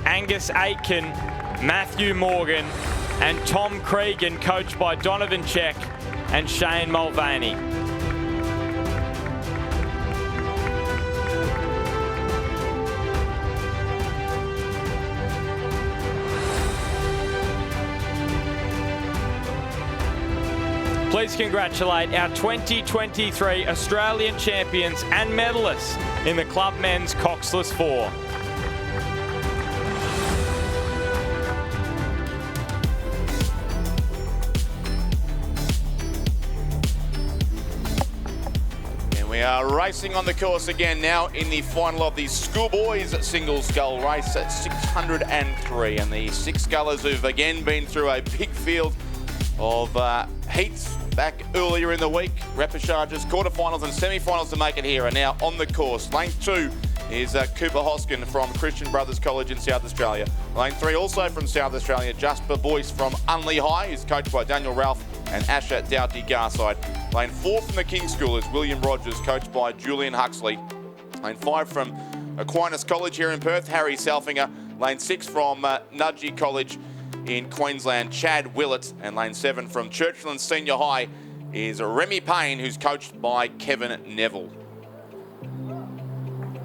Angus Aitken, Matthew Morgan and Tom Cregan, coached by Donovan Check and Shane Mulvaney. Please congratulate our 2023 Australian champions and medalists in the Club Men's Coxless 4.
We are racing on the course again now in the final of the Schoolboys single scull race at 603, and the six scullers who've again been through a big field of heats back earlier in the week, repêchages, quarterfinals and semi-finals to make it here are now on the course. Lane 2 is Cooper Hoskin from Christian Brothers College in South Australia. Lane 3 also from South Australia, Jasper Boyce from Unley High, who's coached by Daniel Ralph and Asher Doughty Garside. Lane 4 from the King's School is William Rogers, coached by Julian Huxley. Lane 5 from Aquinas College here in Perth, Harry Salfinger. Lane 6 from Nudgee College in Queensland, Chad Willett. And lane 7 from Churchland Senior High is Remy Payne, who's coached by Kevin Neville.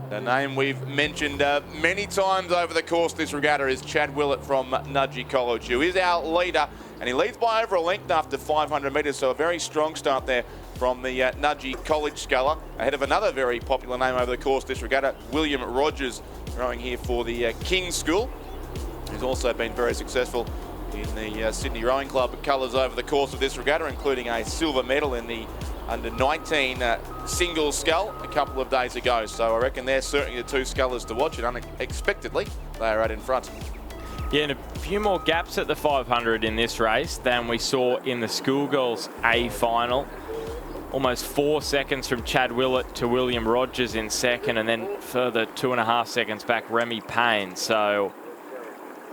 The name we've mentioned many times over the course of this regatta is Chad Willett from Nudgee College, who is our leader, and he leads by over a length after 500 metres, so a very strong start there from the Nudgee College sculler, ahead of another very popular name over the course of this regatta, William Rogers, rowing here for the King's School, who's also been very successful in the Sydney Rowing Club colours over the course of this regatta, including a silver medal in the under-19 single scull a couple of days ago. So I reckon they're certainly the two scullers to watch, and unexpectedly they are out in front.
Yeah, and a few more gaps at the 500 in this race than we saw in the Schoolgirls A final. Almost 4 seconds from Chad Willett to William Rogers in second, and then further 2.5 seconds back Remy Payne. So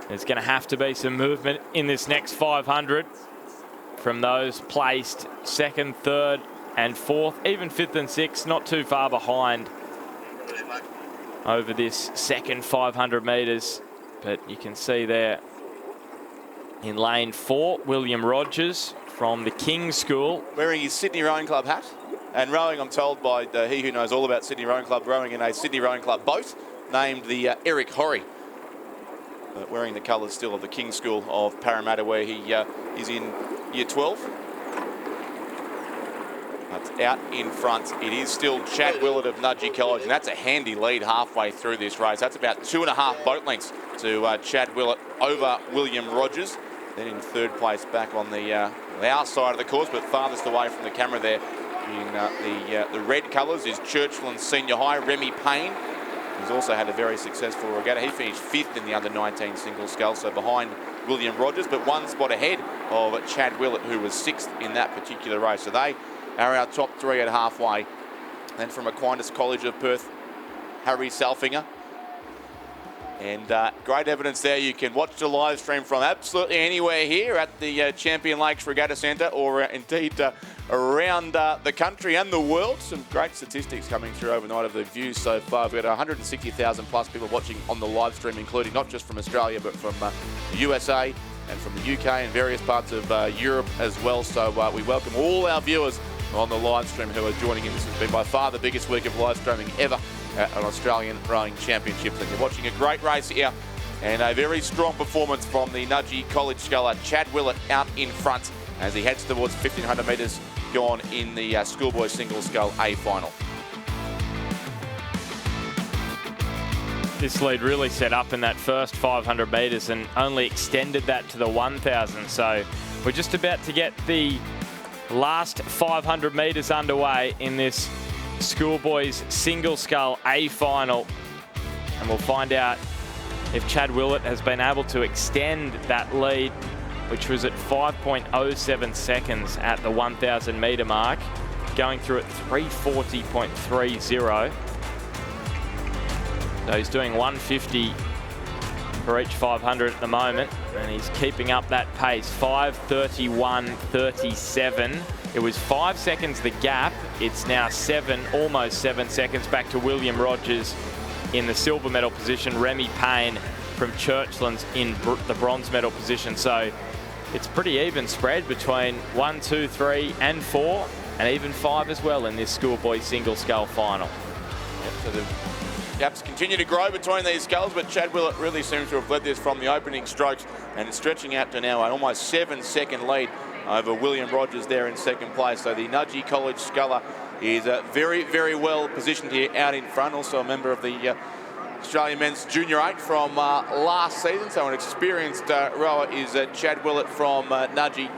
there's going to have to be some movement in this next 500 from those placed second, third and fourth, even fifth and sixth, not too far behind over this second 500 metres. But you can see there in lane 4, William Rogers from the King's School,
wearing his Sydney Rowing Club hat and rowing, I'm told by he who knows all about Sydney Rowing Club, rowing in a Sydney Rowing Club boat named the Eric Horry. Wearing the colours still of the King's School of Parramatta, where he is in year 12. That's out in front. It is still Chad Willett of Nudgee College, and that's a handy lead halfway through this race. That's about 2.5 boat lengths to Chad Willett over William Rogers. Then in third place back on the our side of the course, but farthest away from the camera there in the red colours is Churchland Senior High, Remy Payne. He's also had a very successful regatta. He finished 5th in the under-19 single scull, so behind William Rogers, but 1 spot ahead of Chad Willett, who was 6th in that particular race. So they are our top 3 at halfway. Then from Aquinas College of Perth, Harry Salfinger. And great evidence there. You can watch the live stream from absolutely anywhere here at the Champion Lakes Regatta Centre, or indeed around the country and the world. Some great statistics coming through overnight of the views so far. We've got 160,000 plus people watching on the live stream, including not just from Australia, but from the USA and from the UK and various parts of Europe as well. So we welcome all our viewers on the live stream who are joining in. This has been by far the biggest week of live streaming ever at an Australian Rowing Championships. And you're watching a great race here and a very strong performance from the Nudgee College sculler, Chad Willett, out in front as he heads towards 1,500 metres gone in the Schoolboys single scull A final.
This lead really set up in that first 500 metres and only extended that to the 1,000. So we're just about to get the Last 500 metres underway in this Schoolboys Single Scull A final. And we'll find out if Chad Willett has been able to extend that lead, which was at 5.07 seconds at the 1,000 metre mark, going through at 3:40.30. So he's doing 150 for each 500 at the moment, and he's keeping up that pace. 5:31.37. It was 5 seconds the gap. It's now almost 7 seconds back to William Rogers in the silver medal position. Remy Payne from Churchlands in the bronze medal position. So it's pretty even spread between 1, 2, 3 and 4, and even 5 as well in this Schoolboy Single Scull final.
Yep, so the gaps continue to grow between these sculls, but Chad Willett really seems to have led this from the opening strokes, and it's stretching out to now an almost 7-second lead over William Rogers there in second place. So the Nudgee College sculler is very, very well positioned here out in front. Also a member of the Australian Men's Junior 8 from last season. So an experienced rower is Chad Willett from Nudgee,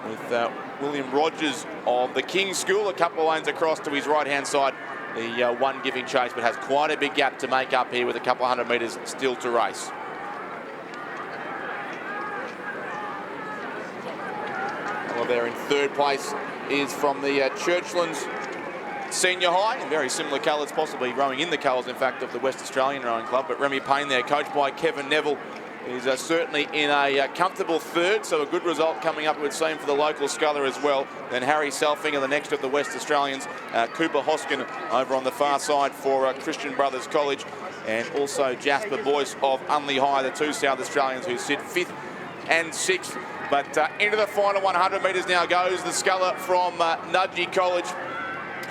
with William Rogers of the King's School a couple of lanes across to his right-hand side. The one giving chase, but has quite a big gap to make up here with a couple of 100 metres still to race. Well, there in third place is from the Churchlands Senior High, in very similar colours, possibly rowing in the colours, in fact, of the West Australian Rowing Club. But Remy Payne there, coached by Kevin Neville, is certainly in a comfortable third, so a good result coming up, it would seem, for the local sculler as well. Then Harry Selfinger, the next of the West Australians. Cooper Hoskin over on the far side for Christian Brothers College. And also Jasper Boyce of Unley High, the two South Australians who sit 5th and 6th. But into the final 100 metres now goes the sculler from Nudgee College.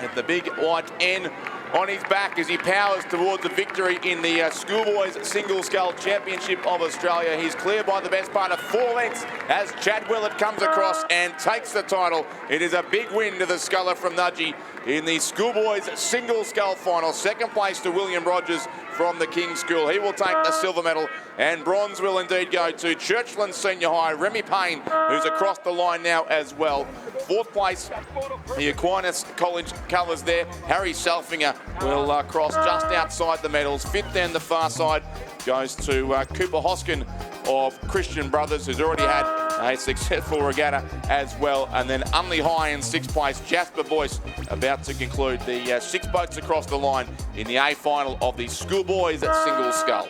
At the big white N on his back as he powers towards a victory in the Schoolboys Single Scull Championship of Australia. He's clear by the best part of 4 lengths as Chad Willett comes across and takes the title. It is a big win to the sculler from Nudgee in the Schoolboys Single Scull final. Second place to William Rogers from the King's School. He will take the silver medal, and bronze will indeed go to Churchland Senior High, Remy Payne, who's across the line now as well. Fourth place, the Aquinas College colours there. Harry Selfinger will cross just outside the medals. Fifth then the far side goes to Cooper Hoskin of Christian Brothers, who's already had a successful regatta as well. And then Unley High in sixth place, Jasper Boyce, about to conclude the 6 boats across the line in the A final of the Schoolboys Single Scull.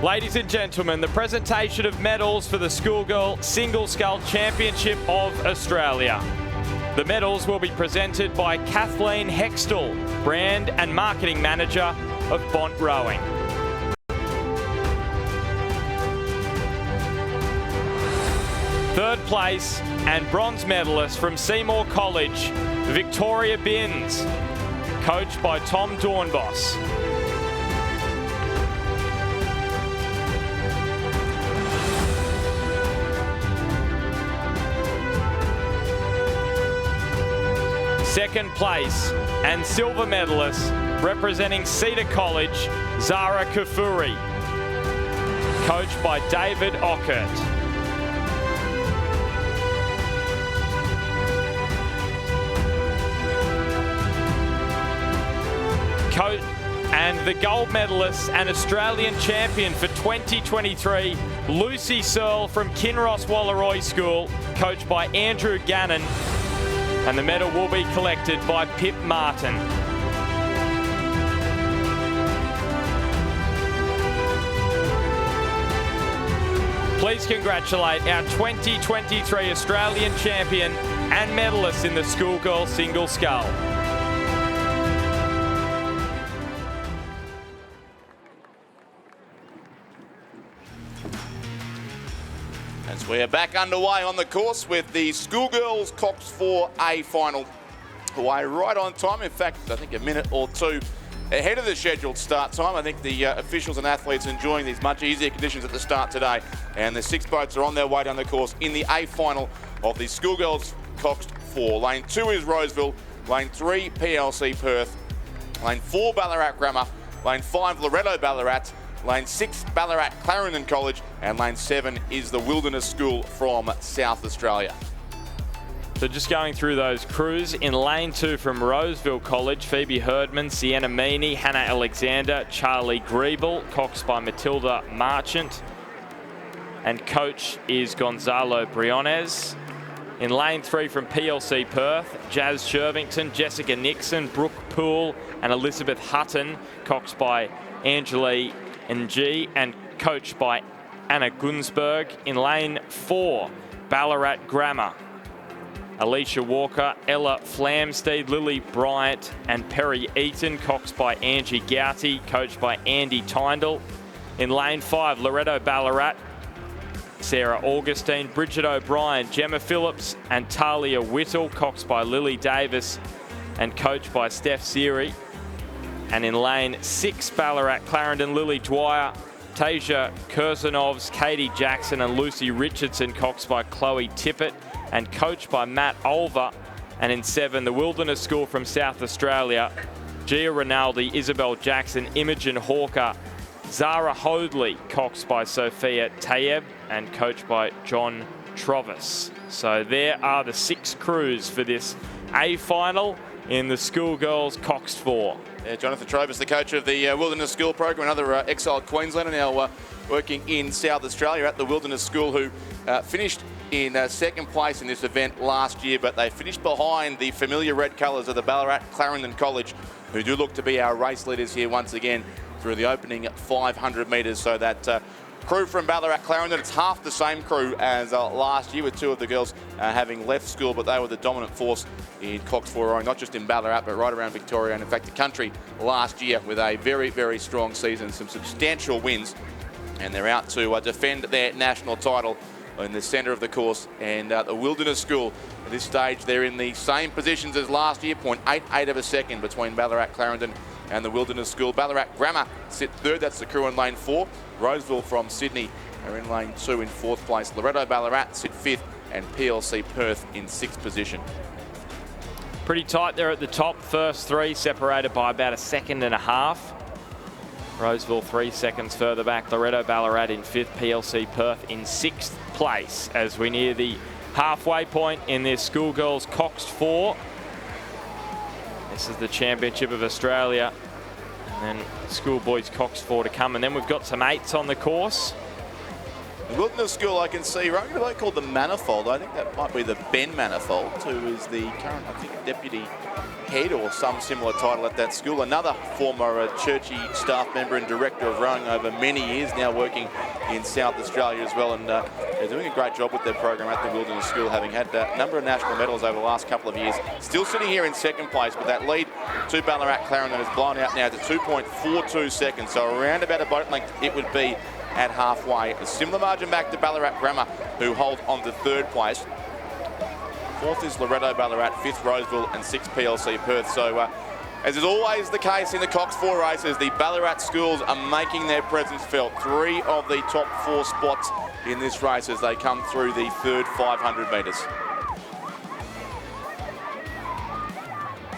Ladies and gentlemen, the presentation of medals for the Schoolgirl Single Scull Championship of Australia. The medals will be presented by Kathleen Hextall, Brand and Marketing Manager of Bont Rowing. Third place and bronze medalist from Seymour College, Victoria Binns, coached by Tom Dornbos. Second place and silver medalist representing Cedar College, Zara Kafuri, coached by David Ockert. And the gold medalist and Australian champion for 2023, Lucy Searle from Kinross Wallaroi School, coached by Andrew Gannon. And the medal will be collected by Pip Martin. Please congratulate our 2023 Australian champion, and medalists in the Schoolgirls single scull.
As we're back underway on the course with the Schoolgirls Coxed 4A final. Away right on time. In fact, I think a minute or two ahead of the scheduled start time. I think the officials and athletes enjoying these much easier conditions at the start today. And the 6 boats are on their way down the course in the A final of the Schoolgirls Coxed 4. Lane 2 is Roseville. Lane 3, PLC Perth. Lane 4, Ballarat Grammar. Lane 5, Loretto Ballarat. Lane 6, Ballarat Clarendon College. And lane 7 is the Wilderness School from South Australia.
So just going through those crews, in lane 2 from Roseville College, Phoebe Herdman, Sienna Meaney, Hannah Alexander, Charlie Griebel, coxed by Matilda Marchant, and coach is Gonzalo Briones. In lane 3 from PLC Perth, Jazz Shervington, Jessica Nixon, Brooke Poole and Elizabeth Hutton, coxed by Angeli Ng and coached by Anna Gunsberg. In lane 4, Ballarat Grammar, Alicia Walker, Ella Flamsteed, Lily Bryant and Perry Eaton, coxed by Angie Gouty, coached by Andy Tyndall. In lane 5, Loretto Ballarat, Sarah Augustine, Bridget O'Brien, Gemma Phillips and Talia Whittle, coxed by Lily Davis and coached by Steph Seary. And in lane 6, Ballarat Clarendon, Lily Dwyer, Tasia Kursanovs, Katie Jackson and Lucy Richardson, coxed by Chloe Tippett and coached by Matt Olver. And in 7, the Wilderness School from South Australia, Gia Rinaldi, Isabel Jackson, Imogen Hawker, Zara Hoadley, coxed by Sophia Tayeb and coached by John Trovis. So there are the 6 crews for this A final in the Schoolgirls Coxed 4.
Yeah, Jonathan Trovis, the coach of the Wilderness School program, another exiled Queenslander now working in South Australia at the Wilderness School, who finished in 2nd place in this event last year, but they finished behind the familiar red colours of the Ballarat Clarendon College, who do look to be our race leaders here once again through the opening 500 metres. So that crew from Ballarat Clarendon, it's half the same crew as last year, with 2 of the girls having left school, but they were the dominant force in Coxed 4, not just in Ballarat, but right around Victoria and in fact the country last year, with a very, very strong season, some substantial wins, and they're out to defend their national title in the centre of the course. And the Wilderness School, at this stage, they're in the same positions as last year, 0.88 of a second between Ballarat Clarendon and the Wilderness School. Ballarat Grammar sit 3rd, that's the crew in lane 4. Roseville from Sydney are in lane 2 in 4th place. Loretto Ballarat sit 5th and PLC Perth in 6th position.
Pretty tight there at the top. First 3 separated by about 1.5 seconds. Roseville 3 seconds further back. Loretto Ballarat in 5th, PLC Perth in 6th place as we near the halfway point in this Schoolgirls Coxed 4. This is the Championship of Australia, and then Schoolboys Coxed 4 to come, and then we've got some 8s on the course.
The Wilderness School, I can see, running a bloke called the Manifold. I think that might be the Ben Manifold, who is the current, I think, deputy head or some similar title at that school. Another former Churchy staff member and director of rowing over many years, now working in South Australia as well. And they're doing a great job with their program at the Wilderness School, having had a number of national medals over the last couple of years. Still sitting here in 2nd place, but that lead to Ballarat Clarendon has blown out now to 2.42 seconds. So around about a boat length it would be at halfway. A similar margin back to Ballarat Grammar, who hold on to 3rd place. 4th is Loretto Ballarat, 5th Roseville and 6th PLC Perth. So as is always the case in the Cox 4 races, the Ballarat schools are making their presence felt. 3 of the top 4 spots in this race as they come through the 3rd 500 metres.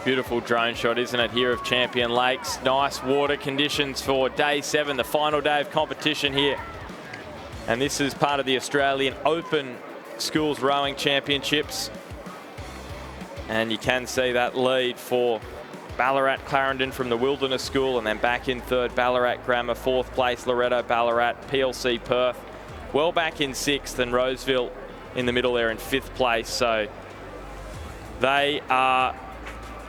Beautiful drone shot, isn't it, here of Champion Lakes. Nice water conditions for day 7, the final day of competition here. And this is part of the Australian Open Schools Rowing Championships. And you can see that lead for Ballarat Clarendon from the Wilderness School, and then back in 3rd, Ballarat Grammar, 4th place, Loretto Ballarat, PLC Perth. Well back in 6th, and Roseville in the middle there in 5th place. So they are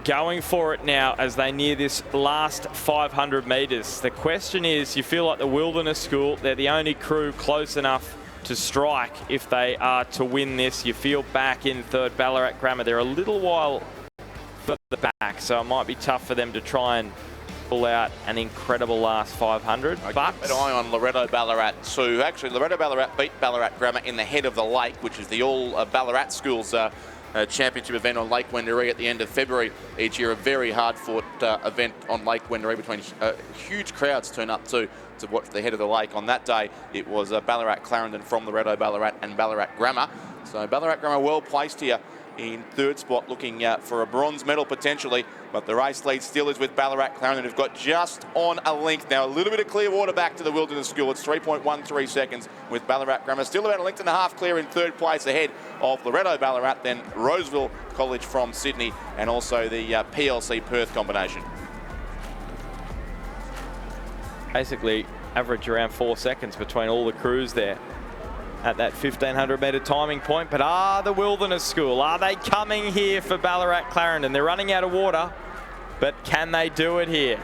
going for it now as they near this last 500 metres. The question is, you feel like the Wilderness School, they're the only crew close enough to strike if they are to win this. You feel back in third, Ballarat Grammar. They're a little while further back, so it might be tough for them to try and pull out an incredible last 500. But
keep an eye on Loretto Ballarat too. Actually, Loretto Ballarat beat Ballarat Grammar in the Head of the Lake, which is the all Ballarat schools championship event on Lake Wendouree at the end of February each year. A very hard-fought event on Lake Wendouree between huge crowds turn up to watch the Head of the Lake. On that day, it was Ballarat Clarendon from Loretto Ballarat and Ballarat Grammar. So Ballarat Grammar well placed here in third spot, looking for a bronze medal potentially, but the race lead still is with Ballarat Clarendon, who've got just on a length now. A little bit of clear water back to the Wilderness School. It's 3.13 seconds with Ballarat Grammar, still about a length and a half clear in third place ahead of Loretto Ballarat, then Roseville College from Sydney, and also the PLC Perth combination.
basically average around 4 seconds between all the crews there at that 1500 metre timing point. But are the Wilderness School, are they coming here for Ballarat Clarendon? They're running out of water, but can they do it here?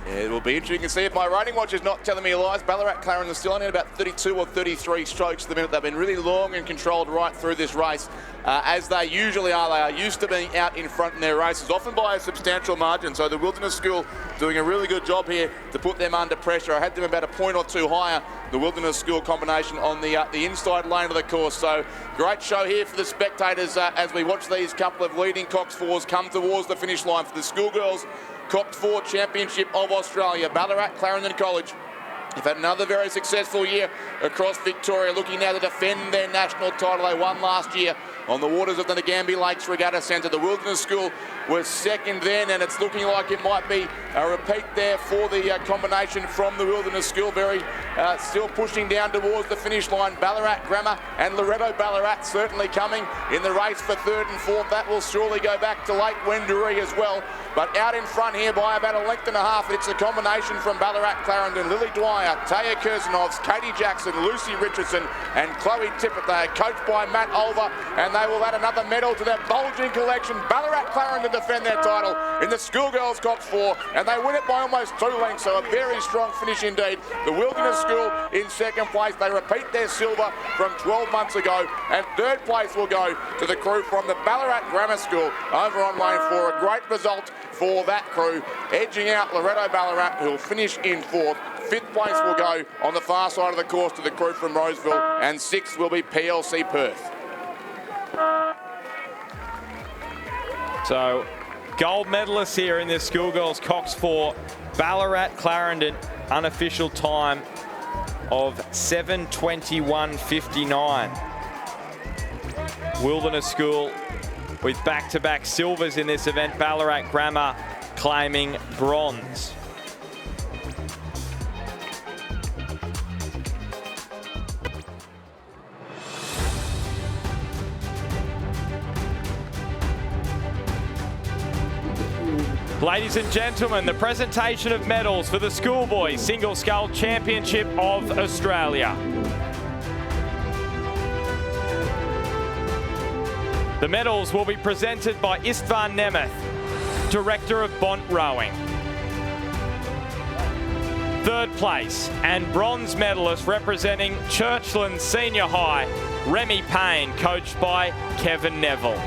Yeah, it will be interesting to see if my rating watch is not telling me lies. Ballarat Clarendon is still only at about 32 or 33 strokes at the minute. They've been really long and controlled right through this race, as they usually are. They are used to being out in front in their races, often by a substantial margin. So the Wilderness School doing a really good job here to put them under pressure. I had them about a point or two higher, the Wilderness School combination, on the inside lane of the course. So great show here for the spectators as we watch these couple of leading Cox 4s come towards the finish line for the Schoolgirls Cox 4 Championship of Australia. Ballarat Clarendon College have had another very successful year across Victoria, looking now to defend their national title. They won last year on the waters of the Ngambie Lakes Regatta Centre. The Wilderness School was second then, and it's looking like it might be a repeat there for the combination from the Wilderness School. Very still pushing down towards the finish line. Ballarat Grammar and Loretto Ballarat certainly coming in the race for third and fourth. That will surely go back to Lake Wendouree as well. But out in front here by about a length and a half, it's a combination from Ballarat Clarendon. Lily Dwyer, Taya Kursanovs, Katie Jackson, Lucy Richardson and Chloe Tippett. They are coached by Matt Olver, and they will add another medal to their bulging collection. Ballarat Clarendon defend their title in the Schoolgirls Cox 4, and they win it by almost 2 lengths, so a very strong finish indeed. The Wilderness School in second place. They repeat their silver from 12 months ago, and third place will go to the crew from the Ballarat Grammar School over on lane 4. A great result for that crew, edging out Loretto Ballarat, who will finish in fourth. Fifth place will go on the far side of the course to the crew from Roseville, and sixth will be PLC Perth.
So, gold medalists here in this Schoolgirls Cox 4. Ballarat Clarendon, unofficial time of 7:21.59. Wilderness School with back-to-back silvers in this event. Ballarat Grammar claiming bronze. Ladies and gentlemen, the presentation of medals for the Schoolboys Single Scull Championship of Australia. The medals will be presented by Istvan Nemeth, Director of Bont Rowing. Third place and bronze medalist representing Churchland Senior High, Remy Payne, coached by Kevin Neville.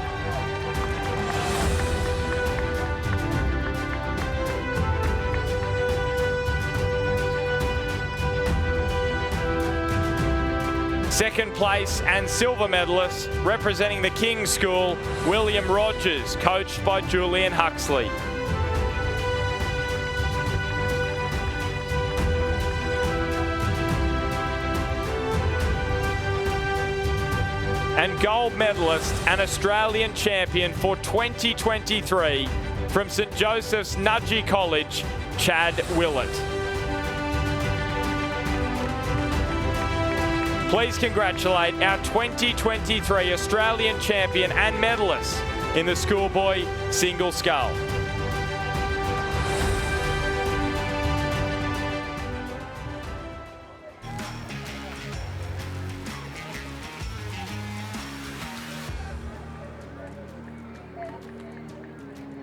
Second place and silver medalist representing the King's School, William Rogers, coached by Julian Huxley. And gold medalist and Australian champion for 2023 from St Joseph's Nudgee College, Chad Willett. Please congratulate our 2023 Australian champion and medalist in the Schoolboy Single Scull.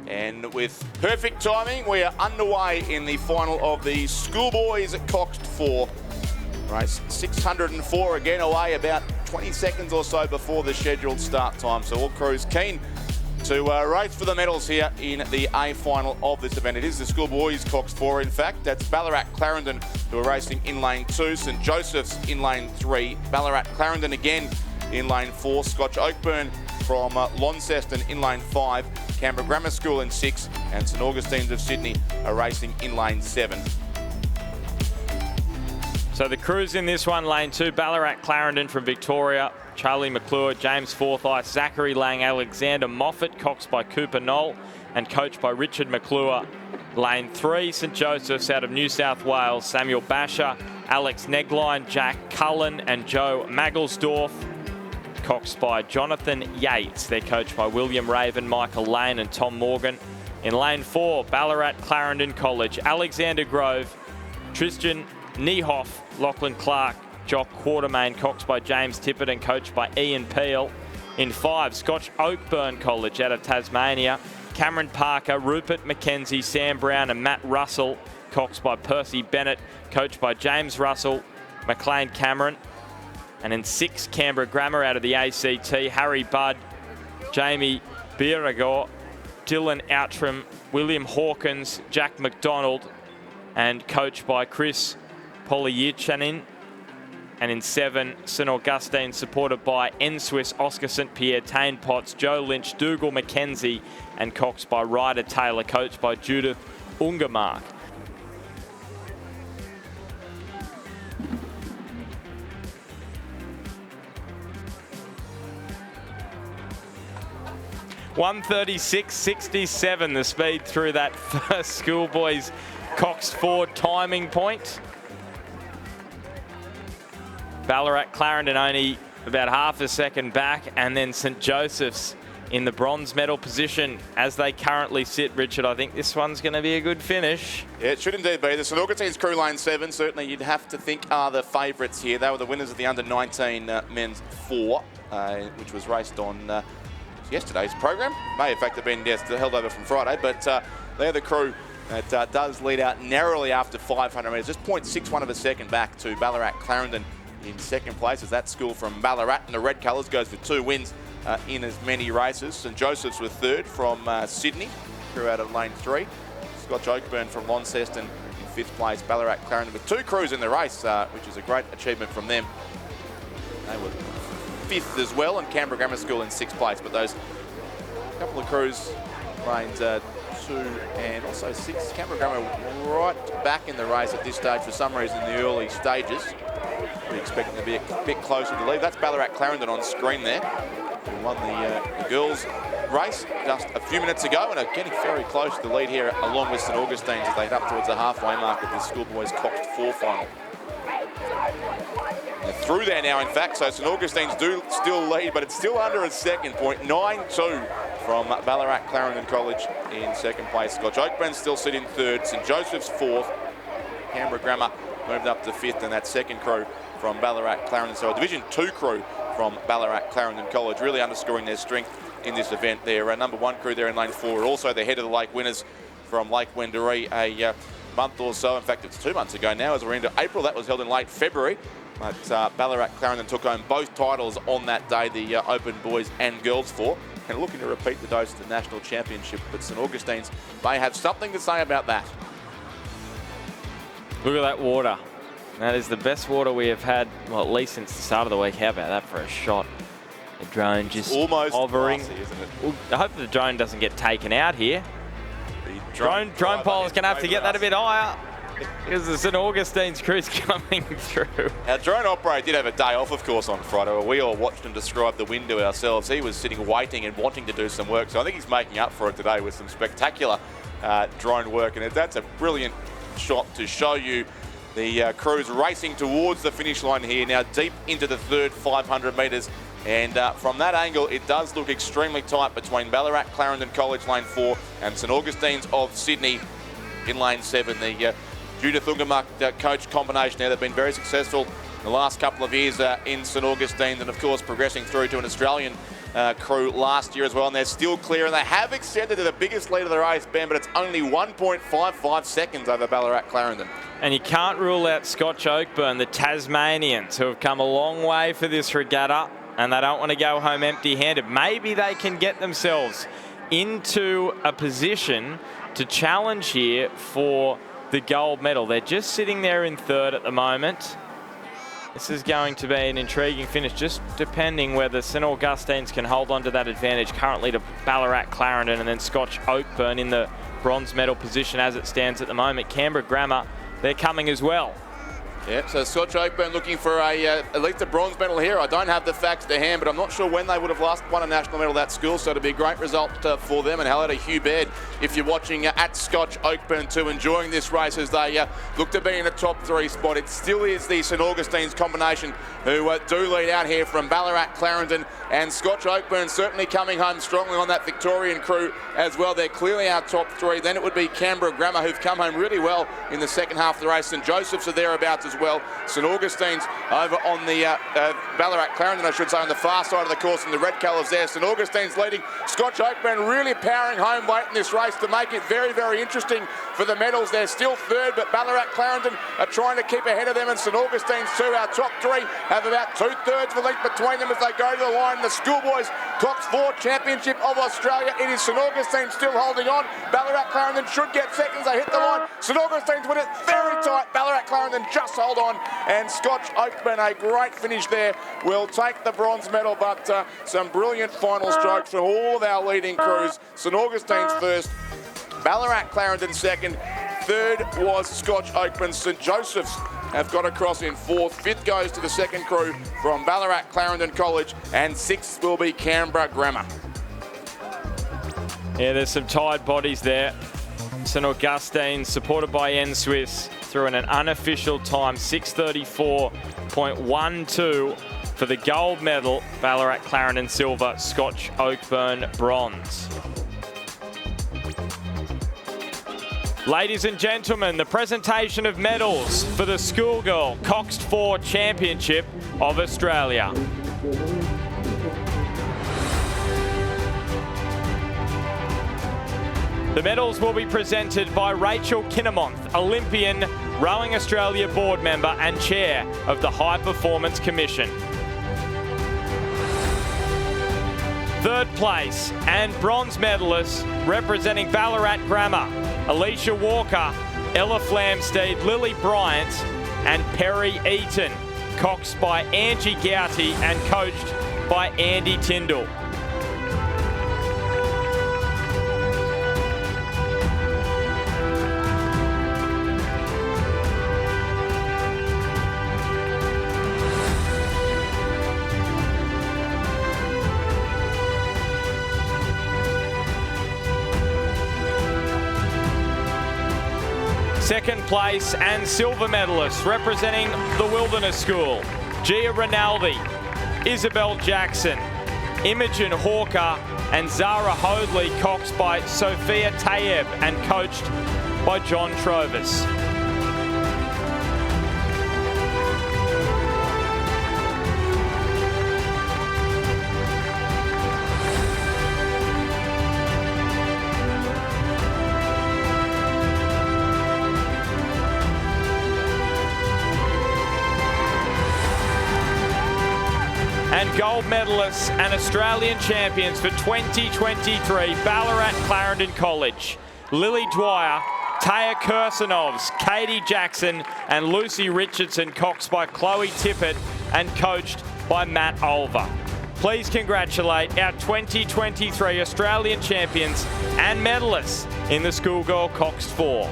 And with perfect timing, we are underway in the final of the Schoolboys Cox 4. Race 604 again away about 20 seconds or so before the scheduled start time. So all crews keen to race for the medals here in the A final of this event. It is the Schoolboys Cox 4, in fact. That's Ballarat Clarendon who are racing in lane 2, St Joseph's in lane 3, Ballarat Clarendon again in lane 4, Scotch Oakburn from Launceston in lane 5, Canberra Grammar School in 6, and St Augustine's of Sydney are racing in lane 7.
So the crews in this one, lane 2, Ballarat Clarendon from Victoria, Charlie McClure, James Forsyth, Zachary Lang, Alexander Moffat, coxed by Cooper Knoll and coached by Richard McClure. Lane 3, St Joseph's out of New South Wales, Samuel Basher, Alex Negline, Jack Cullen and Joe Magglesdorf, coxed by Jonathan Yates. They're coached by William Raven, Michael Lane and Tom Morgan. In lane 4, Ballarat Clarendon College, Alexander Grove, Tristan Niehoff, Lachlan Clark, Jock Quartermain, coxed by James Tippett and coached by Ian Peel. In 5, Scotch Oakburn College out of Tasmania, Cameron Parker, Rupert McKenzie, Sam Brown and Matt Russell, coxed by Percy Bennett, coached by James Russell, McLean Cameron. And in 6, Canberra Grammar out of the ACT, Harry Budd, Jamie Biragor, Dylan Outram, William Hawkins, Jack McDonald, and coached by Chris Polyichanin. And in 7, St Augustine, supported by N-Swiss, Oscar St Pierre, Tane Potts, Joe Lynch, Dougal McKenzie, and coxed by Ryder Taylor, coached by Judith Ungermark. .136.67, the speed through that first Schoolboys Cox 4 timing point. Ballarat Clarendon only about half a second back, and then St Joseph's in the bronze medal position as they currently sit. Richard, I think this one's going to be a good finish.
Yeah, it should indeed be. The St Augustine's crew lane 7, certainly you'd have to think are the favourites here. They were the winners of the under-19 men's 4, which was raced on yesterday's program. May in fact have been held over from Friday, but they're the crew that does lead out narrowly after 500 metres, just 0.61 of a second back to Ballarat Clarendon in second place, as that school from Ballarat in the red colours goes for 2 wins in as many races. St Joseph's were 3rd from Sydney, crew out of lane 3. Scotch Oakburn from Launceston in 5th place. Ballarat Clarendon with 2 crews in the race, which is a great achievement from them. They were 5th as well, and Canberra Grammar School in 6th place. But those couple of crews, lanes 2 and also 6, Canberra Grammar right back in the race at this stage for some reason in the early stages. We're expecting to be a bit closer to the lead. That's Ballarat Clarendon on screen there, who won the girls race just a few minutes ago and are getting very close to the lead here along with St Augustine's as they head up towards the halfway mark of this Schoolboys Cox 4 final. They're through there now, in fact, so St Augustine's do still lead, but it's still under a second point. 9-2 from Ballarat Clarendon College in second place. Scotch Oakburn still sit in 3rd, St Joseph's 4th, Canberra Grammar moved up to 5th, and that second crew from Ballarat Clarendon. So a Division 2 crew from Ballarat Clarendon College, really underscoring their strength in this event. Their number 1 crew there in lane 4 are also the head of the lake winners from Lake Wendouree a month or so. In fact, it's 2 months ago now as we're into April. That was held in late February. But Ballarat Clarendon took home both titles on that day, the Open Boys and Girls 4, and looking to repeat the dose of the National Championship. But St Augustine's may have something to say about that.
Look at that water. That is the best water we have had, well, at least since the start of the week. How about that for a shot? The drone just
almost
hovering.
glassy, isn't it?
Well, I hope the drone doesn't get taken out here. The drone pilot's going to have to get that a bit higher because the St Augustine's crew's coming through.
Our drone operator did have a day off, of course, on Friday. We all watched him describe the window ourselves. He was sitting waiting and wanting to do some work, so I think he's making up for it today with some spectacular drone work, and that's a brilliant shot to show you the crews racing towards the finish line here, now deep into the 3rd 500 metres. And from that angle, it does look extremely tight between Ballarat Clarendon College lane 4 and St Augustine's of Sydney in lane 7. The Judith Ungermark coach combination there, they've been very successful in the last couple of years in St Augustine's, and of course progressing through to an Australian crew last year as well, and they're still clear, and they have extended to the biggest lead of the race, Ben, but it's only 1.55 seconds over Ballarat Clarendon.
And you can't rule out Scotch Oakburn, the Tasmanians, who have come a long way for this regatta, and they don't want to go home empty-handed. Maybe they can get themselves into a position to challenge here for the gold medal. They're just sitting there in third at the moment. This is going to be an intriguing finish, just depending whether St Augustine's can hold on to that advantage currently to Ballarat Clarendon, and then Scotch Oakburn in the bronze medal position as it stands at the moment. Canberra Grammar, they're coming as well.
Yeah, so Scotch Oakburn looking for at least a bronze medal here. I don't have the facts to hand, but I'm not sure when they would have last won a national medal at school, so it'll be a great result for them. And hello to Hugh Baird, if you're watching at Scotch Oakburn too, enjoying this race as they look to be in a top 3 spot. It still is the St Augustine's combination who do lead out here from Ballarat Clarendon, and Scotch Oakburn certainly coming home strongly on that Victorian crew as well. They're clearly our top 3. Then it would be Canberra Grammar, who've come home really well in the second half of the race. St Joseph's are thereabouts as well. St Augustine's over on the Ballarat Clarendon, I should say, on the far side of the course in the red colours there. St Augustine's leading. Scotch Oakburn really powering home late in this race to make it very, very interesting for the medals. They're still third, but Ballarat Clarendon are trying to keep ahead of them, and St Augustine's too. Our top 3 have about 2/3 of a length between them as they go to the line. The Schoolboys Coxed 4 Championship of Australia. It is St Augustine still holding on. Ballarat Clarendon should get seconds. They hit the line. St Augustine's win it very tight. Ballarat Clarendon just hold on. And Scotch Oakburn, a great finish there, will take the bronze medal, but some brilliant final strokes from all of our leading crews. St Augustine's first, Ballarat Clarendon second, third was Scotch Oakburn. St Joseph's have got across in fourth, fifth goes to the second crew from Ballarat Clarendon College, and sixth will be Canberra Grammar.
Yeah, there's some tired bodies there. St Augustine, supported by N Swiss, through in an unofficial time, 6:34.12 for the gold medal. Ballarat Clarendon silver, Scotch Oakburn bronze. Ladies and gentlemen, the presentation of medals for the Schoolgirl Coxed 4 Championship of Australia. The medals will be presented by Rachel Kinnamonth, Olympian, Rowing Australia board member and chair of the High Performance Commission. Third place and bronze medalists representing Ballarat Grammar, Alicia Walker, Ella Flamsteed, Lily Bryant and Perry Eaton, coxed by Angie Gouty and coached by Andy Tyndall. Second place and silver medalists representing the Wilderness School, Gia Rinaldi, Isabel Jackson, Imogen Hawker and Zara Hoadley, coxed by Sophia Tayeb and coached by John Trovis. And gold medalists and Australian champions for 2023, Ballarat Clarendon College, Lily Dwyer, Taya Kirsanovs, Katie Jackson and Lucy Richardson, coxed by Chloe Tippett and coached by Matt Olver. Please congratulate our 2023 Australian champions and medalists in the Schoolgirl Coxed 4.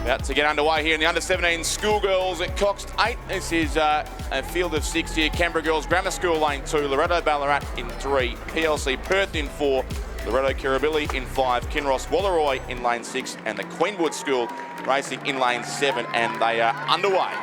About to get underway here in the under-17 Schoolgirls at Coxed 8. This is a field of 6 here. Canberra Girls Grammar School lane 2, Loreto Ballarat in 3, PLC Perth in 4, Loreto Kirribilli in 5, Kinross Wallaroi in lane 6, and the Queenwood School racing in lane 7, and they are underway.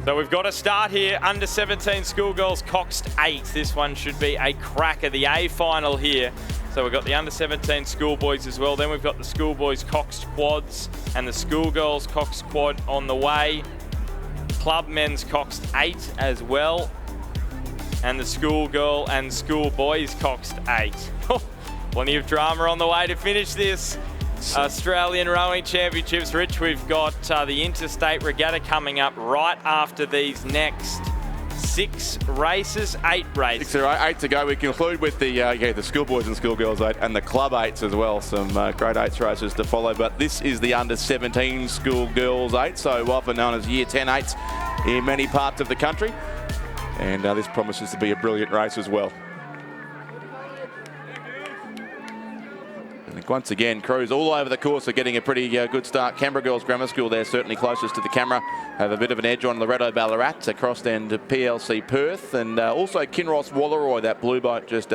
So we've got a start here, under 17 Schoolgirls Coxed 8. This one should be a cracker, the A final here. So we've got the under 17 Schoolboys as well. Then we've got the Schoolboys Coxed Quads and the Schoolgirls Coxed Quad on the way. Club Men's Coxed 8 as well. And the Schoolgirl and Schoolboys Coxed 8. Plenty of drama on the way to finish this. Australian Rowing Championships. Rich, we've got the Interstate Regatta coming up right after these next 6 races, 8 races.
6 or 8 to go. We conclude with the Schoolboys and Schoolgirls 8 and the Club 8s as well. Some grade 8s races to follow. But this is the under 17 Schoolgirls 8, so often known as Year 10 8s in many parts of the country. And this promises to be a brilliant race as well. Once again, crews all over the course are getting a pretty good start. Canberra Girls Grammar School there, certainly closest to the camera, have a bit of an edge on Loreto Ballarat, across then to PLC Perth, and also Kinross Wallaroi, that blue boat just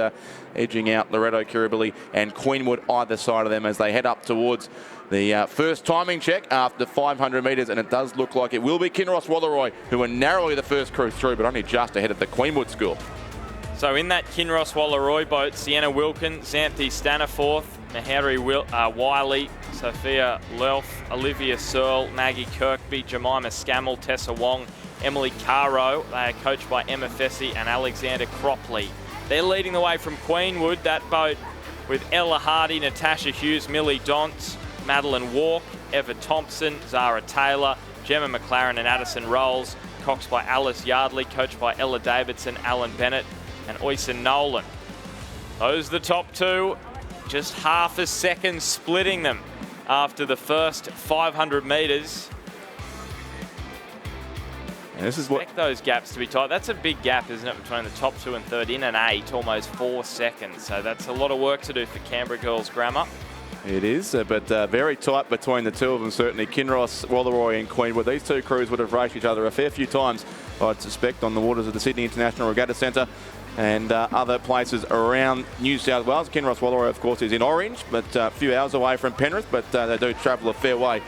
edging out Loreto Kirribilli and Queenwood either side of them as they head up towards the first timing check after 500 metres, and it does look like it will be Kinross Wallaroi who are narrowly the first crew through, but only just ahead of the Queenwood School.
So in that Kinross Wallaroi boat, Sienna Wilkin, Xanthi Staniforth, Mahari Wiley, Sophia Lelf, Olivia Searle, Maggie Kirkby, Jemima Scammell, Tessa Wong, Emily Caro. They are coached by Emma Fessy and Alexander Cropley. They're leading the way from Queenwood, that boat with Ella Hardy, Natasha Hughes, Millie Dont, Madeline Walk, Eva Thompson, Zara Taylor, Gemma McLaren and Addison Rolls, coxed by Alice Yardley, coached by Ella Davidson, Alan Bennett and Oyson Nolan. Those are the top 2. Just half a second splitting them after the first 500 metres.
And this is what...
Expect those gaps to be tight. That's a big gap, isn't it, between the top 2 and third in an 8, almost 4 seconds. So that's a lot of work to do for Canberra Girls Grammar.
It is, but very tight between the two of them, certainly. Kinross, Wallaroi and Queenwood. These two crews would have raced each other a fair few times, I'd suspect, on the waters of the Sydney International Regatta Centre and other places around New South Wales. Kinross Wallaroi, of course, is in Orange, but a few hours away from Penrith, but they do travel a fair way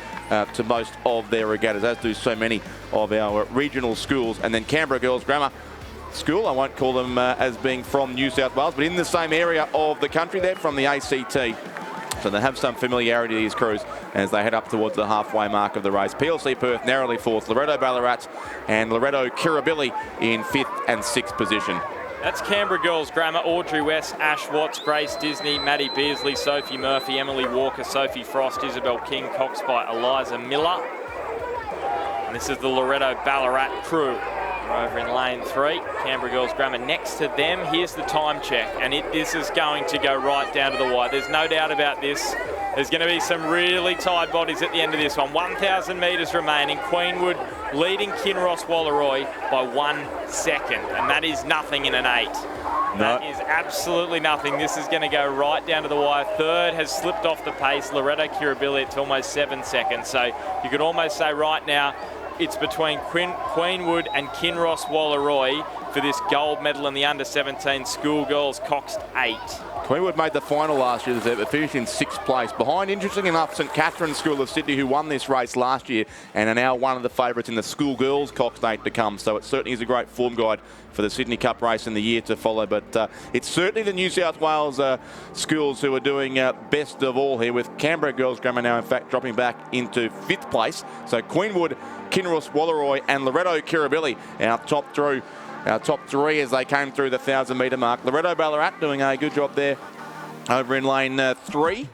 to most of their regattas, as do so many of our regional schools. And then Canberra Girls Grammar School, I won't call them as being from New South Wales, but in the same area of the country there, from the ACT. So they have some familiarity, these crews, as they head up towards the halfway mark of the race. PLC Perth narrowly 4th, Loreto Ballarat and Loreto Kirribilli in 5th and 6th position.
That's Canberra Girls Grammar. Audrey West, Ash Watts, Grace Disney, Maddie Beersley, Sophie Murphy, Emily Walker, Sophie Frost, Isabel King, coxed by Eliza Miller. And this is the Loreto Ballarat crew. We're over in lane 3. Canberra Girls Grammar next to them. Here's the time check, and this is going to go right down to the wire. There's no doubt about this. There's going to be some really tight bodies at the end of this one. 1,000 metres remaining. Queenwood leading Kinross Wallaroi by 1 second, and that is nothing in an 8. No. That is absolutely nothing. This is going to go right down to the wire. Third has slipped off the pace. Loreto Kirribilli to almost 7 seconds. So you could almost say right now it's between Queenwood and Kinross Wallaroi for this gold medal in the under-17 Schoolgirls Coxed 8.
Queenwood made the final last year, but finished in 6th place. Behind, interesting enough, St Catherine's School of Sydney, who won this race last year and are now one of the favourites in the Schoolgirls Coxed 8 to come. So it certainly is a great form guide for the Sydney Cup race in the year to follow. But it's certainly the New South Wales schools who are doing best of all here, with Canberra Girls Grammar now, in fact, dropping back into 5th place. So Queenwood, Kinross Wallaroi and Loreto Kirribilli, our top 3 as they came through the 1,000 metre mark. Loreto Ballarat doing a good job there over in lane 3.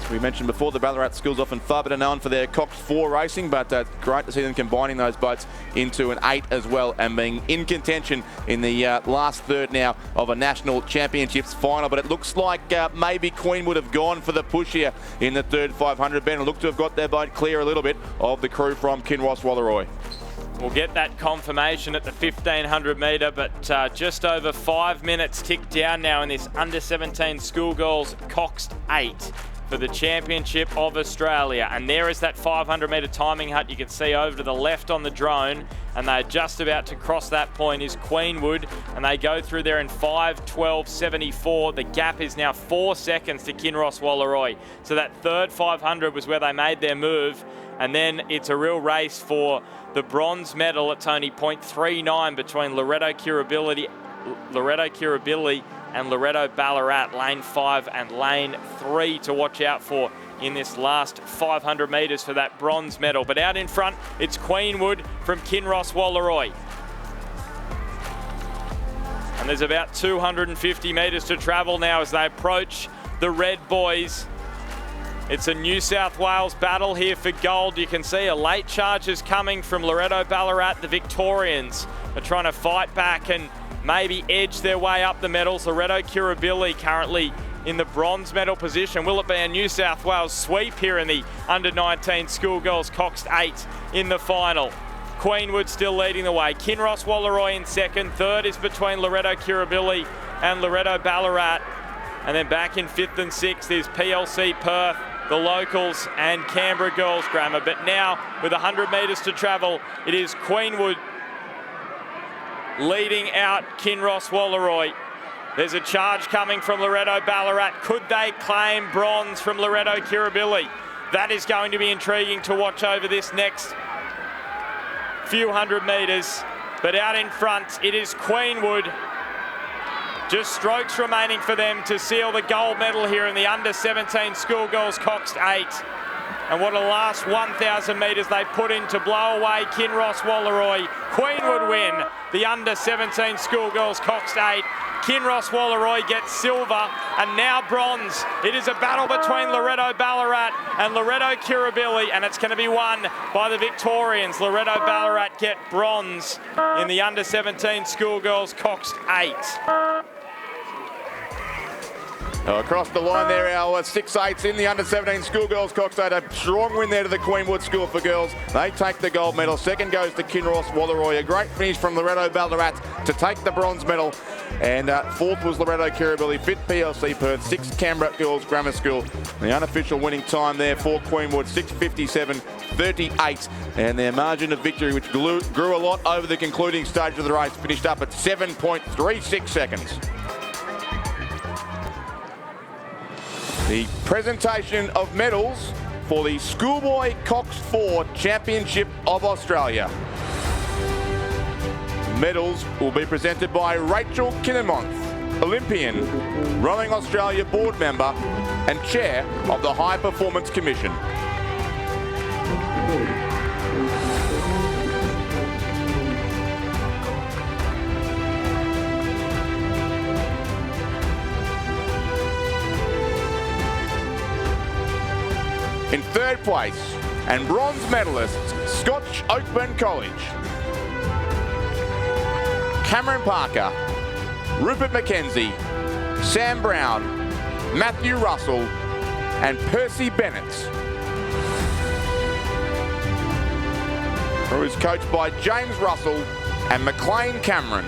As we mentioned before, the Ballarat schools often far better known for their coxed 4 racing, but great to see them combining those boats into an 8 as well and being in contention in the last third now of a National Championships final. But it looks like maybe Queen would have gone for the push here in the third 500 bend and look to have got their boat clear a little bit of the crew from Kinross Walleroy.
We'll get that confirmation at the 1500 metre, but just over 5 minutes ticked down now in this under-17 Schoolgirls coxed 8 for the Championship of Australia. And there is that 500 metre timing hut you can see over to the left on the drone, and they're just about to cross that point is Queenwood, and they go through there in 5:12.74. The gap is now 4 seconds to Kinross Walleroy. So that third 500 was where they made their move, and then it's a real race for the bronze medal. It's only 0.39 between Loreto Kirribilli and Loreto Ballarat, lane 5 and lane 3 to watch out for in this last 500 metres for that bronze medal. But out in front, it's Queenwood from Kinross Walleroy. And there's about 250 metres to travel now as they approach the Red Boys. It's a New South Wales battle here for gold. You can see a late charge is coming from Loreto Ballarat. The Victorians are trying to fight back and maybe edge their way up the medals. Loreto Kirribilli currently in the bronze medal position. Will it be a New South Wales sweep here in the under-19 Schoolgirls coxed 8 in the final? Queenwood still leading the way. Kinross Walleroy in second. Third is between Loreto Kirribilli and Loreto Ballarat. And then back in 5th and 6th is PLC Perth, the locals and Canberra Girls Grammar. But now with 100 metres to travel, it is Queenwood leading out Kinross Walleroy. There's a charge coming from Loreto Ballarat. Could they claim bronze from Loreto Kirribilli? That is going to be intriguing to watch over this next few hundred metres. But out in front, it is Queenwood. Just strokes remaining for them to seal the gold medal here in the under-17 Schoolgirls coxed 8. And what a last 1,000 metres they put in to blow away Kinross Walleroy. Queenwood win the under-17 Schoolgirls coxed 8. Kinross Walleroy gets silver and now bronze. It is a battle between Loreto Ballarat and Loreto Kirribilli, and it's going to be won by the Victorians. Loreto Ballarat get bronze in the under-17 Schoolgirls coxed 8.
Across the line there, our 6-8s in the under-17 Schoolgirls coxed 8. A strong win there to the Queenwood School for girls. They take the gold medal. Second goes to Kinross Walleroy. A great finish from Loreto Ballarat to take the bronze medal. And fourth was Loreto Kirribilli, 5th PLC Perth, 6th Canberra Girls Grammar School. The unofficial winning time there for Queenwood, 6:57.38. And their margin of victory, which grew a lot over the concluding stage of the race, finished up at 7.36 seconds. The presentation of medals for the Schoolboy Coxed 4 Championship of Australia. Medals will be presented by Rachel Kinnamonth, Olympian, Rowing Australia board member and chair of the High Performance Commission. In third place, and bronze medalists, Scotch Oakburn College, Cameron Parker, Rupert McKenzie, Sam Brown, Matthew Russell, and Percy Bennett. Who is coached by James Russell and McLean Cameron.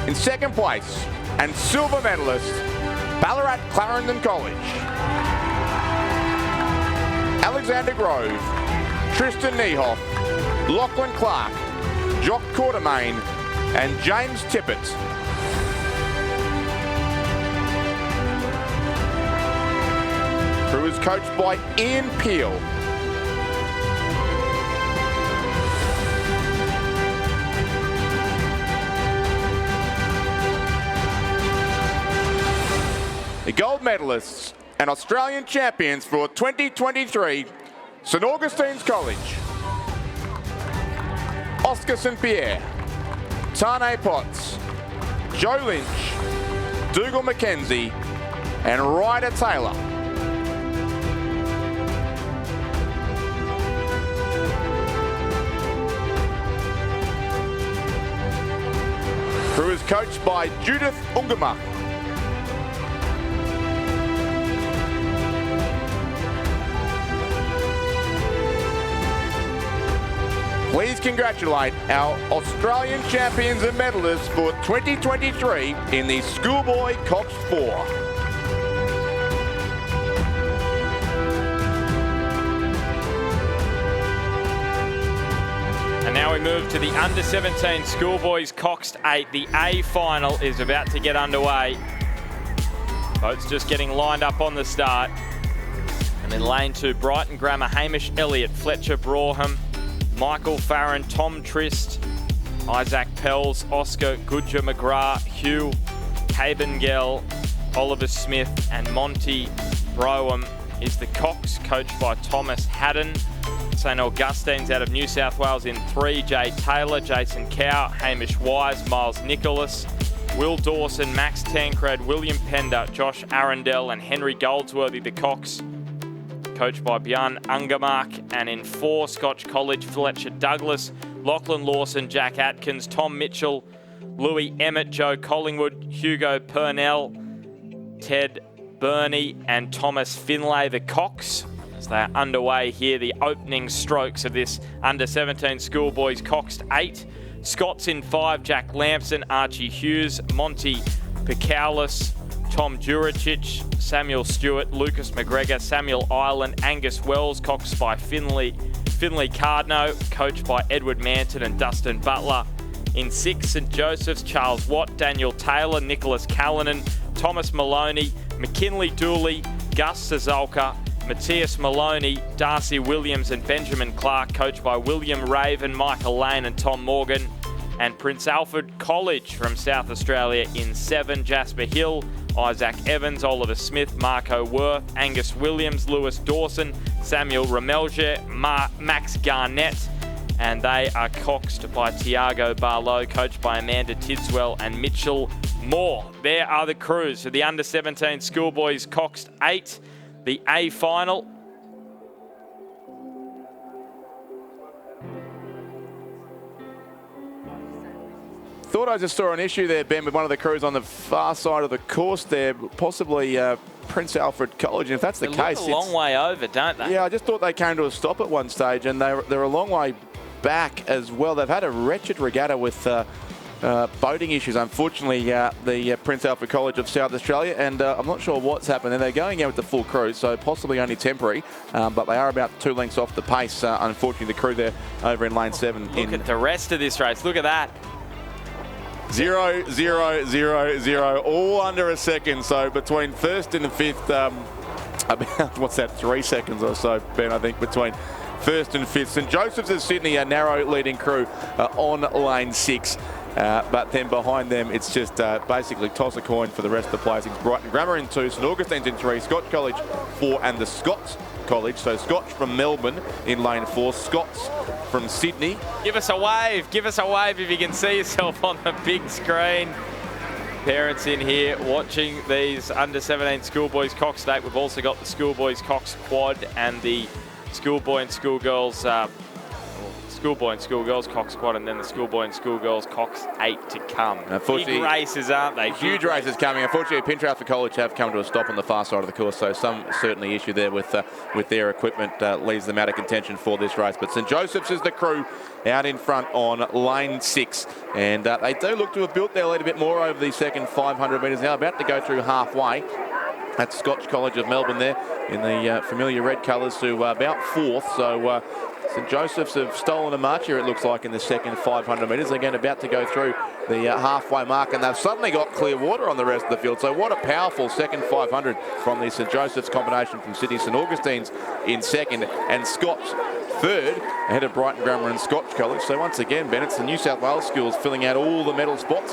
In second place, and silver medalist, Ballarat Clarendon College, Alexander Grove, Tristan Niehoff, Lachlan Clark, Jock Quartermain, and James Tippett. Who is coached by Ian Peel. The gold medalists and Australian champions for 2023, St Augustine's College, Oscar St. Pierre, Tane Potts, Joe Lynch, Dougal McKenzie, and Ryder Taylor. Crew is coached by Judith Ungama. Please congratulate our Australian champions and medalists for 2023 in the Schoolboy Coxed 4.
And now we move to the under-17 Schoolboys Coxed 8. The A final is about to get underway. Boats just getting lined up on the start. And in lane 2, Brighton Grammar, Hamish Elliott, Fletcher Brougham, Michael Farron, Tom Trist, Isaac Pells, Oscar Goodger McGrath, Hugh Cabengel, Oliver Smith and Monty Brougham is the Cox, coached by Thomas Haddon. St Augustine's out of New South Wales in 3, Jay Taylor, Jason Cow, Hamish Wise, Miles Nicholas, Will Dawson, Max Tancred, William Pender, Josh Arundel and Henry Goldsworthy, the Cox, coached by Björn Ungermark. And in 4, Scotch College, Fletcher Douglas, Lachlan Lawson, Jack Atkins, Tom Mitchell, Louis Emmett, Joe Collingwood, Hugo Purnell, Ted Burney and Thomas Finlay, the Cox, as they are underway here, the opening strokes of this under-17 Schoolboys Coxed 8. Scots in 5, Jack Lamson, Archie Hughes, Monty Picaulis, Tom Juricic, Samuel Stewart, Lucas McGregor, Samuel Ireland, Angus Wells, coxed by Finlay Cardno, coached by Edward Manton and Dustin Butler. In 6, St Joseph's, Charles Watt, Daniel Taylor, Nicholas Callanan, Thomas Maloney, McKinley Dooley, Gus Sazalka, Matthias Maloney, Darcy Williams and Benjamin Clark, coached by William Raven, Michael Lane and Tom Morgan. And Prince Alfred College from South Australia in 7, Jasper Hill, Isaac Evans, Oliver Smith, Marco Worth, Angus Williams, Lewis Dawson, Samuel Ramelge, Max Garnett, and they are coxed by Tiago Barlow, coached by Amanda Tidswell and Mitchell Moore. There are the crews for the under-17 Schoolboys Coxed 8, the A final.
Thought I just saw an issue there, Ben, with one of the crews on the far side of the course there, possibly Prince Alfred College. And if that's the case,
look a long way over, don't they?
Yeah, I just thought they came to a stop at one stage, and they're a long way back as well. They've had a wretched regatta with boating issues, unfortunately, the Prince Alfred College of South Australia, and I'm not sure what's happened. And they're going out with the full crew, so possibly only temporary, but they are about 2 lengths off the pace. Unfortunately, the crew there over in lane 7.
Look at the rest of this race. Look at that.
0, 0, 0, 0, all under a second. So between first and the fifth, about, what's that, 3 seconds or so, Ben, I think, between first and fifth. St Joseph's of Sydney, a narrow leading crew on lane 6. But then behind them, it's just basically toss a coin for the rest of the placings. Brighton Grammar in 2, St Augustine's in 3, Scotch College 4, and the Scots College. So Scotch from Melbourne in lane 4, Scots from Sydney.
Give us a wave if you can see yourself on the big screen. Parents in here watching these under-17 Schoolboys Coxed 8. We've also got the Schoolboys Coxed Quad and the Schoolboy and Schoolgirls Schoolboy and Schoolgirls Cox Squad, and then the Schoolboy and Schoolgirls Cox 8 to come. Big races, aren't they?
Huge races coming. Unfortunately, Prince Alfred College have come to a stop on the far side of the course, so some certainly issue there with their equipment leaves them out of contention for this race. But St Joseph's is the crew out in front on lane 6, and they do look to have built their lead a bit more over the second 500 metres now, about to go through halfway. That's Scotch College of Melbourne there in the familiar red colours to about 4th. So St Joseph's have stolen a march here, it looks like, in the second 500 metres. They're about to go through the halfway mark, and they've suddenly got clear water on the rest of the field. So what a powerful second 500 from the St Joseph's combination from Sydney. St Augustine's in second, and Scott's third, ahead of Brighton Grammar and Scotch College. So once again, Ben, it's the New South Wales schools filling out all the medal spots.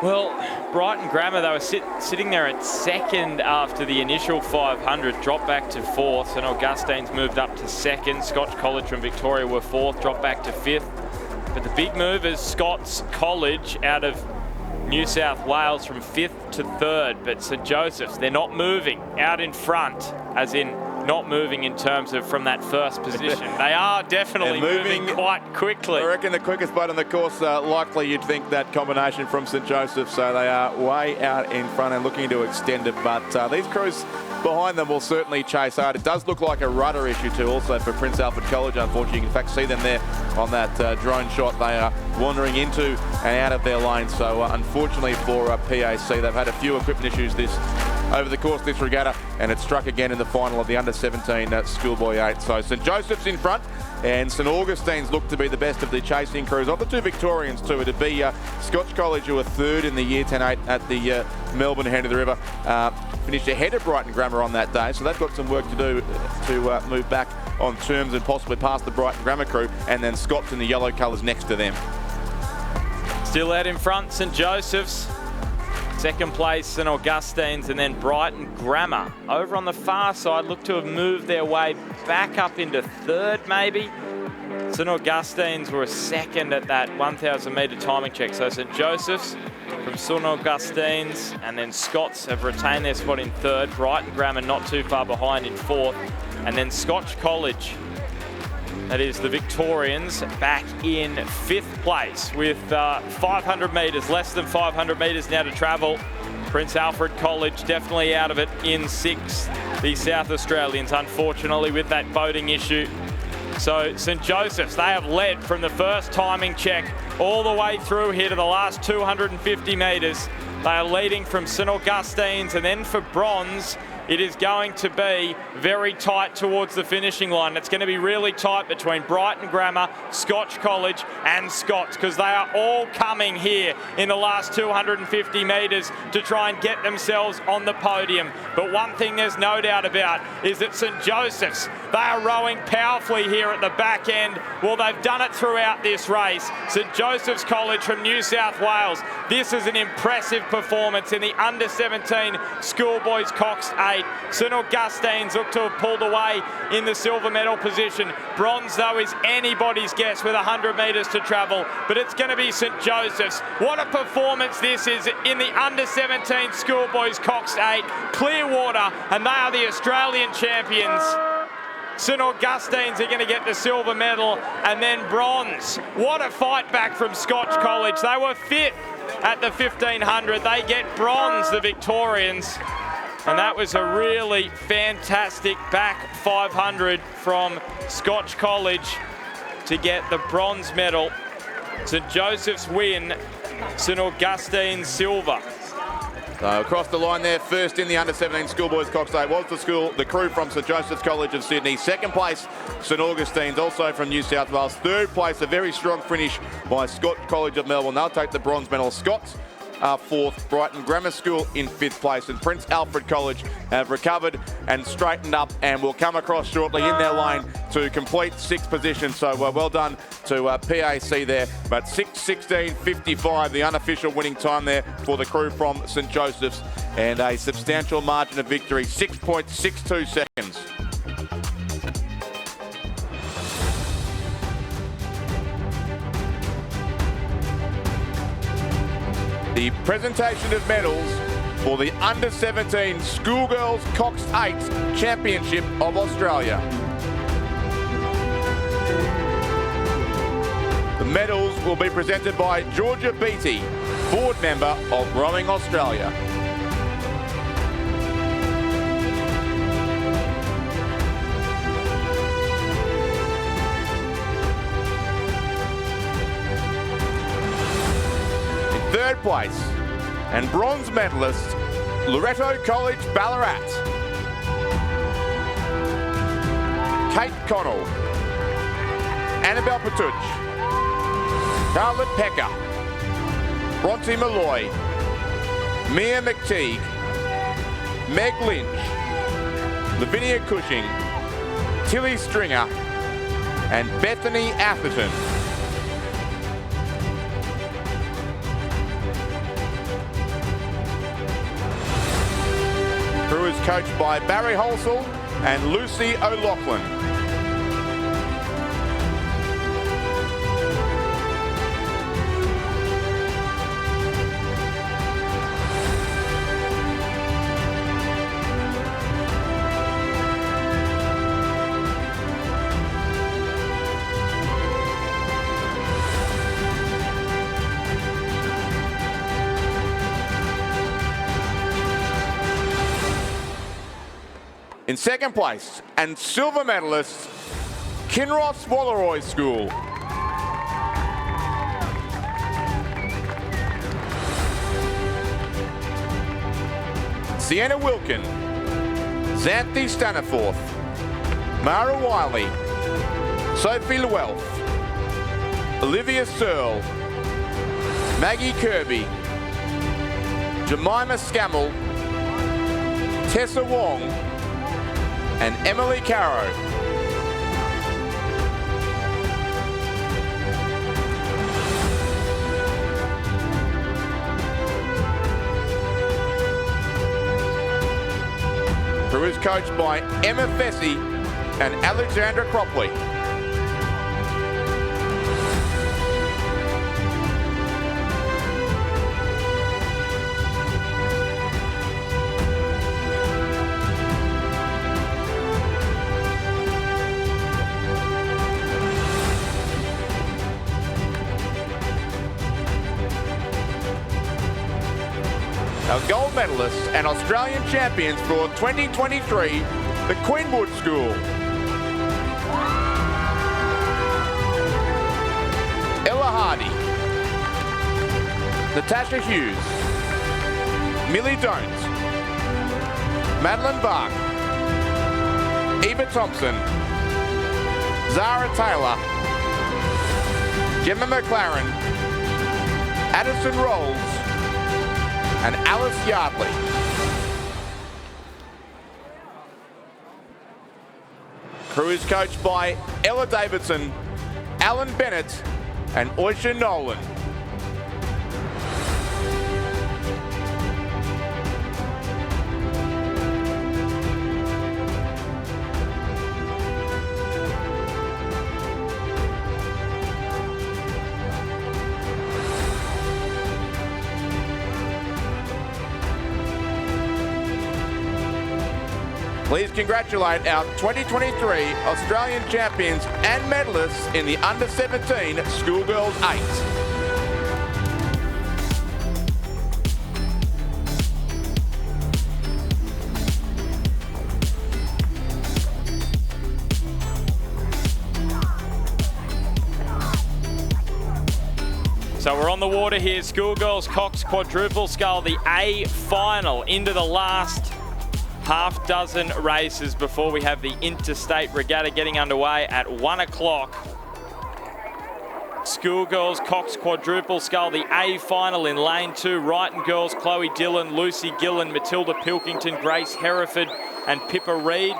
Well, Brighton Grammar, they were sitting there at second after the initial 500, dropped back to fourth. St Augustine's moved up to second. Scotch College from Victoria were fourth, dropped back to fifth. But the big move is Scots College out of New South Wales from fifth to third. But St Joseph's, they're not moving out in front, as in not moving in terms of from that first position. They are definitely moving quite quickly.
I reckon the quickest boat on the course, likely you'd think that combination from St Joseph's, so they are way out in front and looking to extend it, but these crews behind them will certainly chase hard. It does look like a rudder issue too also for Prince Alfred College, unfortunately. You can in fact see them there on that drone shot. They are wandering into and out of their lane, so unfortunately for PAC, they've had a few equipment issues over the course of this regatta, and it struck again in the final of the under-17 Schoolboy 8. So St Joseph's in front, and St Augustine's look to be the best of the chasing crews. Of the two Victorians too, it'd be Scotch College, who were third in the Year 10-8 at the Melbourne Head of the River. Finished ahead of Brighton Grammar on that day, so they've got some work to do to move back on terms and possibly past the Brighton Grammar crew, and then Scots in the yellow colours next to them.
Still out in front, St Joseph's. Second place, St Augustine's, and then Brighton Grammar. Over on the far side, look to have moved their way back up into third, maybe. St Augustine's were second at that 1,000 metre timing check. So St Joseph's from St Augustine's, and then Scots have retained their spot in third. Brighton Grammar not too far behind in fourth. And then Scotch College, that is the Victorians, back in fifth place with 500 metres, less than 500 metres now to travel. Prince Alfred College definitely out of it in sixth. The South Australians, unfortunately, with that boating issue. So St Joseph's, they have led from the first timing check all the way through here to the last 250 metres. They are leading from St Augustine's, and then for bronze, it is going to be very tight towards the finishing line. It's going to be really tight between Brighton Grammar, Scotch College and Scots, because they are all coming here in the last 250 metres to try and get themselves on the podium. But one thing there's no doubt about is that St Joseph's, they are rowing powerfully here at the back end. Well, they've done it throughout this race. St Joseph's College from New South Wales, this is an impressive performance in the under-17 Schoolboys Coxed 8. St Augustine's look to have pulled away in the silver medal position. Bronze, though, is anybody's guess with 100 metres to travel, but it's going to be St Joseph's. What a performance this is in the under-17 Schoolboys Coxed 8. Clearwater, and they are the Australian champions. St Augustine's are going to get the silver medal, and then bronze. What a fight back from Scotch College. They were fifth at the 1500. They get bronze, the Victorians. And that was a really fantastic back 500 from Scotch College to get the bronze medal. St Joseph's win, St Augustine's silver.
So across the line there, first in the under-17 Schoolboys Coxed 8 was the crew from St Joseph's College of Sydney. Second place, St Augustine's, also from New South Wales. Third place, a very strong finish by Scotch College of Melbourne. They'll take the bronze medal. Scots fourth, Brighton Grammar School in fifth place, and Prince Alfred College have recovered and straightened up and will come across shortly in their lane to complete sixth position. So well done to PAC there, but 6:16.55, the unofficial winning time there for the crew from St Joseph's, and a substantial margin of victory, 6.62 seconds. The presentation of medals for the Under-17 Schoolgirls Coxed 8 Championship of Australia. The medals will be presented by Georgia Beattie, board member of Rowing Australia. Third place and bronze medalist, Loreto College Ballarat. Kate Connell, Annabelle Patuch, Charlotte Pecker, Bronte Malloy, Mia McTeague, Meg Lynch, Lavinia Cushing, Tilly Stringer and Bethany Atherton. is coached by Barry Holsall and Lucy O'Loughlin. In second place, and silver medalist, Kinross Walleroy School. Sienna Wilkin, Xanthi Staniforth, Mara Wiley, Sophie Llewellyn, Olivia Searle, Maggie Kirby, Jemima Scammell, Tessa Wong, and Emily Caro. Who is coached by Emma Fessy and Alexandra Cropley. Our gold medalists and Australian champions for 2023, the Queenwood School. Ella Hardy, Natasha Hughes, Millie Jones, Madeline Bach, Eva Thompson, Zara Taylor, Gemma McLaren, Addison Rolls, and Alice Yardley. Crew is coached by Ella Davidson, Alan Bennett, and Oisha Nolan. Please congratulate our 2023 Australian champions and medalists in the Under-17 Schoolgirls 8.
So we're on the water here. Schoolgirls Cox quadruple scull, the A final, into the last half dozen races before we have the Interstate Regatta getting underway at 1 o'clock. Schoolgirls Cox quadruple scull, the A final in lane 2. Wrighton girls Chloe Dillon, Lucy Gillen, Matilda Pilkington, Grace Hereford and Pippa Reid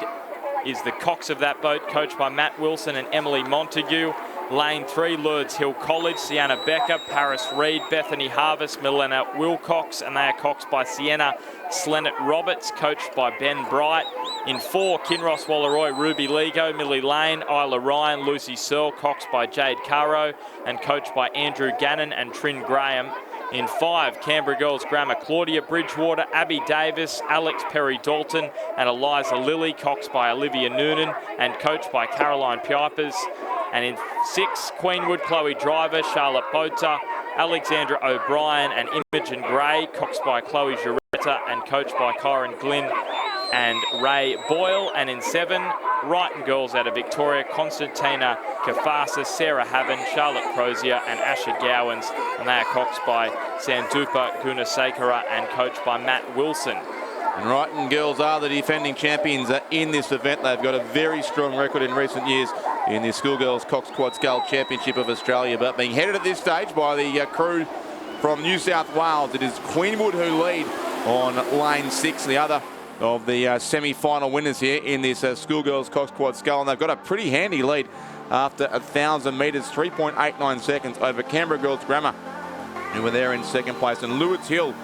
is the cox of that boat, coached by Matt Wilson and Emily Montague. Lane 3, Lourdes Hill College, Sienna Becker, Paris Reid, Bethany Harvest, Milena Wilcox, and they are coxed by Sienna Slennett Roberts, coached by Ben Bright. In 4, Kinross Walleroy, Ruby Lego, Millie Lane, Isla Ryan, Lucy Searle, coxed by Jade Caro, and coached by Andrew Gannon and Trin Graham. In 5, Canberra Girls Grammar, Claudia Bridgewater, Abby Davis, Alex Perry-Dalton, and Eliza Lilly, coxed by Olivia Noonan and coached by Caroline Pipers. And in 6, Queenwood, Chloe Driver, Charlotte Bota, Alexandra O'Brien and Imogen Gray, coxed by Chloe Juretta and coached by Kyron Glynn and Ray Boyle. And in 7, Wrighton girls out of Victoria, Constantina Kafasa, Sarah Haven, Charlotte Crozier and Asha Gowans, and they are coxed by Sandupa Gunasekara and coached by Matt Wilson.
And Wrighton girls are the defending champions in this event. They've got a very strong record in recent years in the Schoolgirls Cox Quad Scull Championship of Australia, but being headed at this stage by the crew from New South Wales. It is Queenwood who lead on lane 6, the other of the semi-final winners here in this Schoolgirls Cox Quad Scull, and they've got a pretty handy lead after 1,000 metres, 3.89 seconds over Canberra Girls Grammar, who were there in second place, and Lewis Hill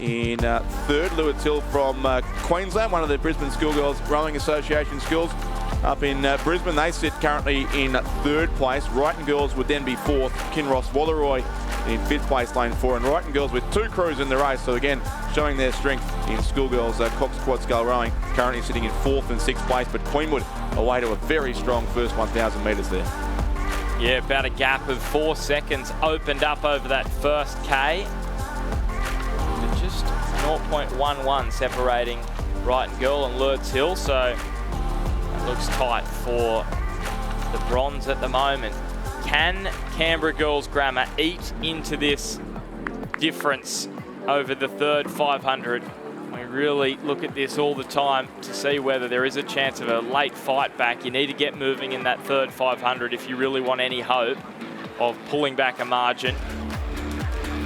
in third. Lewis Hill from Queensland, one of the Brisbane Schoolgirls Rowing Association schools up in Brisbane. They sit currently in third place. Wrighton Girls would then be fourth. Kinross Walleroy in fifth place, lane 4. And Wrighton Girls with 2 crews in the race. So again, showing their strength in Schoolgirls coxed quad scull rowing, currently sitting in 4th and 6th place. But Queenwood away to a very strong first 1,000 metres there.
Yeah, about a gap of 4 seconds opened up over that first K. But just 0.11 separating Wrighton Girl and Lurds Hill. So it looks tight for the bronze at the moment. Can Canberra Girls Grammar eat into this difference over the third 500? We really look at this all the time to see whether there is a chance of a late fight back. You need to get moving in that third 500 if you really want any hope of pulling back a margin.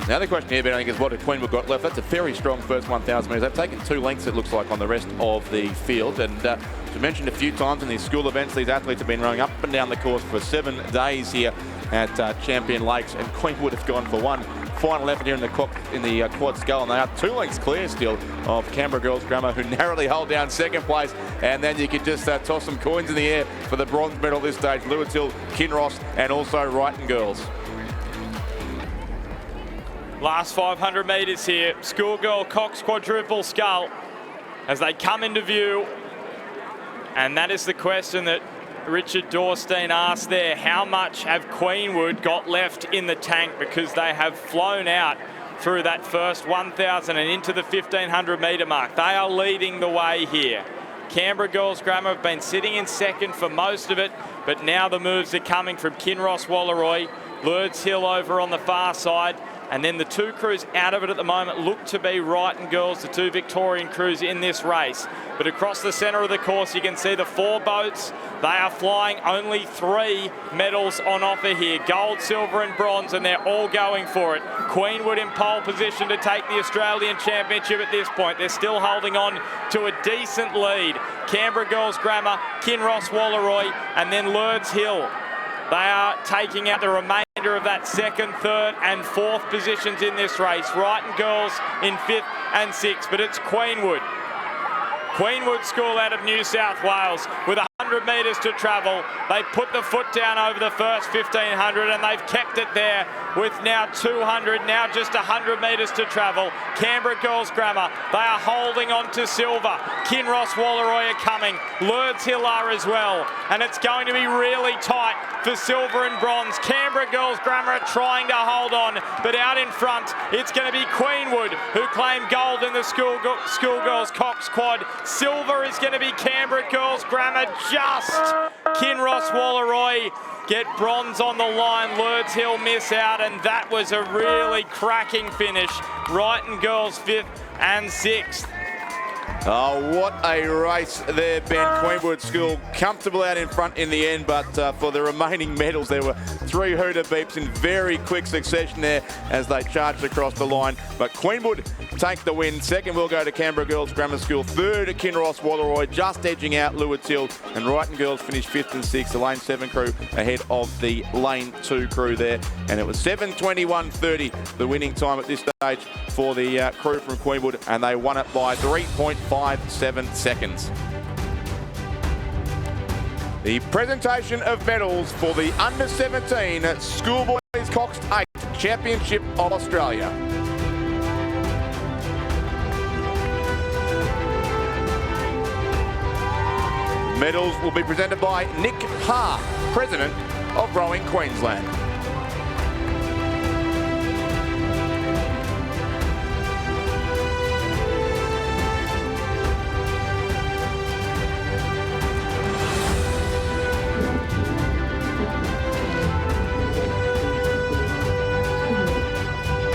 The other question here, Ben, I think, is what have Queenwood got left? That's a very strong first 1,000 metres. They've taken 2 lengths, it looks like, on the rest of the field. And as we mentioned a few times in these school events, these athletes have been rowing up and down the course for 7 days here at Champion Lakes. And Queenwood have gone for one final effort here in the quad scull, and they are 2 lengths clear still of Canberra Girls Grammar, who narrowly hold down second place. And then you could just toss some coins in the air for the bronze medal this stage. Lewis Hill, Kinross, and also Wrighton Girls.
Last 500 metres here. Schoolgirl cox quadruple scull as they come into view. And that is the question that Richard Dorstein asked there. How much have Queenwood got left in the tank? Because they have flown out through that first 1,000 and into the 1,500 metre mark. They are leading the way here. Canberra Girls Grammar have been sitting in second for most of it, but now the moves are coming from Kinross Walleroy, Lurds Hill over on the far side. And then the 2 crews out of it at the moment look to be Wrighton Girls, the 2 Victorian crews in this race. But across the centre of the course, you can see the 4 boats. They are flying only 3 medals on offer here. Gold, silver and bronze, and they're all going for it. Queenwood in pole position to take the Australian Championship at this point. They're still holding on to a decent lead. Canberra Girls Grammar, Kinross Walleroy, and then Lurds Hill. They are taking out the remainder of that 2nd, 3rd and 4th positions in this race. Wrighton Girls in 5th and 6th, but it's Queenwood. Queenwood School out of New South Wales with 100 metres to travel. They put the foot down over the first 1,500 and they've kept it there with now 200, now just 100 metres to travel. Canberra Girls Grammar, they are holding on to silver. Kinross Walleroy are coming. Lurds Hill are as well. And it's going to be really tight for silver and bronze. Canberra Girls Grammar are trying to hold on, but out in front, it's going to be Queenwood who claim gold in the Schoolgirls Cox Quad. Silver is going to be Canberra Girls Grammar, just Kinross Walleroy get bronze on the line. Lurds Hill miss out, and that was a really cracking finish. Wrighton Girls 5th and 6th.
Oh, what a race there, Ben. Queenwood School comfortable out in front in the end, but for the remaining medals, there were 3 hooter beeps in very quick succession there as they charged across the line. But Queenwood take the win. 2nd will go to Canberra Girls Grammar School. 3rd, Kinross Walleroy, just edging out Lewis Hill. And Wrighton Girls finished 5th and 6th. The lane 7 crew ahead of the lane 2 crew there. And it was 7:21.30, the winning time at this stage for the crew from Queenwood, and they won it by 3.57 seconds. The presentation of medals for the Under-17 Schoolboys Coxed 8 Championship of Australia. Medals will be presented by Nick Ha, President of Rowing Queensland.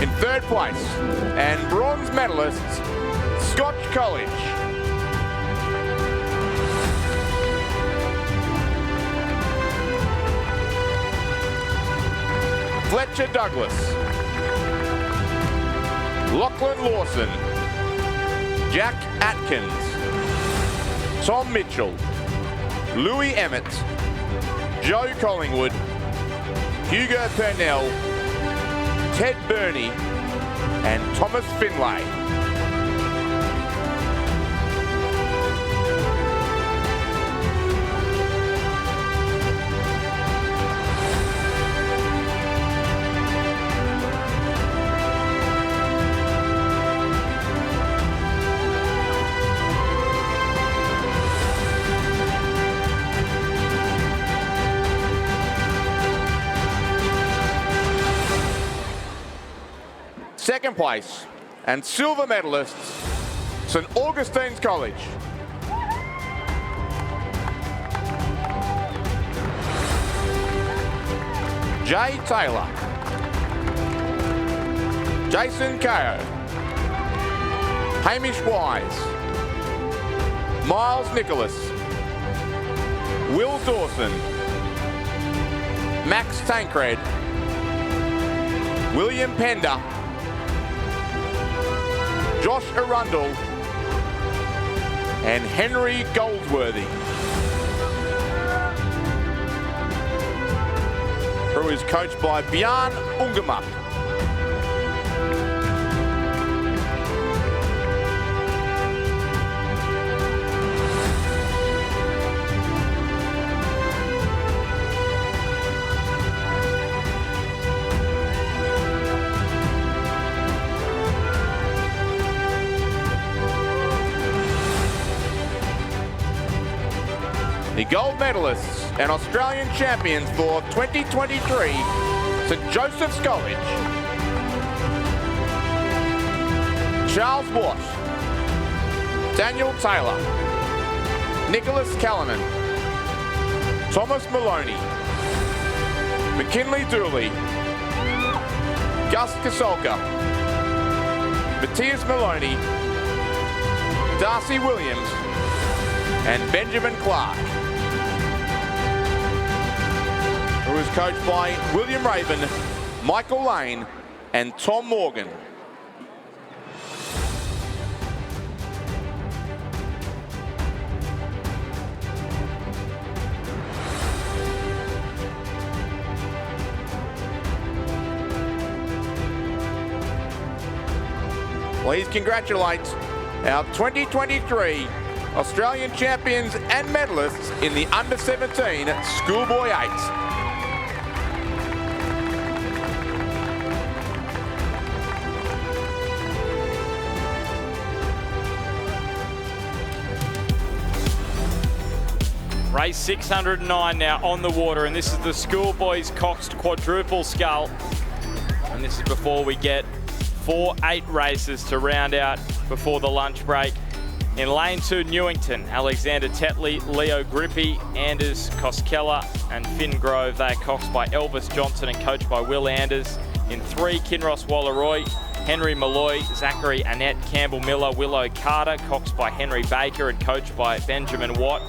In 3rd place, and bronze medalists, Scotch College. Fletcher Douglas, Lachlan Lawson, Jack Atkins, Tom Mitchell, Louis Emmett, Joe Collingwood, Hugo Purnell, Ted Burney, and Thomas Finlay. second place, and silver medalists, St Augustine's College. Jay Taylor, Jason Kao, Hamish Wise, Miles Nicholas, Will Dawson, Max Tancred, William Pender, Josh Arundel, and Henry Goldsworthy. Who is coached by Björn Ungemup. The gold medalists and Australian champions for 2023, St Joseph's College. Charles Watt, Daniel Taylor, Nicholas Callanan, Thomas Maloney, McKinley Dooley, Gus Kasolka, Matthias Maloney, Darcy Williams, and Benjamin Clark. Who is coached by William Raven, Michael Lane, and Tom Morgan. Please congratulate our 2023 Australian champions and medalists in the under-17 Schoolboy 8.
Race 609 now on the water, and this is the Schoolboys Coxed quadruple scull. And this is before we get 4 8 races to round out before the lunch break. In lane 2, Newington, Alexander Tetley, Leo Grippy, Anders Koskela, and Finn Grove. They are coxed by Elvis Johnson and coached by Will Anders. In 3, Kinross Wallaroy, Henry Malloy, Zachary Annette, Campbell Miller, Willow Carter, coxed by Henry Baker and coached by Benjamin Watt.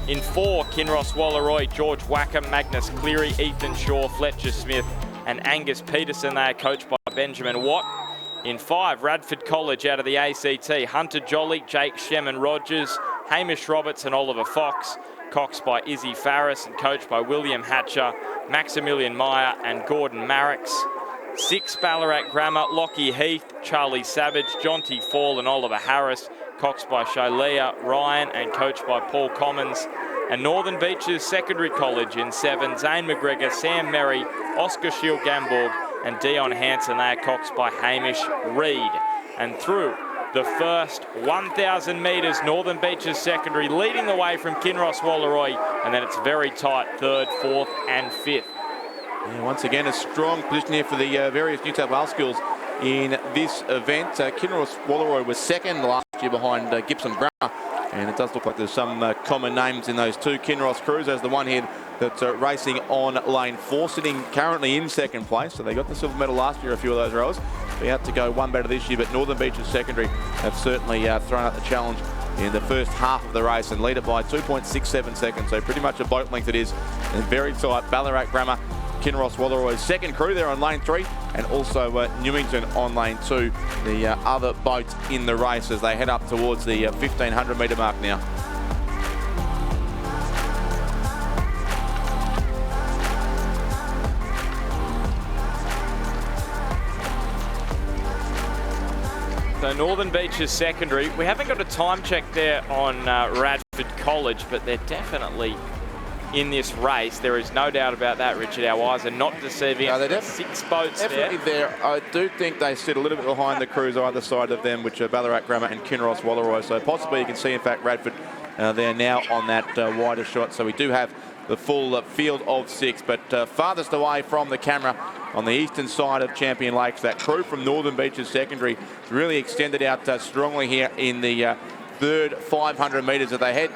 In 4, Kinross Wallaroy, George Wackham, Magnus Cleary, Ethan Shaw, Fletcher Smith, and Angus Peterson. They are coached by Benjamin Watt. In 5, Radford College out of the ACT, Hunter Jolly, Jake Shemin Rogers, Hamish Roberts and Oliver Fox, coxed by Izzy Farris and coached by William Hatcher, Maximilian Meyer and Gordon Marrix. 6, Ballarat Grammar, Lockie Heath, Charlie Savage, Jonty Fall and Oliver Harris, coxed by Shailea Ryan and coached by Paul Commons. And Northern Beaches Secondary College in 7, Zane McGregor, Sam Merry, Oscar Shield Gamborg and Dion Hansen. They are coxed by Hamish Reid. And through the first 1,000 metres, Northern Beaches Secondary leading the way from Kinross Wallaroy, and then it's very tight, 3rd, 4th and 5th.
Yeah, once again, a strong position here for the various New South Wales schools in this event. Kinross Wallaroy was 2nd last year behind Gibson Brown, and it does look like there's some common names in those 2 Kinross crews. There's the one here that's racing on lane 4, sitting currently in 2nd place. So they got the silver medal last year, a few of those rowers. They had to go one better this year, but Northern Beaches Secondary have certainly thrown out the challenge in the first half of the race and lead it by 2.67 seconds. So pretty much a boat length it is, and very tight. Ballarat Grammar, Kinross Wallaroy's 2nd crew there on lane 3, and also Newington on lane 2, the other boat in the race as they head up towards the 1,500 metre mark now.
So Northern Beaches Secondary, we haven't got a time check there on Radford College, but they're definitely in this race. There is no doubt about that, Richard. Our eyes are not deceiving.
No, they're
6 boats
definitely there. I do think they sit a little bit behind the crews either side of them, which are Ballarat Grammar and Kinross Wallaroy. So possibly you can see, in fact, Radford they're now on that wider shot. So we do have the full field of 6. But farthest away from the camera on the eastern side of Champion Lakes, that crew from Northern Beaches Secondary really extended out strongly here in the third 500 metres as they head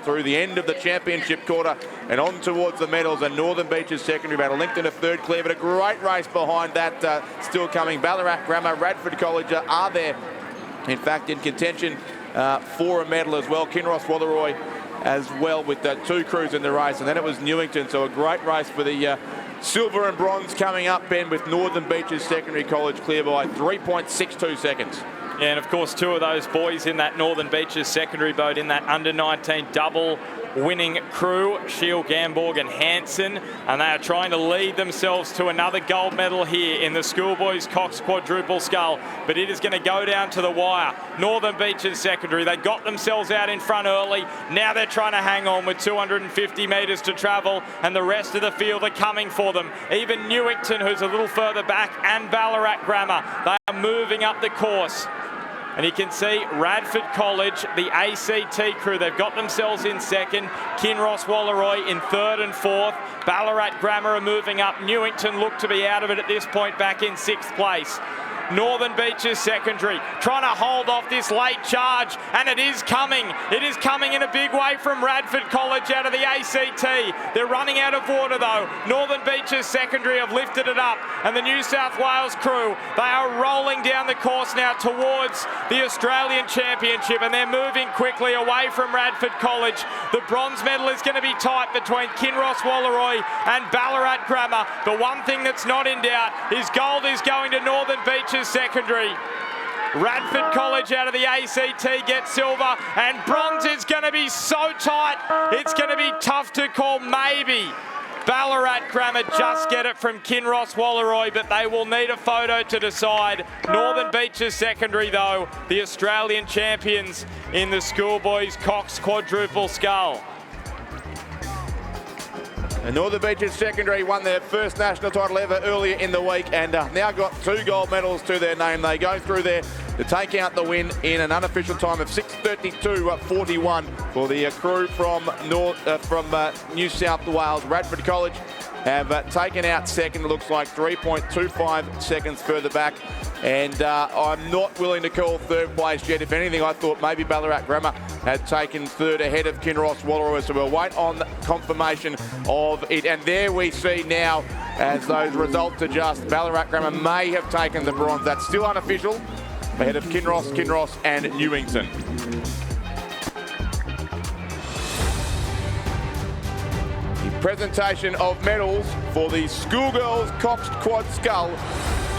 through the end of the championship quarter and on towards the medals. And Northern Beaches Secondary about a length and a third clear, but a great race behind that still coming. Ballarat Grammar, Radford College are there, in fact, in contention for a medal as well. Kinross Walleroy as well with 2 crews in the race, and then it was Newington. So a great race for the silver and bronze coming up, Ben, with Northern Beaches Secondary College clear by 3.62 seconds.
Yeah, and of course 2 of those boys in that Northern Beaches secondary boat in that under-19 double winning crew, Shield, Gamborg and Hansen, and they are trying to lead themselves to another gold medal here in the Schoolboys Cox quadruple scull, but it is going to go down to the wire. Northern Beaches secondary, they got themselves out in front early, now they're trying to hang on with 250 metres to travel, and the rest of the field are coming for them. Even Newington, who's a little further back, and Ballarat Grammar, they are moving up the course. And you can see Radford College, the ACT crew, they've got themselves in second. Kinross Walleroy in third and fourth. Ballarat Grammar are moving up. Newington look to be out of it at this point, back in 6th place. Northern Beaches Secondary trying to hold off this late charge, and it is coming. It is coming in a big way from Radford College out of the ACT. They're running out of water though. Northern Beaches Secondary have lifted it up, and the New South Wales crew, they are rolling down the course now towards the Australian Championship, and they're moving quickly away from Radford College. The bronze medal is going to be tight between Kinross Walleroy and Ballarat Grammar. The one thing that's not in doubt is gold is going to Northern Beaches Secondary. Radford College out of the ACT gets silver, and bronze is going to be so tight, it's going to be tough to call. Maybe Ballarat Grammar just get it from Kinross Walleroy, but they will need a photo to decide. Northern Beaches Secondary, though, the Australian champions in the Schoolboys Cox quadruple scull.
And Northern Beaches Secondary won their first national title ever earlier in the week, and now got 2 gold medals to their name. They go through there to take out the win in an unofficial time of 6:32.41 for the crew from New South Wales. Radford College have taken out second. It looks like 3.25 seconds further back. And I'm not willing to call third place yet. If anything, I thought maybe Ballarat Grammar had taken third ahead of Kinross Walleroy. So we'll wait on confirmation of it. And there we see now, as those results adjust, Ballarat Grammar may have taken the bronze. That's still unofficial, ahead of Kinross and Newington. The presentation of medals for the Schoolgirls Coxed Quad Scull,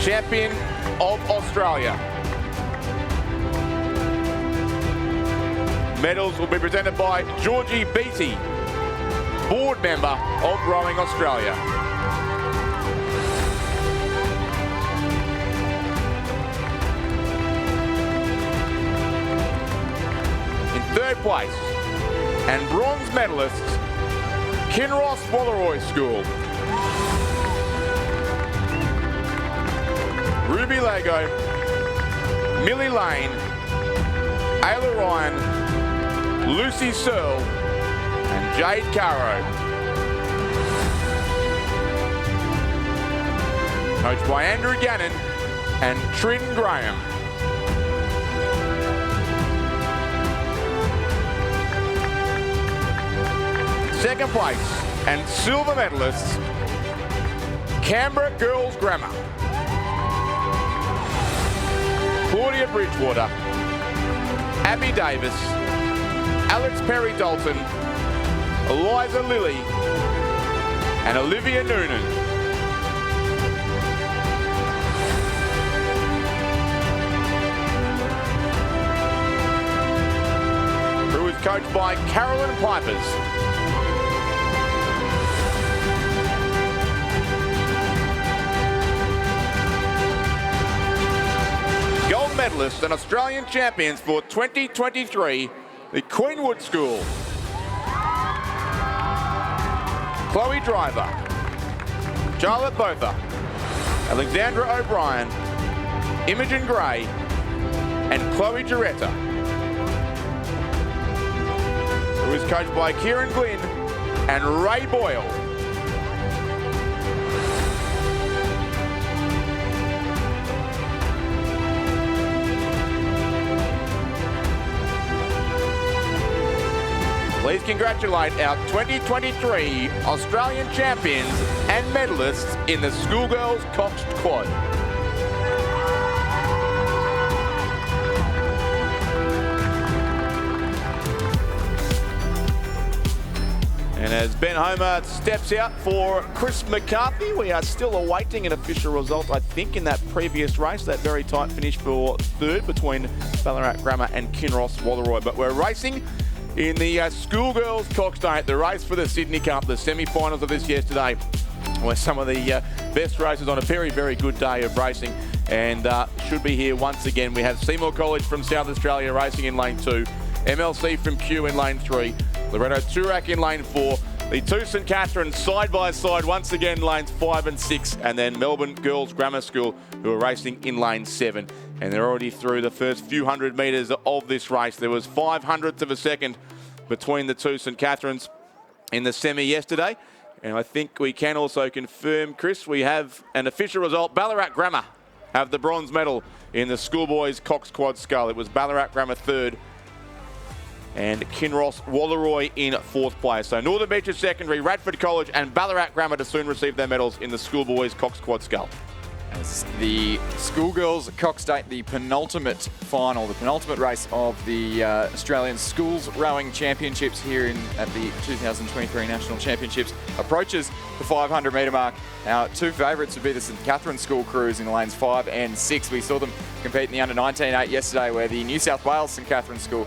champion of Australia. Medals will be presented by Georgie Beattie, board member of Rowing Australia. In third place, and bronze medalists, Kinross Walleroy School. Ruby Lago, Millie Lane, Ayla Ryan, Lucy Searle and Jade Caro. Coached by Andrew Gannon and Trin Graham. Second place and silver medalists, Canberra Girls Grammar. Claudia Bridgewater, Abby Davis, Alex Perry Dalton, Eliza Lilly and Olivia Noonan. Who is coached by Carolyn Pipers. Gold medalists and Australian champions for 2023, the Queenwood School. Chloe Driver, Charlotte Botha, Alexandra O'Brien, Imogen Gray, and Chloe Giretta. Who is coached by Kieran Glynn, and Ray Boyle. Please congratulate our 2023 Australian champions and medalists in the Schoolgirls Coxed Quad. And as Ben Homer steps out for Chris McCarthy, we are still awaiting an official result, I think, in that previous race, that very tight finish for third between Ballarat Grammar and Kinross Walleroy. But we're racing in the Schoolgirls Coxed 8, the race for the Sydney Cup, the semi-finals of this yesterday, were some of the best races on a very, very good day of racing, and should be here once again. We have Seymour College from South Australia racing in lane 2, MLC from Kew in lane 3, Loretto Toorak in lane 4, the two St Catharines side by side once again lanes 5 and 6, and then Melbourne Girls Grammar School who are racing in lane 7. And they're already through the first few hundred metres of this race. There was 500th of a second between the two St Catharines in the semi yesterday. And I think we can also confirm, Chris, we have an official result. Ballarat Grammar have the bronze medal in the Schoolboys Coxed Quad Scull. It was Ballarat Grammar third and Kinross Walleroy in fourth place. So Northern Beaches Secondary, Radford College and Ballarat Grammar to soon receive their medals in the Schoolboys Coxed Quad Scull.
As the Schoolgirls Coxed 8, the penultimate final, the penultimate race of the Australian Schools Rowing Championships here at the 2023 National Championships, approaches the 500 metre mark. Our two favourites would be the St Catharines School crews in lanes 5 and 6. We saw them compete in the under-19-8 yesterday, where the New South Wales St Catharines School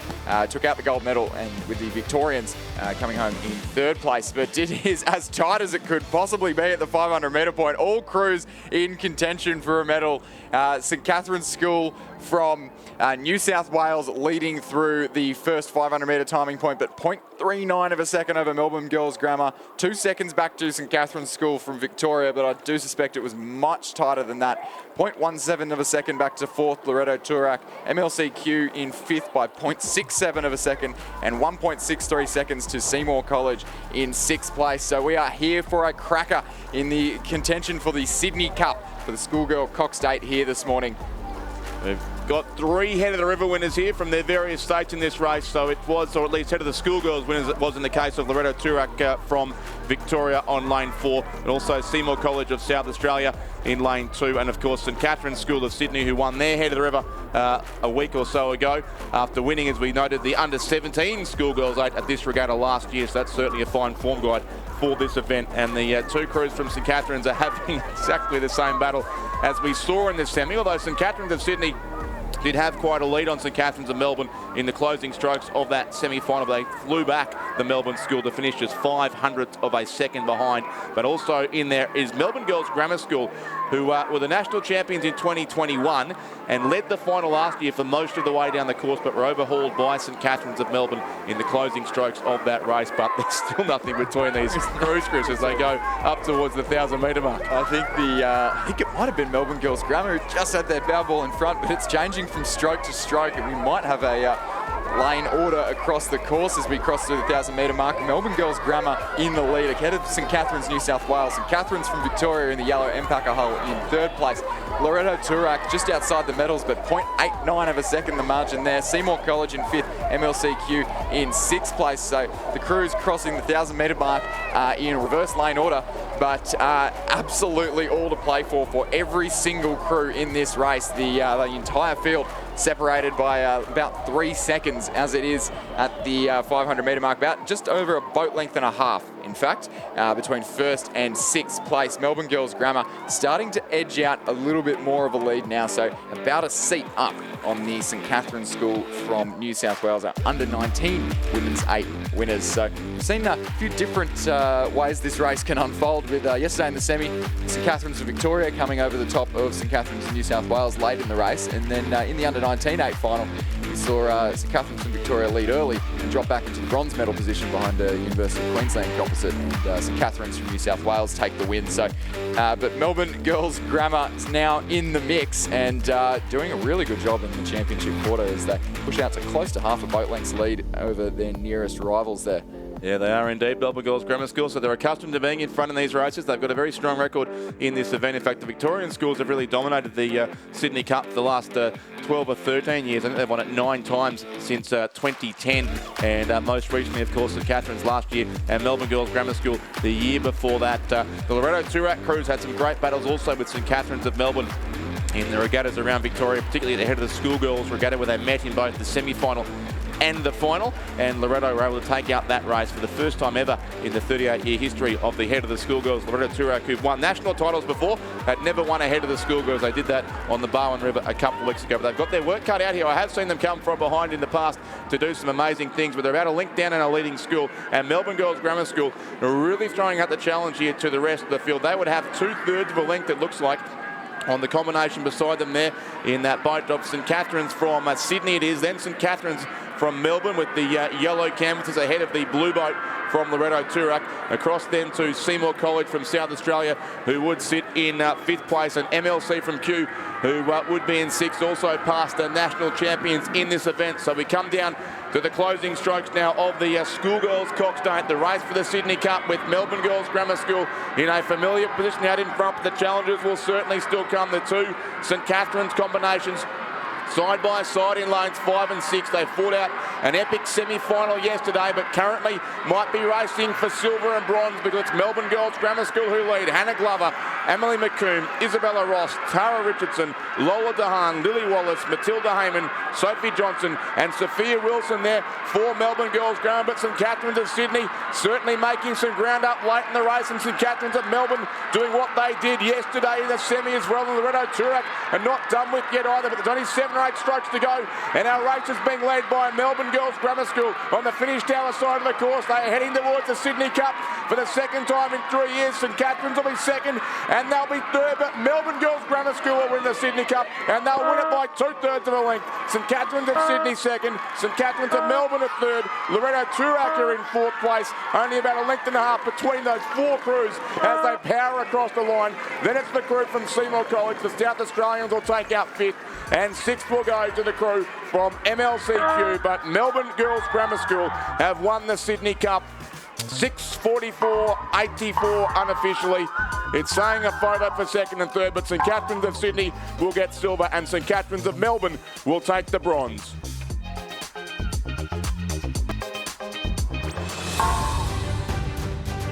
took out the gold medal, and with the Victorians coming home in third place. But it is as tight as it could possibly be at the 500 metre point. All crews in contention for a medal. St Catharines School from New South Wales leading through the first 500 metre timing point, but 0.39 of a second over Melbourne Girls Grammar. 2 seconds back to St Catharines School from Victoria, but I do suspect it was much tighter than that. 0.17 of a second back to fourth, Loretto Toorak. MLCQ in fifth by 0.67 of a second, and 1.63 seconds to Seymour College in sixth place. So we are here for a cracker in the contention for the Sydney Cup for the Schoolgirl Coxed 8 here this morning.
We've got 3 head of the river winners here from their various states in this race. So it was, or at least head of the Schoolgirls winners, it was in the case of Loretto Toorak from Victoria on lane 4, and also Seymour College of South Australia in lane 2, and of course St Catharines School of Sydney, who won their head of the river a week or so ago after winning, as we noted, the under-17 Schoolgirls 8 at this regatta last year. So that's certainly a fine form guide for this event, and the two crews from St Catharines are having exactly the same battle as we saw in this semi, although St Catharines of Sydney did have quite a lead on St Catharines of Melbourne in the closing strokes of that semi-final. They flew back the Melbourne School to finish just 500th of a second behind. But also in there is Melbourne Girls Grammar School, who were the national champions in 2021 and led the final last year for most of the way down the course, but were overhauled by St Catharines of Melbourne in the closing strokes of that race. But there's still nothing between these crews, Chris, as they go up towards the 1,000 metre mark.
I think it might have been Melbourne Girls Grammar who just had their bow ball in front, but it's changing from stroke to stroke, and we might have a lane order across the course as we cross through the 1,000 metre mark. Melbourne Girls Grammar in the lead, ahead of St Catharines, New South Wales. St Catharines from Victoria in the yellow Mpaca hull in third place. Loretto Toorak just outside the medals, but 0.89 of a second the margin there. Seymour College in fifth, MLCQ in sixth place. So the crews crossing the 1,000 metre mark in reverse lane order, but absolutely all to play for every single crew in this race. The entire field separated by about 3 seconds as it is at the 500 metre mark, about just over a boat length and a half, in fact, between first and sixth place. Melbourne Girls Grammar starting to edge out a little bit more of a lead now, so about a seat up on the St Catharines School from New South Wales, our under-19 Women's 8 winners. So we've seen a few different ways this race can unfold, with yesterday in the semi, St Catharines and Victoria coming over the top of St Catharines and New South Wales late in the race, and then in the under-19 8 final, we saw St Catharines and Victoria lead early and drop back into the bronze medal position behind the University of Queensland opposite, and St Catharines from New South Wales take the win. So, but Melbourne Girls Grammar is now in the mix and doing a really good job in the championship quarter as they push out to close to half a boat length's lead over their nearest rivals there.
Yeah, they are indeed, Melbourne Girls Grammar School, so they're accustomed to being in front in these races. They've got a very strong record in this event. In fact, the Victorian schools have really dominated the Sydney Cup for the last 12 or 13 years. I think they've won it 9 times since 2010, and most recently, of course, St Catherine's last year, and Melbourne Girls Grammar School the year before that. The Loretto Toorak crews had some great battles also with St Catherine's of Melbourne in the regattas around Victoria, particularly at the head of the Schoolgirls Regatta, where they met in both the semi-final and the final, and Loretto were able to take out that race for the first time ever in the 38-year history of the head of the Schoolgirls, Loretto Toorak, who've won national titles before, had never won a head of the Schoolgirls. They did that on the Barwon River a couple of weeks ago, but they've got their work cut out here. I have seen them come from behind in the past to do some amazing things, but they're about to link down in a leading school, and Melbourne Girls Grammar School are really throwing out the challenge here to the rest of the field. They would have 2/3 of a length, it looks like, on the combination beside them there in that boat of St Catherine's from Sydney it is, then St Catherine's from Melbourne with the yellow canvases ahead of the blue boat from Loretto Toorak. Across then to Seymour College from South Australia, who would sit in 5th place, and MLC from Kew, who would be in 6th, also past the national champions in this event. So we come down to the closing strokes now of the Schoolgirls coxed 8, the race for the Sydney Cup, with Melbourne Girls Grammar School in a familiar position out in front. But the challengers will certainly still come. The 2 St Catherine's combinations side by side in lanes 5 and 6. They fought out an epic semi-final yesterday, but currently might be racing for silver and bronze, because it's Melbourne Girls Grammar School who lead. Hannah Glover, Emily McComb, Isabella Ross, Tara Richardson, Lola DeHaan, Lily Wallace, Matilda Heyman, Sophie Johnson and Sophia Wilson there for Melbourne Girls Grammar. But St Catherine's of Sydney certainly making some ground up late in the race, and St Catherine's of Melbourne doing what they did yesterday in the semi as well. And Loretto Toorak are not done with yet either, but there's only 7 or 8 strokes to go, and our race is being led by Melbourne Girls Grammar School on the finish tower side of the course. They are heading towards the Sydney Cup for the second time in 3 years. St Catherine's will be second and they'll be third, but Melbourne Girls Grammar School will win the Sydney Cup, and they'll win it by 2/3 of a length. St Catherine's of Sydney second, St Catherine's of Melbourne at third, Loretto Toorak are in 4th place, only about a length and a half between those 4 crews as they power across the line. Then it's the crew from Seymour College. The South Australians will take out 5th, and 6th will go to the crew from MLCQ, but Melbourne Girls Grammar School have won the Sydney Cup 6:44.84 unofficially. It's saying a photo for second and third, but St Catherine's of Sydney will get silver and St Catherine's of Melbourne will take the bronze.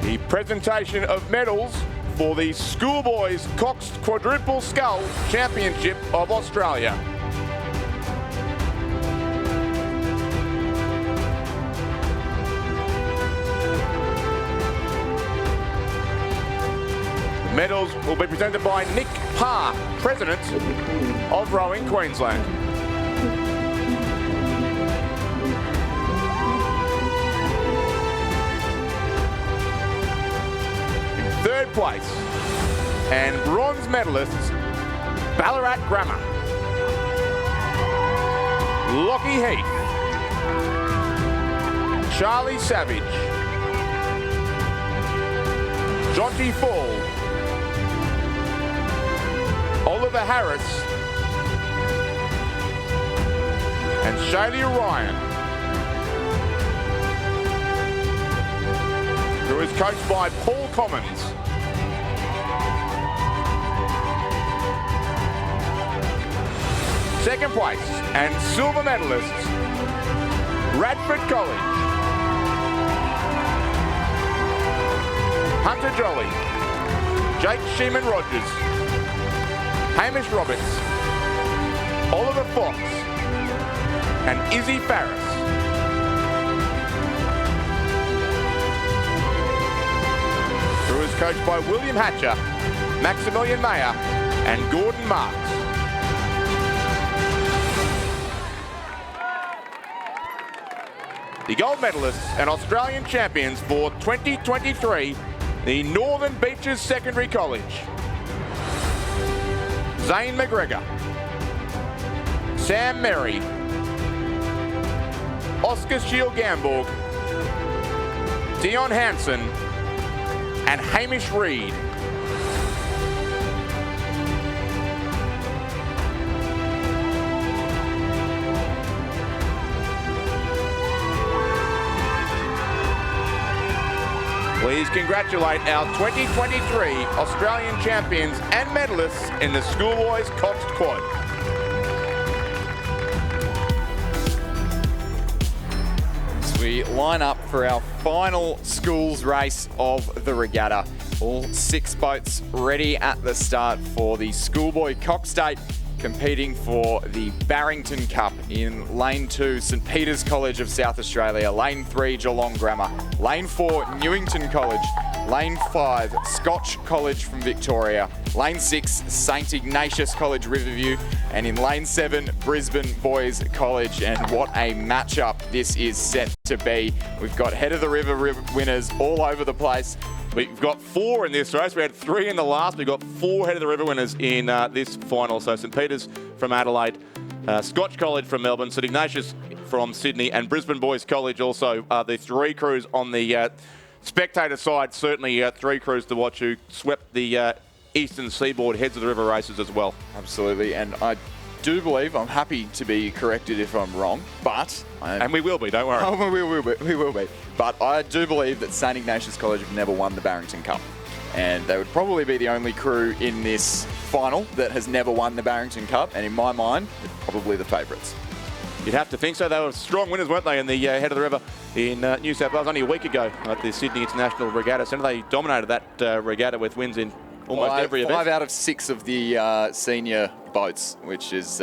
The presentation of medals for the Schoolboys Coxed Quadruple Scull Championship of Australia. Medals will be presented by Nick Parr, President of Rowing Queensland. In 3rd place, and bronze medalists, Ballarat Grammar, Lockie Heath, Charlie Savage, Jonty Fall, Oliver Harris and Shaylee Ryan, who is coached by Paul Commons. Second place and silver medalists, Radford College, Hunter Jolly, Jake Sheeman Rogers, Hamish Roberts, Oliver Fox and Izzy Farris. Who is coached by William Hatcher, Maximilian Mayer and Gordon Marks. The gold medalists and Australian champions for 2023, the Northern Beaches Secondary College. Zane McGregor, Sam Merry, Oscar Shield-Gamborg, Dion Hansen and Hamish Reid. congratulate our 2023 Australian champions and medalists in the Schoolboys Coxed Quad.
As we line up for our final schools race of the regatta. All 6 boats ready at the start for the Schoolboy Coxed competing for the Barrington Cup in Lane 2, St Peter's College of South Australia, Lane 3, Geelong Grammar, Lane 4, Newington College, Lane 5, Scotch College from Victoria, Lane 6, St Ignatius College Riverview, and in Lane 7, Brisbane Boys College. And what a matchup this is set to be. We've got head of the river winners all over the place.
We've got 4 in this race. We had 3 in the last. We've got 4 head of the river winners in this final. So St Peter's from Adelaide, Scotch College from Melbourne, St Ignatius from Sydney, and Brisbane Boys College also the 3 crews on the spectator side. Certainly 3 crews to watch who swept the eastern seaboard heads of the river races as well.
Absolutely, and I do believe, I'm happy to be corrected if I'm wrong, but...
And we will be, don't worry.
Oh, we will be. But I do believe that St Ignatius College have never won the Barrington Cup. And they would probably be the only crew in this final that has never won the Barrington Cup. And in my mind, they're probably the favourites.
You'd have to think so. They were strong winners, weren't they, in the head of the river in New South Wales only a week ago at the Sydney International Regatta Centre. They dominated that regatta with wins in almost every event.
5 out of 6 of the senior boats, which is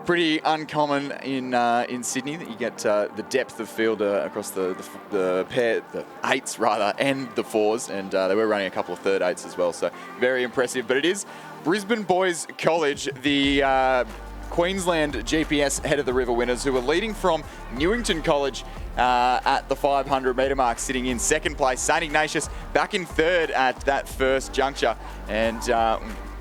pretty uncommon in Sydney, that you get the depth of field across the pair, the 8s rather, and the 4s, and they were running a couple of third 8s as well, so very impressive. But it is Brisbane Boys College, the Queensland GPS head of the river winners, who are leading from Newington College at the 500 metre mark, sitting in 2nd place. St Ignatius back in 3rd at that first juncture, and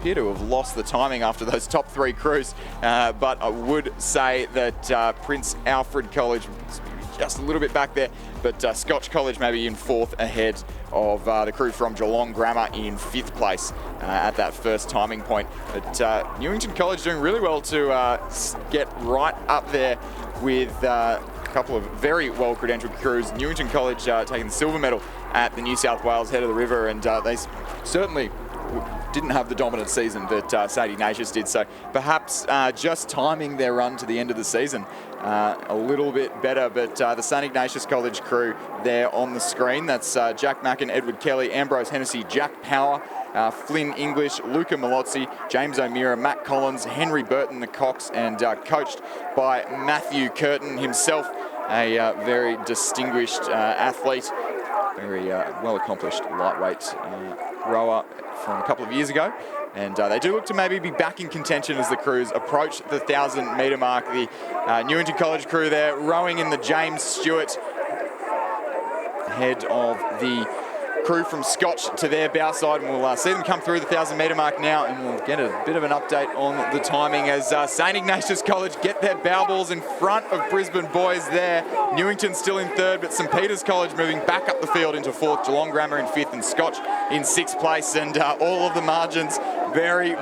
appear to have lost the timing after those top 3 crews, but I would say that Prince Alfred College was just a little bit back there, but Scotch College maybe in 4th ahead of the crew from Geelong Grammar in 5th place at that first timing point. But Newington College doing really well to get right up there with a couple of very well-credentialed crews. Newington College taking the silver medal at the New South Wales head of the river, and they certainly didn't have the dominant season that St Ignatius did, so perhaps just timing their run to the end of the season a little bit better. But the St Ignatius College crew there on the screen, that's Jack Mackin, Edward Kelly, Ambrose Hennessy, Jack Power, Flynn English, Luca Malozzi, James O'Meara, Matt Collins, Henry Burton, the Cox, and coached by Matthew Curtin himself, a very distinguished athlete, very well-accomplished lightweight rower from a couple of years ago. And they do look to maybe be back in contention as the crews approach the 1,000 metre mark. The Newington College crew there rowing in the James Stewart, head of the crew from Scotch to their bow side, and we'll see them come through the 1,000 metre mark now, and we'll get a bit of an update on the timing as St Ignatius College get their bow balls in front of Brisbane Boys there. Newington still in 3rd, but St Peter's College moving back up the field into 4th, Geelong Grammar in 5th, and Scotch in 6th place, and all of the margins very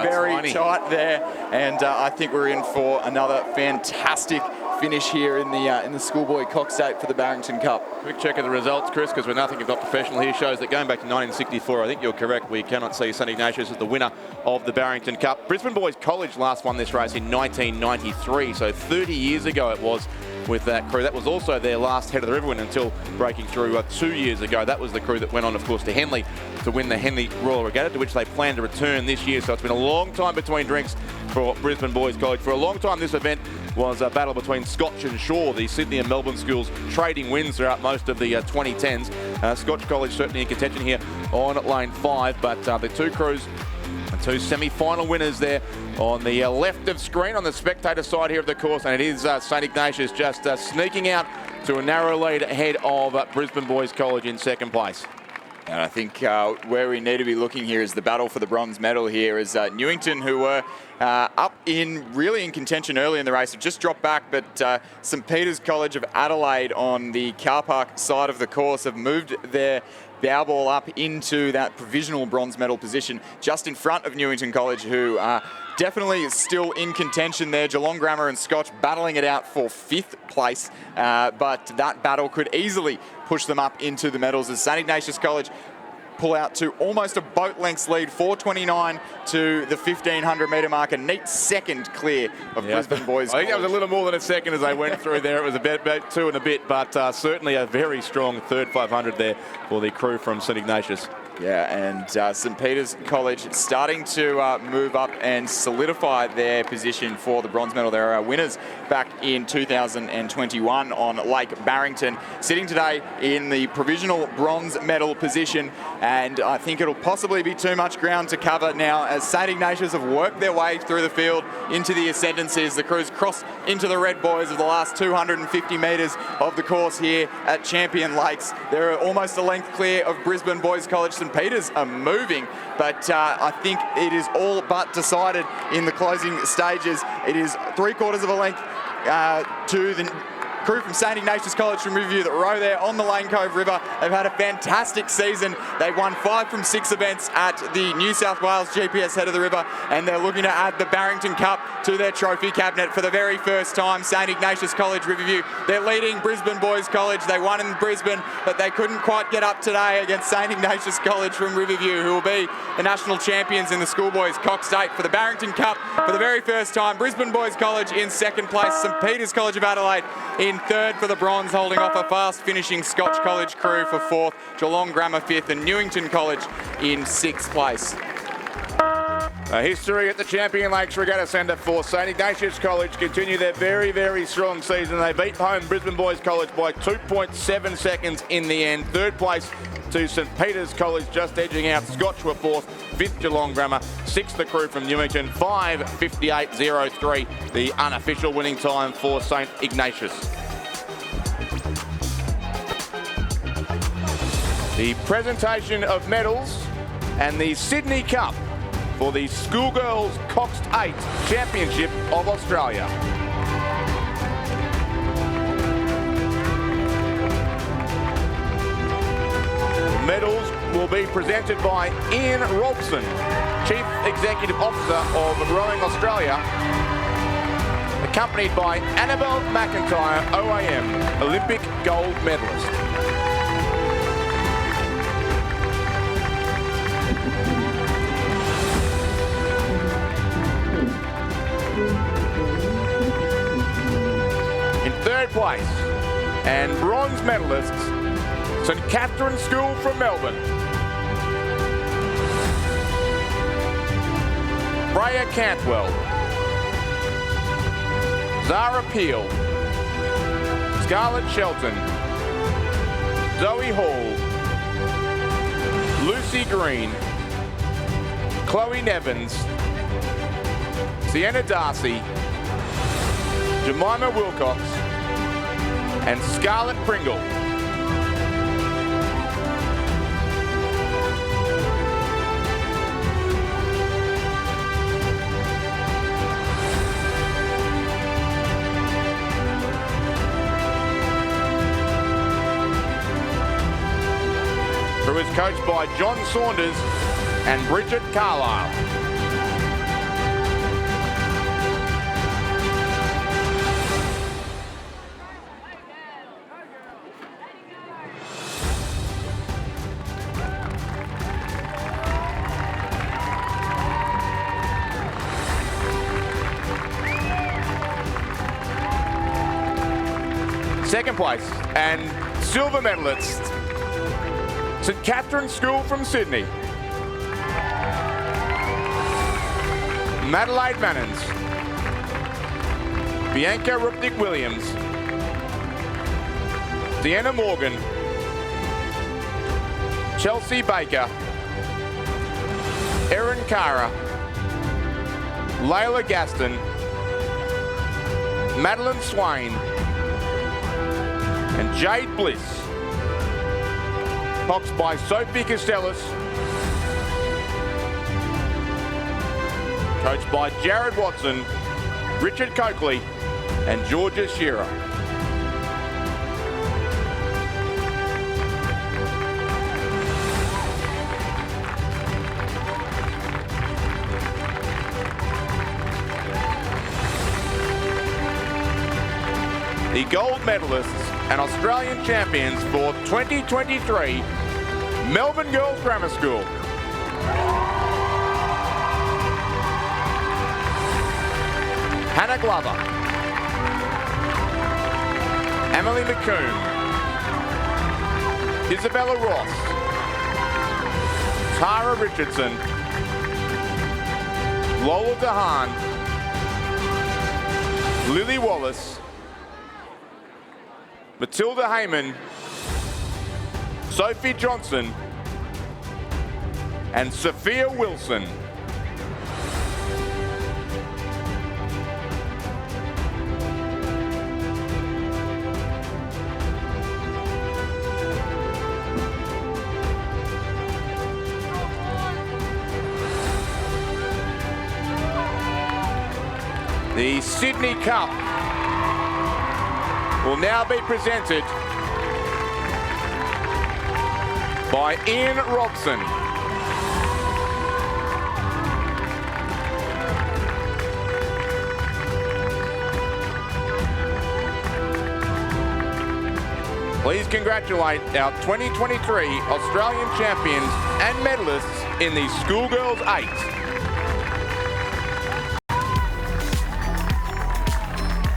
tight there, and I think we're in for another fantastic finish here in the Schoolboy Coxed for the Barrington Cup.
Quick check of the results, Chris, because we're nothing if not professional here, shows that going back to 1964, I think you're correct, we cannot see St Ignatius as the winner of the Barrington Cup. Brisbane Boys College last won this race in 1993, so 30 years ago it was with that crew. That was also their last head of the river win until breaking through 2 years ago. That was the crew that went on, of course, to Henley to win the Henley Royal Regatta, to which they plan to return this year. So it's been a long time between drinks for Brisbane Boys College. For a long time, this event was a battle between Scotch and Shaw, the Sydney and Melbourne schools, trading wins throughout most of the 2010s. Scotch College certainly in contention here on lane 5, but the 2 crews, the 2 semi-final winners there on the left of screen on the spectator side here of the course, and it is St Ignatius just sneaking out to a narrow lead ahead of Brisbane Boys College in 2nd place.
And I think where we need to be looking here is the battle for the bronze medal here, is Newington, who were really in contention early in the race, have just dropped back, but St Peter's College of Adelaide on the car park side of the course have moved their bow ball up into that provisional bronze medal position just in front of Newington College, who are definitely still in contention there. Geelong Grammar and Scotch battling it out for 5th place, but that battle could easily push them up into the medals as St Ignatius College pull out to almost a boat length's lead, 4:29 to the 1,500 metre mark. A neat second clear of Brisbane Boys.
I think that was a little more than a second as they went through there. It was about 2 and a bit, but certainly a very strong third 500 there for the crew from St Ignatius.
Yeah, and St Peter's College starting to move up and solidify their position for the bronze medal. They are winners back in 2021 on Lake Barrington, sitting today in the provisional bronze medal position, and I think it'll possibly be too much ground to cover now as St Ignatius have worked their way through the field into the ascendancies. The crews cross into the red boys of the last 250 metres of the course here at Champion Lakes. They're almost a length clear of Brisbane Boys College. St Peters are moving, but I think it is all but decided in the closing stages. It is 3/4 of a length to the crew from St Ignatius College from Riverview that row there on the Lane Cove River. They've had a fantastic season. They won 5 from 6 events at the New South Wales GPS Head of the River, and they're looking to add the Barrington Cup to their trophy cabinet for the very first time. St Ignatius College Riverview, they're leading Brisbane Boys College. They won in Brisbane, but they couldn't quite get up today against St Ignatius College from Riverview, who will be the national champions in the Schoolboys Coxed 8 for the Barrington Cup for the very first time. Brisbane Boys College in second place, St Peter's College of Adelaide in third for the bronze, holding off a fast finishing Scotch College crew for fourth, Geelong Grammar fifth, and Newington College in sixth place.
A history at the Champion Lakes Regatta Centre for St Ignatius College continue their very, very strong season. They beat home Brisbane Boys College by 2.7 seconds in the end. Third place to St Peter's College, just edging out. Scotch were fourth, fifth Geelong Grammar, sixth the crew from Newington, 5:58.03, the unofficial winning time for St Ignatius. The presentation of medals and the Sydney Cup for the Schoolgirls Coxed 8 Championship of Australia. Medals will be presented by Ian Robson, Chief Executive Officer of Rowing Australia, accompanied by Annabelle McIntyre, OAM, Olympic gold medalist. In third place, and bronze medalists, St Catherine's School from Melbourne, Freya Cantwell, Zara Peel, Scarlett Shelton, Zoe Hall, Lucy Green, Chloe Nevins, Sienna Darcy, Jemima Wilcox, and Scarlett Pringle. Who is coached by John Saunders and Bridget Carlisle. Second place and silver medalist, St Catherine's School from Sydney, Madeleine Mannins, Bianca Rupnik-Williams, Deanna Morgan, Chelsea Baker, Erin Cara, Layla Gaston, Madeline Swain, and Jade Bliss. Boxed by Sophie Castellas, coached by Jared Watson, Richard Coakley, and Georgia Shearer. The gold medalists and Australian champions for 2023 Melbourne Girls Grammar School. Hannah Glover. Emily McComb. Isabella Ross. Tara Richardson. Lola DeHaan. Lily Wallace. Matilda Heyman. Sophie Johnson. And Sophia Wilson. The Sydney Cup will now be presented by Ian Robson. Please congratulate our 2023 Australian champions and medalists in the Schoolgirls 8.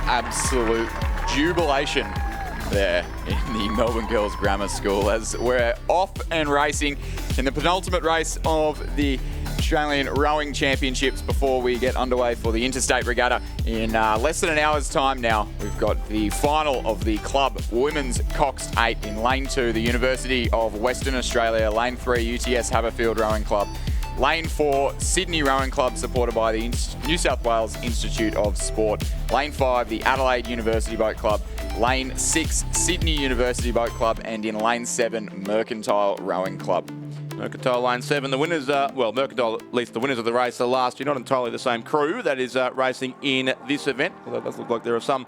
Absolute jubilation there in the Melbourne Girls Grammar School as we're off and racing in the penultimate race of the Australian Rowing Championships before we get underway for the Interstate Regatta in less than an hour's time now. We've got the final of the club women's coxed 8 in Lane 2, the University of Western Australia, Lane 3, UTS Haberfield Rowing Club, Lane 4, Sydney Rowing Club, supported by the New South Wales Institute of Sport. Lane 5, the Adelaide University Boat Club. Lane 6, Sydney University Boat Club. And in Lane 7, Mercantile Rowing Club.
Mercantile Lane 7, the winners, Mercantile, at least the winners of the race are last year, not entirely the same crew that is racing in this event, although it does look like there are some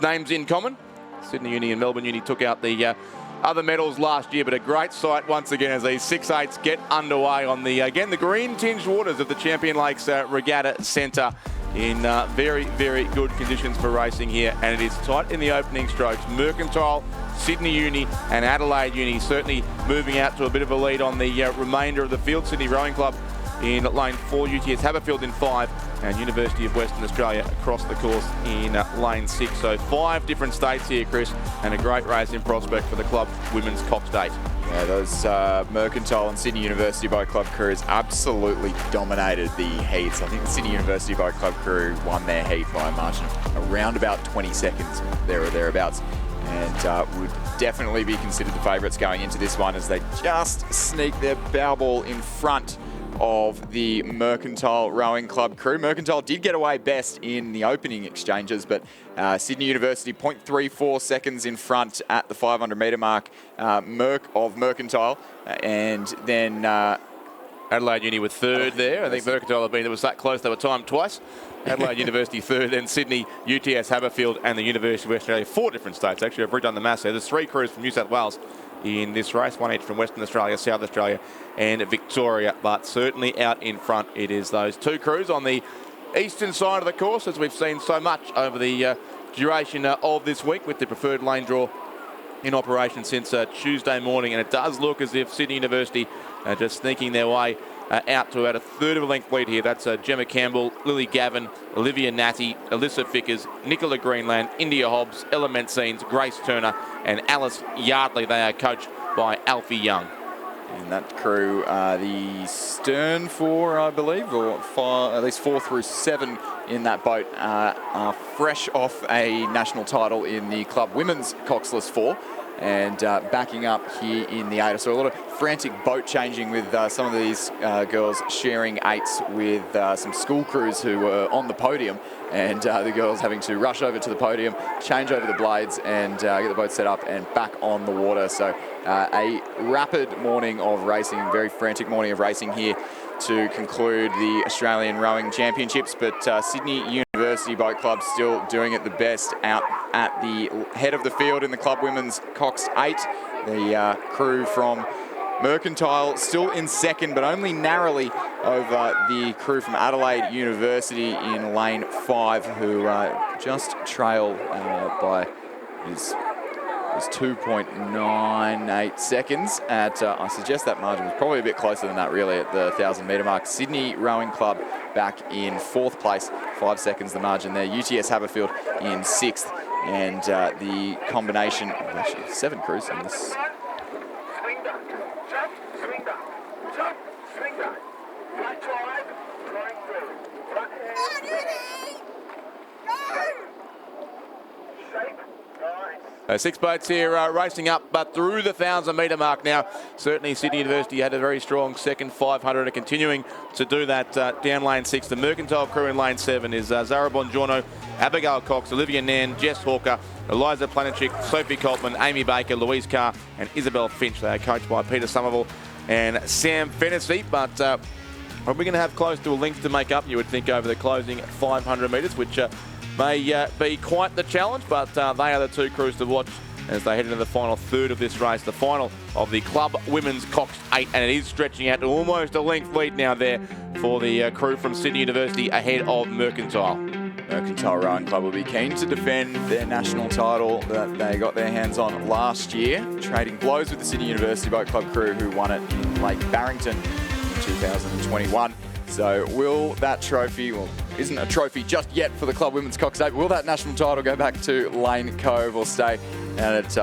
names in common. Sydney Uni and Melbourne Uni took out the other medals last year, but a great sight once again as these 6/8s get underway on the, again, the green-tinged waters of the Champion Lakes Regatta Centre in very, very good conditions for racing here, and it is tight in the opening strokes. Mercantile, Sydney Uni and Adelaide Uni certainly moving out to a bit of a lead on the remainder of the field. Sydney Rowing Club in Lane 4, UTS Haberfield in 5, and University of Western Australia across the course in Lane 6. So 5 different states here, Chris, and a great race in prospect for the club women's coxed 8.
Yeah, those Mercantile and Sydney University Boat Club crews absolutely dominated the heats. I think the Sydney University Boat Club crew won their heat by a margin of around about 20 seconds, there or thereabouts, and would definitely be considered the favourites going into this one as they just sneak their bow ball in front of the Mercantile Rowing Club crew. Mercantile did get away best in the opening exchanges, but Sydney University 0.34 seconds in front at the 500 metre mark of Mercantile, and then
Adelaide Uni were third there. I think Mercantile have been, it was that close, they were timed twice. Adelaide University third, then Sydney, UTS Haberfield and the University of Western Australia. 4 different states, actually. I've redone the maths there. There's 3 crews from New South Wales in this race, 1 each from Western Australia, South Australia and Victoria, but certainly out in front it is those 2 crews on the eastern side of the course, as we've seen so much over the duration of this week with the preferred lane draw in operation since Tuesday morning, and it does look as if Sydney University are just sneaking their way out to about a third of a length lead here. That's Gemma Campbell, Lily Gavin, Olivia Natty, Alyssa Fickers, Nicola Greenland, India Hobbs, Ella Mencines, Grace Turner and Alice Yardley. They are coached by Alfie Young.
And that crew, the stern 4, I believe, or at least 4 through 7 in that boat, are fresh off a national title in the club women's coxless 4. And backing up here in the 8. So a lot of frantic boat changing with some of these girls sharing 8s with some school crews who were on the podium, and the girls having to rush over to the podium, change over the blades and get the boat set up and back on the water. So a rapid morning of racing, very frantic morning of racing here to conclude the Australian Rowing Championships, but Sydney University Boat Club still doing it the best out at the head of the field in the club women's coxed 8. The crew from Mercantile still in second, but only narrowly over the crew from Adelaide University in lane 5, who just trail by is was 2.98 seconds. I suggest that margin was probably a bit closer than that, really, at the 1,000-metre mark. Sydney Rowing Club back in 4th place, 5 seconds the margin there. UTS Haberfield in 6th, and the combination of actually 7 crews in this.
Six boats here racing up, but through the 1,000-metre mark now. Certainly Sydney University had a very strong second 500 and continuing to do that down lane 6. The Mercantile crew in lane 7 is Zara Bongiorno, Abigail Cox, Olivia Nan, Jess Hawker, Eliza Planachik, Sophie Coltman, Amy Baker, Louise Carr and Isabel Finch. They are coached by Peter Somerville and Sam Fennessy, but probably going to have close to a length to make up, you would think, over the closing 500 metres, which may be quite the challenge, but they are the 2 crews to watch as they head into the final third of this race, the final of the Club Women's Coxed 8, and it is stretching out to almost a length lead now there for the crew from Sydney University ahead of Mercantile.
Mercantile Rowing Club will be keen to defend their national title that they got their hands on last year, trading blows with the Sydney University Boat Club crew who won it in Lake Barrington in 2021. So will that trophy, well, isn't a trophy just yet for the Club Women's Coxed 8, will that national title go back to Lane Cove or stay at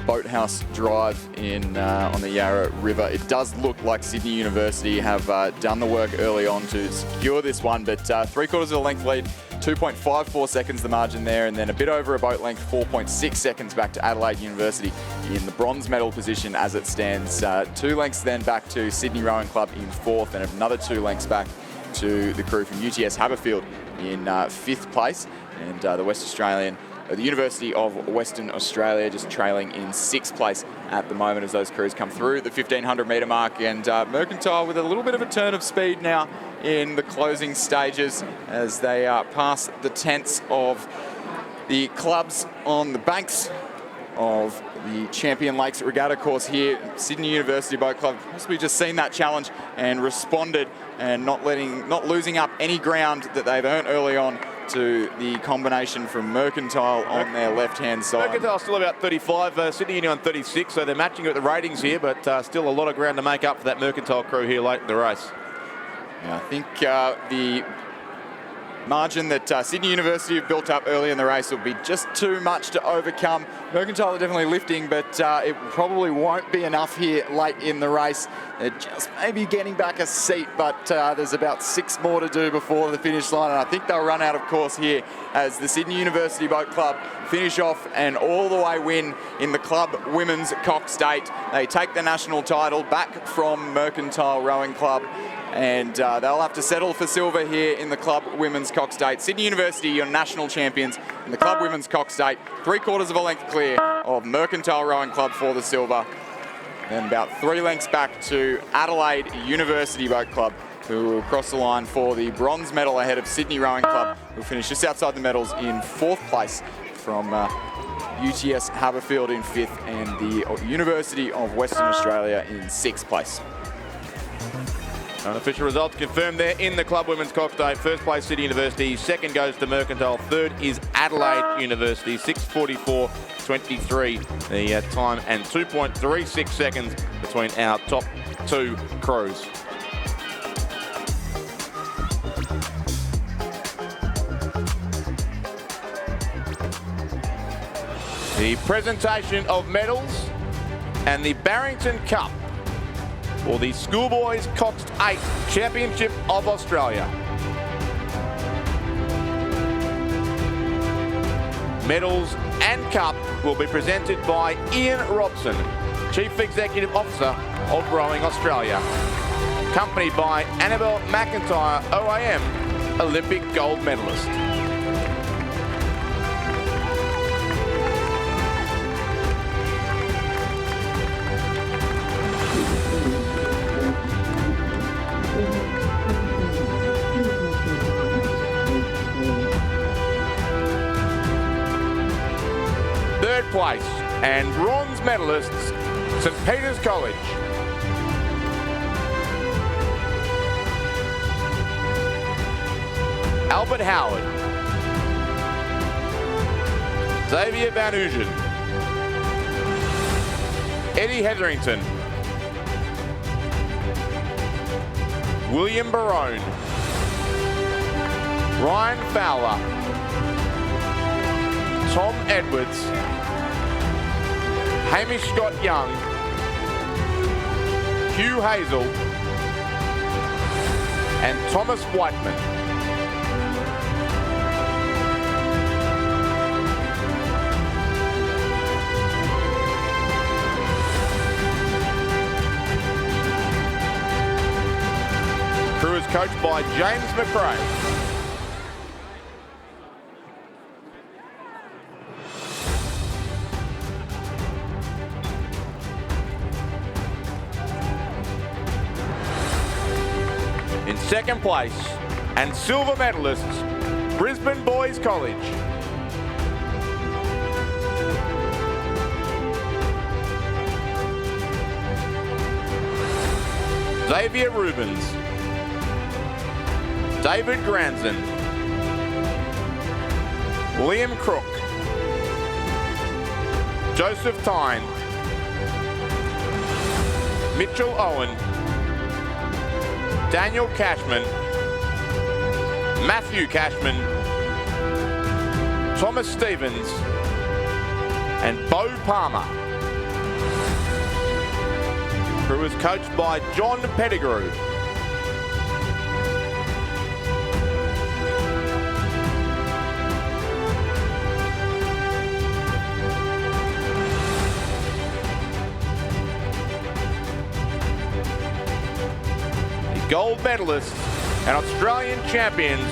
Boathouse Drive in on the Yarra River? It does look like Sydney University have done the work early on to secure this one, but 3/4 of a length lead, 2.54 seconds the margin there, and then a bit over a boat length, 4.6 seconds back to Adelaide University in the bronze medal position as it stands. 2 lengths then back to Sydney Rowing Club in 4th, and another 2 lengths back to the crew from UTS Haberfield in 5th place, and the University of Western Australia just trailing in 6th place at the moment as those crews come through the 1,500-metre mark, and Mercantile with a little bit of a turn of speed now in the closing stages as they pass the tents of the clubs on the banks of the Champion Lakes Regatta course here. Sydney University Boat Club possibly just seen that challenge and responded, and not losing up any ground that they've earned early on to the combination from Mercantile on their left-hand side.
Mercantile still about 35, Sydney Uni on 36, so they're matching at the ratings here, but still a lot of ground to make up for that Mercantile crew here late in the race.
Yeah, I think the margin that Sydney University have built up early in the race will be just too much to overcome. Mercantile are definitely lifting, but it probably won't be enough here late in the race. They're just maybe getting back a seat, but there's about 6 more to do before the finish line, and I think they'll run out of course here as the Sydney University Boat Club finish off an all-the-way win in the Club Women's Coxed 8. They take the national title back from Mercantile Rowing Club, and they'll have to settle for silver here in the Club Women's Coxed 8. Sydney University, your national champions in the Club Women's Coxed 8. 3/4 of a length clear of Mercantile Rowing Club for the silver. Then about 3 lengths back to Adelaide University Boat Club, who will cross the line for the bronze medal ahead of Sydney Rowing Club, who finish just outside the medals in 4th place from UTS Haberfield in 5th and the University of Western Australia in 6th place.
Unofficial results confirmed there in the Club Women's Coxed 8. First place Sydney University, second goes to Mercantile, third is Adelaide University, 6:44.23 the time, and 2.36 seconds between our top 2 crews. The presentation of medals and the Barrington Cup for the Schoolboys Coxed 8 Championship of Australia. Medals and cup will be presented by Ian Robson, Chief Executive Officer of Rowing Australia, accompanied by Annabelle McIntyre, OAM, Olympic gold medalist. Third place and bronze medalists, St Peter's College. Albert Howard, Xavier Van Ugen, Eddie Hetherington, William Barone, Ryan Fowler, Tom Edwards, Hamish Scott Young, Hugh Hazel, and Thomas Whiteman. Crew is coached by James McRae. In second place, and silver medalists, Brisbane Boys College. Xavier Rubens, David Granson, Liam Crook, Joseph Tyne, Mitchell Owen, Daniel Cashman, Matthew Cashman, Thomas Stevens, and Bo Palmer. Crew is coached by John Pettigrew. Gold medalists and Australian champions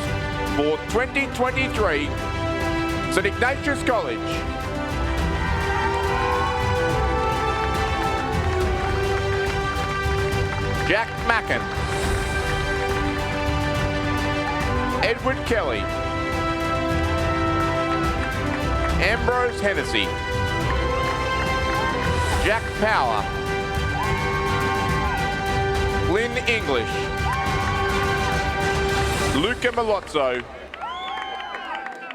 for 2023, St Ignatius College. Jack Mackin, Edward Kelly, Ambrose Hennessy, Jack Power, Lynn English, Luca Malozzo,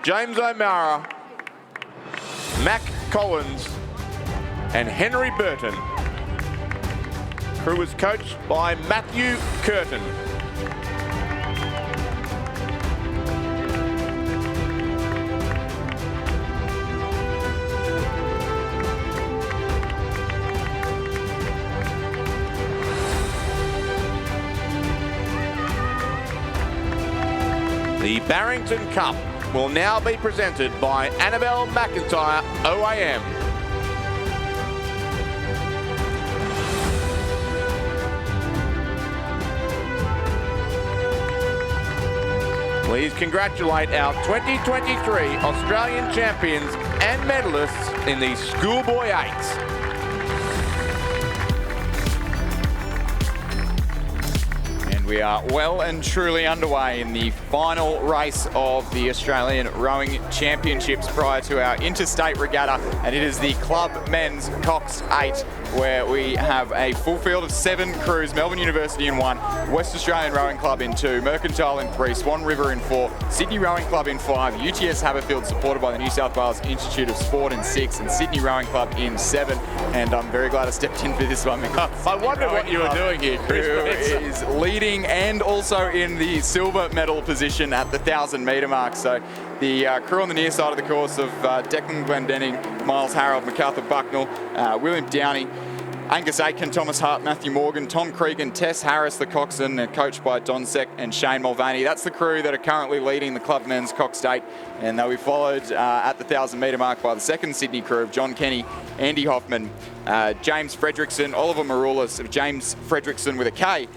James O'Mara, Mac Collins, and Henry Burton. Crew was coached by Matthew Curtin. The Barrington Cup will now be presented by Annabelle McIntyre, OAM. Please congratulate our 2023 Australian champions and medalists in the Schoolboy Eights.
We are well and truly underway in the final race of the Australian Rowing Championships prior to our Interstate Regatta, and it is the Club Men's Coxed 8, where we have a full field of 7 crews: Melbourne University in 1, West Australian Rowing Club in 2, Mercantile in 3, Swan River in 4, Sydney Rowing Club in 5, UTS Haberfield supported by the New South Wales Institute of Sport in 6, and Sydney Rowing Club in 7. And I'm very glad I stepped in for this one because
I wonder what you were doing here, Chris.
Who is leading and also in the silver medal position at the 1,000-metre mark. So the crew on the near side of the course of Declan Glendenning, Miles Harold, MacArthur Bucknell, William Downey, Angus Aitken, Thomas Hart, Matthew Morgan, Tom Cregan, Tess Harris, the coxswain, coached by Don Seck and Shane Mulvaney. That's the crew that are currently leading the Club Men's Coxed 8, and they'll be followed at the 1,000-metre mark by the second Sydney crew of John Kenny, Andy Hoffman, James Fredrickson, Oliver Maroulis, James Fredrickson with a K,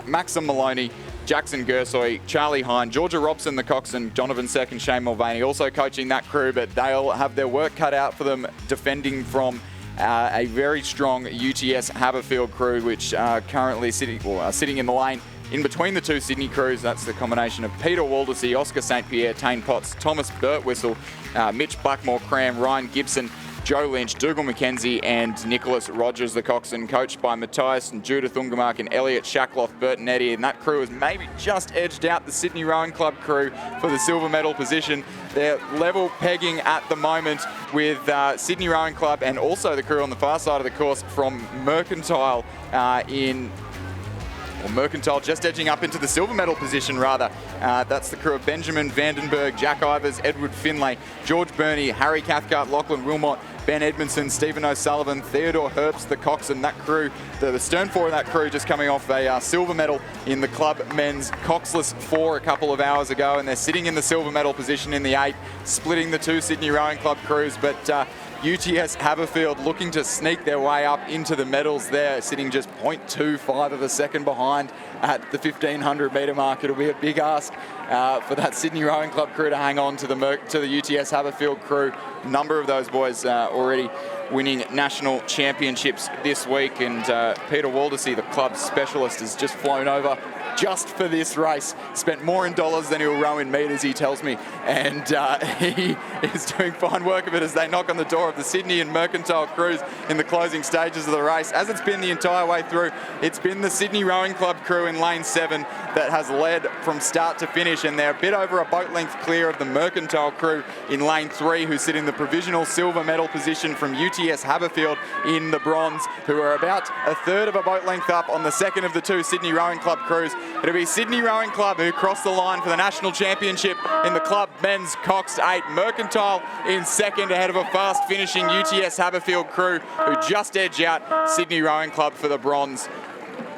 Maxim Maloney, Jackson Gersoy, Charlie Hine, Georgia Robson, the coxswain, Donovan Seck and Shane Mulvaney also coaching that crew, but they'll have their work cut out for them defending from a very strong UTS Haberfield crew, which are currently sitting in the lane in between the 2 Sydney crews. That's the combination of Peter Waldersee, Oscar St Pierre, Tane Potts, Thomas Birtwhistle, Mitch Blackmore Cram, Ryan Gibson, Joe Lynch, Dougal McKenzie and Nicholas Rogers, the coxswain, coached by Matthias and Judith Ungermark and Elliot Shackloff, Burton Eddy, and that crew has maybe just edged out the Sydney Rowing Club crew for the silver medal position. They're level pegging at the moment with Sydney Rowing Club and also the crew on the far side of the course from Mercantile Mercantile just edging up into the silver medal position, rather. That's the crew of Benjamin Vandenberg, Jack Ivers, Edward Finlay, George Burney, Harry Cathcart, Lachlan Wilmot, Ben Edmondson, Stephen O'Sullivan, Theodore Herbst, the coxswain. That crew, the stern four of that crew, just coming off a silver medal in the club men's coxless 4 a couple of hours ago, and they're sitting in the silver medal position in the 8, splitting the 2 Sydney Rowing Club crews. But UTS Haberfield looking to sneak their way up into the medals there, sitting just 0.25 of a second behind at the 1500 metre mark. It'll be a big ask for that Sydney Rowing Club crew to hang on to the UTS Haberfield crew. A number of those boys already winning national championships this week, and Peter Waldesy, the club specialist, has just flown over just for this race. Spent more in dollars than he'll row in metres, he tells me, and he is doing fine work of it as they knock on the door of the Sydney and Mercantile crews in the closing stages of the race. As it's been the entire way through, it's been the Sydney Rowing Club crew in lane 7 that has led from start to finish, and they're a bit over a boat length clear of the Mercantile crew in lane 3, who sit in the provisional silver medal position from UTS Haberfield in the bronze, who are about a third of a boat length up on the second of the 2 Sydney Rowing Club crews. It'll be Sydney Rowing Club who cross the line for the national championship in the club men's coxed 8. Mercantile in second ahead of a fast finishing UTS Haberfield crew who just edge out Sydney Rowing Club for the bronze.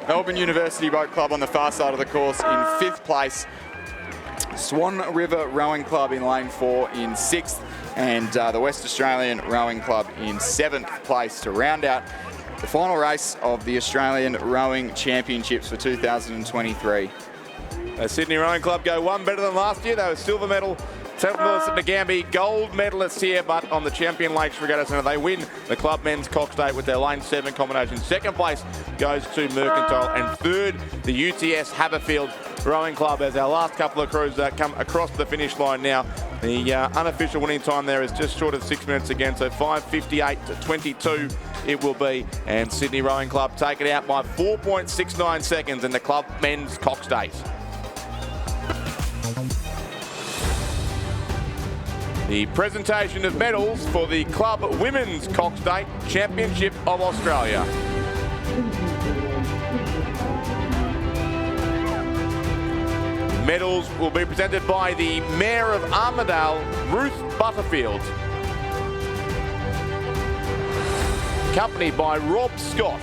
Melbourne University Boat Club on the far side of the course in 5th place. Swan River Rowing Club in lane 4 in 6th, and the West Australian Rowing Club in 7th place to round out the final race of the Australian Rowing Championships for 2023.
Sydney Rowing Club go one better than last year. They were silver medalists at Nagambie, gold medalists here, but on the Champion Lakes Regatta Centre, they win the club men's coxed 8 with their lane 7 combination. Second place goes to Mercantile, and third, the UTS Haberfield Rowing Club, as our last couple of crews come across the finish line now. The unofficial winning time there is just short of 6 minutes again, so 5:58.22 it will be, and Sydney Rowing Club take it out by 4.69 seconds in the club men's coxed 8. The presentation of medals for the club women's coxed 8 Championship of Australia. Medals will be presented by the Mayor of Armidale, Ruth Butterfield, accompanied by Rob Scott,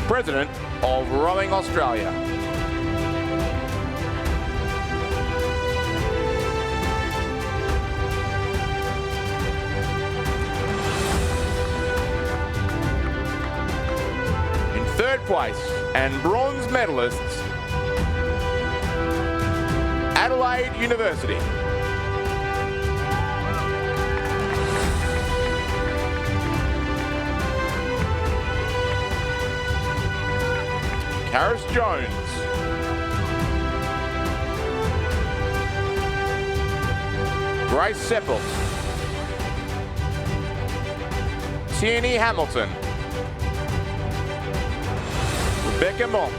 President of Rowing Australia. In third place and bronze medalists, Adelaide University. Karis Jones. Grace Seppelt. Tierney Hamilton. Rebecca Monk.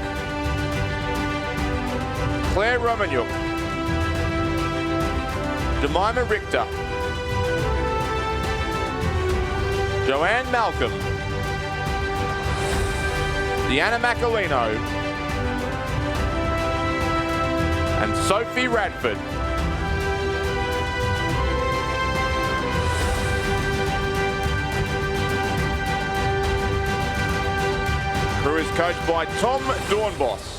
Claire Romanyuk. Jemima Richter. Joanne Malcolm. Deanna Macalino. And Sophie Radford. Crew is coached by Tom Dornbos.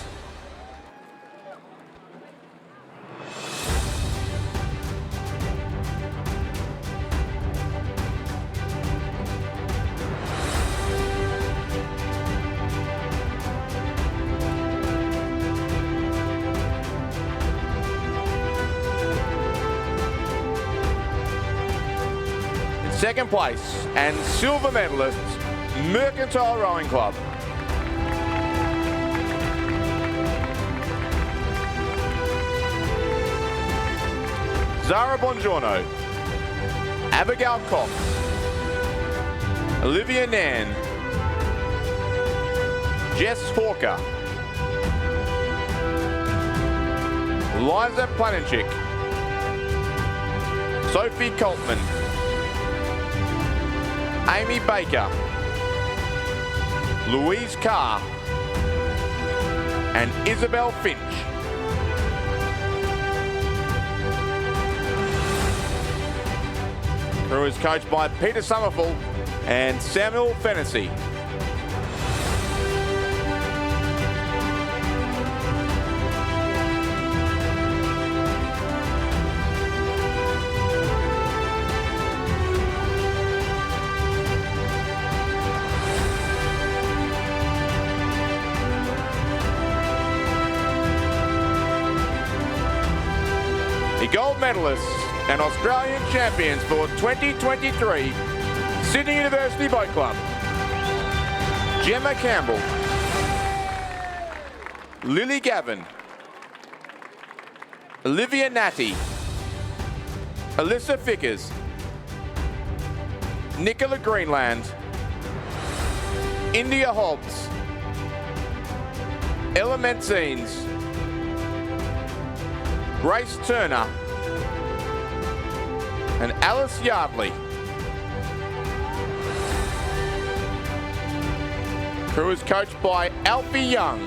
Second place and silver medalists, Mercantile Rowing Club. Zara Bongiorno, Abigail Cox, Olivia Nan, Jess Hawker, Liza Planenchik, Sophie Coltman, Amy Baker, Louise Carr, and Isabel Finch. Crew is coached by Peter Summerfull and Samuel Fennessy. The gold medalists and Australian champions for 2023 Sydney University Boat Club. Gemma Campbell, Lily Gavin, Olivia Natty, Alyssa Fickers, Nicola Greenland, India Hobbs, Ella Metzines, Grace Turner, and Alice Yardley. Crew is coached by Alfie Young.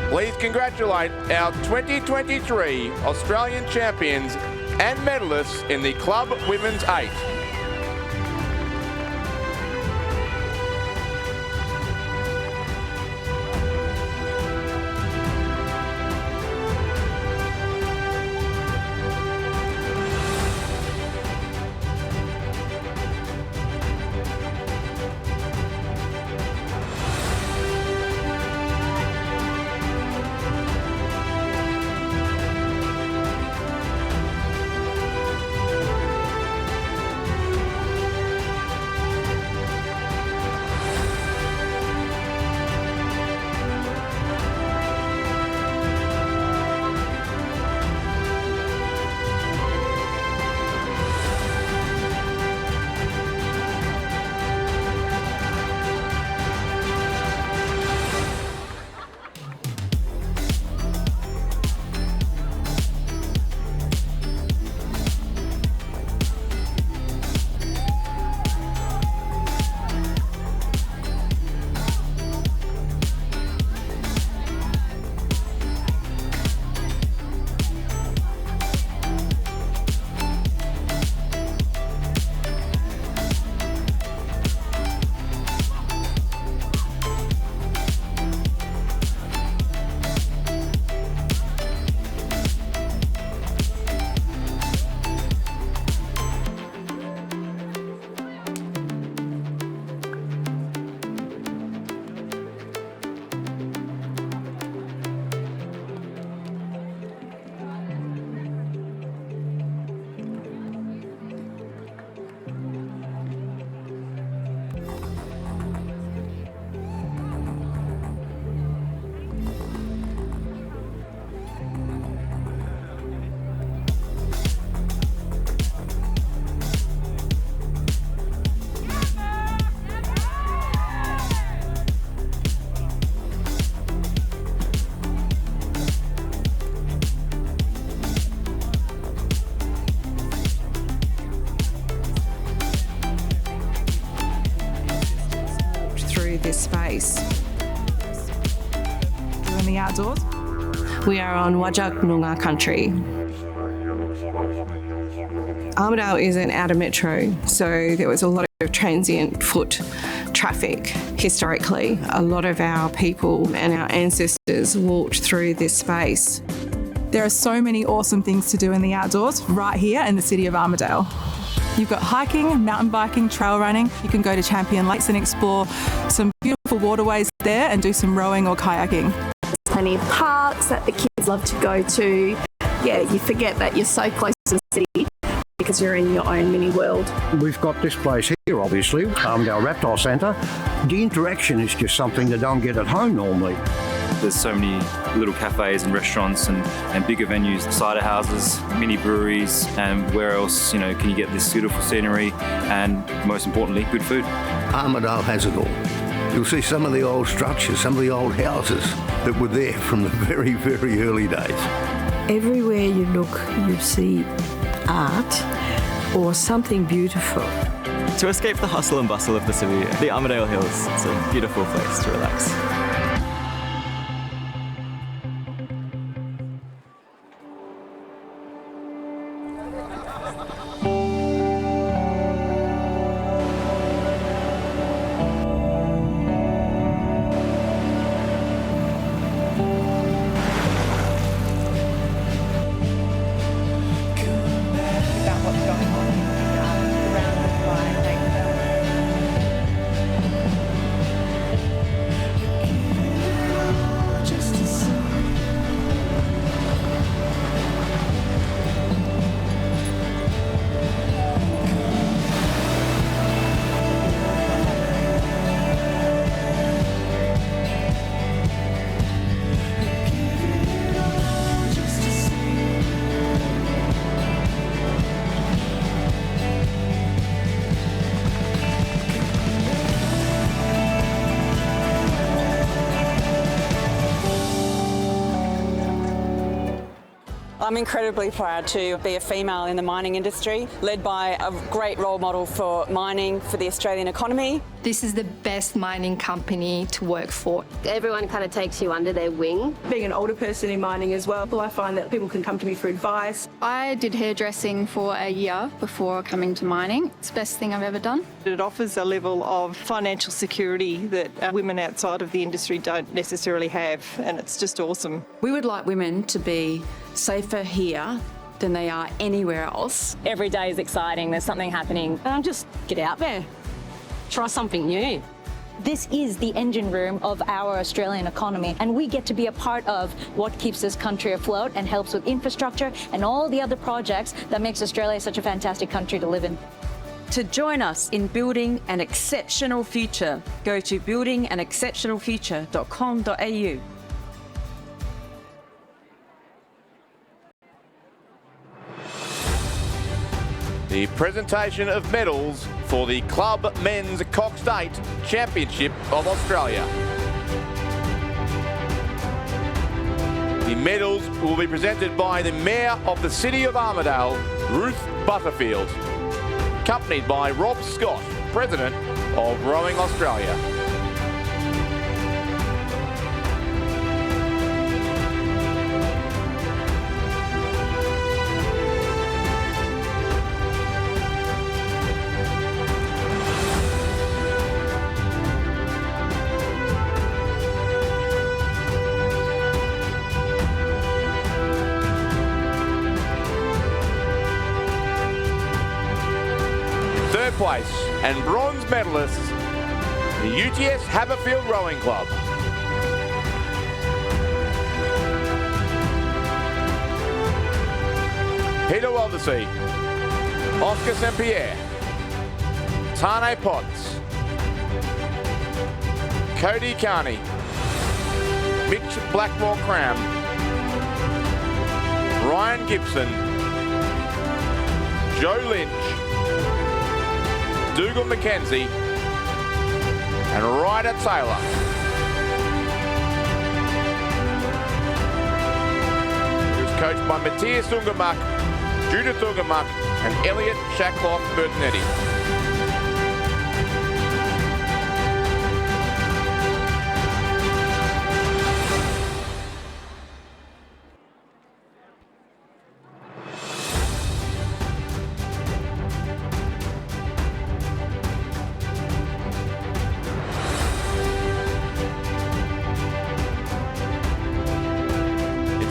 Please congratulate our 2023 Australian champions and medalists in the Club Women's 8.
This space. Doing the outdoors.
We are on Wajak Noongar country. Armidale is an outer metro, so there was a lot of transient foot traffic historically. A lot of our people and our ancestors walked through this space.
There are so many awesome things to do in the outdoors right here in the city of Armidale. You've got hiking, mountain biking, trail running. You can go to Champion Lakes and explore some beautiful waterways there and do some rowing or kayaking.
There's plenty of parks that the kids love to go to. Yeah, you forget that you're so close to the city because
because you're in your own mini world.
We've got this place here, obviously, our reptile centre. The interaction is just something they don't get at home normally.
There's so many little cafes and restaurants and bigger venues, cider houses, mini breweries, and where else, can you get this beautiful scenery and, most importantly, good food.
Armidale has it all. You'll see some of the old structures, some of the old houses that were there from the very, very early days.
Everywhere you look, you see art or something beautiful.
To escape the hustle and bustle of the city, the Armidale Hills, it's a beautiful place to relax.
I'm incredibly proud to be a female in the mining industry, led by a great role model for mining, for the Australian economy.
This is the best mining company to work for.
Everyone kind of takes you under their wing.
Being an older person in mining as well, I find that people can come to me for advice.
I did hairdressing for a year before coming to mining. It's the best thing I've ever done.
It offers a level of financial security that women outside of the industry don't necessarily have, and it's just awesome.
We would like women to be safer here than they are anywhere else.
Every day is exciting. There's something happening.
Just get out there. Try something new.
This is the engine room of our Australian economy, and we get to be a part of what keeps this country afloat and helps with infrastructure and all the other projects that makes Australia such a fantastic country to live in.
To join us in building an exceptional future, go to buildinganexceptionalfuture.com.au.
The presentation of medals for the Club Men's Coxed 8 Championship of Australia. The medals will be presented by the Mayor of the City of Armidale, Ruth Butterfield, accompanied by Rob Scott, President of Rowing Australia. Third place and bronze medalists, the UTS Haberfield Rowing Club. Peter Waldersee, Oscar St. Pierre, Tane Potts, Cody Carney, Mitch Blackmore Cram, Ryan Gibson, Joe Lynch, Dougal McKenzie, and Ryder Taylor. He was coached by Matthias Ungermuck, Judith Ungermuck, and Elliot Shackloff Bertinetti.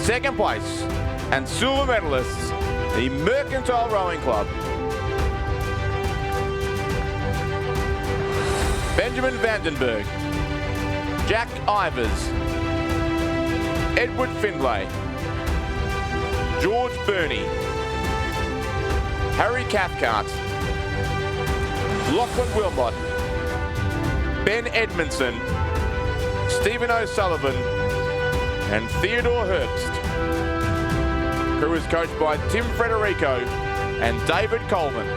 Second place and silver medalists, the Mercantile Rowing Club. Benjamin Vandenberg, Jack Ivers, Edward Findlay, George Burney, Harry Cathcart, Lachlan Wilmot, Ben Edmondson, Stephen O'Sullivan and Theodore Herbst. Crew is coached by Tim Frederico and David Coleman.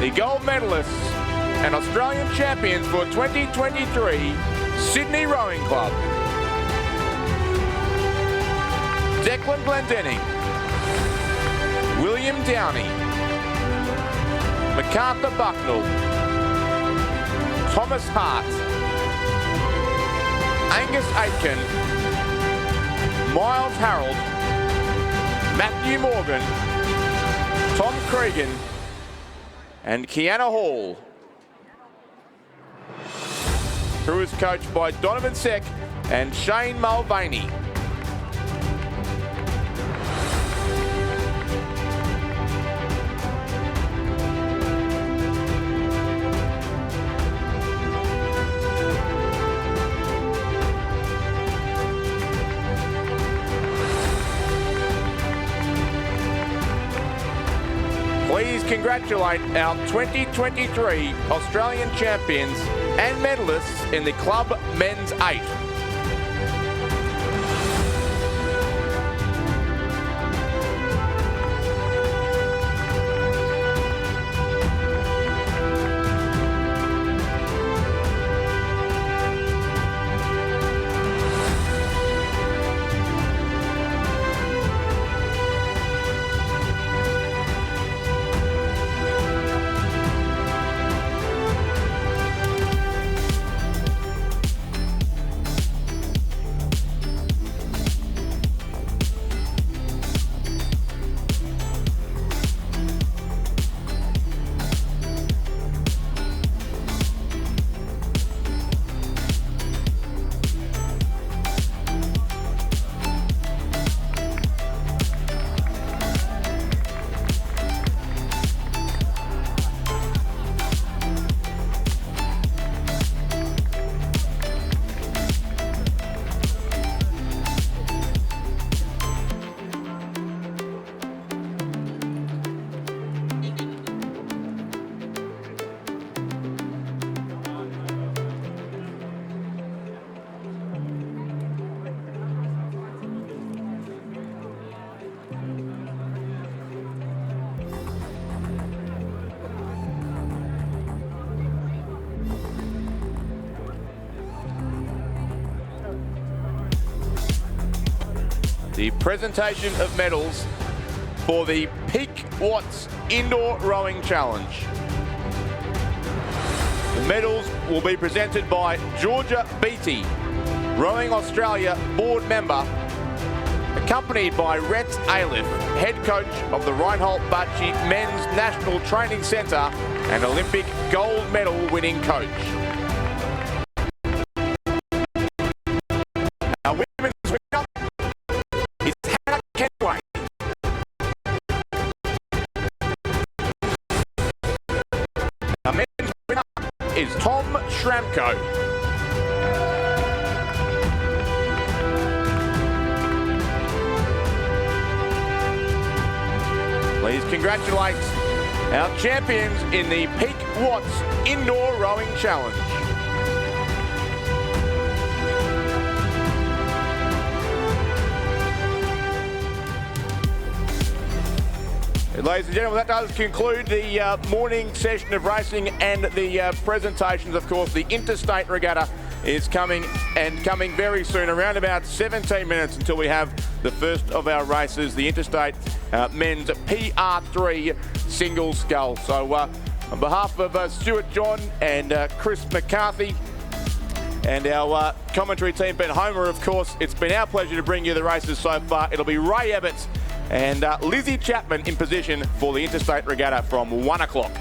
The gold medalists and Australian champions for 2023 Sydney Rowing Club. Declan Glendenning, William Downey, MacArthur Bucknell, Thomas Hart, Angus Aitken, Miles Harold, Matthew Morgan, Tom Cregan and Kiana Hall. Crew is coached by Donovan Seck and Shane Mulvaney. Please congratulate our 2023 Australian champions and medalists in the Club Men's 8. The presentation of medals for the Peak Watts Indoor Rowing Challenge. The medals will be presented by Georgia Beattie, Rowing Australia board member, accompanied by Rhett Aliff, head coach of the Reinhold Bacci Men's National Training Centre and Olympic gold medal winning coach. Our women's winner is Hannah Kenway. Our men's winner is Tom Schramko. Please congratulate our champions in the Peak Watts Indoor Rowing Challenge. Ladies and gentlemen, that does conclude the morning session of racing and the presentations. Of course, the Interstate Regatta is coming very soon, around about 17 minutes until we have the first of our races, the Interstate Men's PR3 Single Scull. So on behalf of Stuart John and Chris McCarthy and our commentary team, Ben Homer, of course, it's been our pleasure to bring you the races so far. It'll be Ray Ebbets and Lizzie Chapman in position for the Interstate Regatta from 1 o'clock.